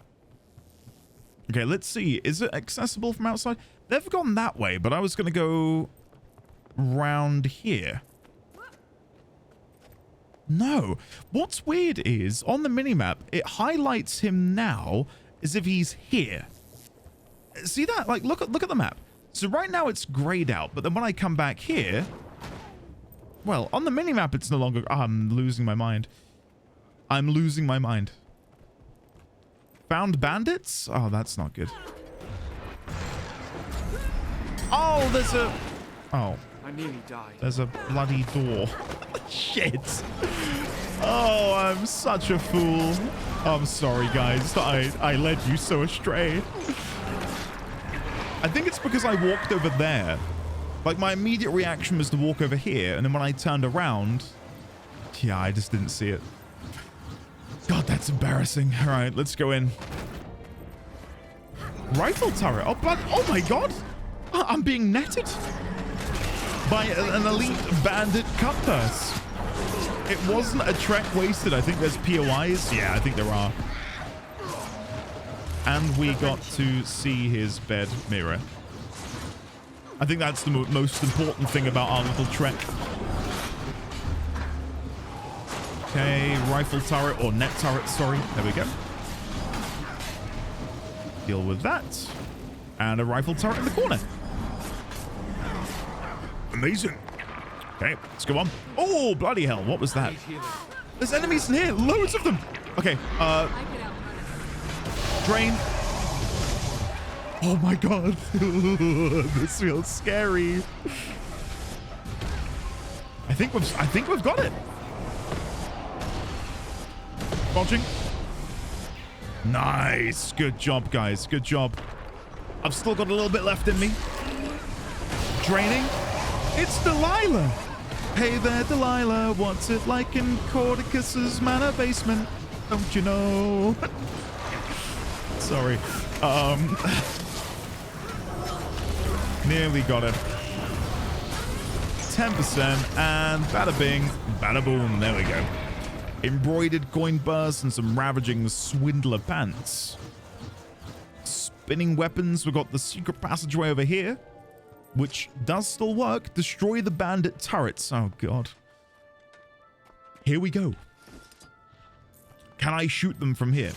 Okay, let's see. Is it accessible from outside? They've gone that way, but I was gonna go round here. No. What's weird is, on the minimap, it highlights him now as if he's here. See that? Like, look at the map. So right now it's grayed out, but then when I come back here... Well, on the minimap it's no longer... Oh, I'm losing my mind. I'm losing my mind. Found bandits? Oh, that's not good. Oh, there's a... Oh. I nearly died. There's a bloody door. Shit. Oh, I'm such a fool. I'm sorry, guys. I led you so astray. I think it's because I walked over there. Like, my immediate reaction was to walk over here, and then when I turned around... Yeah, I just didn't see it. God, that's embarrassing. All right, let's go in. Rifle turret. Oh, blood. Oh, my God. I'm being netted by an elite bandit cutpurse. It wasn't a trek wasted. I think there's POIs. Yeah, I think there are. And we got to see his bed mirror. I think that's the most important thing about our little trek. Okay, rifle turret, or net turret, sorry. There we go. Deal with that. And a rifle turret in the corner. Amazing. Okay, let's go on. Oh, bloody hell. What was that? There's enemies in here. Loads of them. Okay, drain. Oh my God. This feels scary. I think we've got it. Dodging. Nice. Good job, guys. Good job. I've still got a little bit left in me. Draining. It's Delilah. Hey there, Delilah. What's it like in Caudecus's manor basement? Don't you know? Sorry. Nearly got it. 10%, and bada bing, bada boom. There we go. Embroidered coin bursts and some ravaging swindler pants. Spinning weapons. We've got the secret passageway over here, which does still work. Destroy the bandit turrets. Oh, God. Here we go. Can I shoot them from here?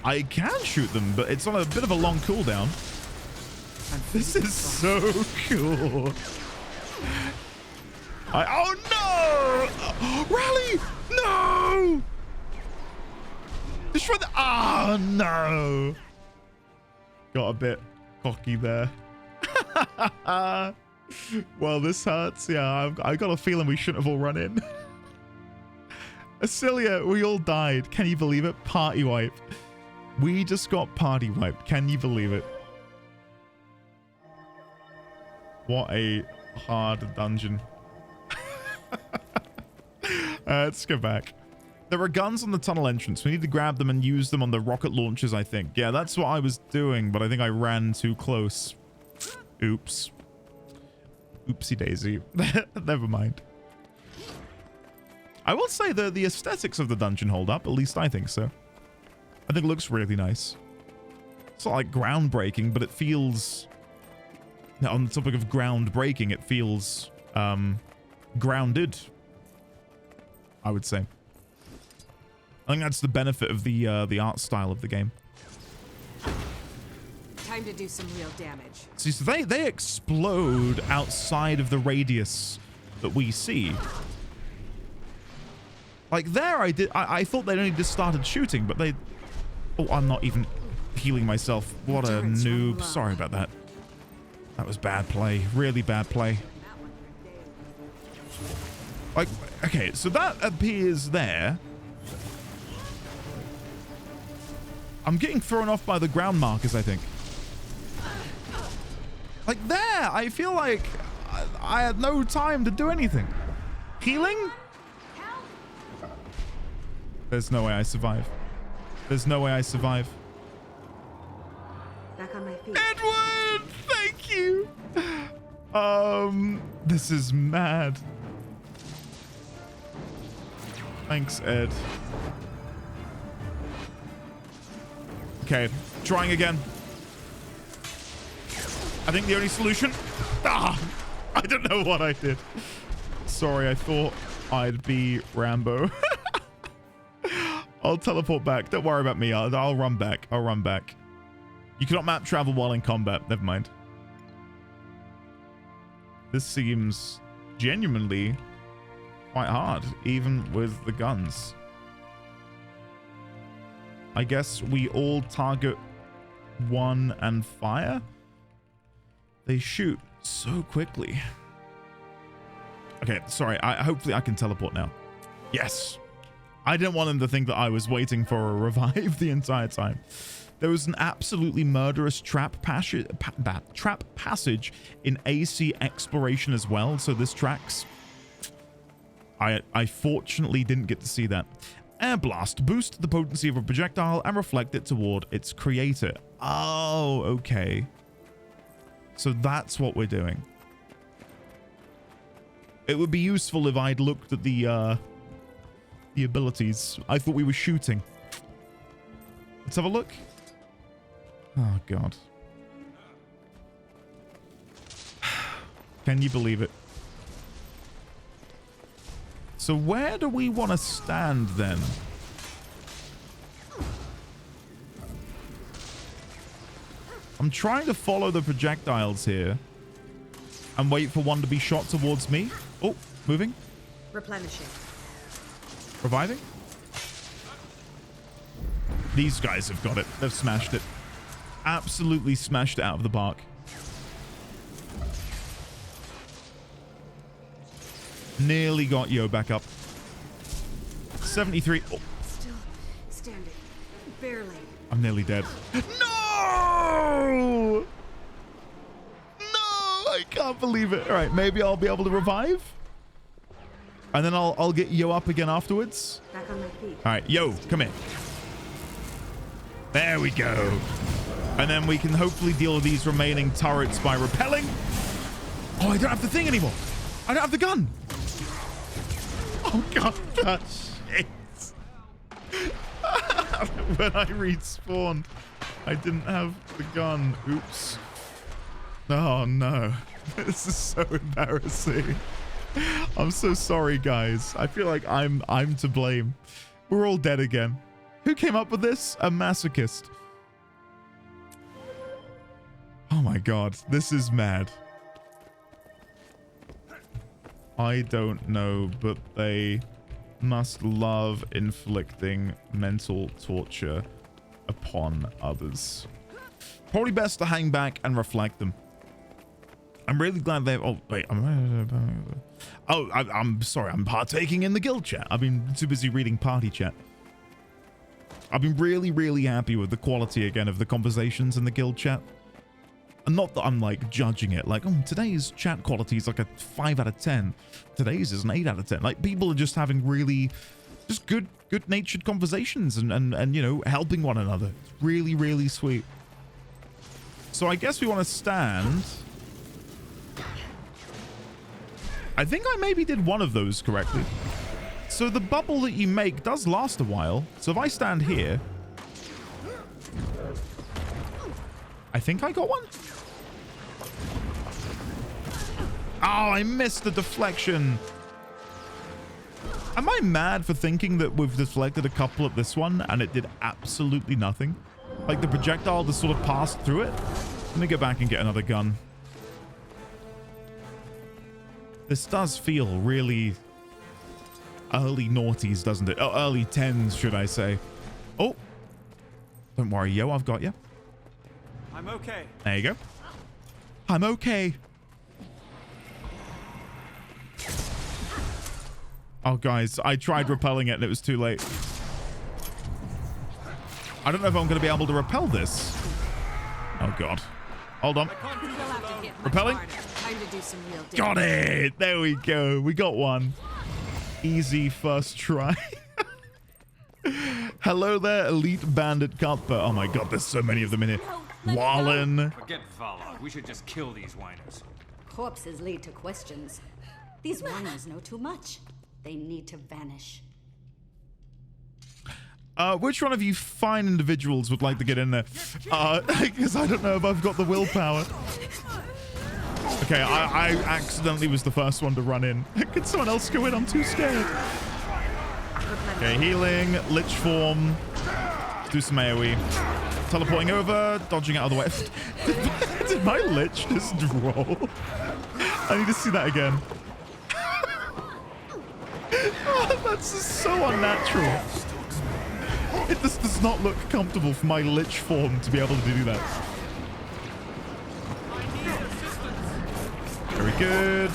I can shoot them, but it's on a bit of a long cooldown. This is so cool. Oh, no! Rally! No! Destroy the... Oh, no! Got a bit cocky there. Well, this hurts. Yeah, I got a feeling we shouldn't have all run in. Acelia, we all died. Can you believe it? Party wipe. We just got party wiped. Can you believe it? What a hard dungeon. Let's go back. There are guns on the tunnel entrance. We need to grab them and use them on the rocket launchers, I think. Yeah, that's what I was doing, but I think I ran too close. Oops. Oopsie daisy. Never mind. I will say the aesthetics of the dungeon hold up. At least I think so. I think it looks really nice. It's not like groundbreaking, but it feels... Now, on the topic of groundbreaking, it feels grounded, I would say. I think that's the benefit of the art style of the game. Time to do some real damage. See, so they explode outside of the radius that we see. Like there, I thought they'd only just started shooting, but they... Oh, I'm not even healing myself. What a noob. Sorry about that. That was bad play. Really bad play. Like, okay, so that appears there. I'm getting thrown off by the ground markers, I think. Like there, I feel like I had no time to do anything. Healing? There's no way I survive. There's no way I survive. Back on my feet. Edward, thank you. This is mad. Thanks, Ed. Okay, trying again. I think the only solution... Ah! I don't know what I did. Sorry, I thought I'd be Rambo. I'll teleport back. Don't worry about me. I'll run back. I'll run back. You cannot map travel while in combat. Never mind. This seems genuinely quite hard, even with the guns. I guess we all target one and fire? They shoot so quickly. Okay, sorry. Hopefully I can teleport now. Yes. I didn't want them to think that I was waiting for a revive the entire time. There was an absolutely murderous trap passage in AC Exploration as well, so this tracks. I fortunately didn't get to see that. Air Blast. Boost the potency of a projectile and reflect it toward its creator. Oh, okay. So that's what we're doing. It would be useful if I'd looked at the abilities. I thought we were shooting. Let's have a look. Oh, God. Can you believe it? So where do we want to stand then? I'm trying to follow the projectiles here and wait for one to be shot towards me. Oh, moving. Replenishing. Reviving. These guys have got it. They've smashed it. Absolutely smashed it out of the park. Nearly got Yo back up. 73. Oh. Still standing. Barely. I'm nearly dead. No! No! I can't believe it. All right, maybe I'll be able to revive. And then I'll get Yo up again afterwards. Back on my feet. All right, Yo, come in. There we go. And then we can hopefully deal with these remaining turrets by repelling. Oh, I don't have the thing anymore. I don't have the gun. Oh, God, that shit. When I respawned, I didn't have the gun. Oops. Oh, no. This is so embarrassing. I'm so sorry, guys. I feel like I'm to blame. We're all dead again. Who came up with this? A masochist. Oh my God, this is mad. I don't know, but they must love inflicting mental torture upon others. Probably best to hang back and reflect them. I'm really glad they've... Oh, wait. I'm sorry. I'm partaking in the guild chat. I've been too busy reading party chat. I've been really, really happy with the quality, again, of the conversations in the guild chat. And not that I'm, like, judging it. Like, oh, today's chat quality is like a 5 out of 10. Today's is an 8 out of 10. Like, people are just having really... just good-natured conversations and, you know, helping one another. It's really, really sweet. So I guess we want to stand... I think I maybe did one of those correctly. So the bubble that you make does last a while. So if I stand here, I think I got one. Oh, I missed the deflection. Am I mad for thinking that we've deflected a couple at this one and it did absolutely nothing? Like the projectile just sort of passed through it? Let me go back and get another gun. This does feel really early noughties, doesn't it? Oh, early 10s, should I say. Oh, don't worry, yo, I've got you. I'm okay. There you go. I'm okay. Oh, guys, I tried repelling it and it was too late. I don't know if I'm going to be able to repel this. Oh, God. Hold on. Repelling. Got it. There we go. We got one. Easy first try. Hello there, Elite Bandit Cutper. Oh, my God. There's so many of them in here. Wallen. Forget Vala. We should just kill these whiners. Corpses lead to questions. These whiners know too much. They need to vanish. Which one of you fine individuals would like to get in there? Because I don't know if I've got the willpower. Okay, I accidentally was the first one to run in. Can someone else go in? I'm too scared. Okay, healing, lich form, do some AoE. Teleporting over, dodging out of the way. Did my lich just roll? I need to see that again. Oh, that's just so unnatural. It just does not look comfortable for my lich form to be able to do that. Very good.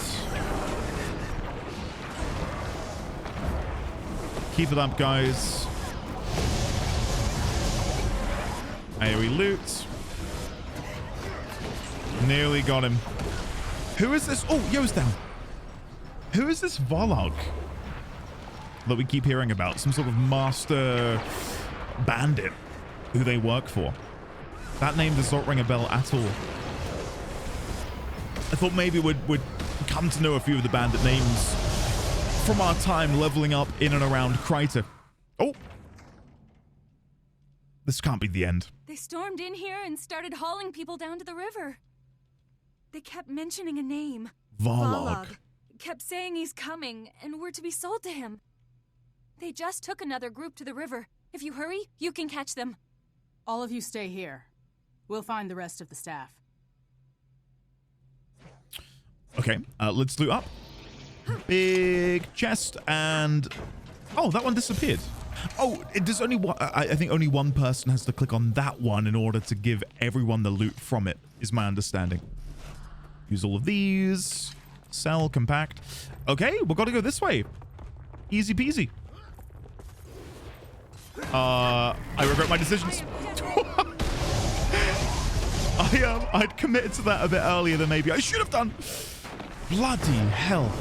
Keep it up, guys. AoE loot. Nearly got him. Who is this? Oh, Yo's down. Who is this Varlog that we keep hearing about? Some sort of master bandit who they work for. That name does not ring a bell at all. I thought maybe we'd come to know a few of the bandit names from our time leveling up in and around Kryta. Oh! This can't be the end. They stormed in here and started hauling people down to the river. They kept mentioning a name. Varlog. Kept saying he's coming and we're to be sold to him. They just took another group to the river. If you hurry, you can catch them. All of you stay here. We'll find the rest of the staff. Okay, let's loot up. Big chest and... Oh, that one disappeared. Oh, there's only one... I think only one person has to click on that one in order to give everyone the loot from it, is my understanding. Use all of these. Sell, compact. Okay, we've got to go this way. Easy peasy. I regret my decisions. I'd committed to that a bit earlier than maybe I should have done. Bloody hell.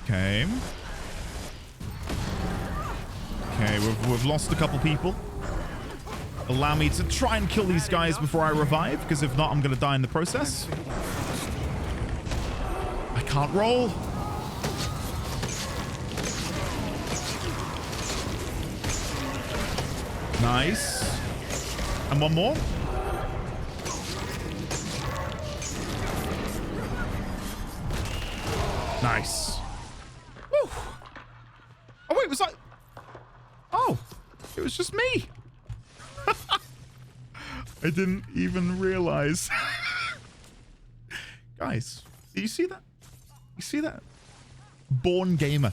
Okay. Okay, we've lost a couple people. Allow me to try and kill these guys before I revive, because if not, I'm going to die in the process. I can't roll. Nice. And one more. Nice. Woo. Oh, wait, was I... Oh, it was just me. I didn't even realize. Guys, do you see that? You see that? Born gamer.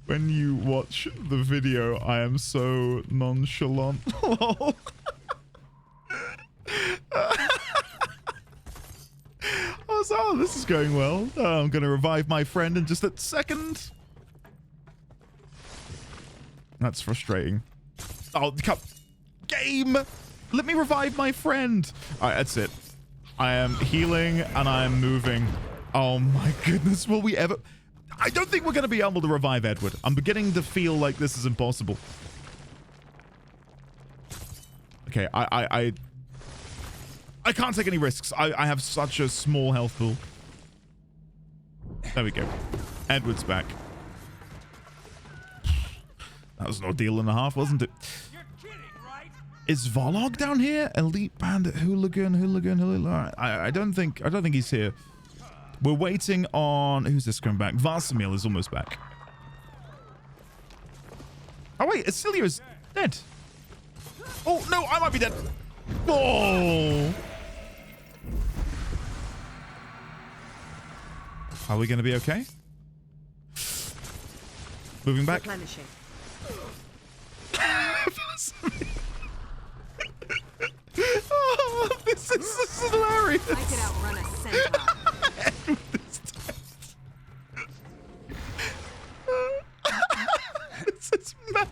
When you watch the video, I am so nonchalant. Oh, this is going well. I'm going to revive my friend in just a second. That's frustrating. Oh, come. Game! Let me revive my friend. All right, that's it. I am healing and I am moving. Oh my goodness, will we ever... I don't think we're going to be able to revive Edward. I'm beginning to feel like this is impossible. Okay, I can't take any risks. I have such a small health pool. There we go. Edward's back. That was an ordeal and a half, wasn't it? Is Volog down here? Elite Bandit, Hooligan. I don't think he's here. We're waiting on... Who's this coming back? Varsamil is almost back. Oh wait, Acilia's dead. Oh no, I might be dead. Oh. Are we going to be okay? Moving back. Oh, this is hilarious. I could outrun a centaur. This is mad.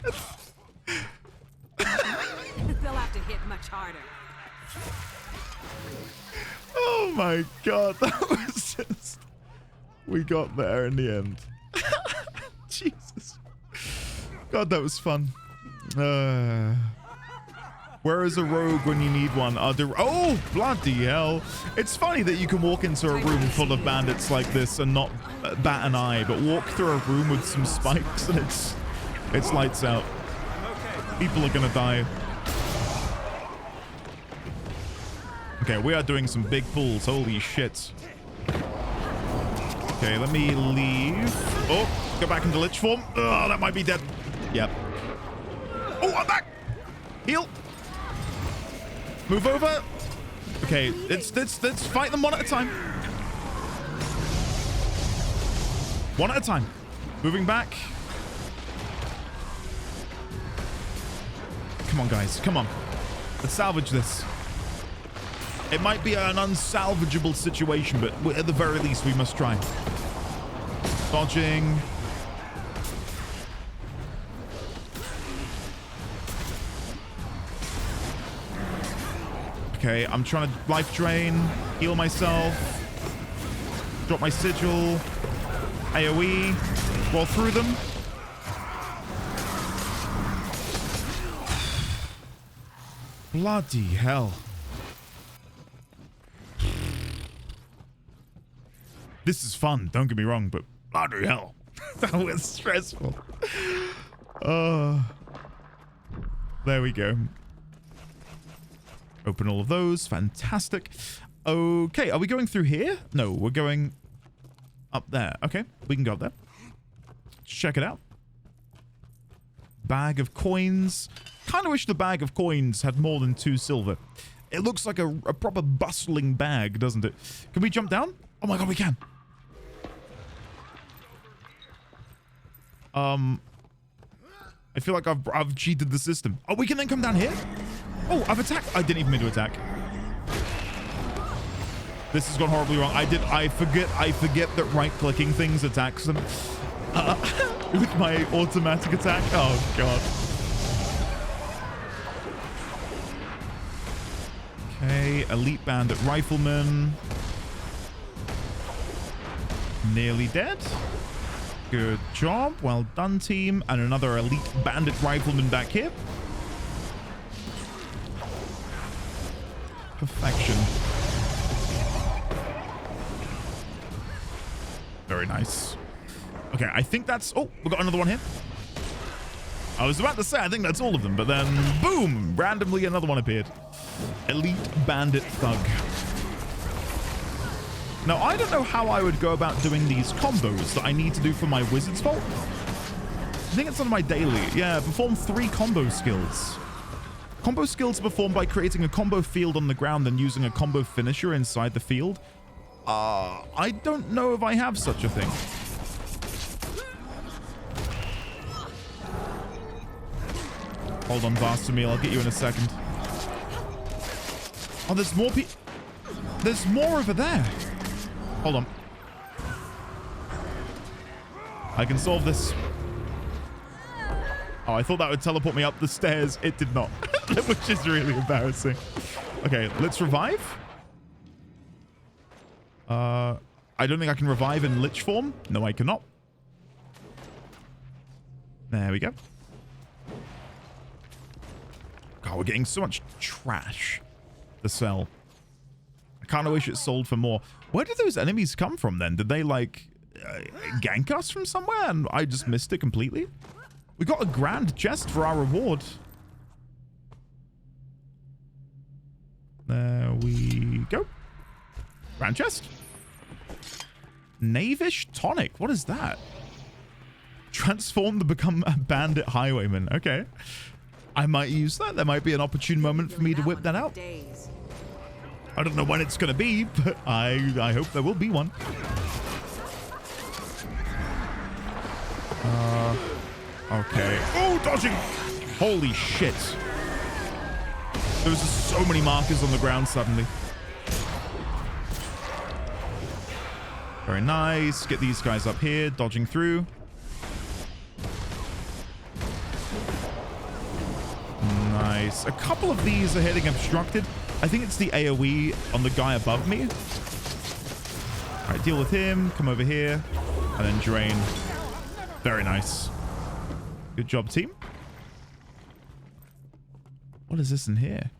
They'll have to hit much harder. Oh my god, that was just... We got there in the end. Jesus. God, that was fun. Where is a rogue when you need one? Oh, bloody hell. It's funny that you can walk into a room full of bandits like this and not bat an eye, but walk through a room with some spikes and it's lights out. People are gonna die. Okay, we are doing some big pulls. Holy shit. Okay, let me leave. Oh, go back into lich form. Oh, that might be dead. Yep. Oh, I'm back. Heal. Move over. Okay, let's fight them one at a time. One at a time. Moving back. Come on, guys. Come on. Let's salvage this. It might be an unsalvageable situation, but at the very least, we must try. Dodging. Okay, I'm trying to life drain, heal myself, drop my sigil, AoE, roll through them. Bloody hell. This is fun, don't get me wrong, but bloody hell. That was stressful. There we go. Open all of those. Fantastic. Okay, are we going through here? No, we're going up there. Okay, we can go up there. Let's check it out. Bag of coins. Kind of wish the bag of coins had more than 2 silver. It looks like a proper bustling bag, doesn't it? Can we jump down? Oh my god, we can. I feel like I've cheated the system. Oh, we can then come down here? Oh, I've attacked. I didn't even mean to attack. This has gone horribly wrong. I forget that right-clicking things attacks them. With my automatic attack. Oh, God. Okay, elite bandit rifleman. Nearly dead. Good job. Well done, team. And another elite bandit rifleman back here. Perfection. Very nice. Okay, I think that's... Oh, we got another one here. I was about to say, I think that's all of them, but then, boom! Randomly, another one appeared. Elite Bandit Thug. Now, I don't know how I would go about doing these combos that I need to do for my Wizard's Vault. I think it's on my daily. Yeah, perform 3 combo skills. Combo skills are performed by creating a combo field on the ground and using a combo finisher inside the field. I don't know if I have such a thing. Hold on, Vastamil. I'll get you in a second. Oh, there's more There's more over there. Hold on. I can solve this. Oh, I thought that would teleport me up the stairs. It did not, which is really embarrassing. Okay, let's revive. I don't think I can revive in Lich form. No, I cannot. There we go. God, Wow, we're getting so much trash to sell. I kind of wish it sold for more. Where did those enemies come from then? Did they like gank us from somewhere and I just missed it completely? We got a grand chest for our reward. There we go. Grand chest. Knavish tonic. What is that? Transform to become a bandit highwayman. Okay. I might use that. There might be an opportune moment for me to whip that out. I don't know when it's going to be, but I hope there will be one. Okay. Oh, dodging! Holy shit. There was just so many markers on the ground suddenly. Very nice. Get these guys up here, dodging through. Nice. A couple of these are hitting obstructed. I think it's the AoE on the guy above me. All right, deal with him. Come over here. And then drain. Very nice. Good job, team. What is this in here?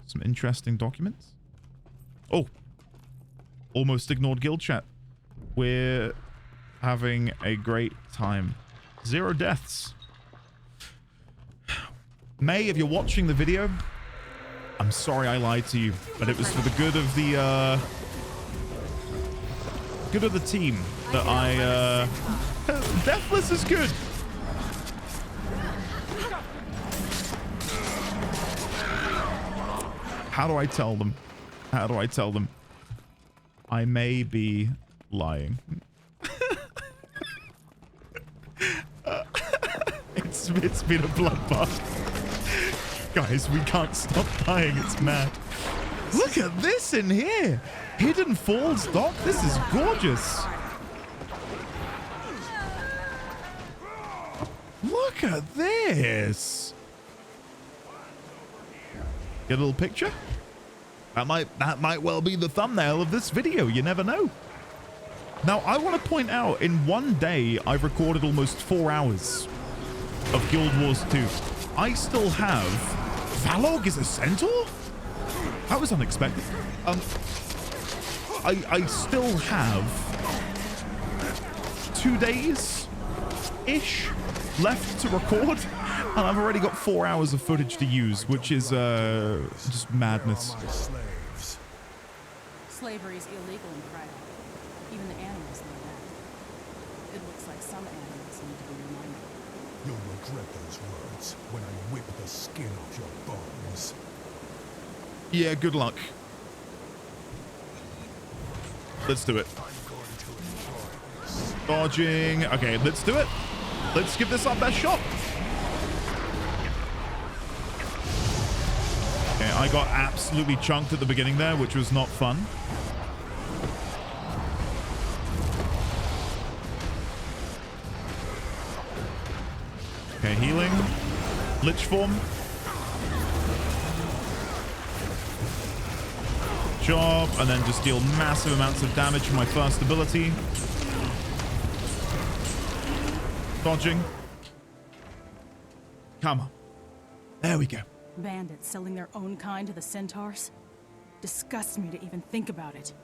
Some interesting documents. Oh. Almost ignored guild chat. We're having a great time. 0 deaths. May, if you're watching the video, I'm sorry I lied to you, but it was for the good of the team that I Deathless is good. How do I tell them? How do I tell them? I may be lying. It's been a bloodbath. Guys, we can't stop dying. It's mad. Look at this in here. Hidden Falls, Doc. This is gorgeous. Look at this. Get a little picture? That might well be the thumbnail of this video. You never know. Now, I want to point out, in one day, I've recorded almost 4 hours of Guild Wars 2. I still have... Valog is a centaur? That was unexpected. I still have 2 days-ish left to record, and I've already got 4 hours of footage to use, which is just madness. Slavery is illegal in Cryo. Even the animals know that. It looks like some animals need to be reminded. You'll regret those words when I whip the skin off your bones. Yeah, good luck. Let's do it. Dodging. Okay, let's do it. Let's give this our best shot. Okay, I got absolutely chunked at the beginning there, which was not fun. Okay, healing. Lich form. Job, and then just deal massive amounts of damage from my first ability. Dodging. Come on. There we go. Bandits selling their own kind to the centaurs? Disgusts me to even think about it.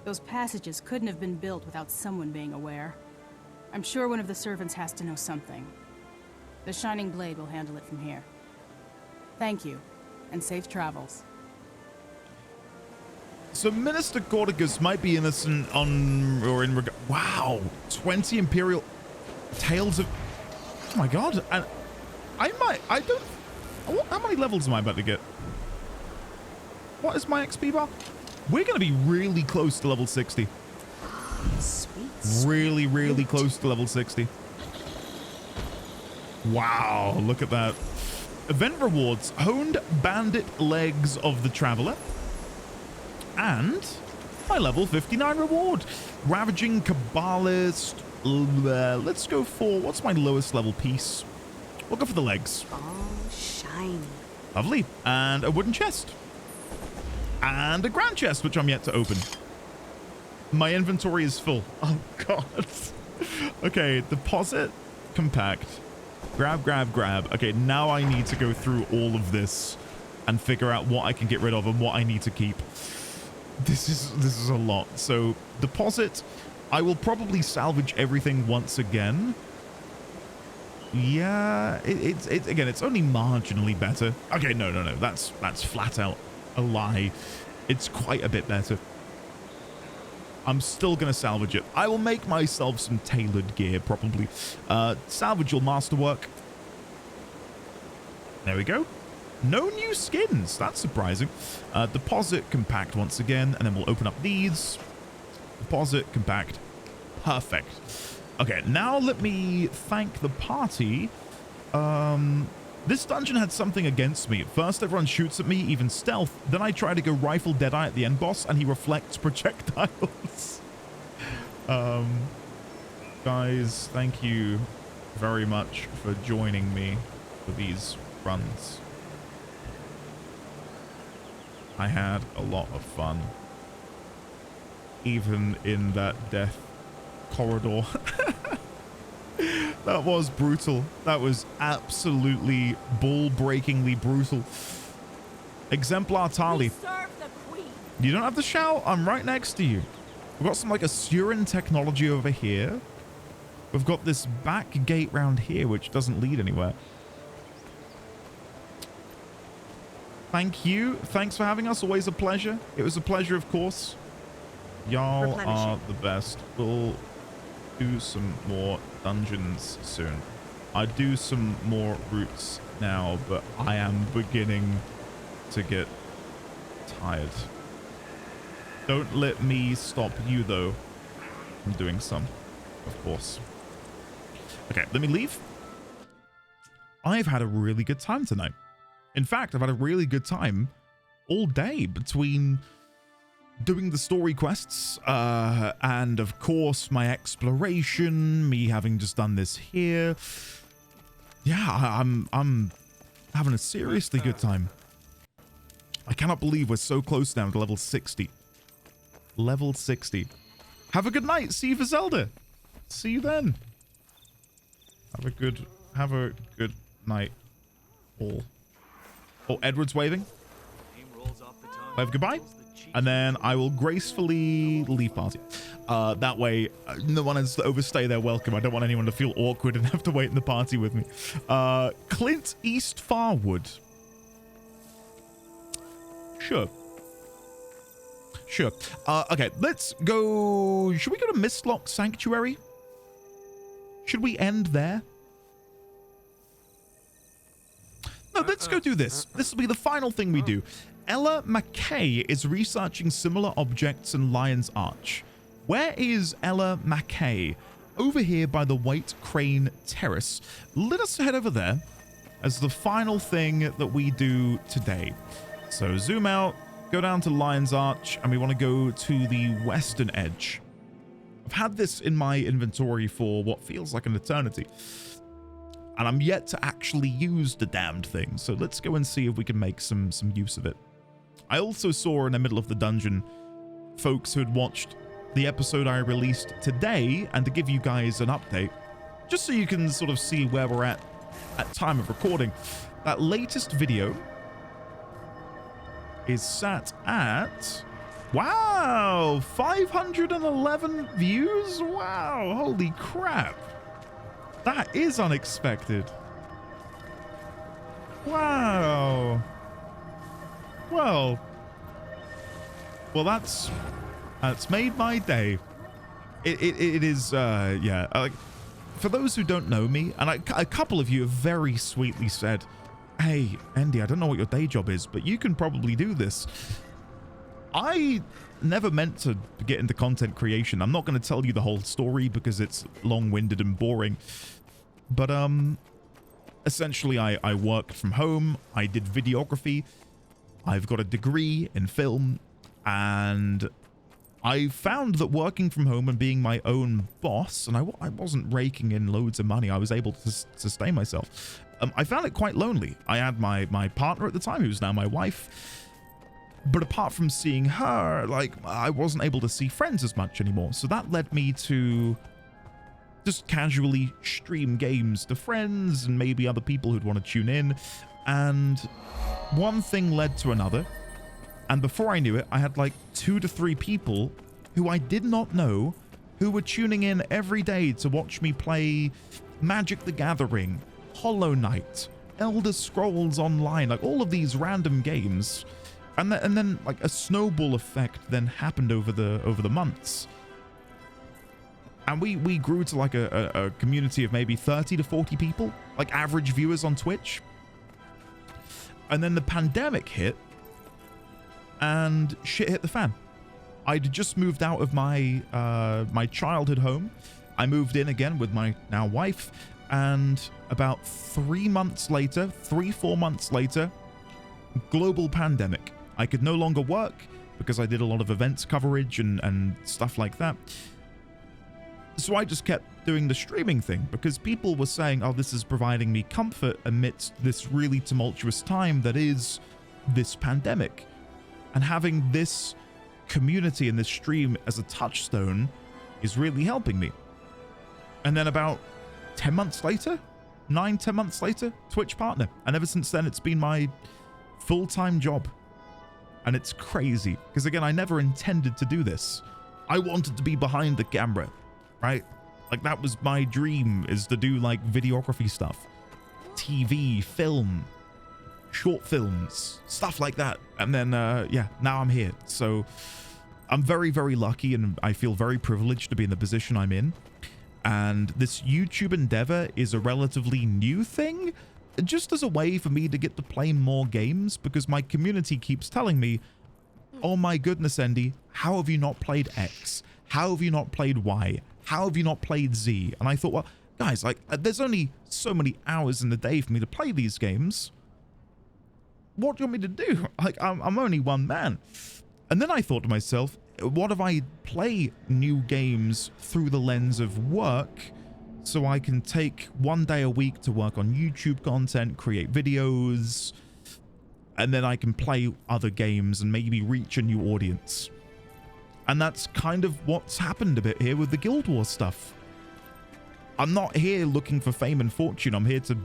Those passages couldn't have been built without someone being aware. I'm sure one of the servants has to know something. The Shining Blade will handle it from here. Thank you, and safe travels. So Minister Caudecus might be innocent on, or in regard. Wow, 20 Imperial Tales of. Oh my God, and I don't. How many levels am I about to get? What is my XP bar? We're going to be really close to level 60. Sweet. Really, really close to level 60. Wow, look at that. Event rewards: honed bandit legs of the Traveler. And my level 59 reward, Ravaging Kabbalist. Let's go for, what's my lowest level piece? We'll go for the legs. Oh, shiny. Lovely. And a wooden chest. And a grand chest, which I'm yet to open. My inventory is full. Oh, God. Okay, deposit, compact. Grab, grab, grab. Okay, now I need to go through all of this and figure out what I can get rid of and what I need to keep. This is a lot. So, deposit. I will probably salvage everything once again. Yeah, it's again, it's only marginally better. Okay, no. That's flat out a lie. It's quite a bit better. I'm still going to salvage it. I will make myself some tailored gear, probably. Salvage your masterwork. There we go. No new skins. That's surprising. Deposit, compact once again, and then we'll open up these. Deposit, compact. Perfect. Okay, now let me thank the party. This dungeon had something against me. At first, everyone shoots at me, even stealth. Then I try to go rifle Deadeye at the end boss, and he reflects projectiles. Guys, thank you very much for joining me for these runs. I had a lot of fun. Even in that death corridor. That was brutal. That was absolutely ball-breakingly brutal. Exemplar Tali. You don't have to shout. I'm right next to you. We've got some like Asuran technology over here. We've got this back gate round here, which doesn't lead anywhere. Thank you. Thanks for having us. Always a pleasure. It was a pleasure, of course. Y'all are the best. We'll do some more dungeons soon. I do some more routes now, but I am beginning to get tired. Don't let me stop you, though, from doing some, of course. Okay, let me leave. I've had a really good time tonight. In fact, I've had a really good time all day between doing the story quests and, of course, my exploration, me having just done this here. Yeah, I'm having a seriously good time. I cannot believe we're so close now to level 60. Level 60. Have a good night. See you for Zelda. See you then. Have a good night, all. Oh, Edward's waving. Wave goodbye. And then I will gracefully leave party. That way, no one has to overstay their welcome. I don't want anyone to feel awkward and have to wait in the party with me. Clint East Farwood. Sure. Okay, let's go. Should we go to Mistlock Sanctuary? Should we end there? No, let's go do this. This will be the final thing we do. Ella McKay is researching similar objects in Lion's Arch. Where is Ella McKay? Over here by the White Crane Terrace. Let us head over there as the final thing that we do today. So zoom out, go down to Lion's Arch, and we want to go to the western edge. I've had this in my inventory for what feels like an eternity. And I'm yet to actually use the damned thing. So let's go and see if we can make some use of it. I also saw in the middle of the dungeon folks who had watched the episode I released today, and to give you guys an update, just so you can sort of see where we're at time of recording. That latest video is sat at, wow, 511 views. Wow, holy crap. That is unexpected. Wow. Well, that's made my day. It is, yeah. For those who don't know me, and a couple of you have very sweetly said, hey, Andy, I don't know what your day job is, but you can probably do this. I never meant to get into content creation. I'm not going to tell you the whole story because it's long-winded and boring. But, essentially, I worked from home. I did videography. I've got a degree in film. And I found that working from home and being my own boss, and I wasn't raking in loads of money. I was able to sustain myself. I found it quite lonely. I had my partner at the time, who's now my wife. But apart from seeing her, like, I wasn't able to see friends as much anymore. So that led me to just casually stream games to friends and maybe other people who'd want to tune in. And one thing led to another. And before I knew it, I had like 2 to 3 people who I did not know who were tuning in every day to watch me play Magic the Gathering, Hollow Knight, Elder Scrolls Online, like all of these random games. And then like a snowball effect then happened over the months. And we grew to like a community of maybe 30 to 40 people, like average viewers on Twitch. And then the pandemic hit and shit hit the fan. I'd just moved out of my my childhood home. I moved in again with my now wife, and about 3 months later, 3-4 months later, global pandemic. I could no longer work because I did a lot of events coverage and stuff like that. So I just kept doing the streaming thing because people were saying, oh, this is providing me comfort amidst this really tumultuous time that is this pandemic. And having this community and this stream as a touchstone is really helping me. And then about 10 months later, 9-10 months later, Twitch partner. And ever since then, it's been my full-time job. And it's crazy because, again, I never intended to do this. I wanted to be behind the camera, right? Like, that was my dream, is to do like videography stuff, TV, film, short films, stuff like that. And then yeah, now I'm here. So I'm very, very lucky, and I feel very privileged to be in the position I'm in. And this YouTube endeavor is a relatively new thing, just as a way for me to get to play more games, because my community keeps telling me, oh my goodness, Andy, how have you not played X? How have you not played Y? How have you not played Z? And I thought, well, guys, like, there's only so many hours in the day for me to play these games. What do you want me to do? Like, I'm only one man. And then I thought to myself, what if I play new games through the lens of work, so I can take 1 day a week to work on YouTube content, create videos, and then I can play other games and maybe reach a new audience. And that's kind of what's happened a bit here with the Guild Wars stuff. I'm not here looking for fame and fortune. I'm here to,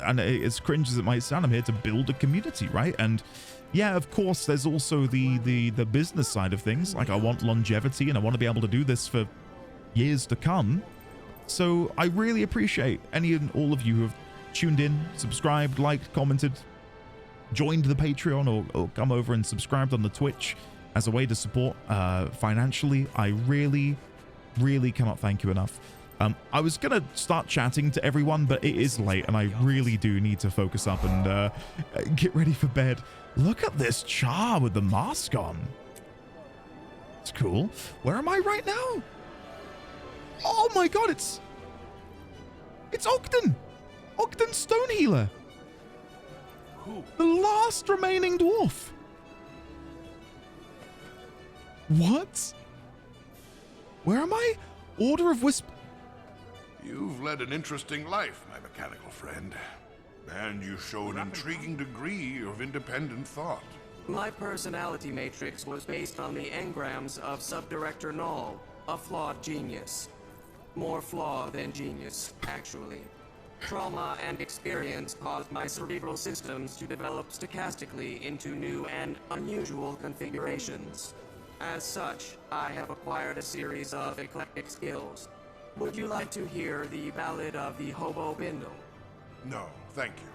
and as cringe as it might sound, I'm here to build a community, right? And yeah, of course, there's also the business side of things. Like, I want longevity and I want to be able to do this for years to come. So I really appreciate any and all of you who have tuned in, subscribed, liked, commented, joined the Patreon, or come over and subscribed on the Twitch as a way to support financially. I really, really cannot thank you enough. I was going to start chatting to everyone, but it is late and I really do need to focus up and get ready for bed. Look at this char with the mask on. It's cool. Where am I right now? Oh my god, it's Ogden! Ogden Stonehealer! Who? The last remaining dwarf! What? Where am I? Order of Wisp... You've led an interesting life, my mechanical friend. And you show an intriguing degree of independent thought. My personality matrix was based on the engrams of Subdirector Null, a flawed genius. More flaw than genius, actually. Trauma and experience caused my cerebral systems to develop stochastically into new and unusual configurations. As such, I have acquired a series of eclectic skills. Would you like to hear the Ballad of the Hobo Bindle? No, thank you.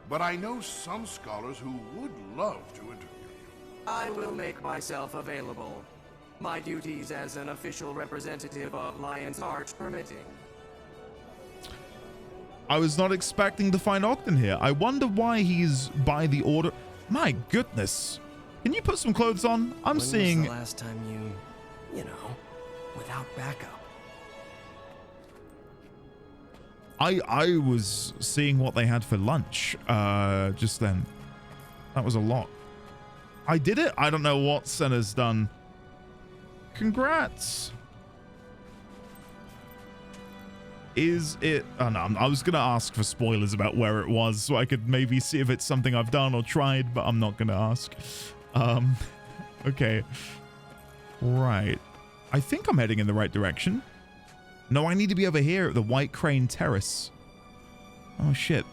But I know some scholars who would love to interview you. I will make myself available. My duties as an official representative of Lion's Arch permitting. I was not expecting to find Ogden here. I wonder why he's by the order. My goodness. Can you put some clothes on? I'm seeing... When was the last time you know, without backup? I was seeing what they had for lunch just then. That was a lot. I did it? I don't know what Senna's done. Congrats. Is it... Oh, no, I was going to ask for spoilers about where it was so I could maybe see if it's something I've done or tried, but I'm not going to ask. Okay. Right. I think I'm heading in the right direction. No, I need to be over here at the White Crane Terrace. Oh, shit.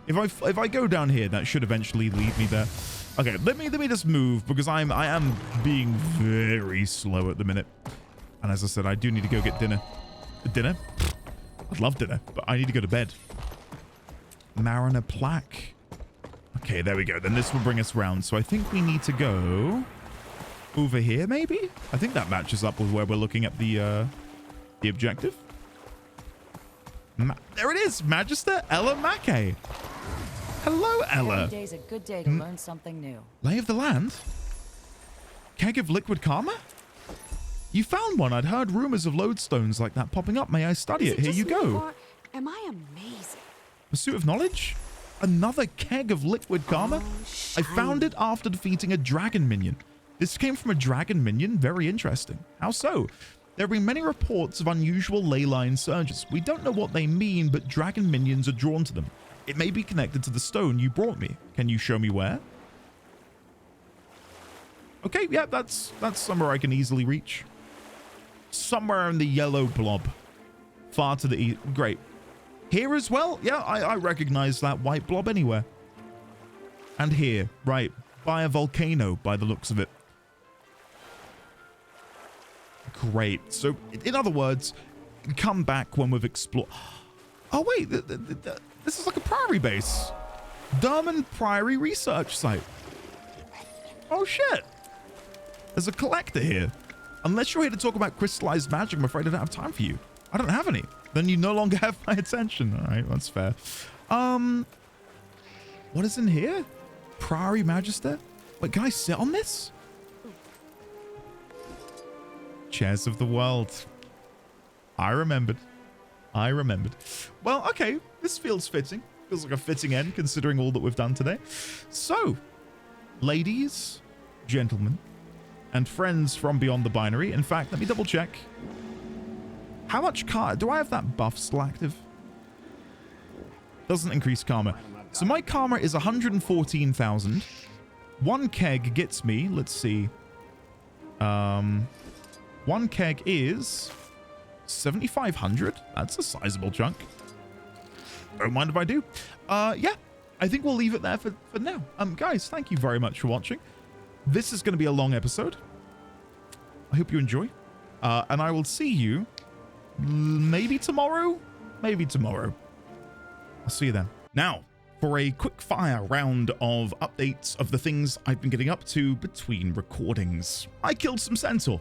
If I go down here, that should eventually lead me there. Okay, let me just move because I am being very slow at the minute. And as I said, I do need to go get dinner. Dinner? I'd love dinner, but I need to go to bed. Mariner plaque. Okay, there we go. Then this will bring us round. So I think we need to go over here, maybe? I think that matches up with where we're looking at the objective. There it is, Magister Ella Mackay. Hello, Ella. Every day's a good day to learn something new. Lay of the land? Keg of liquid karma? You found one. I'd heard rumors of lodestones like that popping up. May I study it? Here you go. Am I amazing? Pursuit of knowledge? Another keg of liquid karma? I found it after defeating a dragon minion. This came from a dragon minion? Very interesting. How so? There have been many reports of unusual ley line surges. We don't know what they mean, but dragon minions are drawn to them. It may be connected to the stone you brought me. Can you show me where? Okay, yeah, that's somewhere I can easily reach. Somewhere in the yellow blob. Far to the east. Great. Here as well? Yeah, I recognize that white blob anywhere. And here, right, by a volcano, by the looks of it. Great. So, in other words, come back when we've explored. Oh, wait, this is like a priory base. Durmand Priory research site. Oh, shit. There's a collector here. Unless you're here to talk about crystallized magic, I'm afraid I don't have time for you. I don't have any. Then you no longer have my attention. All right, that's fair. What is in here? Priory Magister? Wait, can I sit on this? Chairs of the world. I remembered. Well, okay. This feels fitting. Feels like a fitting end considering all that we've done today. So, ladies, gentlemen, and friends from beyond the binary. In fact, let me double check. How much karma? Do I have that buff still active? Doesn't increase karma. So my karma is 114,000. One keg gets me, let's see. One keg is 7,500. That's a sizable chunk. Don't mind if I do. Yeah, I think we'll leave it there for now. Guys, thank you very much for watching. This is going to be a long episode. I hope you enjoy. And I will see you maybe tomorrow. I'll see you then. Now, for a quick fire round of updates of the things I've been getting up to between recordings. I killed some centaur.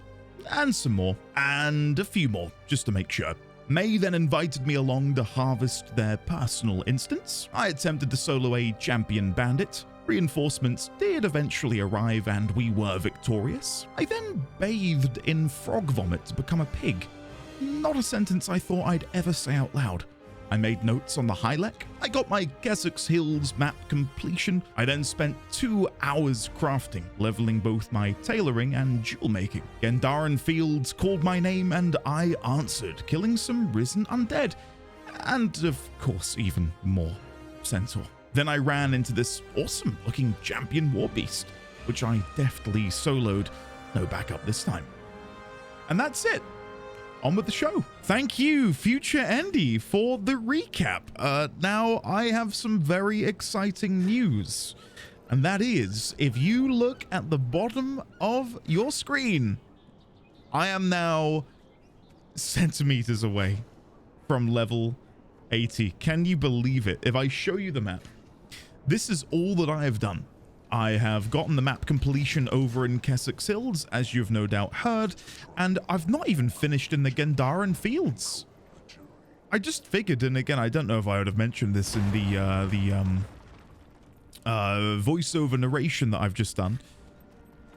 And some more. And a few more, just to make sure. May then invited me along to harvest their personal instance. I attempted to solo a champion bandit. Reinforcements did eventually arrive and we were victorious. I then bathed in frog vomit to become a pig. Not a sentence I thought I'd ever say out loud. I made notes on the Hylek. I got my Caudecus Hills map completion. I then spent 2 hours crafting, leveling both my tailoring and jewel making. Gendaran Fields called my name and I answered, killing some risen undead. And of course, even more centaur. Then I ran into this awesome looking champion warbeast, which I deftly soloed. No backup this time. And that's it. On with the show. Thank you, Future Andy, for the recap. Now, I have some very exciting news. And that is, if you look at the bottom of your screen, I am now centimeters away from level 80. Can you believe it? If I show you the map, this is all that I have done. I have gotten the map completion over in Caudecus Hills, as you've no doubt heard, and I've not even finished in the Gendaran Fields. I just figured, and again, I don't know if I would have mentioned this in the voiceover narration that I've just done,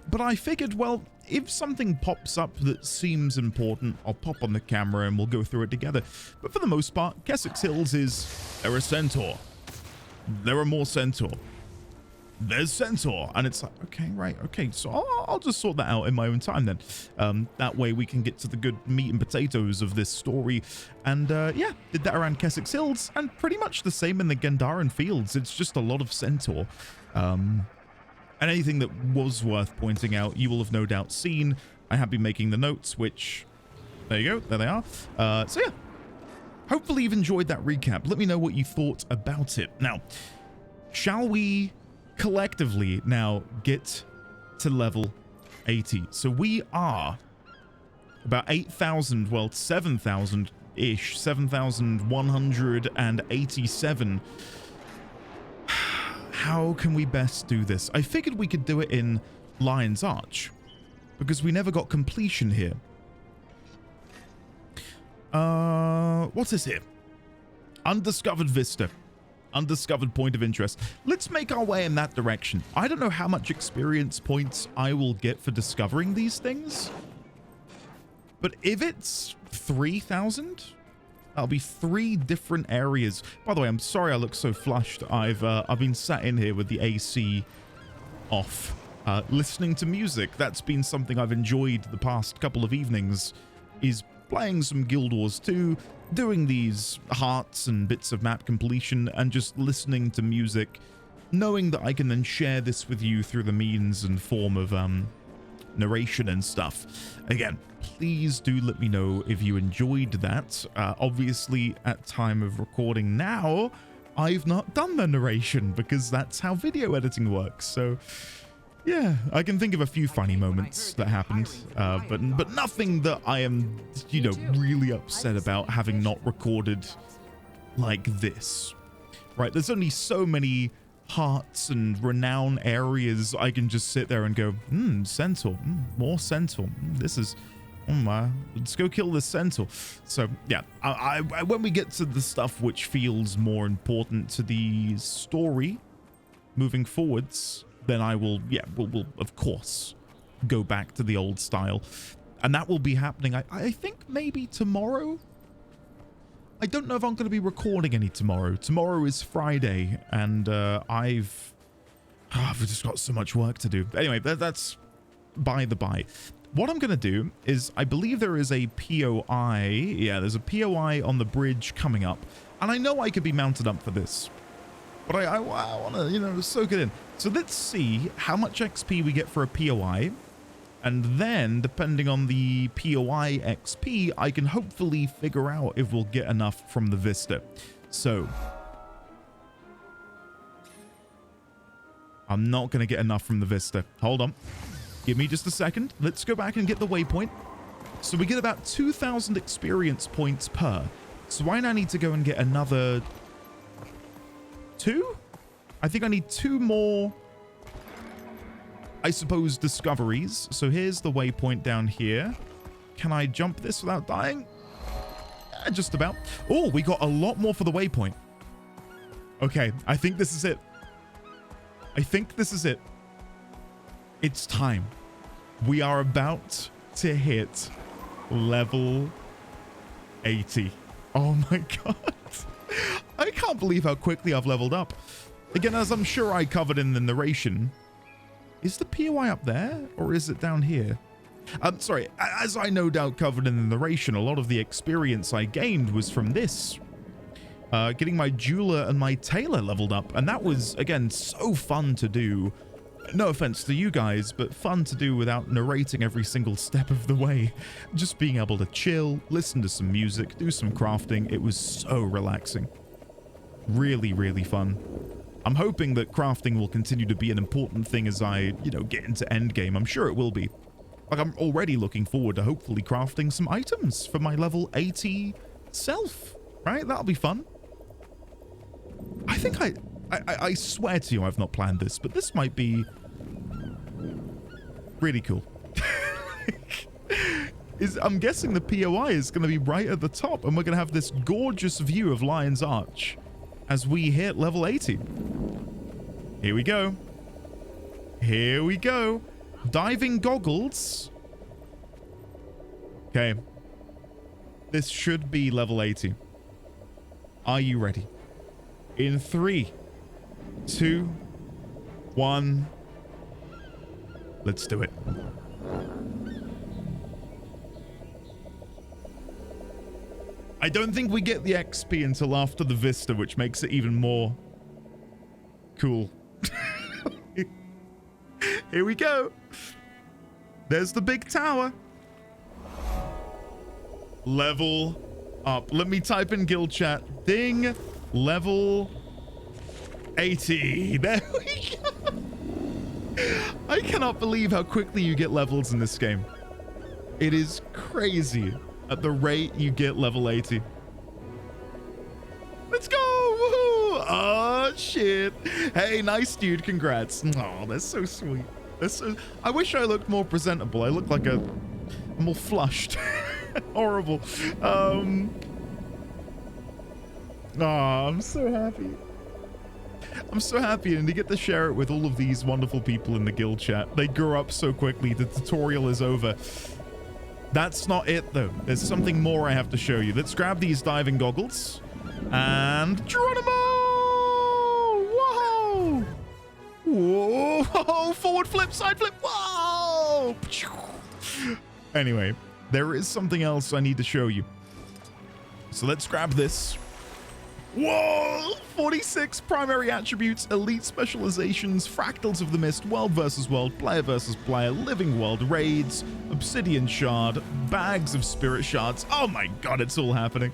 but I figured, well, if something pops up that seems important, I'll pop on the camera and we'll go through it together. But for the most part, Caudecus Hills is, there are centaur. There are more centaur. There's centaur, and it's like, okay, right, okay, so I'll just sort that out in my own time then. That way we can get to the good meat and potatoes of this story. And yeah, did that around Caudecus Hills, and pretty much the same in the Gendaran Fields. It's just a lot of centaur. And anything that was worth pointing out, you will have no doubt seen. I have been making the notes, which There you go. There they are. So yeah, hopefully you've enjoyed that recap. Let me know what you thought about it. Now, shall we collectively now get to level 80? So we are about 8,000, well, 7,000-ish, 7,187. How can we best do this? I figured we could do it in Lion's Arch, because we never got completion here. What's this here? Undiscovered Vista. Undiscovered point of interest. Let's make our way in that direction. I don't know how much experience points I will get for discovering these things, but if it's 3,000, that'll be 3 different areas. By the way, I'm sorry I look so flushed. I've been sat in here with the AC off, listening to music. That's been something I've enjoyed the past couple of evenings, is playing some Guild Wars 2, doing these hearts and bits of map completion, and just listening to music, knowing that I can then share this with you through the means and form of narration and stuff. Again, please do let me know if you enjoyed that. Obviously, at time of recording now, I've not done the narration because that's how video editing works. So yeah, I can think of a few funny moments that happened, but nothing that I am, you know, really upset about having not recorded like this. Right, there's only so many hearts and renown areas I can just sit there and go, centaur, more centaur, this is, let's go kill this centaur. So yeah, I when we get to the stuff which feels more important to the story moving forwards, then I will, yeah, we'll of course go back to the old style, and that will be happening, I think maybe tomorrow. I don't know if I'm going to be recording any tomorrow. Tomorrow is Friday, and I've just got so much work to do. Anyway, that's by the by. What I'm going to do is, I believe there is a POI. Yeah, there's a POI on the bridge coming up, and I know I could be mounted up for this, but I want to, you know, soak it in. So let's see how much XP we get for a POI. And then, depending on the POI XP, I can hopefully figure out if we'll get enough from the Vista. So, I'm not going to get enough from the Vista. Hold on. Give me just a second. Let's go back and get the waypoint. So we get about 2,000 experience points per. So I now need to go and get another 2? I think I need 2 more, I suppose, discoveries. So here's the waypoint down here. Can I jump this without dying? Just about. Oh, we got a lot more for the waypoint. Okay, I think this is it. I think this is it. It's time. We are about to hit level 80. Oh my god. I can't believe how quickly I've leveled up. Again, as I'm sure I covered in the narration, is the POI up there, or is it down here? Sorry, as I no doubt covered in the narration, a lot of the experience I gained was from this. Getting my jeweler and my tailor leveled up, and that was, again, so fun to do. No offense to you guys, but fun to do without narrating every single step of the way. Just being able to chill, listen to some music, do some crafting. It was so relaxing. Really, really fun. I'm hoping that crafting will continue to be an important thing as I, you know, get into endgame. I'm sure it will be. Like, I'm already looking forward to hopefully crafting some items for my level 80 self, right? That'll be fun. I think I swear to you I've not planned this, but this might be really cool. I'm guessing the POI is going to be right at the top, and we're going to have this gorgeous view of Lion's Arch as we hit level 80. Here we go. Here we go. Diving goggles. Okay. This should be level 80. Are you ready? In 3, 2, 1. Let's do it. I don't think we get the XP until after the Vista, which makes it even more cool. Here we go. There's the big tower. Level up. Let me type in guild chat. Ding. Level 80. There we go. I cannot believe how quickly you get levels in this game. It is crazy at the rate you get level 80. Let's go. Woohoo. Oh, shit. Hey, nice dude. Congrats. Oh, that's so sweet. That's so... I wish I looked more presentable. I look like I'm all flushed. Horrible. Oh, I'm so happy. I'm so happy, and to get to share it with all of these wonderful people in the guild chat. They grew up so quickly. The tutorial is over. That's not it, though. There's something more I have to show you. Let's grab these diving goggles. And Geronimo! Whoa! Whoa! Forward flip, side flip. Whoa! Anyway, there is something else I need to show you. So let's grab this. Whoa! 46 primary attributes, elite specializations, fractals of the mist, world versus world, player versus player, living world, raids, obsidian shard, bags of spirit shards. Oh my god, it's all happening.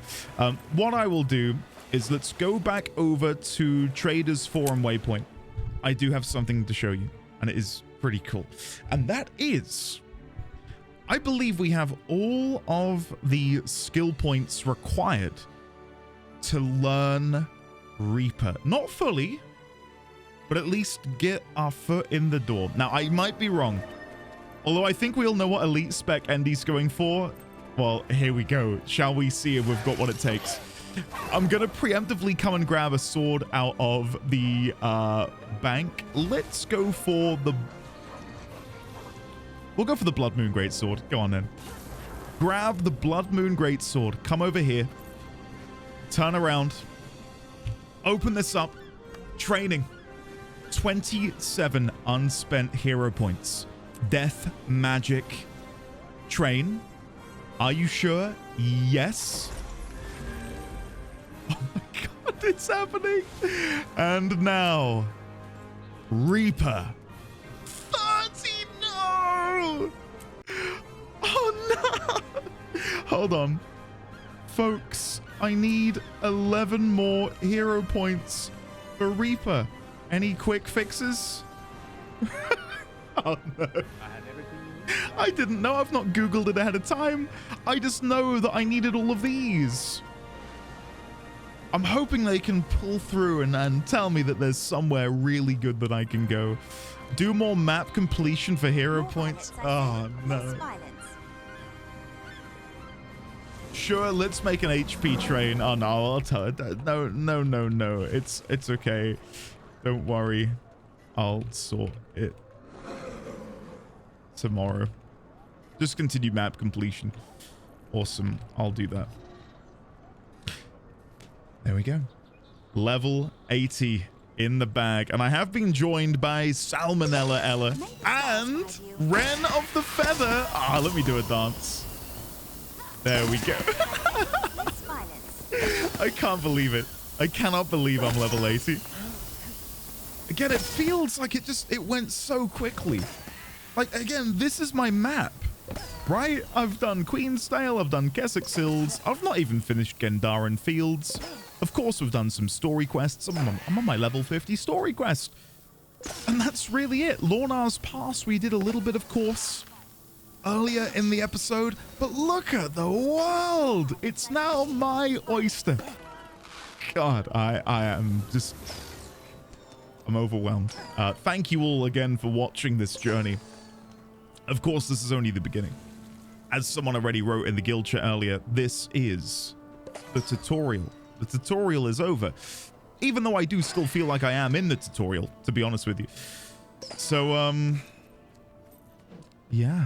What I will do is let's go back over to Traders Forum Waypoint. I do have something to show you, and it is pretty cool. And that is, I believe we have all of the skill points required to learn Reaper. Not fully, but at least get our foot in the door. Now, I might be wrong. Although I think we all know what elite spec Endy's going for. Well, here we go. Shall we see if we've got what it takes? I'm going to preemptively come and grab a sword out of the bank. Let's go for the... We'll go for the Blood Moon Greatsword. Go on then. Grab the Blood Moon Greatsword. Come over here. Turn around. Open this up. Training. 27 unspent hero points. Death, magic. Train. Are you sure? Yes. Oh my god, it's happening. And now, Reaper. 30, no! Oh no! Hold on. Folks, I need 11 more hero points for Reaper. Any quick fixes? Oh no. I didn't know. I've not Googled it ahead of time. I just know that I needed all of these. I'm hoping they can pull through and tell me that there's somewhere really good that I can go. Do more map completion for hero points. Oh no. Sure, let's make an HP train. Oh no, I'll tell it. No. It's okay. Don't worry. I'll sort it tomorrow. Just continue map completion. Awesome. I'll do that. There we go. Level 80 in the bag. And I have been joined by Salmonella Ella and Wren of the Feather. Ah, let me do a dance. There we go. I can't believe it. I cannot believe I'm level 80. Again, it feels like it went so quickly. Like, again, this is my map, right? I've done Queensdale, I've done Kessex Hills, I've not even finished Gendaran Fields. Of course, we've done some story quests. I'm on my level 50 story quest. And that's really it. Lornar's Pass, we did a little bit, of course, earlier in the episode. But look at the world. It's now my oyster. God, I am just... I'm overwhelmed. Thank you all again for watching this journey. Of course, this is only the beginning. As someone already wrote in the guild chat earlier, this is the tutorial. The tutorial is over. Even though I do still feel like I am in the tutorial, to be honest with you. So, yeah.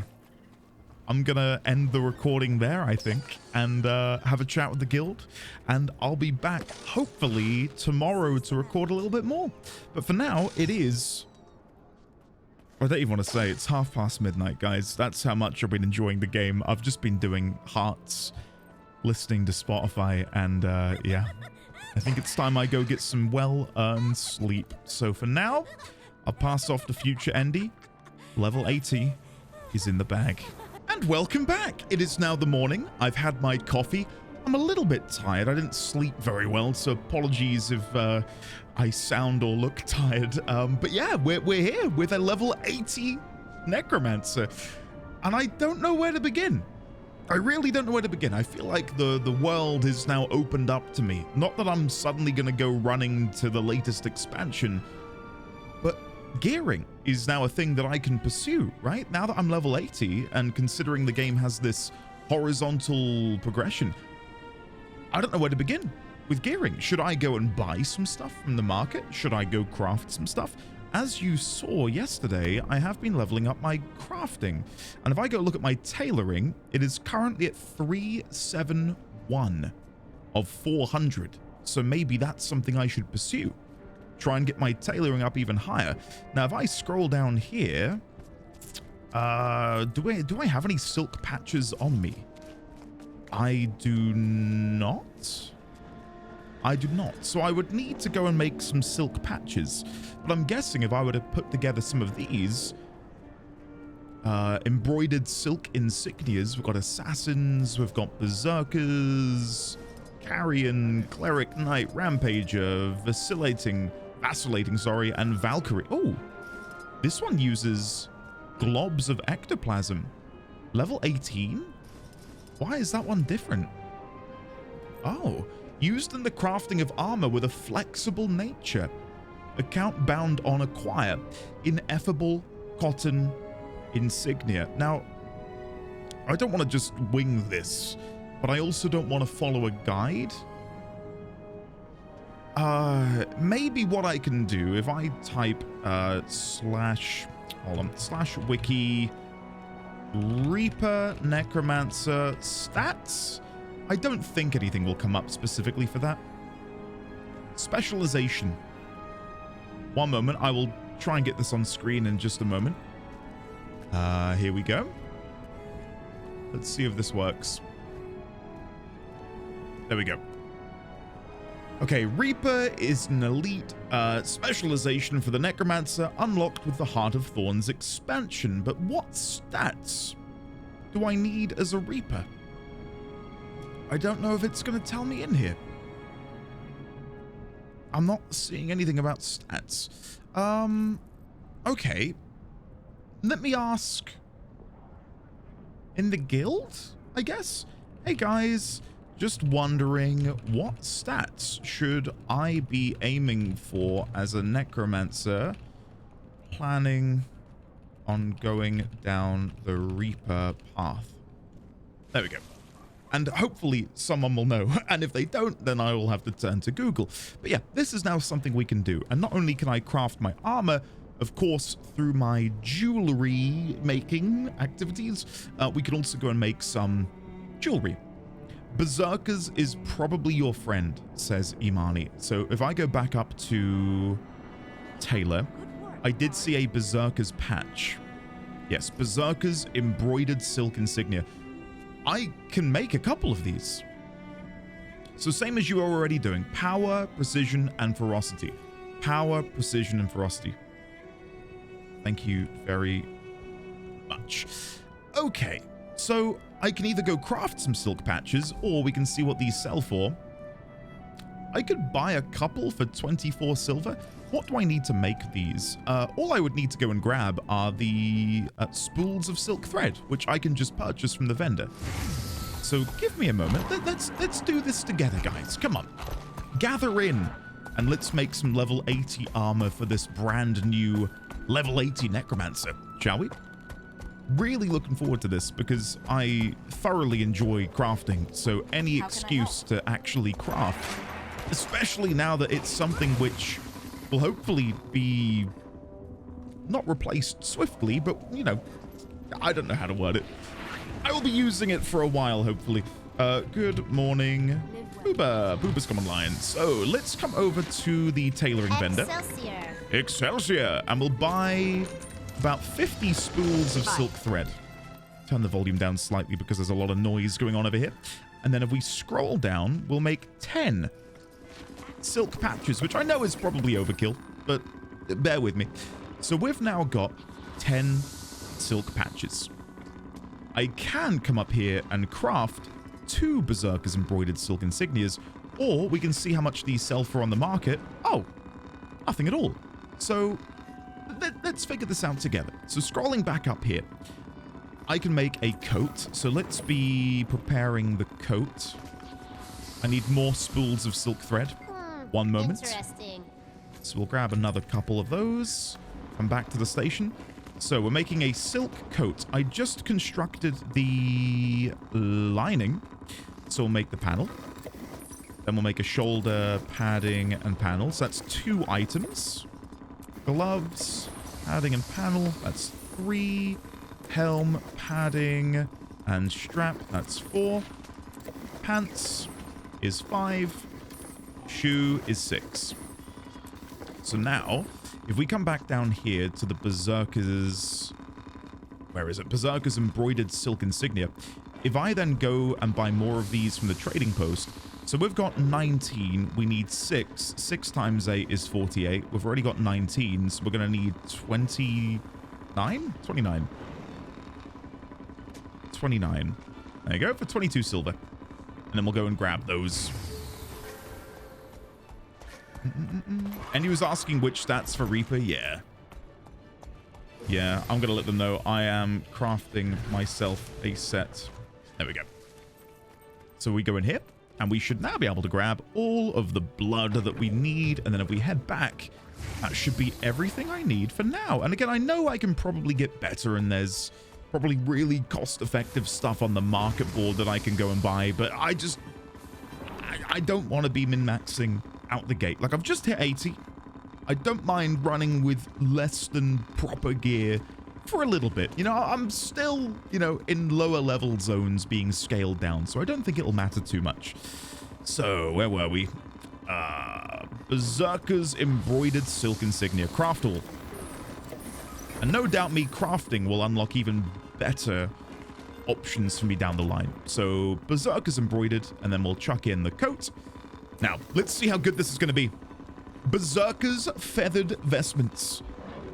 I'm gonna end the recording there, I think, and have a chat with the guild. And I'll be back, hopefully, tomorrow to record a little bit more. But for now, it is... I don't even want to say, it's midnight, guys. That's how much I've been enjoying the game. I've just been doing hearts, listening to Spotify, and yeah. I think it's time I go get some well-earned sleep. So for now, I'll pass off to future Endy. Level 80 is in the bag. And And welcome back. It is now the morning. I've had my coffee. I'm a little bit tired. I didn't sleep very well, so apologies if I sound or look tired. But yeah, we're here with a level 80 necromancer. And I don't know where to begin. I really don't know where to begin. I feel like the world is now opened up to me. Not that I'm suddenly going to go running to the latest expansion, but gearing is now a thing that I can pursue, right? Now that I'm level 80 and considering the game has this horizontal progression, I don't know where to begin with gearing. Should I go and buy some stuff from the market? Should I go craft some stuff? As you saw yesterday, I have been leveling up my crafting. And if I go look at my tailoring, it is currently at 371 of 400. So maybe that's something I should pursue. Try and get my tailoring up even higher. Now, if I scroll down here, do I have any silk patches on me? I do not. I do not. So I would need to go and make some silk patches. But I'm guessing if I were to put together some of these embroidered silk insignias, we've got assassins, we've got berserkers, carrion, cleric, knight, rampager, vacillating, and Valkyrie. Oh, this one uses globs of ectoplasm. Level 18? Why is that one different? Oh, used in the crafting of armor with a flexible nature. Account bound on acquire. Ineffable cotton insignia. Now, I don't want to just wing this, but I also don't want to follow a guide. Maybe what I can do, if I type /wiki Reaper Necromancer stats, I don't think anything will come up specifically for that. Specialization. One moment, I will try and get this on screen in just a moment. Here we go. Let's see if this works. There we go. Okay, Reaper is an elite specialization for the Necromancer, unlocked with the Heart of Thorns expansion. But what stats do I need as a Reaper? I don't know if it's going to tell me in here. I'm not seeing anything about stats. Okay. Let me ask in the guild, I guess. Hey guys, just wondering what stats should I be aiming for as a necromancer planning on going down the Reaper path? There we go. And hopefully someone will know. And if they don't, then I will have to turn to Google. But yeah, this is now something we can do. And not only can I craft my armor, of course, through my jewelry making activities, we can also go and make some jewelry. Berserkers is probably your friend, says Imani. So if I go back up to Taylor, I did see a Berserkers patch. Yes, Berserkers embroidered silk insignia. I can make a couple of these. So same as you are already doing. Power, precision, and ferocity. Power, precision, and ferocity. Thank you very much. Okay, so I can either go craft some silk patches, or we can see what these sell for. I could buy a couple for 24 silver. What do I need to make these? All I would need to go and grab are the spools of silk thread, which I can just purchase from the vendor. So give me a moment. Let's do this together, guys. Come on. Gather in, and let's make some level 80 armor for this brand new level 80 necromancer, shall we? Really looking forward to this because I thoroughly enjoy crafting. So any excuse to actually craft, especially now that it's something which will hopefully be not replaced swiftly, but, you know, I don't know how to word it. I will be using it for a while, hopefully. Good morning. Booba's come online. So let's come over to the tailoring vendor. Excelsior. And we'll buy about 50 spools of silk thread. Turn the volume down slightly because there's a lot of noise going on over here. And then if we scroll down, we'll make 10 silk patches, which I know is probably overkill, but bear with me. So we've now got 10 silk patches. I can come up here and craft 2 Berserker's embroidered silk insignias, or we can see how much these sell for on the market. Oh, nothing at all. So let's figure this out together. So scrolling back up here, I can make a coat. So let's be preparing the coat. I need more spools of silk thread. One moment. Interesting. So we'll grab another couple of those. Come back to the station. So we're making a silk coat. I just constructed the lining. So we'll make the panel. Then we'll make a shoulder, padding, and panel. So that's 2 items. Gloves, padding, and panel. That's 3. Helm, padding, and strap. That's 4. Pants is 5. Shoe is 6. So now, if we come back down here to the Berserker's... Where is it? Berserker's embroidered silk insignia. If I then go and buy more of these from the trading post... So we've got 19. We need 6. 6 times 8 is 48. We've already got 19, so we're going to need 29? 29. 29. There you go, for 22 silver. And then we'll go and grab those. And he was asking which stats for Reaper. Yeah. Yeah, I'm going to let them know I am crafting myself a set. There we go. So we go in here, and we should now be able to grab all of the blood that we need. And then if we head back, that should be everything I need for now. And again, I know I can probably get better, and there's probably really cost-effective stuff on the market board that I can go and buy, but I don't want to be min-maxing out the gate. Like, I've just hit 80. I don't mind running with less than proper gear for a little bit. You know, I'm still, you know, in lower level zones being scaled down, so I don't think it'll matter too much. So, where were we? Berserker's embroidered silk insignia. Craft all. And no doubt me crafting will unlock even better options for me down the line. So, Berserker's embroidered, and then we'll chuck in the coat. Now, let's see how good this is going to be. Berserker's feathered vestments.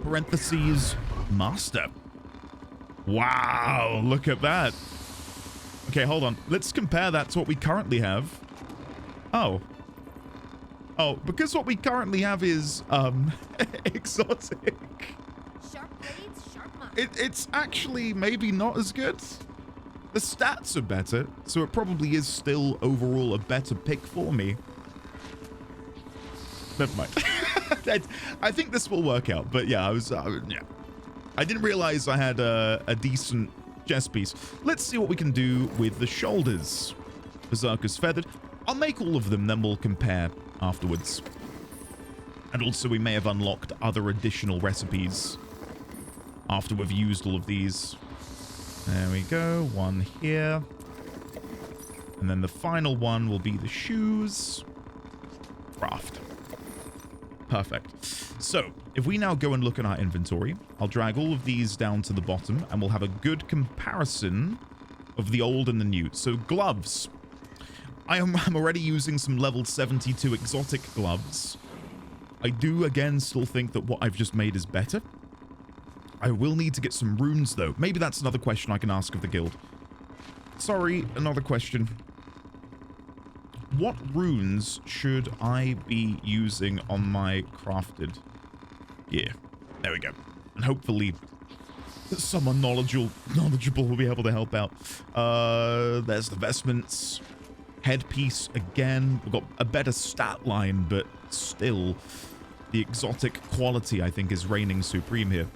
Parentheses, master. Wow, look at that. Okay, hold on. Let's compare that to what we currently have. Oh, because what we currently have is, exotic. Sharp blades, sharp mark. It's actually maybe not as good. The stats are better, so it probably is still overall a better pick for me. Never mind. I think this will work out, but yeah, yeah. I didn't realize I had a decent chest piece. Let's see what we can do with the shoulders. Berserker's feathered. I'll make all of them, then we'll compare afterwards. And also, we may have unlocked other additional recipes after we've used all of these. There we go. One here. And then the final one will be the shoes. Craft. Perfect. So, if we now go and look at our inventory, I'll drag all of these down to the bottom, and we'll have a good comparison of the old and the new. So, gloves. I'm already using some level 72 exotic gloves. I do, again, still think that what I've just made is better. I will need to get some runes, though. Maybe that's another question I can ask of the guild. Sorry, another question. What runes should I be using on my crafted gear? There we go. And hopefully someone knowledgeable will be able to help out. There's the vestments. Headpiece again. We've got a better stat line, but still the exotic quality, I think, is reigning supreme here.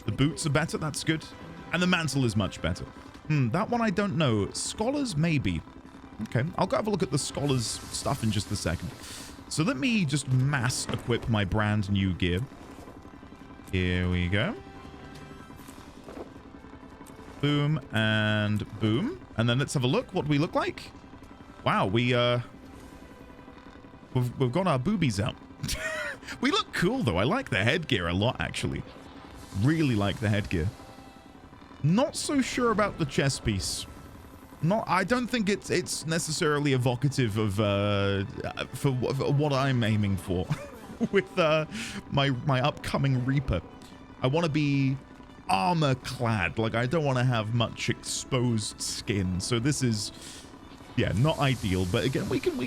The boots are better. That's good. And the mantle is much better. That one I don't know. Scholars, maybe. Okay, I'll go have a look at the Scholars stuff in just a second. So let me just mass equip my brand new gear. Here we go. Boom and boom. And then let's have a look. What do we look like? Wow, we've got our boobies out. We look cool, though. I like the headgear a lot, actually. Really like the headgear. Not so sure about the chest piece. I don't think it's necessarily evocative of for what I'm aiming for with my upcoming Reaper. I want to be armor clad. Like, I don't want to have much exposed skin. So this is, yeah, not ideal. But again, we can,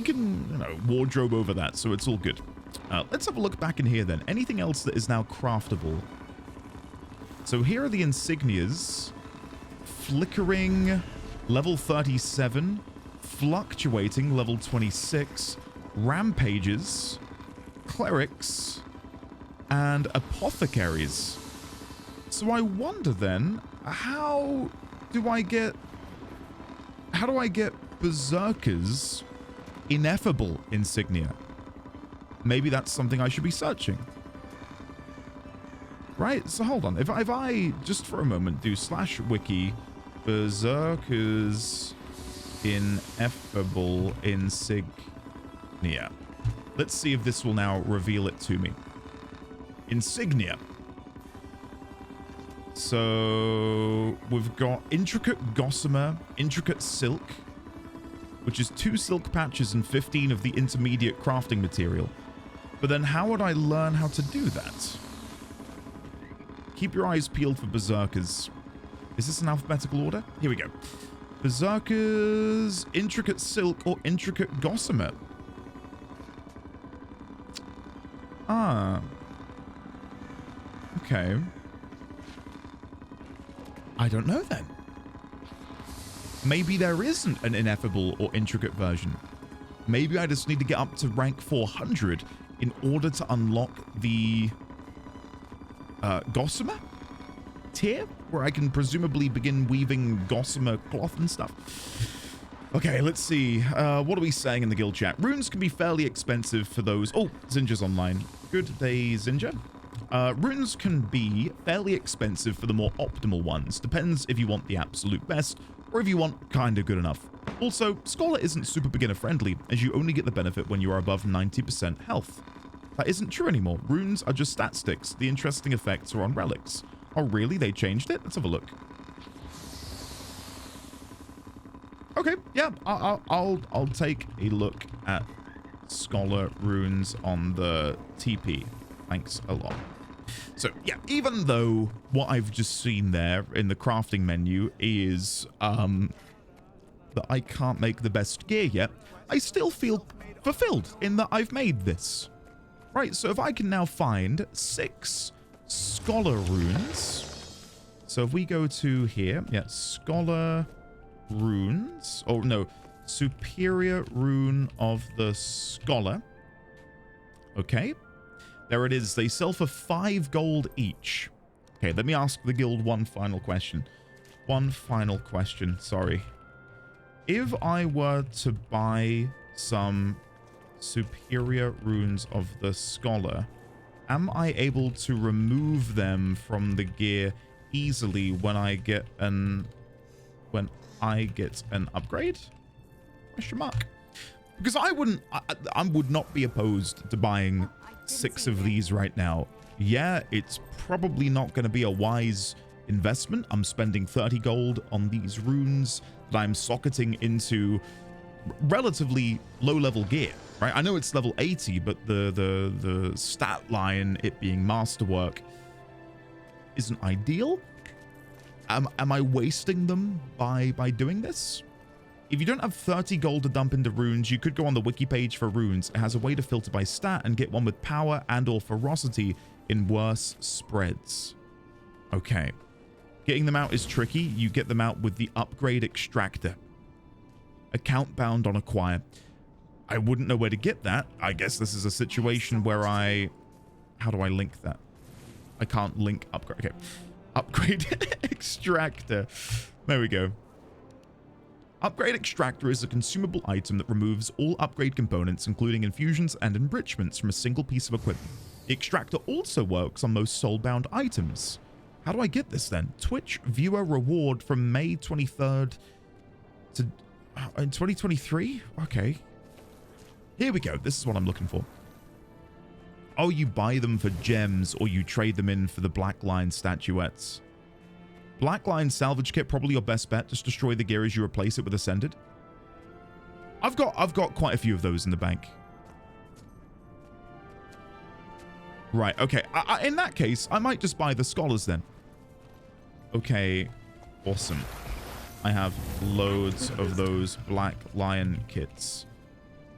you know, wardrobe over that. So it's all good. Let's have a look back in here then. Anything else that is now craftable? So here are the insignias. Flickering, level 37. Fluctuating, level 26. Rampages. Clerics. And apothecaries. So I wonder then, how do I get Berserker's ineffable insignia? Maybe that's something I should be searching. Right, so hold on. If I just for a moment do /wiki Berserker's ineffable insignia. Let's see if this will now reveal it to me. Insignia. So we've got intricate gossamer, intricate silk, which is 2 silk patches and 15 of the intermediate crafting material. But then how would I learn how to do that? Keep your eyes peeled for berserkers. Is this in alphabetical order? Here we go. Berserkers, intricate silk, or intricate gossamer. Ah. Okay. I don't know then. Maybe there isn't an ineffable or intricate version. Maybe I just need to get up to rank 400 in order to unlock the gossamer tier, where I can presumably begin weaving gossamer cloth and stuff. Okay, let's see. What are we saying in the guild chat? Runes can be fairly expensive for those. Oh, Zinja's online. Good day, Zinja. Runes can be fairly expensive for the more optimal ones. Depends if you want the absolute best or if you want kind of good enough. Also, Scholar isn't super beginner friendly, as you only get the benefit when you are above 90% health. That isn't true anymore. Runes are just stat sticks. The interesting effects are on relics. Oh, really? They changed it? Let's have a look. Okay, yeah, I'll take a look at Scholar runes on the TP. Thanks a lot. So, yeah, even though what I've just seen there in the crafting menu is that I can't make the best gear yet, I still feel fulfilled in that I've made this. Right, so if I can now find 6 Scholar runes. So if we go to here, yeah, Scholar runes. Oh, no, Superior Rune of the Scholar. Okay. There it is. They sell for 5 gold each. Okay, let me ask the guild one final question. One final question, sorry. If I were to buy some Superior Runes of the Scholar, am I able to remove them from the gear easily when I get an upgrade? Question mark. Because I would not be opposed to buying 6 of these right now. Yeah, it's probably not going to be a wise investment. I'm spending 30 gold on these runes that I'm socketing into relatively low-level gear, right? I know it's level 80, but the stat line, it being masterwork, isn't ideal. Am I wasting them by doing this? If you don't have 30 gold to dump into runes, you could go on the wiki page for runes. It has a way to filter by stat and get one with power and or ferocity in worse spreads. Okay. Getting them out is tricky. You get them out with the upgrade extractor. Account bound on acquire. I wouldn't know where to get that. I guess this is a situation where how do I link that? I can't link upgrade. Okay. Upgrade extractor. There we go. Upgrade Extractor is a consumable item that removes all upgrade components, including infusions and enrichments, from a single piece of equipment. The Extractor also works on most soulbound items. How do I get this then? Twitch viewer reward from May 23rd to in 2023? Okay. Here we go. This is what I'm looking for. Oh, you buy them for gems or you trade them in for the Black Line statuettes. Black Line salvage kit, probably your best bet. Just destroy the gear as you replace it with Ascended. I've got quite a few of those in the bank. Right, okay. In that case, I might just buy the Scholars then. Okay, awesome. I have loads of those Black Lion kits.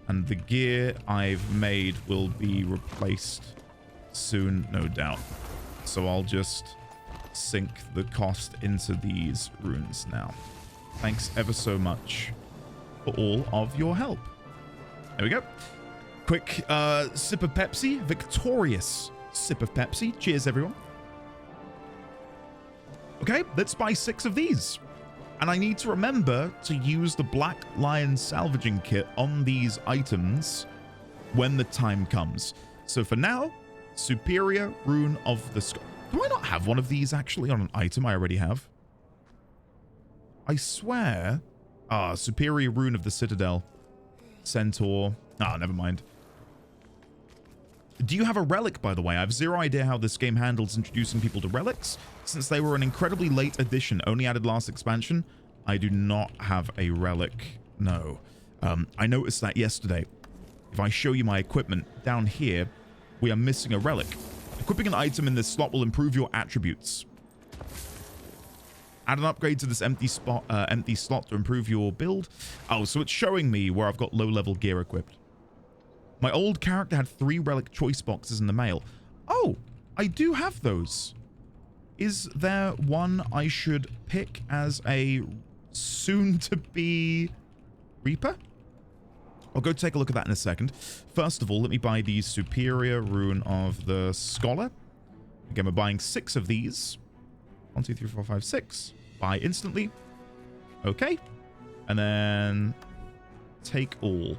And the gear I've made will be replaced soon, no doubt. So I'll just sink the cost into these runes now. Thanks ever so much for all of your help. There we go. Quick sip of Pepsi. Victorious sip of Pepsi. Cheers, everyone. Okay, let's buy 6 of these. And I need to remember to use the Black Lion salvaging kit on these items when the time comes. So for now, Superior Rune of the Skull. Do I not have one of these actually on an item I already have? I swear. Superior Rune of the Citadel. Centaur. Never mind. Do you have a relic, by the way? I have zero idea how this game handles introducing people to relics, since they were an incredibly late addition, only added last expansion. I do not have a relic. No. I noticed that yesterday. If I show you my equipment, down here, we are missing a relic. Equipping an item in this slot will improve your attributes. Add an upgrade to this empty slot to improve your build. Oh, so it's showing me where I've got low-level gear equipped. My old character had 3 relic choice boxes in the mail. Oh, I do have those. Is there one I should pick as a soon-to-be Reaper? I'll go take a look at that in a second. First of all, let me buy the Superior Rune of the Scholar. Again, we're buying 6 of these. 1, 2, 3, 4, 5, 6. Buy instantly. Okay. And then take all.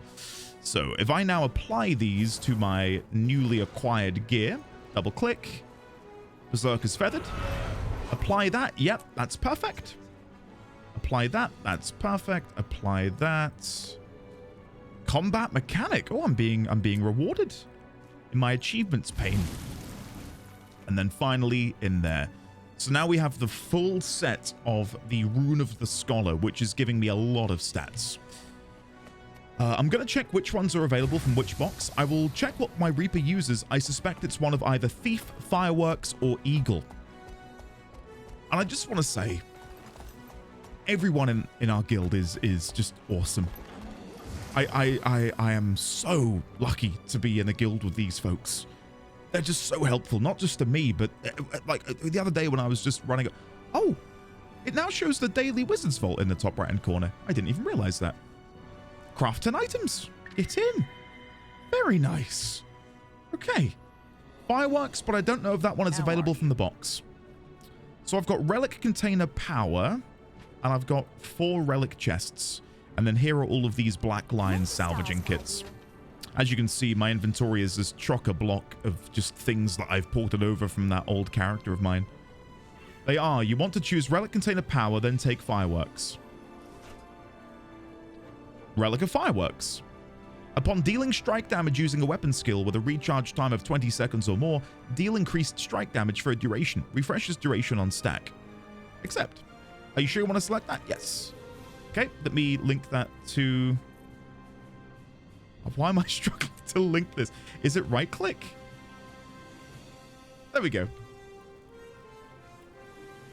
So if I now apply these to my newly acquired gear, double click, Berserker's Feathered, apply that, yep, that's perfect. Apply that, that's perfect. Apply that. Combat Mechanic. Oh, I'm being rewarded in my achievements pane. And then finally in there. So now we have the full set of the Rune of the Scholar, which is giving me a lot of stats. I'm going to check which ones are available from which box. I will check what my Reaper uses. I suspect it's one of either Thief, Fireworks, or Eagle. And I just want to say, everyone in our guild is just awesome. I am so lucky to be in a guild with these folks. They're just so helpful, not just to me, but like the other day when I was just running. Oh, it now shows the Daily Wizard's Vault in the top right-hand corner. I didn't even realize that. Craft 10 items. Get in. Very nice. Okay. Fireworks, but I don't know if that one is available from the box. So I've got Relic Container Power, and I've got 4 Relic Chests. And then here are all of these Black Lion salvaging kits. As you can see, my inventory is this chock-a-block of just things that I've ported over from that old character of mine. They are, you want to choose Relic Container Power, then take Fireworks. Relic of Fireworks. Upon dealing strike damage using a weapon skill with a recharge time of 20 seconds or more, deal increased strike damage for a duration. Refreshes duration on stack. Accept. Are you sure you want to select that? Yes. Okay, let me link that to... Why am I struggling to link this? Is it right click? There we go.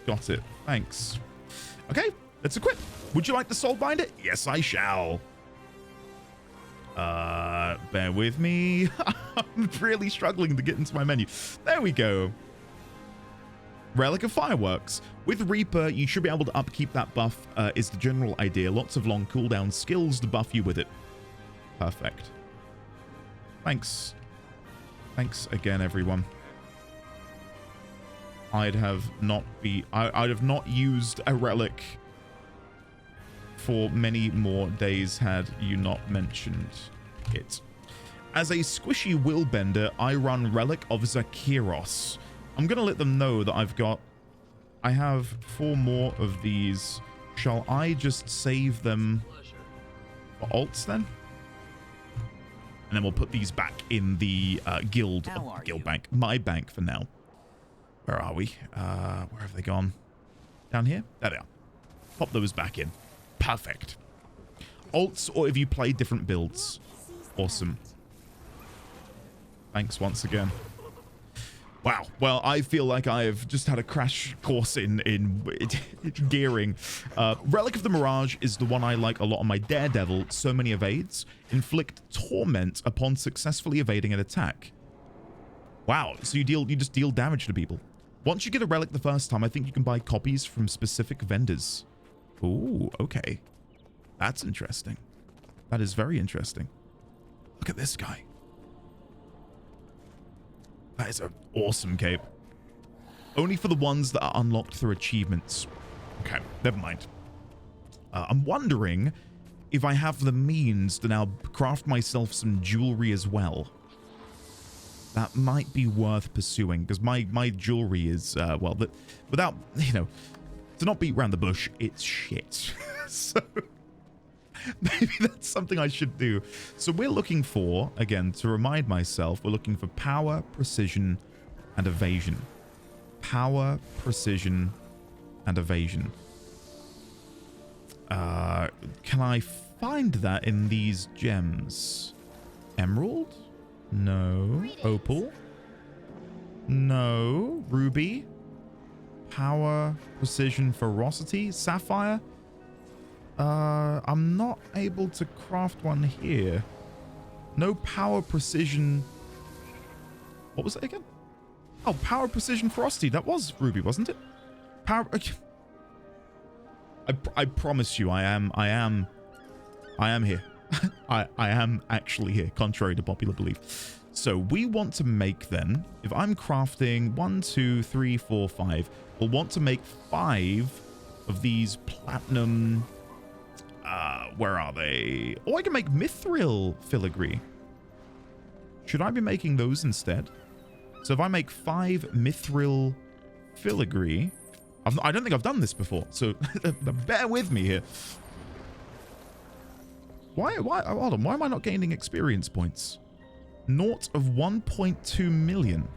Got it. Thanks. Okay, let's equip. Would you like the Soul Binder? Yes, I shall. Bear with me. I'm really struggling to get into my menu. There we go. Relic of Fireworks. With Reaper, you should be able to upkeep that buff, is the general idea. Lots of long cooldown skills to buff you with it. Perfect. Thanks. Thanks again, everyone. I'd have not used a relic for many more days had you not mentioned it. As a squishy willbender, I run Relic of Zakiros. I'm going to let them know that I have 4 more of these. Shall I just save them for alts then? And then we'll put these back in the guild bank, my bank for now. Where are we? Where have they gone? Down here? There they are. Pop those back in. Perfect. Alts, or if you play different builds. Awesome. Thanks once again. Wow. Well, I feel like I've just had a crash course in gearing. Relic of the Mirage is the one I like a lot on my Daredevil. So many evades. Inflict torment upon successfully evading an attack. Wow. So you just deal damage to people. Once you get a relic the first time, I think you can buy copies from specific vendors. Ooh, okay. That's interesting. That is very interesting. Look at this guy. That is an awesome cape. Only for the ones that are unlocked through achievements. Okay, never mind. I'm wondering if I have the means to now craft myself some jewelry as well. That might be worth pursuing, because my jewelry is, well, without, you know, to not beat around the bush, it's shit. So maybe that's something I should do. So we're looking for, again, to remind myself, we're looking for power, precision, and evasion. Power, precision, and evasion. Can I find that in these gems? Emerald? No. Opal? No. Ruby? Power, precision, ferocity? Sapphire? I'm not able to craft one here. No power, precision. What was it again? Oh, power, precision, ferocity. That was Ruby, wasn't it? Power. I promise you, I am here. I am actually here, contrary to popular belief. So we want to make then, if I'm crafting 1, 2, 3, 4, 5, we'll want to make 5 of these platinum. Where are they? Oh, I can make mithril filigree. Should I be making those instead? So if I make 5 mithril filigree, I don't think I've done this before, so bear with me here. Why, hold on, why am I not gaining experience points? Naught of 1.2 million.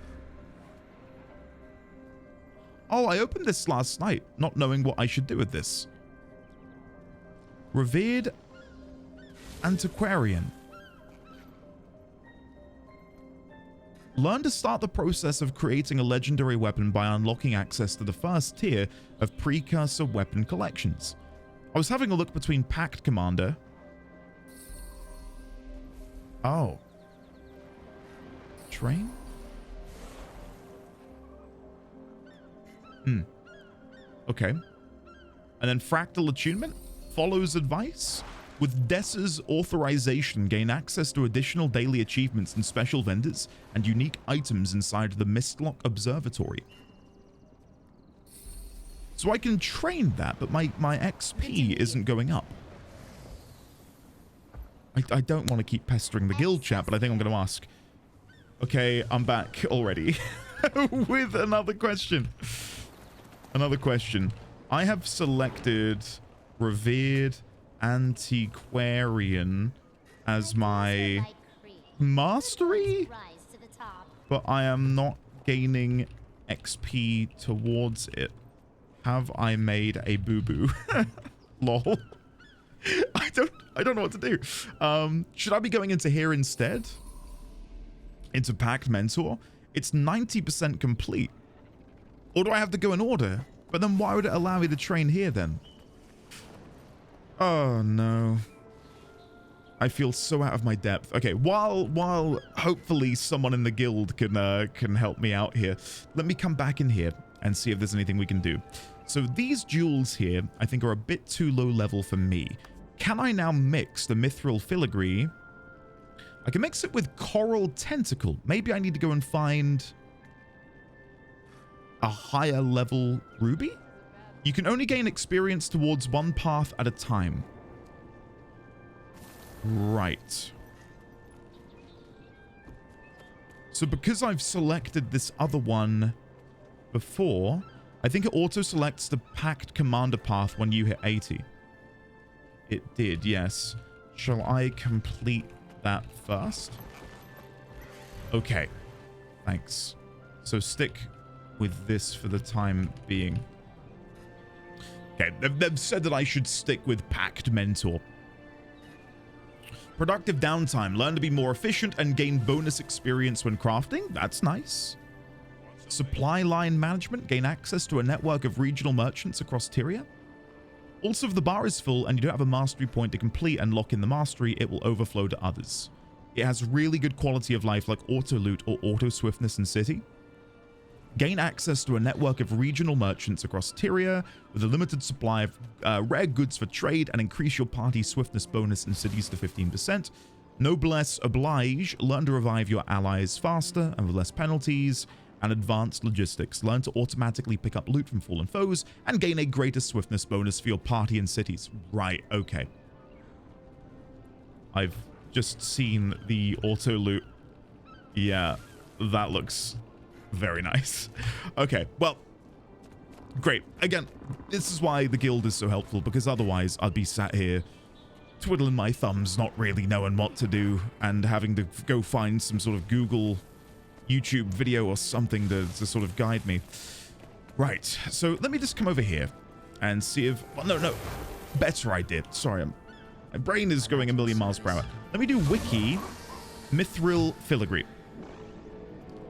Oh, I opened this last night, not knowing what I should do with this. Revered Antiquarian. Learn to start the process of creating a legendary weapon by unlocking access to the first tier of precursor weapon collections. I was having a look between Pact Commander. Oh. Train? Okay. And then Fractal Attunement follows advice. With Dessa's authorization, gain access to additional daily achievements and special vendors and unique items inside the Mistlock Observatory. So I can train that, but my XP isn't going up. I don't want to keep pestering the guild chat, but I think I'm going to ask. Okay, I'm back already with another question. Another question. I have selected Revered Antiquarian as my mastery, but I am not gaining XP towards it. Have I made a boo-boo? Lol. I don't know what to do. Should I be going into here instead? Into Pact Mentor? It's 90% complete. Or do I have to go in order? But then why would it allow me to train here then? Oh no. I feel so out of my depth. Okay, while hopefully someone in the guild can help me out here, let me come back in here and see if there's anything we can do. So these jewels here, I think, are a bit too low level for me. Can I now mix the mithril filigree? I can mix it with coral tentacle. Maybe I need to go and find a higher level ruby? You can only gain experience towards one path at a time. Right. So because I've selected this other one before, I think it auto-selects the Pact Commander path when you hit 80. It did, yes. Shall I complete that first? Okay. Thanks. So stick with this for the time being. Okay, they've said that I should stick with Pact Mentor. Productive downtime. Learn to be more efficient and gain bonus experience when crafting. That's nice. Supply line management. Gain access to a network of regional merchants across Tyria. Also, if the bar is full and you don't have a mastery point to complete and lock in the mastery, it will overflow to others. It has really good quality of life like auto loot or auto swiftness in city. Gain access to a network of regional merchants across Tyria with a limited supply of rare goods for trade and increase your party's swiftness bonus in cities to 15%. Noblesse oblige. Learn to revive your allies faster and with less penalties. And advanced logistics. Learn to automatically pick up loot from fallen foes and gain a greater swiftness bonus for your party and cities. Right, okay. I've just seen the auto loot. Yeah, that looks very nice. Okay, well, great. Again, this is why the guild is so helpful, because otherwise I'd be sat here twiddling my thumbs, not really knowing what to do, and having to go find some sort of Google YouTube video or something to sort of guide me. Right, so let me just come over here and see if... Well, no. Better idea. Sorry, my brain is going a million miles per hour. Let me do Wiki Mithril Filigree.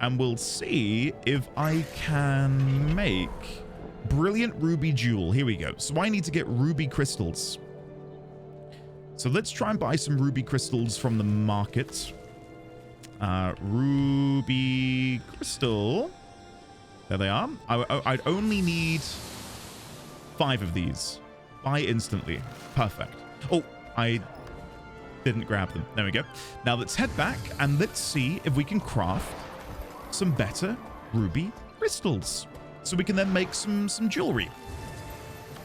And we'll see if I can make Brilliant Ruby Jewel. Here we go. So I need to get ruby crystals. So let's try and buy some ruby crystals from the market. Ruby crystal. There they are. I'd only need 5 of these. Buy instantly. Perfect. Oh, I didn't grab them. There we go. Now let's head back and let's see if we can craft some better ruby crystals. So we can then make some jewelry.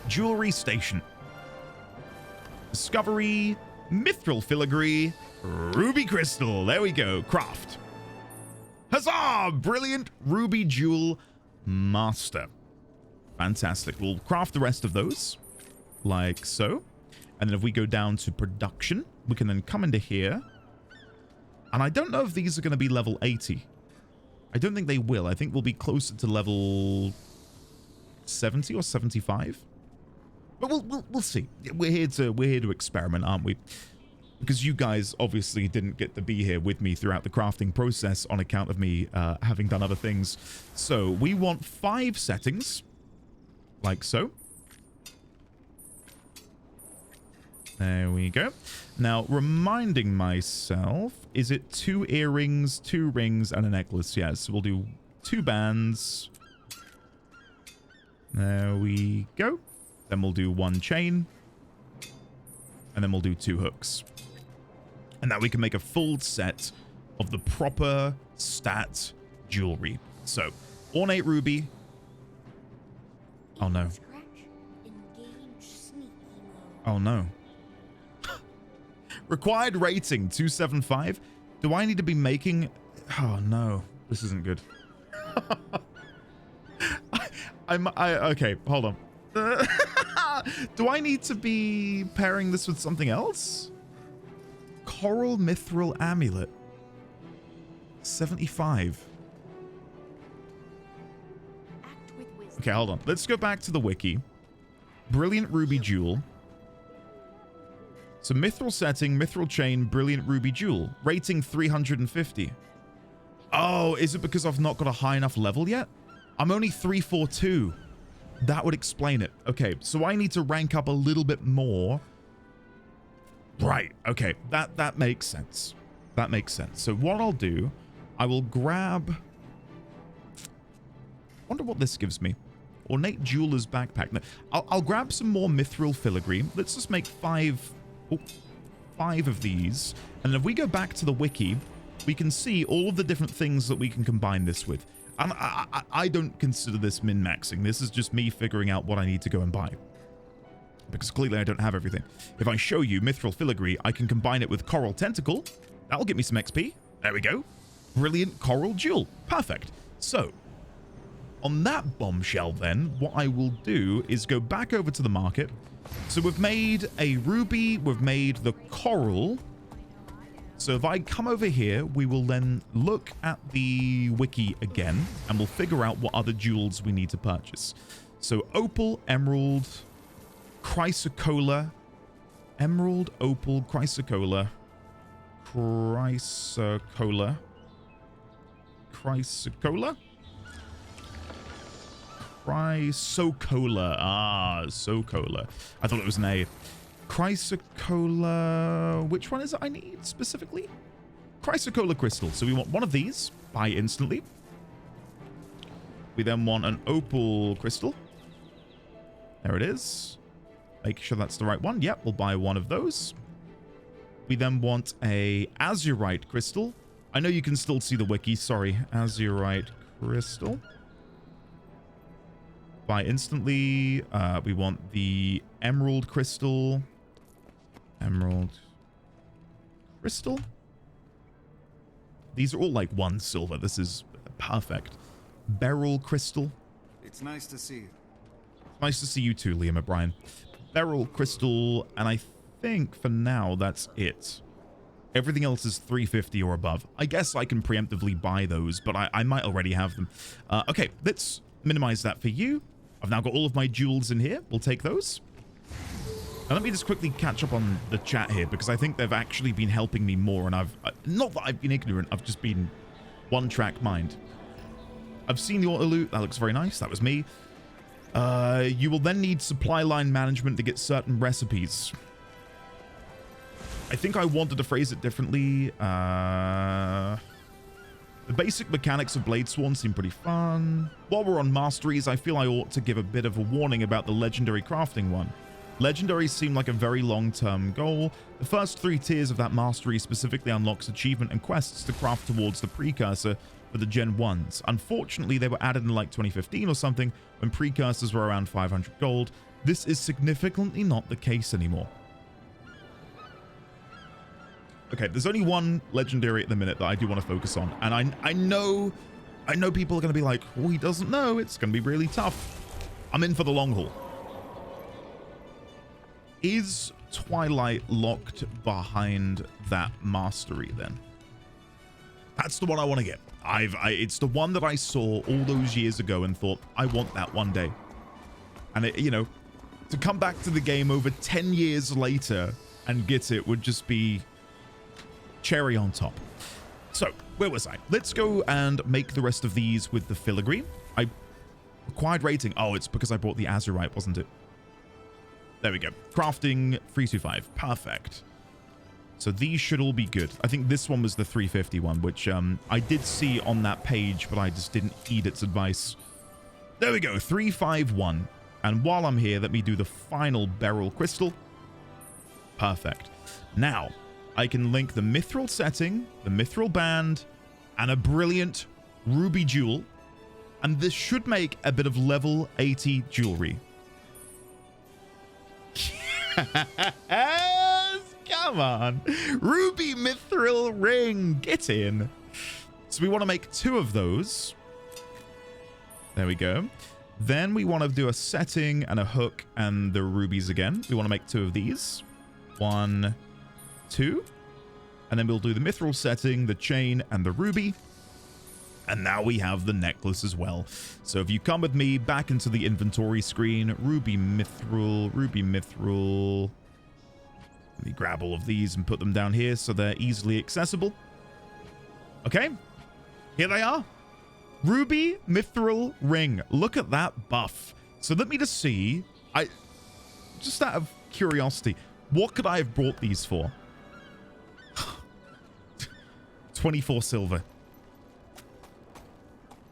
Jewelry station. Discovery. Mithril filigree. Ruby crystal. There we go. Craft. Huzzah! Brilliant ruby jewel master. Fantastic. We'll craft the rest of those like so. And then if we go down to production, we can then come into here. And I don't know if these are going to be level 80. I don't think they will. I think we'll be closer to level 70 or 75. But we'll see. We're here to experiment, aren't we? Because you guys obviously didn't get to be here with me throughout the crafting process on account of me having done other things. So we want 5 settings, like so. There we go. Now, reminding myself, is it 2 earrings, 2 rings, and a necklace? Yes, we'll do 2 bands. There we go. Then we'll do 1 chain. And then we'll do 2 hooks. And now we can make a full set of the proper stat jewelry. So, ornate ruby. Oh no. Oh no. Required rating 275. Do I need to be making... Oh no, this isn't good. Okay, hold on. Do I need to be pairing this with something else? Coral Mithril Amulet. 75. Okay, hold on. Let's go back to the wiki. Brilliant Ruby Jewel. So Mithril setting, Mithril chain, Brilliant Ruby Jewel. Rating 350. Oh, is it because I've not got a high enough level yet? I'm only 342. That would explain it. Okay, so I need to rank up a little bit more. Right, okay, that makes sense. That makes sense. So what I'll do, I will grab... Wonder what this gives me. Ornate Jeweler's Backpack. No, I'll grab some more Mithril Filigree. Let's just make 5 of these. And if we go back to the wiki, we can see all of the different things that we can combine this with. I don't consider this min-maxing. This is just me figuring out what I need to go and buy. Because clearly I don't have everything. If I show you Mithril Filigree, I can combine it with Coral Tentacle. That'll get me some XP. There we go. Brilliant Coral Jewel. Perfect. So, on that bombshell then, what I will do is go back over to the market. So we've made a ruby, we've made the coral. So if I come over here, we will then look at the wiki again, and we'll figure out what other jewels we need to purchase. So opal, emerald, chrysocolla, emerald, opal, chrysocolla, chrysocolla. Chrysocolla. Ah, Socola. I thought it was an A. Chrysocolla. Which one is it I need specifically? Chrysocolla crystal. So we want one of these. Buy instantly. We then want an opal crystal. There it is. Make sure that's the right one. Yep, we'll buy one of those. We then want a azurite crystal. I know you can still see the wiki. Sorry. Azurite crystal. Buy instantly. We want the emerald crystal. Emerald crystal. These are all like 1 silver. This is perfect. Beryl crystal. It's nice to see you. Nice to see you too, Liam O'Brien. Beryl crystal, and I think for now that's it. Everything else is 350 or above. I guess I can preemptively buy those, but I might already have them. Okay, let's minimize that for you. I've now got all of my jewels in here. We'll take those. Now let me just quickly catch up on the chat here, because I think they've actually been helping me more, and I've not that I've been ignorant, I've just been one-track mind. I've seen the auto loot. That looks very nice. That was me. You will then need supply line management to get certain recipes. I think I wanted to phrase it differently. The basic mechanics of Blade Sworn seem pretty fun. While we're on masteries, I feel I ought to give a bit of a warning about the legendary crafting one. Legendaries seem like a very long-term goal. The first 3 tiers of that mastery specifically unlocks achievement and quests to craft towards the precursor for the Gen 1s. Unfortunately, they were added in like 2015 or something when precursors were around 500 gold. This is significantly not the case anymore. Okay, there's only one legendary at the minute that I do want to focus on, and I know people are going to be like, oh, he doesn't know, it's going to be really tough. I'm in for the long haul. Is Twilight locked behind that mastery then? That's the one I want to get. It's the one that I saw all those years ago and thought, I want that one day. And it, you know, to come back to the game over 10 years later and get it would just be cherry on top. So, where was I? Let's go and make the rest of these with the filigree. Required rating. Oh, it's because I bought the azurite, wasn't it? There we go. Crafting 325. Perfect. So these should all be good. I think this one was the 350 one, which I did see on that page, but I just didn't heed its advice. There we go. 351. And while I'm here, let me do the final beryl crystal. Perfect. Now, I can link the mithril setting, the mithril band, and a brilliant ruby jewel. And this should make a bit of level 80 jewelry. Come on. Ruby mithril ring. Get in. So we want to make 2 of those. There we go. Then we want to do a setting and a hook and the rubies again. We want to make 2 of these. 1, 2. And then we'll do the mithril setting, the chain, and the ruby. And now we have the necklace as well. So if you come with me back into the inventory screen, ruby mithril, ruby mithril. Let me grab all of these and put them down here so they're easily accessible. Okay, here they are. Ruby mithril ring. Look at that buff. So let me just see. Just out of curiosity, what could I have brought these for? 24 silver.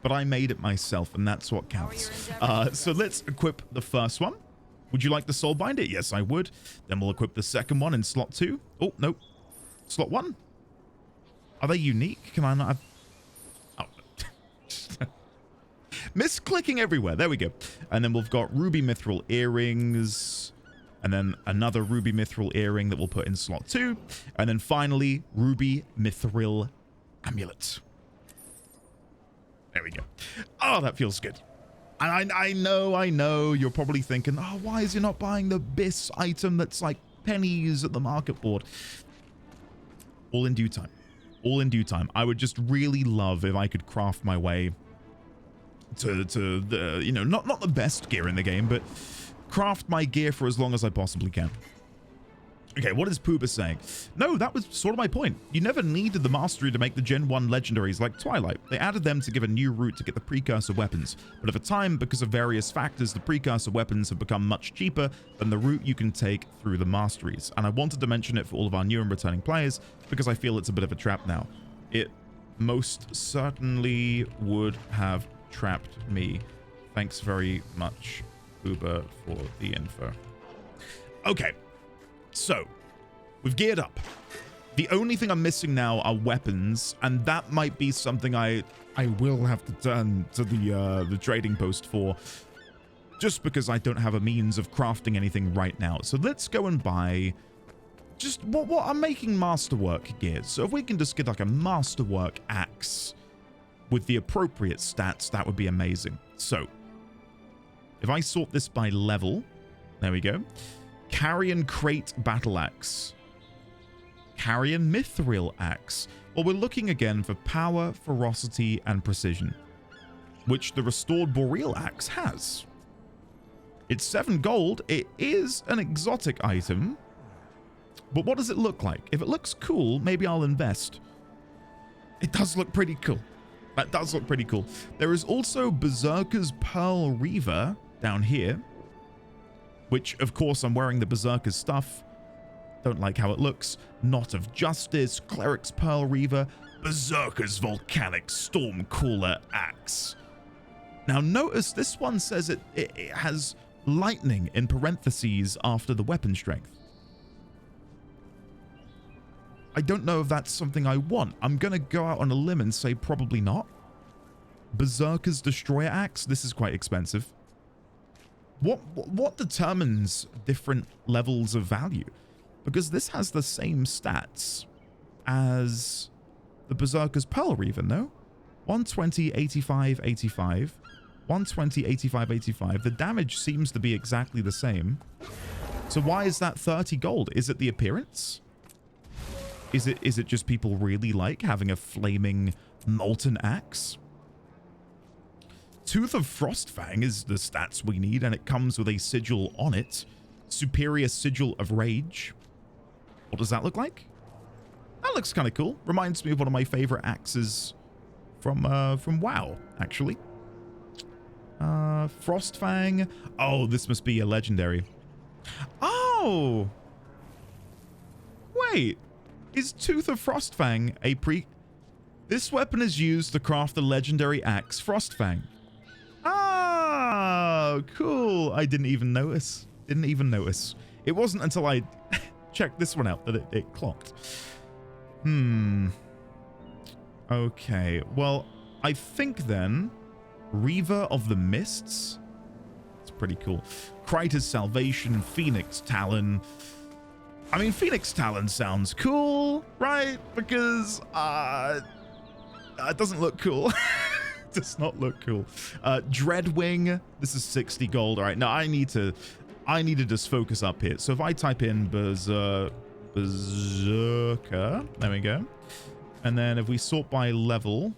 But I made it myself, and that's what counts. So let's equip the first one. Would you like the soul binder? Yes, I would. Then we'll equip the second one in slot 2. Oh, no. Slot 1. Are they unique? Can I not have... Oh. Misclicking everywhere. There we go. And then we've got ruby mithril earrings. And then another ruby mithril earring that we'll put in slot 2. And then finally, ruby mithril amulet. There we go. Oh, that feels good. And I know you're probably thinking, oh, why is he not buying the BIS item that's like pennies at the market board? All in due time. All in due time. I would just really love if I could craft my way to the, you know, not the best gear in the game, but craft my gear for as long as I possibly can. Okay, what is Pooba saying? No, that was sort of my point. You never needed the mastery to make the Gen 1 legendaries like Twilight. They added them to give a new route to get the precursor weapons. But over time, because of various factors, the precursor weapons have become much cheaper than the route you can take through the masteries. And I wanted to mention it for all of our new and returning players because I feel it's a bit of a trap now. It most certainly would have trapped me. Thanks very much, Pooba, for the info. Okay. So, we've geared up. The only thing I'm missing now are weapons, and that might be something I will have to turn to the trading post for, just because I don't have a means of crafting anything right now. So let's go and buy just what I'm making masterwork gear. So if we can just get like a masterwork axe with the appropriate stats, that would be amazing. So, if I sort this by level, there we go. Carrion Crate Battle Axe. Carrion Mithril Axe. Well, we're looking again for power, ferocity, and precision, which the Restored Boreal Axe has. It's 7 gold. It is an exotic item, but what does it look like? If it looks cool, maybe I'll invest. It does look pretty cool. That does look pretty cool. There is also Berserker's Pearl Reaver down here, which, of course, I'm wearing the Berserker's stuff. Don't like how it looks. Knot of Justice, Cleric's Pearl Reaver, Berserker's Volcanic Storm Cooler Axe. Now, notice this one says it has lightning in parentheses after the weapon strength. I don't know if that's something I want. I'm going to go out on a limb and say probably not. Berserker's Destroyer Axe. This is quite expensive. What determines different levels of value? Because this has the same stats as the Berserker's Pearl Reaver, no? 120, 85, 85. 120, 85, 85. The damage seems to be exactly the same. So why is that 30 gold? Is it the appearance? Is it just people really like having a flaming molten axe? Tooth of Frostfang is the stats we need, and it comes with a sigil on it. Superior Sigil of Rage. What does that look like? That looks kind of cool. Reminds me of one of my favorite axes from WoW, actually. Frostfang. Oh, this must be a legendary. Oh! Wait. Is Tooth of Frostfang a pre... This weapon is used to craft the legendary axe Frostfang. Oh, cool. I didn't even notice. Didn't even notice. It wasn't until I checked this one out that it clocked. Okay. Well, I think then Reaver of the Mists. It's pretty cool. Kryta's Salvation, Phoenix Talon. I mean, Phoenix Talon sounds cool, right? Because it doesn't look cool. Does not look cool. Dreadwing. This is 60 gold. All right. Now I need to just focus up here. So if I type in Berserker, there we go. And then if we sort by level,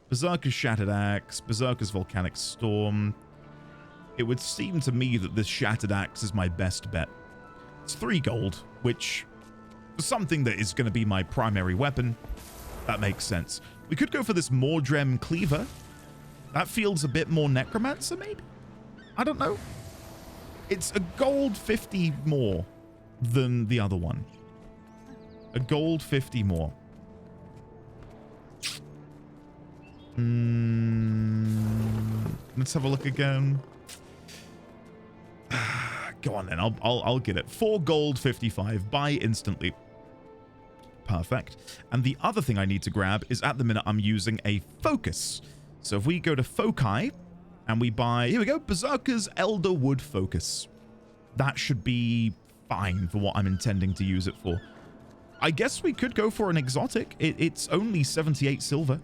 Berserker's Shattered Axe, Berserker's Volcanic Storm. It would seem to me that this Shattered Axe is my best bet. It's 3 gold, which for something that is going to be my primary weapon, that makes sense. We could go for this Mordrem Cleaver. That feels a bit more Necromancer, maybe? I don't know. It's a gold 50 more than the other one. A gold 50 more. Let's have a look again. Go on then, I'll get it. 4 gold 55. Buy instantly. Perfect. And the other thing I need to grab is at the minute I'm using a focus. So if we go to Foci and we buy, here we go, Berserker's Elder Wood Focus. That should be fine for what I'm intending to use it for. I guess we could go for an exotic. It's only 78 silver.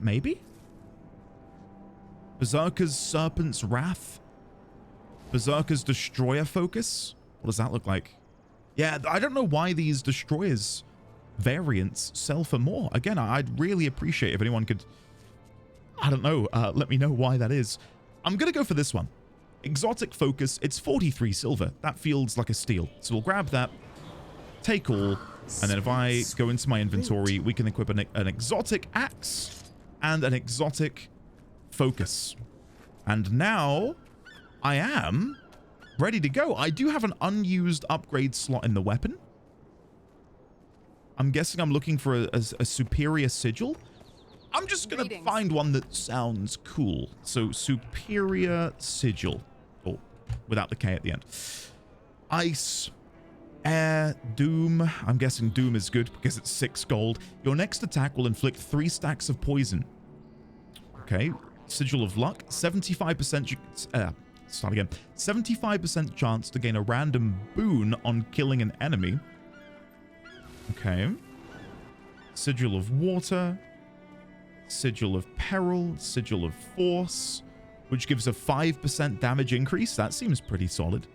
Maybe? Berserker's Serpent's Wrath. Berserker's Destroyer Focus. What does that look like? Yeah, I don't know why these Destroyers variants sell for more. Again, I'd really appreciate if anyone could, I don't know, let me know why that is. I'm going to go for this one. Exotic focus, it's 43 silver. That feels like a steal. So we'll grab that, take all, and then if I go into my inventory, we can equip an exotic axe and an exotic focus. And now I am ready to go. I do have an unused upgrade slot in the weapon. I'm guessing I'm looking for a superior sigil. I'm just going to find one that sounds cool. So superior sigil. Oh, without the K at the end. Ice, air, doom. I'm guessing doom is good because it's 6 gold. Your next attack will inflict 3 stacks of poison. Okay. Sigil of luck. 75% start again. 75% chance to gain a random boon on killing an enemy. Okay. Sigil of water. Sigil of peril. Sigil of force, which gives a 5% damage increase. That seems pretty solid.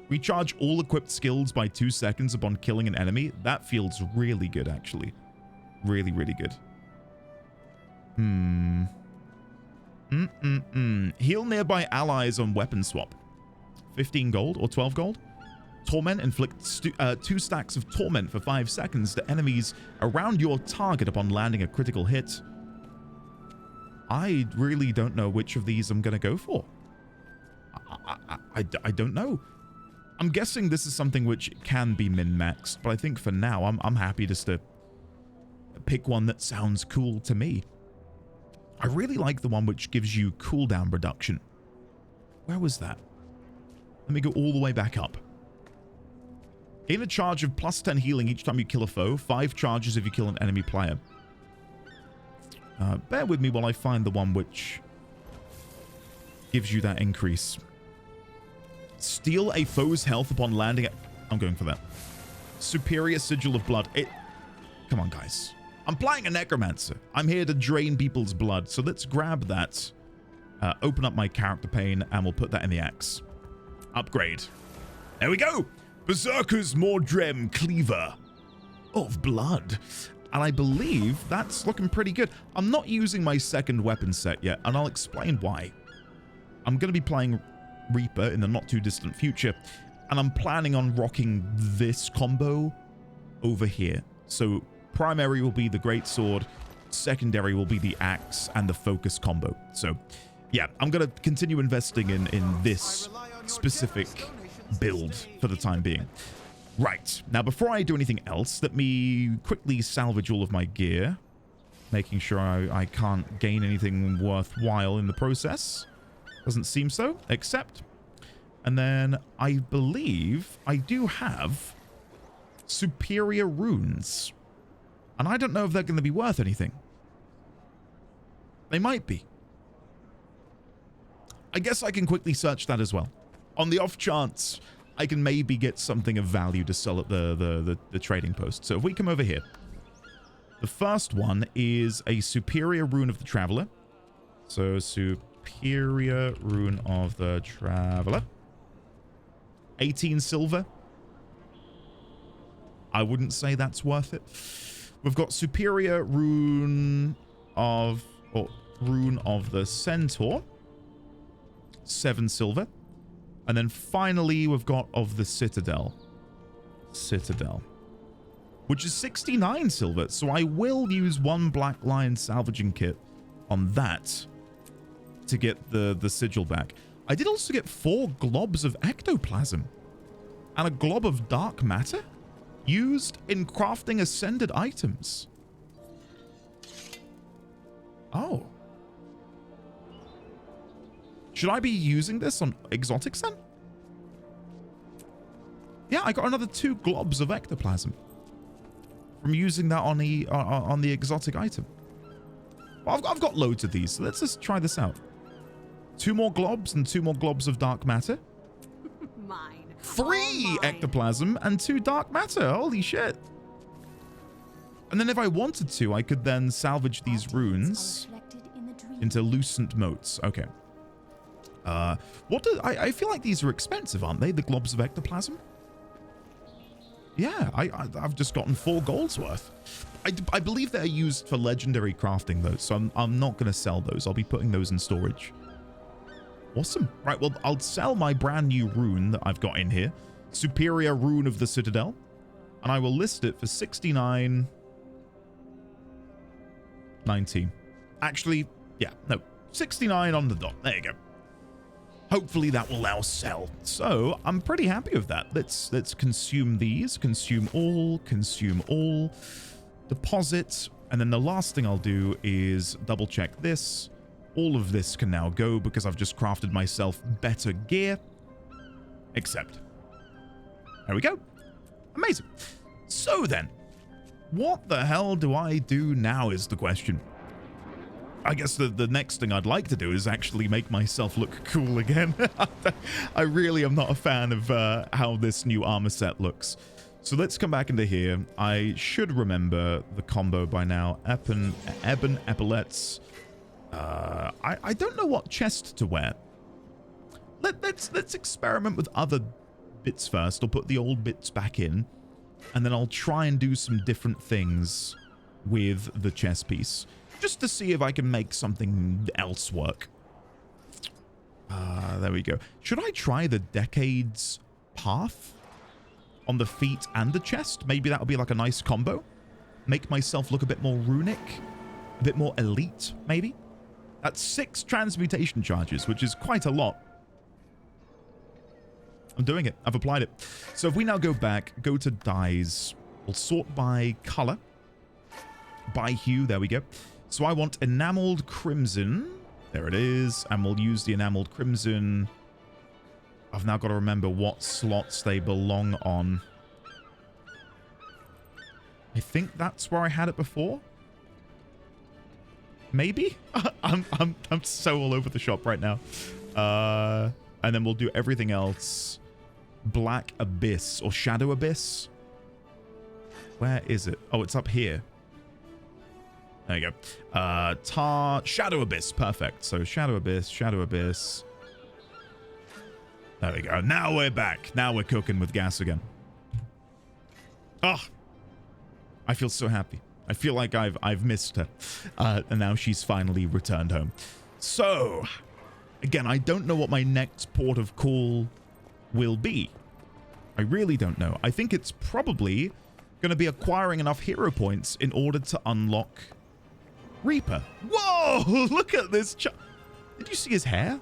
Recharge all equipped skills by 2 seconds upon killing an enemy. That feels really good, actually. Really, really good. Heal nearby allies on weapon swap. 15 gold or 12 gold. Torment inflicts 2 stacks of torment for 5 seconds to enemies around your target upon landing a critical hit. I really don't know which of these I'm going to go for. I don't know. I'm guessing this is something which can be min-maxed, but I think for now I'm happy just to pick one that sounds cool to me. I really like the one which gives you cooldown reduction. Where was that? Let me go all the way back up. Gain a charge of +10 healing each time you kill a foe. 5 charges if you kill an enemy player. Bear with me while I find the one which gives you that increase. Steal a foe's health upon landing at... I'm going for that. Superior Sigil of Blood. Come on, guys. I'm playing a necromancer. I'm here to drain people's blood. So let's grab that. Open up my character pane and we'll put that in the axe. Upgrade. There we go. Berserker's Mordrem Cleaver of Blood. And I believe that's looking pretty good. I'm not using my second weapon set yet, and I'll explain why. I'm going to be playing Reaper in the not too distant future, and I'm planning on rocking this combo over here. So primary will be the greatsword, secondary will be the axe and the focus combo. So yeah, I'm going to continue investing in this specific build for the time being. Right, now before I do anything else, let me quickly salvage all of my gear, making sure I can't gain anything worthwhile in the process. Doesn't seem so, except. And then I believe I do have superior runes. And I don't know if they're going to be worth anything. They might be. I guess I can quickly search that as well. On the off chance I can maybe get something of value to sell at the trading post. So if we come over here, the first one is a superior rune of the Traveler. So superior rune of the Traveler. 18 silver. I wouldn't say that's worth it. We've got superior rune of the Centaur. 7 silver. And then finally, we've got of the Citadel. Which is 69 silver. So I will use 1 Black Lion salvaging kit on that to get the sigil back. I did also get 4 globs of ectoplasm and a glob of dark matter used in crafting ascended items. Oh. Should I be using this on exotics then? Yeah, I got another 2 globs of ectoplasm from using that on the exotic item. Well, I've got loads of these, so let's just try this out. 2 more globs and 2 more globs of dark matter. Mine. 3 ectoplasm and 2 dark matter. Holy shit. And then if I wanted to, I could then salvage these runes into lucent motes. Okay. I feel like these are expensive, aren't they? The globs of ectoplasm? Yeah, I've just gotten 4 gold's worth. I believe they're used for legendary crafting though, so I'm not going to sell those. I'll be putting those in storage. Awesome. Right, well, I'll sell my brand new rune that I've got in here. Superior Rune of the Citadel. And I will list it for 69.19. Actually, yeah, no, 69 on the dot. There you go. Hopefully that will now sell. So I'm pretty happy with that. Let's consume these. Consume all. Deposit. And then the last thing I'll do is double check this. All of this can now go because I've just crafted myself better gear. Accept. There we go. Amazing. So then, what the hell do I do now is the question. I guess the next thing I'd like to do is actually make myself look cool again. I really am not a fan of how this new armor set looks. So let's come back into here. I should remember the combo by now. Ebon epaulets. I don't know what chest to wear. Let's experiment with other bits first. I'll put the old bits back in, and then I'll try and do some different things with the chest piece, just to see if I can make something else work. There we go. Should I try the Decades Path on the feet and the chest? Maybe that'll be like a nice combo. Make myself look a bit more runic, a bit more elite, maybe. That's 6 transmutation charges, which is quite a lot. I'm doing it. I've applied it. So if we now go back, go to dyes, we'll sort by color, by hue. There we go. So I want enameled crimson. There it is. And we'll use the enameled crimson. I've now got to remember what slots they belong on. I think that's where I had it before. Maybe? I'm so all over the shop right now. And then we'll do everything else. Black Abyss or Shadow Abyss. Where is it? Oh, it's up here. There you go. Shadow Abyss. Perfect. So Shadow Abyss, Shadow Abyss. There we go. Now we're back. Now we're cooking with gas again. Oh, I feel so happy. I feel like I've missed her. And now she's finally returned home. So, again, I don't know what my next port of call will be. I really don't know. I think it's probably going to be acquiring enough hero points in order to unlock Reaper. Whoa! Look at this. Did you see his hair?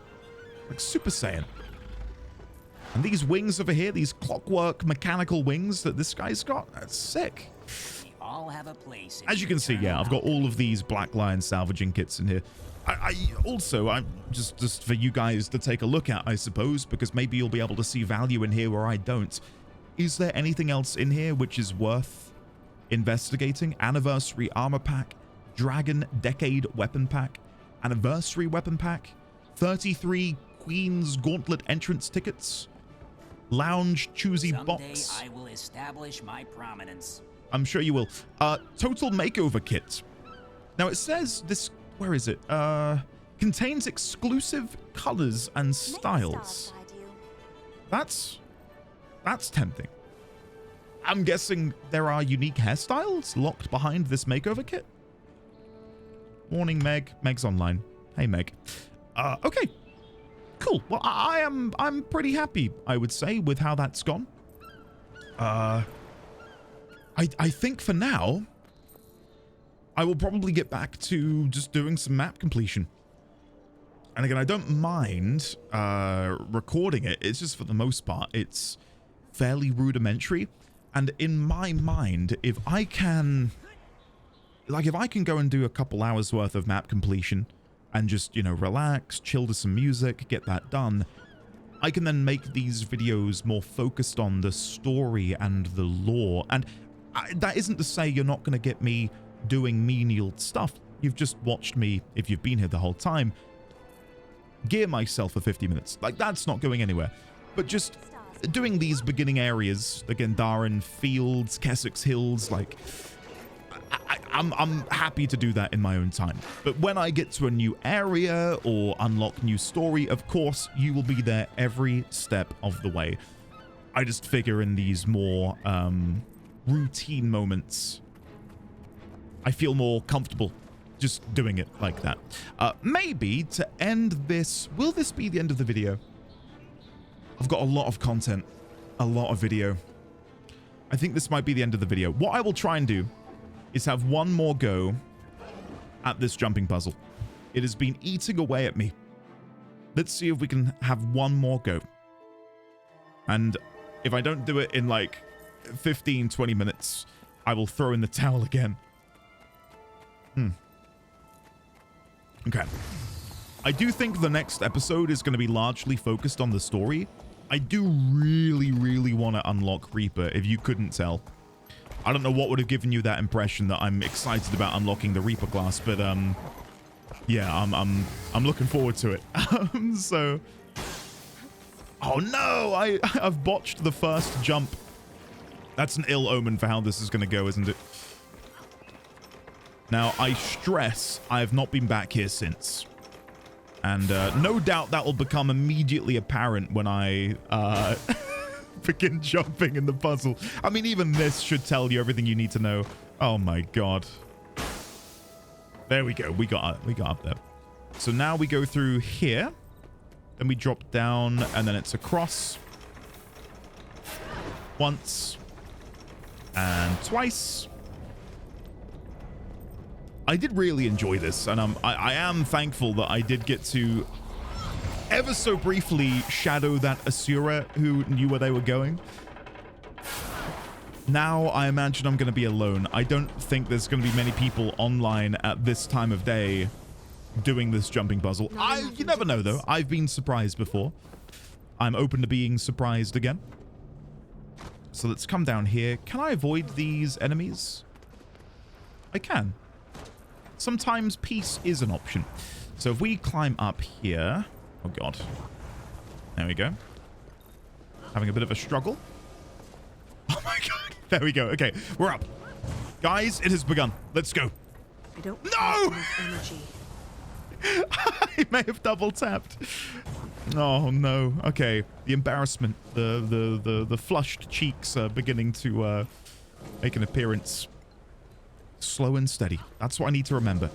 Like Super Saiyan. And these wings over here, these clockwork mechanical wings that this guy's got, that's sick. All have a place. As you can see, yeah, I've got all of these Black Lion salvaging kits in here. I also just for you guys to take a look at, I suppose, because maybe you'll be able to see value in here where I don't. Is there anything else in here which is worth investigating? Anniversary armor pack, Dragon Decade weapon pack, Anniversary weapon pack, 33 Queen's Gauntlet entrance tickets, Lounge Choosy box. Someday I will establish my prominence. I'm sure you will. Total makeover kit. Now it says this, where is it? Contains exclusive colors and styles. That's tempting. I'm guessing there are unique hairstyles locked behind this makeover kit. Morning, Meg. Meg's online. Hey, Meg. Okay. Cool. Well, I'm pretty happy, I would say, with how that's gone. I think for now, I will probably get back to just doing some map completion. And again, I don't mind recording it. It's just for the most part, it's fairly rudimentary. And in my mind, if I can go and do a couple hours worth of map completion and just, you know, relax, chill to some music, get that done, I can then make these videos more focused on the story and the lore. And that isn't to say you're not going to get me doing menial stuff. You've just watched me, if you've been here the whole time, gear myself for 50 minutes. Like, that's not going anywhere. But just doing these beginning areas, the Gandharan Fields, Kessex Hills, like, I'm happy to do that in my own time. But when I get to a new area or unlock new story, of course, you will be there every step of the way. I just figure in these more routine moments, I feel more comfortable just doing it like that. Maybe to end this, will this be the end of the video? I've got a lot of content, a lot of video. I think this might be the end of the video. What I will try and do is have one more go at this jumping puzzle. It has been eating away at me. Let's see if we can have one more go. And if I don't do it in like 15, 20 minutes, I will throw in the towel again. Okay. I do think the next episode is going to be largely focused on the story. I do really, really want to unlock Reaper, if you couldn't tell. I don't know what would have given you that impression that I'm excited about unlocking the Reaper class, but yeah, I'm looking forward to it. So, oh no, I've botched the first jump. That's an ill omen for how this is going to go, isn't it? Now, I stress I have not been back here since. And no doubt that will become immediately apparent when I begin jumping in the puzzle. I mean, even this should tell you everything you need to know. Oh my god. There we go. We got up there. So now we go through here. Then we drop down, and then it's across. Once. And twice. I did really enjoy this, and I am thankful that I did get to ever so briefly shadow that Asura who knew where they were going. Now I imagine I'm going to be alone. I don't think there's going to be many people online at this time of day doing this jumping puzzle. You never know, though. I've been surprised before. I'm open to being surprised again. So let's come down here. Can I avoid these enemies? I can. Sometimes peace is an option. So if we climb up here... Oh, God. There we go. Having a bit of a struggle. Oh, my God. There we go. Okay, we're up. Guys, it has begun. Let's go. I don't No! energy. I may have double tapped. Oh, no. Okay. The embarrassment. The flushed cheeks are beginning to make an appearance. Slow and steady. That's what I need to remember.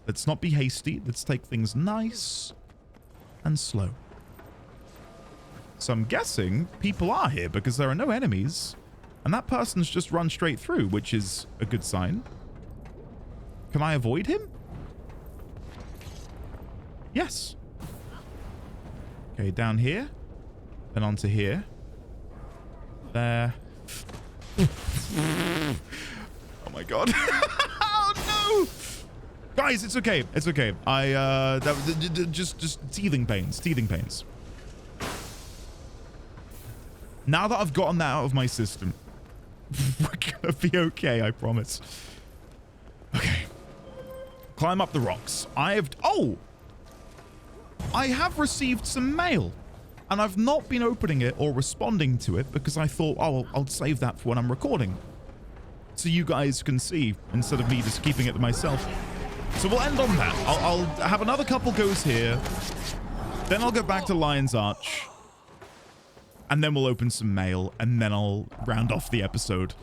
Let's not be hasty. Let's take things nice and slow. So I'm guessing people are here because there are no enemies. And that person's just run straight through, which is a good sign. Can I avoid him? Yes. Okay, down here. Then onto here. There. Oh my god. Oh no! Guys, it's okay. It's okay. Just teething pains. Teething pains. Now that I've gotten that out of my system, we're gonna be okay, I promise. Okay. Climb up the rocks. I have received some mail. And I've not been opening it or responding to it because I thought, oh, I'll save that for when I'm recording. So you guys can see instead of me just keeping it to myself. So we'll end on that. I'll have another couple goes here. Then I'll go back to Lion's Arch. And then we'll open some mail. And then I'll round off the episode.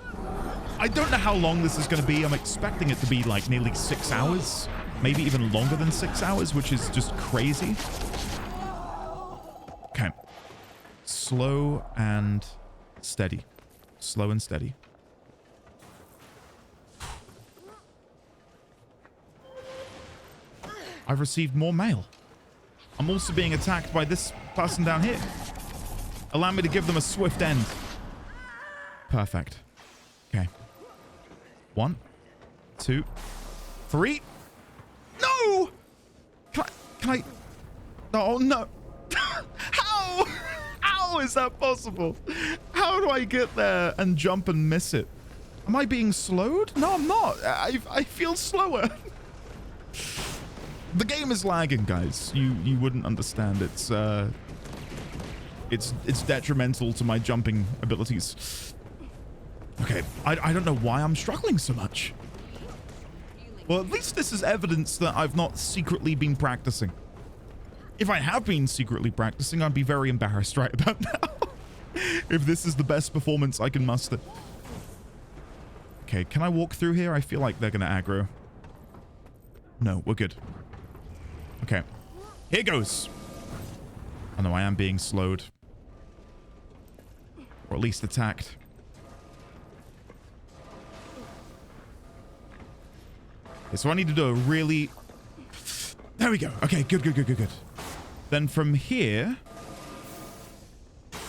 I don't know how long this is going to be. I'm expecting it to be like nearly 6 hours. Maybe even longer than 6 hours, which is just crazy. Okay. Slow and steady. Slow and steady. I've received more mail. I'm also being attacked by this person down here. Allow me to give them a swift end. Perfect. Okay. 1, 2, 3. No! Can I? Oh, no. How? How is that possible? How do I get there and jump and miss it? Am I being slowed? No, I'm not. I feel slower. The game is lagging, guys. You wouldn't understand. It's detrimental to my jumping abilities. Okay, I don't know why I'm struggling so much. Well, at least this is evidence that I've not secretly been practicing. If I have been secretly practicing, I'd be very embarrassed right about now. If this is the best performance I can muster. Okay, can I walk through here? I feel like they're going to aggro. No, we're good. Okay. Here goes. I know I am being slowed. Or at least attacked. Okay, so I need to do a really... There we go. Okay, good. Then from here...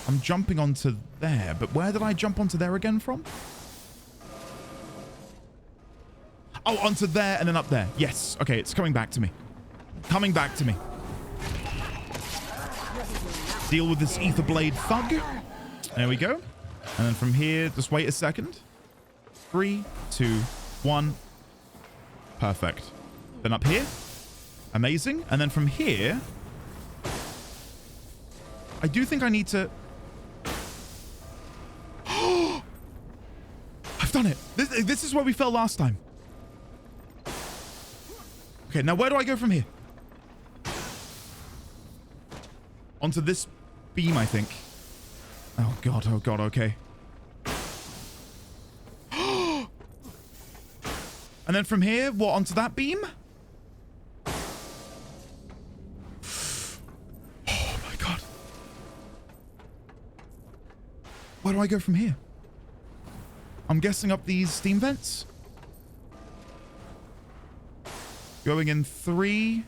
I'm jumping onto there. But where did I jump onto there again from? Oh, onto there and then up there. Yes. Okay, it's coming back to me. Coming back to me. Deal with this ether blade thug. There we go. And then from here, just wait a second. 3, 2, 1. Perfect. Then up here. Amazing. And then from here, I do think I need to... I've done it. This is where we fell last time. Okay, now where do I go from here? Onto this beam, I think. Oh god, okay. And then from here, what, onto that beam? Oh my god. Where do I go from here? I'm guessing up these steam vents. Going in 3.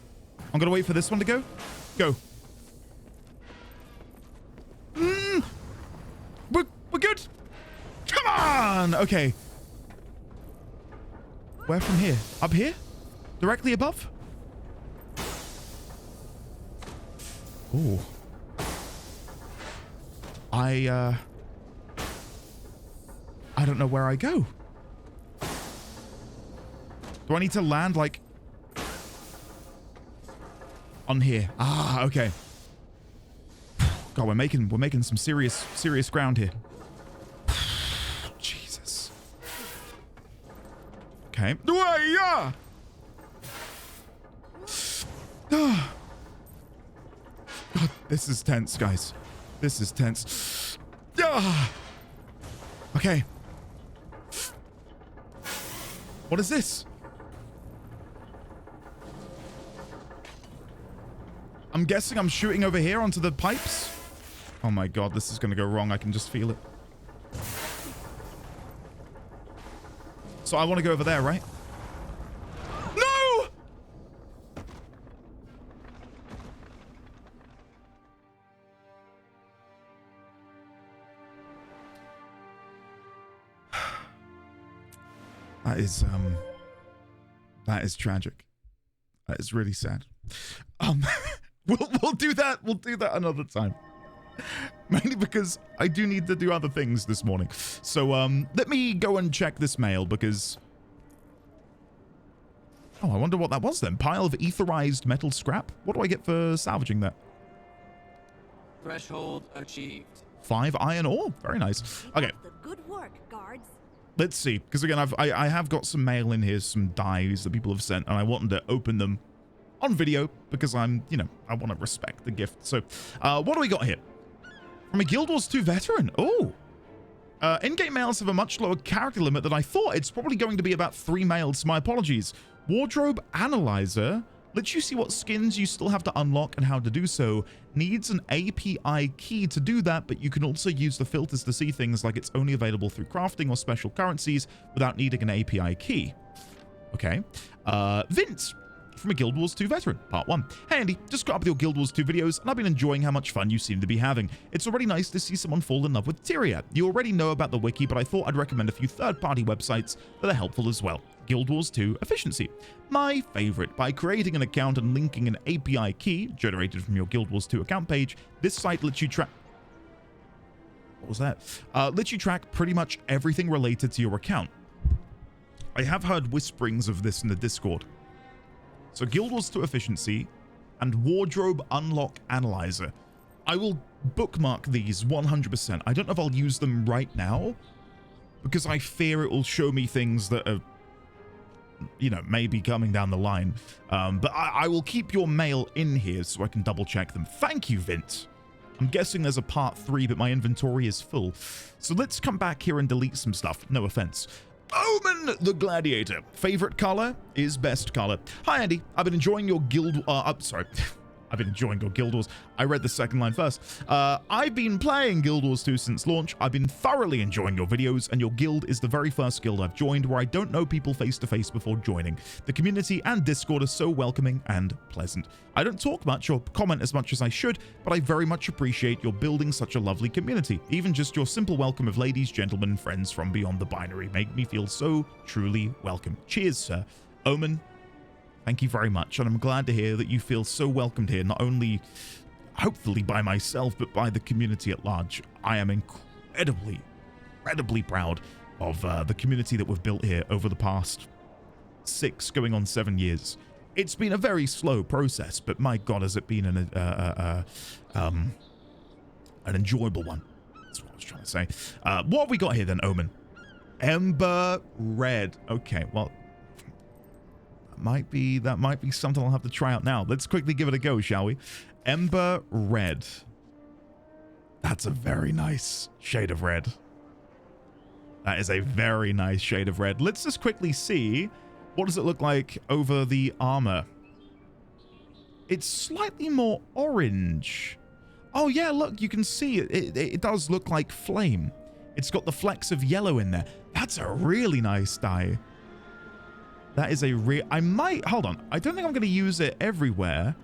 I'm gonna wait for this one to go. Go. We're good. Come on. Okay. Where from here? Up here? Directly above? Oh. I don't know where I go. Do I need to land like on here? Ah, okay. God, we're making some serious ground here. Jesus. Okay. God, this is tense, guys. This is tense. Okay. What is this? I'm guessing I'm shooting over here onto the pipes. Oh my god, this is going to go wrong. I can just feel it. So I want to go over there, right? No! That is tragic. That is really sad. We'll do that. We'll do that another time. Mainly because I do need to do other things this morning. So let me go and check this mail because... Oh, I wonder what that was then. Pile of etherized metal scrap. What do I get for salvaging that? Threshold achieved. 5 iron ore. Very nice. Okay. Good work, guards. Let's see. Because again, I have got some mail in here, some dies that people have sent, and I wanted to open them on video because I'm, you know, I want to respect the gift. So what do we got here? From a Guild Wars 2 veteran. Oh. In-game mails have a much lower character limit than I thought. It's probably going to be about 3 mails. My apologies. Wardrobe Analyzer lets you see what skins you still have to unlock and how to do so. Needs an API key to do that, but you can also use the filters to see things like it's only available through crafting or special currencies without needing an API key. Okay. Vint. From a Guild Wars 2 veteran, part 1. Hey Andy, just got up with your Guild Wars 2 videos and I've been enjoying how much fun you seem to be having. It's already nice to see someone fall in love with Tyria. You already know about the wiki, but I thought I'd recommend a few third-party websites that are helpful as well. Guild Wars 2 Efficiency. My favorite. By creating an account and linking an API key generated from your Guild Wars 2 account page, this site lets you track... What was that? Lets you track pretty much everything related to your account. I have heard whisperings of this in the Discord. So Guild Wars 2 Efficiency and Wardrobe Unlock Analyzer. I will bookmark these 100%. I don't know if I'll use them right now because I fear it will show me things that are, you know, maybe coming down the line. But I will keep your mail in here so I can double check them. Thank you, Vint. I'm guessing there's a part 3, but my inventory is full. So let's come back here and delete some stuff. No offense. Omen the Gladiator. Favorite color is best color. Hi, Andy. I've been enjoying your guild... sorry. I've been enjoying your Guild Wars. I read the second line first. I've been playing Guild Wars 2 since launch. I've been thoroughly enjoying your videos, and your guild is the very first guild I've joined where I don't know people face to face before joining. The community and Discord are so welcoming and pleasant. I don't talk much or comment as much as I should, but I very much appreciate your building such a lovely community. Even just your simple welcome of ladies, gentlemen, friends from beyond the binary make me feel so truly welcome. Cheers, sir. Omen, thank you very much, and I'm glad to hear that you feel so welcomed here, not only, hopefully, by myself, but by the community at large. I am incredibly proud of the community that we've built here over the past 6, going on 7 years. It's been a very slow process, but my God, has it been an enjoyable one. That's what I was trying to say. What have we got here then, Omen? Ember Red. Okay, well... That might be something I'll have to try out now. Let's quickly give it a go, shall we? Ember Red. That's a very nice shade of red. That is a very nice shade of red. Let's just quickly see, what does it look like over the armor? It's slightly more orange. Oh yeah, look, you can see it. It does look like flame. It's got the flecks of yellow in there. That's a really nice dye. That is a hold on. I don't think I'm going to use it everywhere,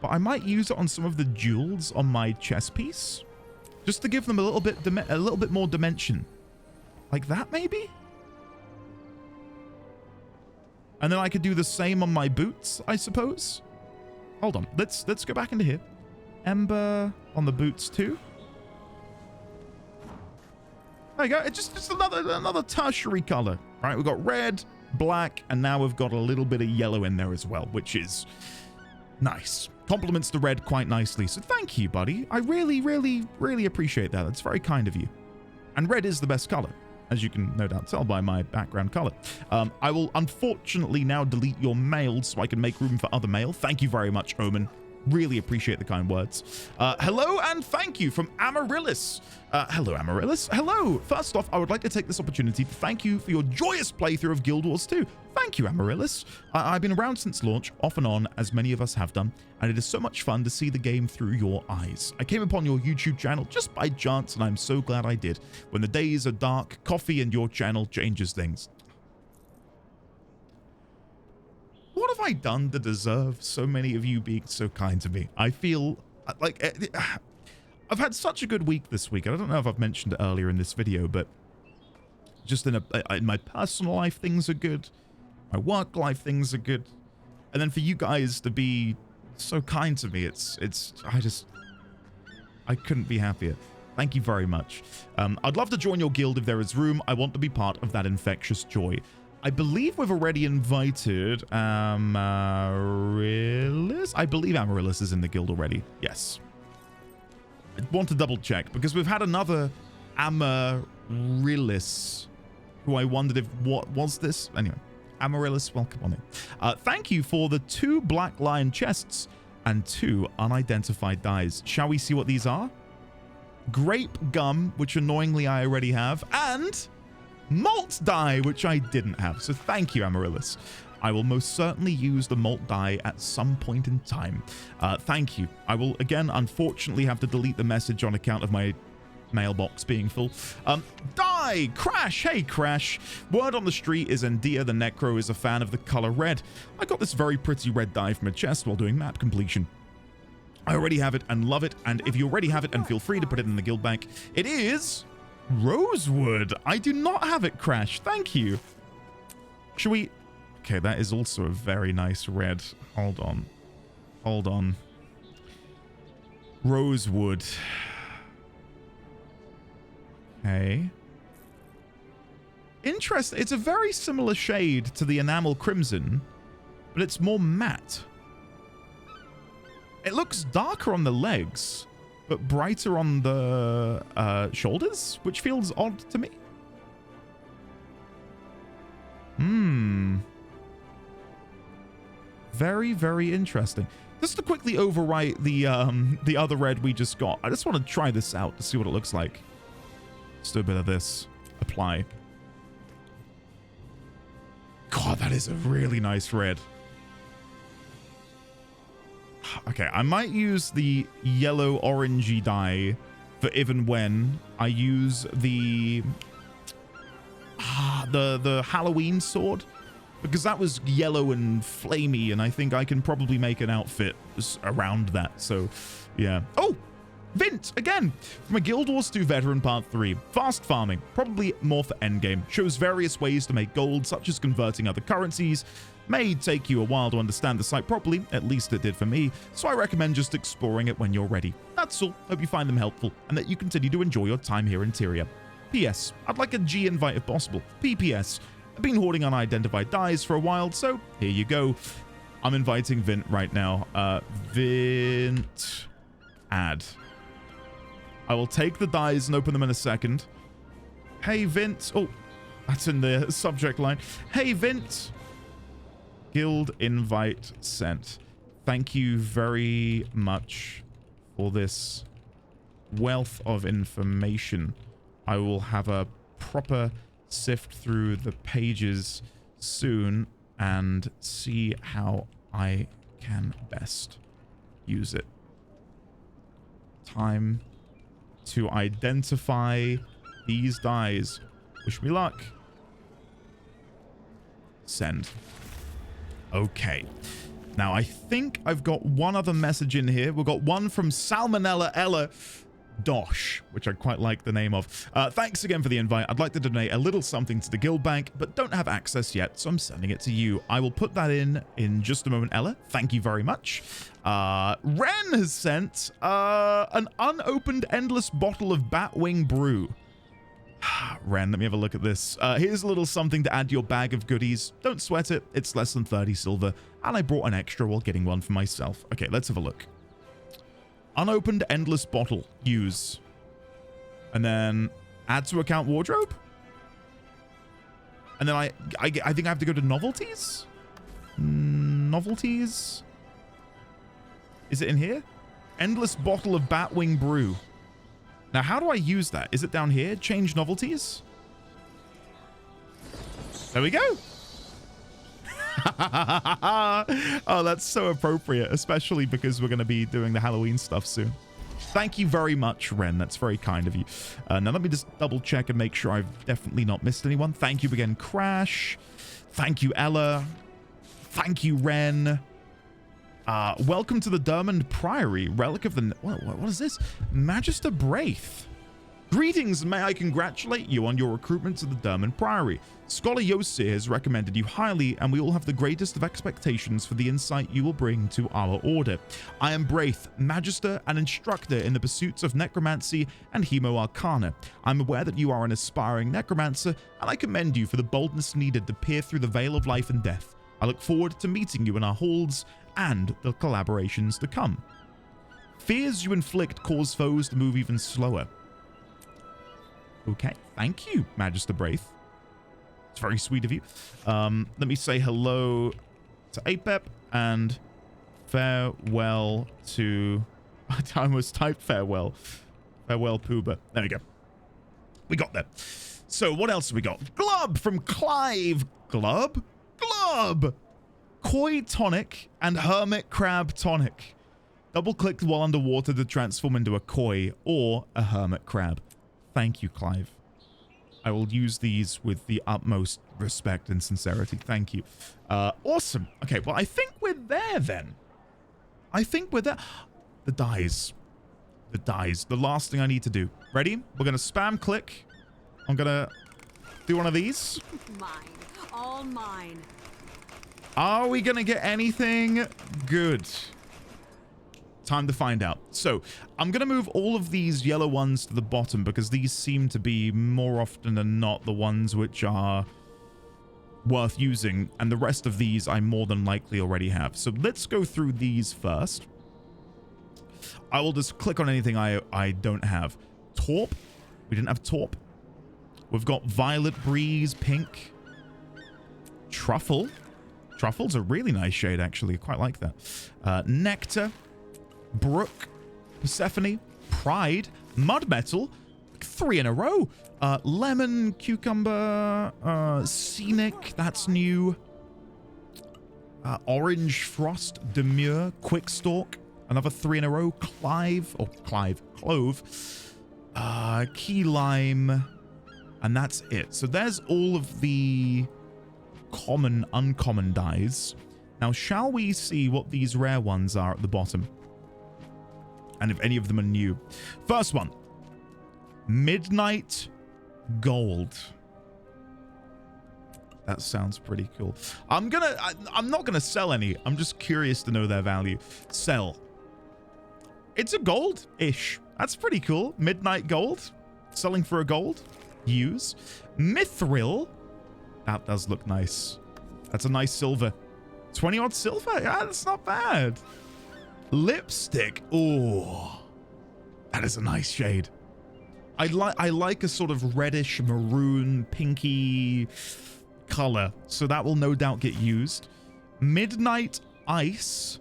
but I might use it on some of the jewels on my chest piece, just to give them a little bit more dimension, like that maybe. And then I could do the same on my boots, I suppose. Hold on. Let's go back into here. Ember on the boots too. There you go. It's just another tertiary color. All right, we've got red, black, and now we've got a little bit of yellow in there as well, which is nice. Complements the red quite nicely. So thank you, buddy. I really appreciate that. That's very kind of you. And red is the best color, as you can no doubt tell by my background color. I will unfortunately now delete your mail so I can make room for other mail. Thank you very much, Omen. Really appreciate the kind words. Hello and thank you from Amaryllis. Hello, Amaryllis. Hello. First off, I would like to take this opportunity to thank you for your joyous playthrough of Guild Wars 2. Thank you, Amaryllis. I've been around since launch, off and on, as many of us have done, and it is so much fun to see the game through your eyes. I came upon your YouTube channel just by chance, and I'm so glad I did. When the days are dark, coffee and your channel changes things. What have I done to deserve so many of you being so kind to me? I feel like I've had such a good week this week. I don't know if I've mentioned it earlier in this video, but just in my personal life, things are good. My work life, things are good. And then for you guys to be so kind to me, I couldn't be happier. Thank you very much. I'd love to join your guild if there is room. I want to be part of that infectious joy. I believe we've already invited Amaryllis. I believe Amaryllis is in the guild already. Yes. I want to double check because we've had another Amaryllis who I wondered if what was this. Anyway, Amaryllis, welcome on in. Thank you for the 2 black lion chests and 2 unidentified dyes. Shall we see what these are? Grape gum, which annoyingly I already have, and malt dye, which I didn't have. So thank you, Amaryllis. I will most certainly use the malt dye at some point in time. Thank you. I will, again, unfortunately have to delete the message on account of my mailbox being full. Dye! Crash! Hey, Crash! Word on the street is Endia the Necro is a fan of the color red. I got this very pretty red dye from a chest while doing map completion. I already have it and love it, and if you already have it, and feel free to put it in the guild bank, it is Rosewood. I do not have it, Crash. Thank you. Should we... Okay, that is also a very nice red. Hold on. Hold on. Rosewood. Okay. Interesting. It's a very similar shade to the Enamel Crimson, but it's more matte. It looks darker on the legs, but brighter on the shoulders, which feels odd to me. Very, very interesting. Just to quickly overwrite the other red we just got, I just want to try this out to see what it looks like. Just do a bit of this. Apply. That is a really nice red. Okay, I might use the yellow orangey dye for even when I use the Halloween sword, because that was yellow and flamey, and I think I can probably make an outfit around that. So yeah. Oh, Vint again from a Guild Wars 2 veteran part 3. Fast farming, probably more for endgame. Shows various ways to make gold, such as converting other currencies. May take you a while to understand the site properly, at least it did for me, so I recommend just exploring it when you're ready. That's all. Hope you find them helpful and that you continue to enjoy your time here in Tyria. P.S. I'd like a G invite if possible. P.P.S. I've been hoarding unidentified dyes for a while, so here you go. I'm inviting Vint right now. Vint. Add. I will take the dyes and open them in a second. Hey, Vint. Oh, that's in the subject line. Hey, Vint. Guild invite sent. Thank you very much for this wealth of information. I will have a proper sift through the pages soon and see how I can best use it. Time to identify these dyes. Wish me luck. Send. Okay. Now, I think I've got one other message in here. We've got one from Salmonella Ella Dosh, which I quite like the name of. Thanks again for the invite. I'd like to donate a little something to the guild bank, but don't have access yet, so I'm sending it to you. I will put that in just a moment, Ella. Thank you very much. Ren has sent an unopened endless bottle of Batwing Brew. Ren, let me have a look at this. Here's a little something to add to your bag of goodies. Don't sweat it. It's less than 30 silver, and I brought an extra while getting one for myself. Okay, let's have a look. Unopened endless bottle. Use. And then add to account wardrobe. And then I think I have to go to novelties? Novelties? Is it in here? Endless bottle of Batwing Brew. Now, how do I use that? Is it down here? Change novelties? There we go. Oh, that's so appropriate, especially because we're going to be doing the Halloween stuff soon. Thank you very much, Ren. That's very kind of you. Now, let me just double check and make sure I've definitely not missed anyone. Thank you again, Crash. Thank you, Ella. Thank you, Ren. Welcome to the Durmand Priory, relic of the... What is this? Magister Braith. Greetings, and may I congratulate you on your recruitment to the Durmand Priory. Scholar Yosir has recommended you highly, and we all have the greatest of expectations for the insight you will bring to our order. I am Braith, Magister and Instructor in the pursuits of Necromancy and Hemo Arcana. I'm aware that you are an aspiring Necromancer, and I commend you for the boldness needed to peer through the veil of life and death. I look forward to meeting you in our halls and the collaborations to come. Fears you inflict cause foes to move even slower. Okay, thank you, Magister Braith. It's very sweet of you. Let me say hello to Apep and farewell to... I almost typed farewell. Farewell, Pooba. There we go. We got there. So what else have we got? Glub from Clive. Glub? Glub! Koi tonic and hermit crab tonic. Double-clicked while underwater to transform into a koi or a hermit crab. Thank you, Clive. I will use these with the utmost respect and sincerity. Thank you. Awesome. Okay, well, I think we're there then. I think we're there. The dies. The dies. The last thing I need to do. Ready? We're going to spam click. I'm going to do one of these. Mine. All mine. Are we going to get anything good? Time to find out. So, I'm going to move all of these yellow ones to the bottom because these seem to be more often than not the ones which are worth using, and the rest of these I more than likely already have. So, let's go through these first. I will just click on anything I don't have. Taupe. We didn't have taupe. We've got Violet Breeze, pink. Truffle. Truffle's a really nice shade, actually. I quite like that. Nectar. Brook, Persephone, Pride, Mud Metal, 3 in a row. Lemon, Cucumber, Scenic, that's new. Orange Frost, Demure, Quickstalk, another 3 in a row, Clove, Key Lime, and that's it. So there's all of the common, uncommon dies. Now, shall we see what these rare ones are at the bottom? And if any of them are new. First one, Midnight Gold. That sounds pretty cool. I'm not gonna sell any. I'm just curious to know their value. Sell. It's a gold-ish. That's pretty cool. Midnight Gold. Selling for a gold. Use. Mithril. That does look nice. That's a nice silver. 20 odd silver. Yeah, that's not bad. Lipstick. Oh, that is a nice shade. I like a sort of reddish maroon pinky color, so that will no doubt get used. Midnight Ice.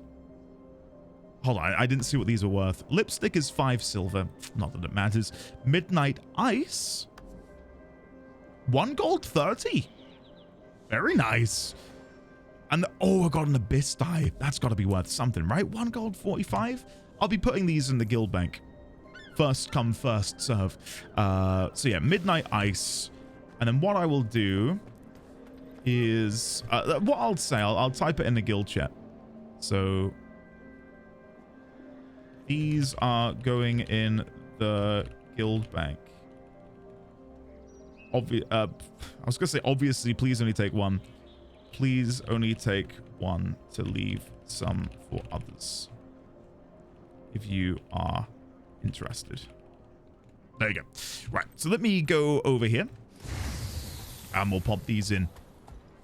Hold on, I didn't see what these were worth. Lipstick is 5 silver. Not that it matters. Midnight Ice. 1 gold 30. Very nice. And oh, I got an Abyss die. That's got to be worth something, right? 1 gold 45. I'll be putting these in the guild bank. First come, first serve. So yeah, Midnight Ice. And then what I will do is what I'll say, I'll type it in the guild chat. So these are going in the guild bank. I was gonna say obviously, please only take 1. Please only take 1 to leave some for others, if you are interested. There you go. Right, so let me go over here and we'll pop these in.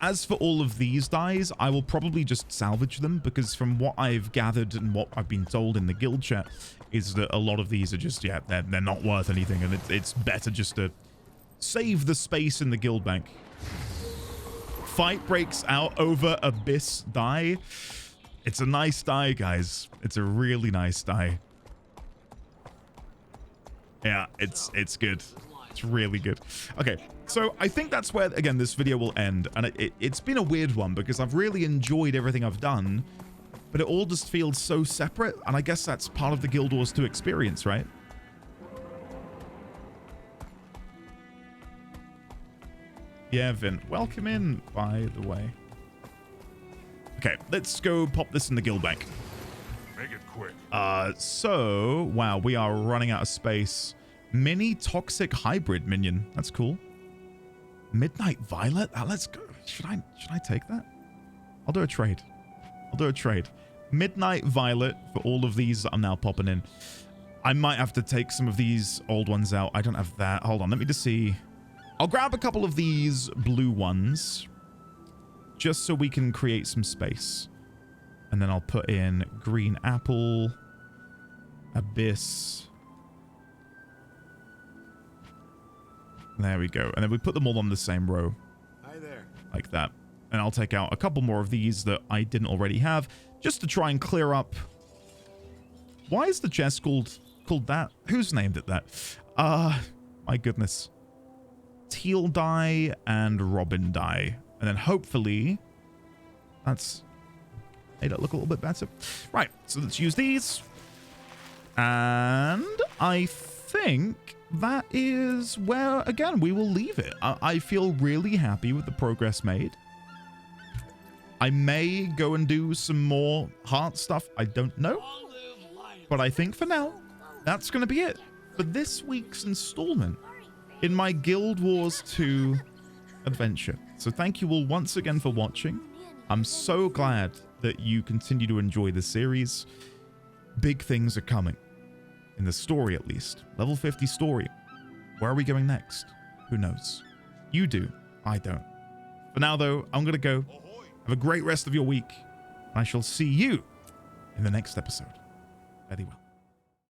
As for all of these dies, I will probably just salvage them, because from what I've gathered and what I've been told in the guild chat is that a lot of these are just, yeah, they're not worth anything, and it's better just to save the space in the guild bank. Fight breaks out over Abyss die. It's a nice die, guys. It's a really nice die. Yeah, it's good. It's really good. Okay, so I think that's where, again, this video will end. And it's been a weird one because I've really enjoyed everything I've done, but it all just feels so separate. And I guess that's part of the Guild Wars 2 experience, right? Yeah, Vin, welcome in, by the way. Okay, let's go pop this in the guild bank. Make it quick. So, wow, we are running out of space. Mini Toxic Hybrid minion. That's cool. Midnight Violet. Let's go. Should I take that? I'll do a trade. I'll do a trade. Midnight Violet for all of these that I'm now popping in. I might have to take some of these old ones out. I don't have that. Hold on. Let me just see. I'll grab a couple of these blue ones just so we can create some space. And then I'll put in Green Apple, Abyss. There we go. And then we put them all on the same row. Hi there. Like that. And I'll take out a couple more of these that I didn't already have, just to try and clear up. Why is the chest called that? Who's named it that? My goodness. Teal dye and Robin dye. And then hopefully that's made it look a little bit better. Right, so let's use these. And I think that is where, again, we will leave it. I feel really happy with the progress made. I may go and do some more heart stuff. I don't know. But I think for now, that's going to be it for this week's installment in my Guild Wars 2 adventure. So thank you all once again for watching. I'm so glad that you continue to enjoy the series. Big things are coming. In the story, at least. Level 50 story. Where are we going next? Who knows? You do. I don't. For now, though, I'm going to go. Have a great rest of your week. I shall see you in the next episode. Very well.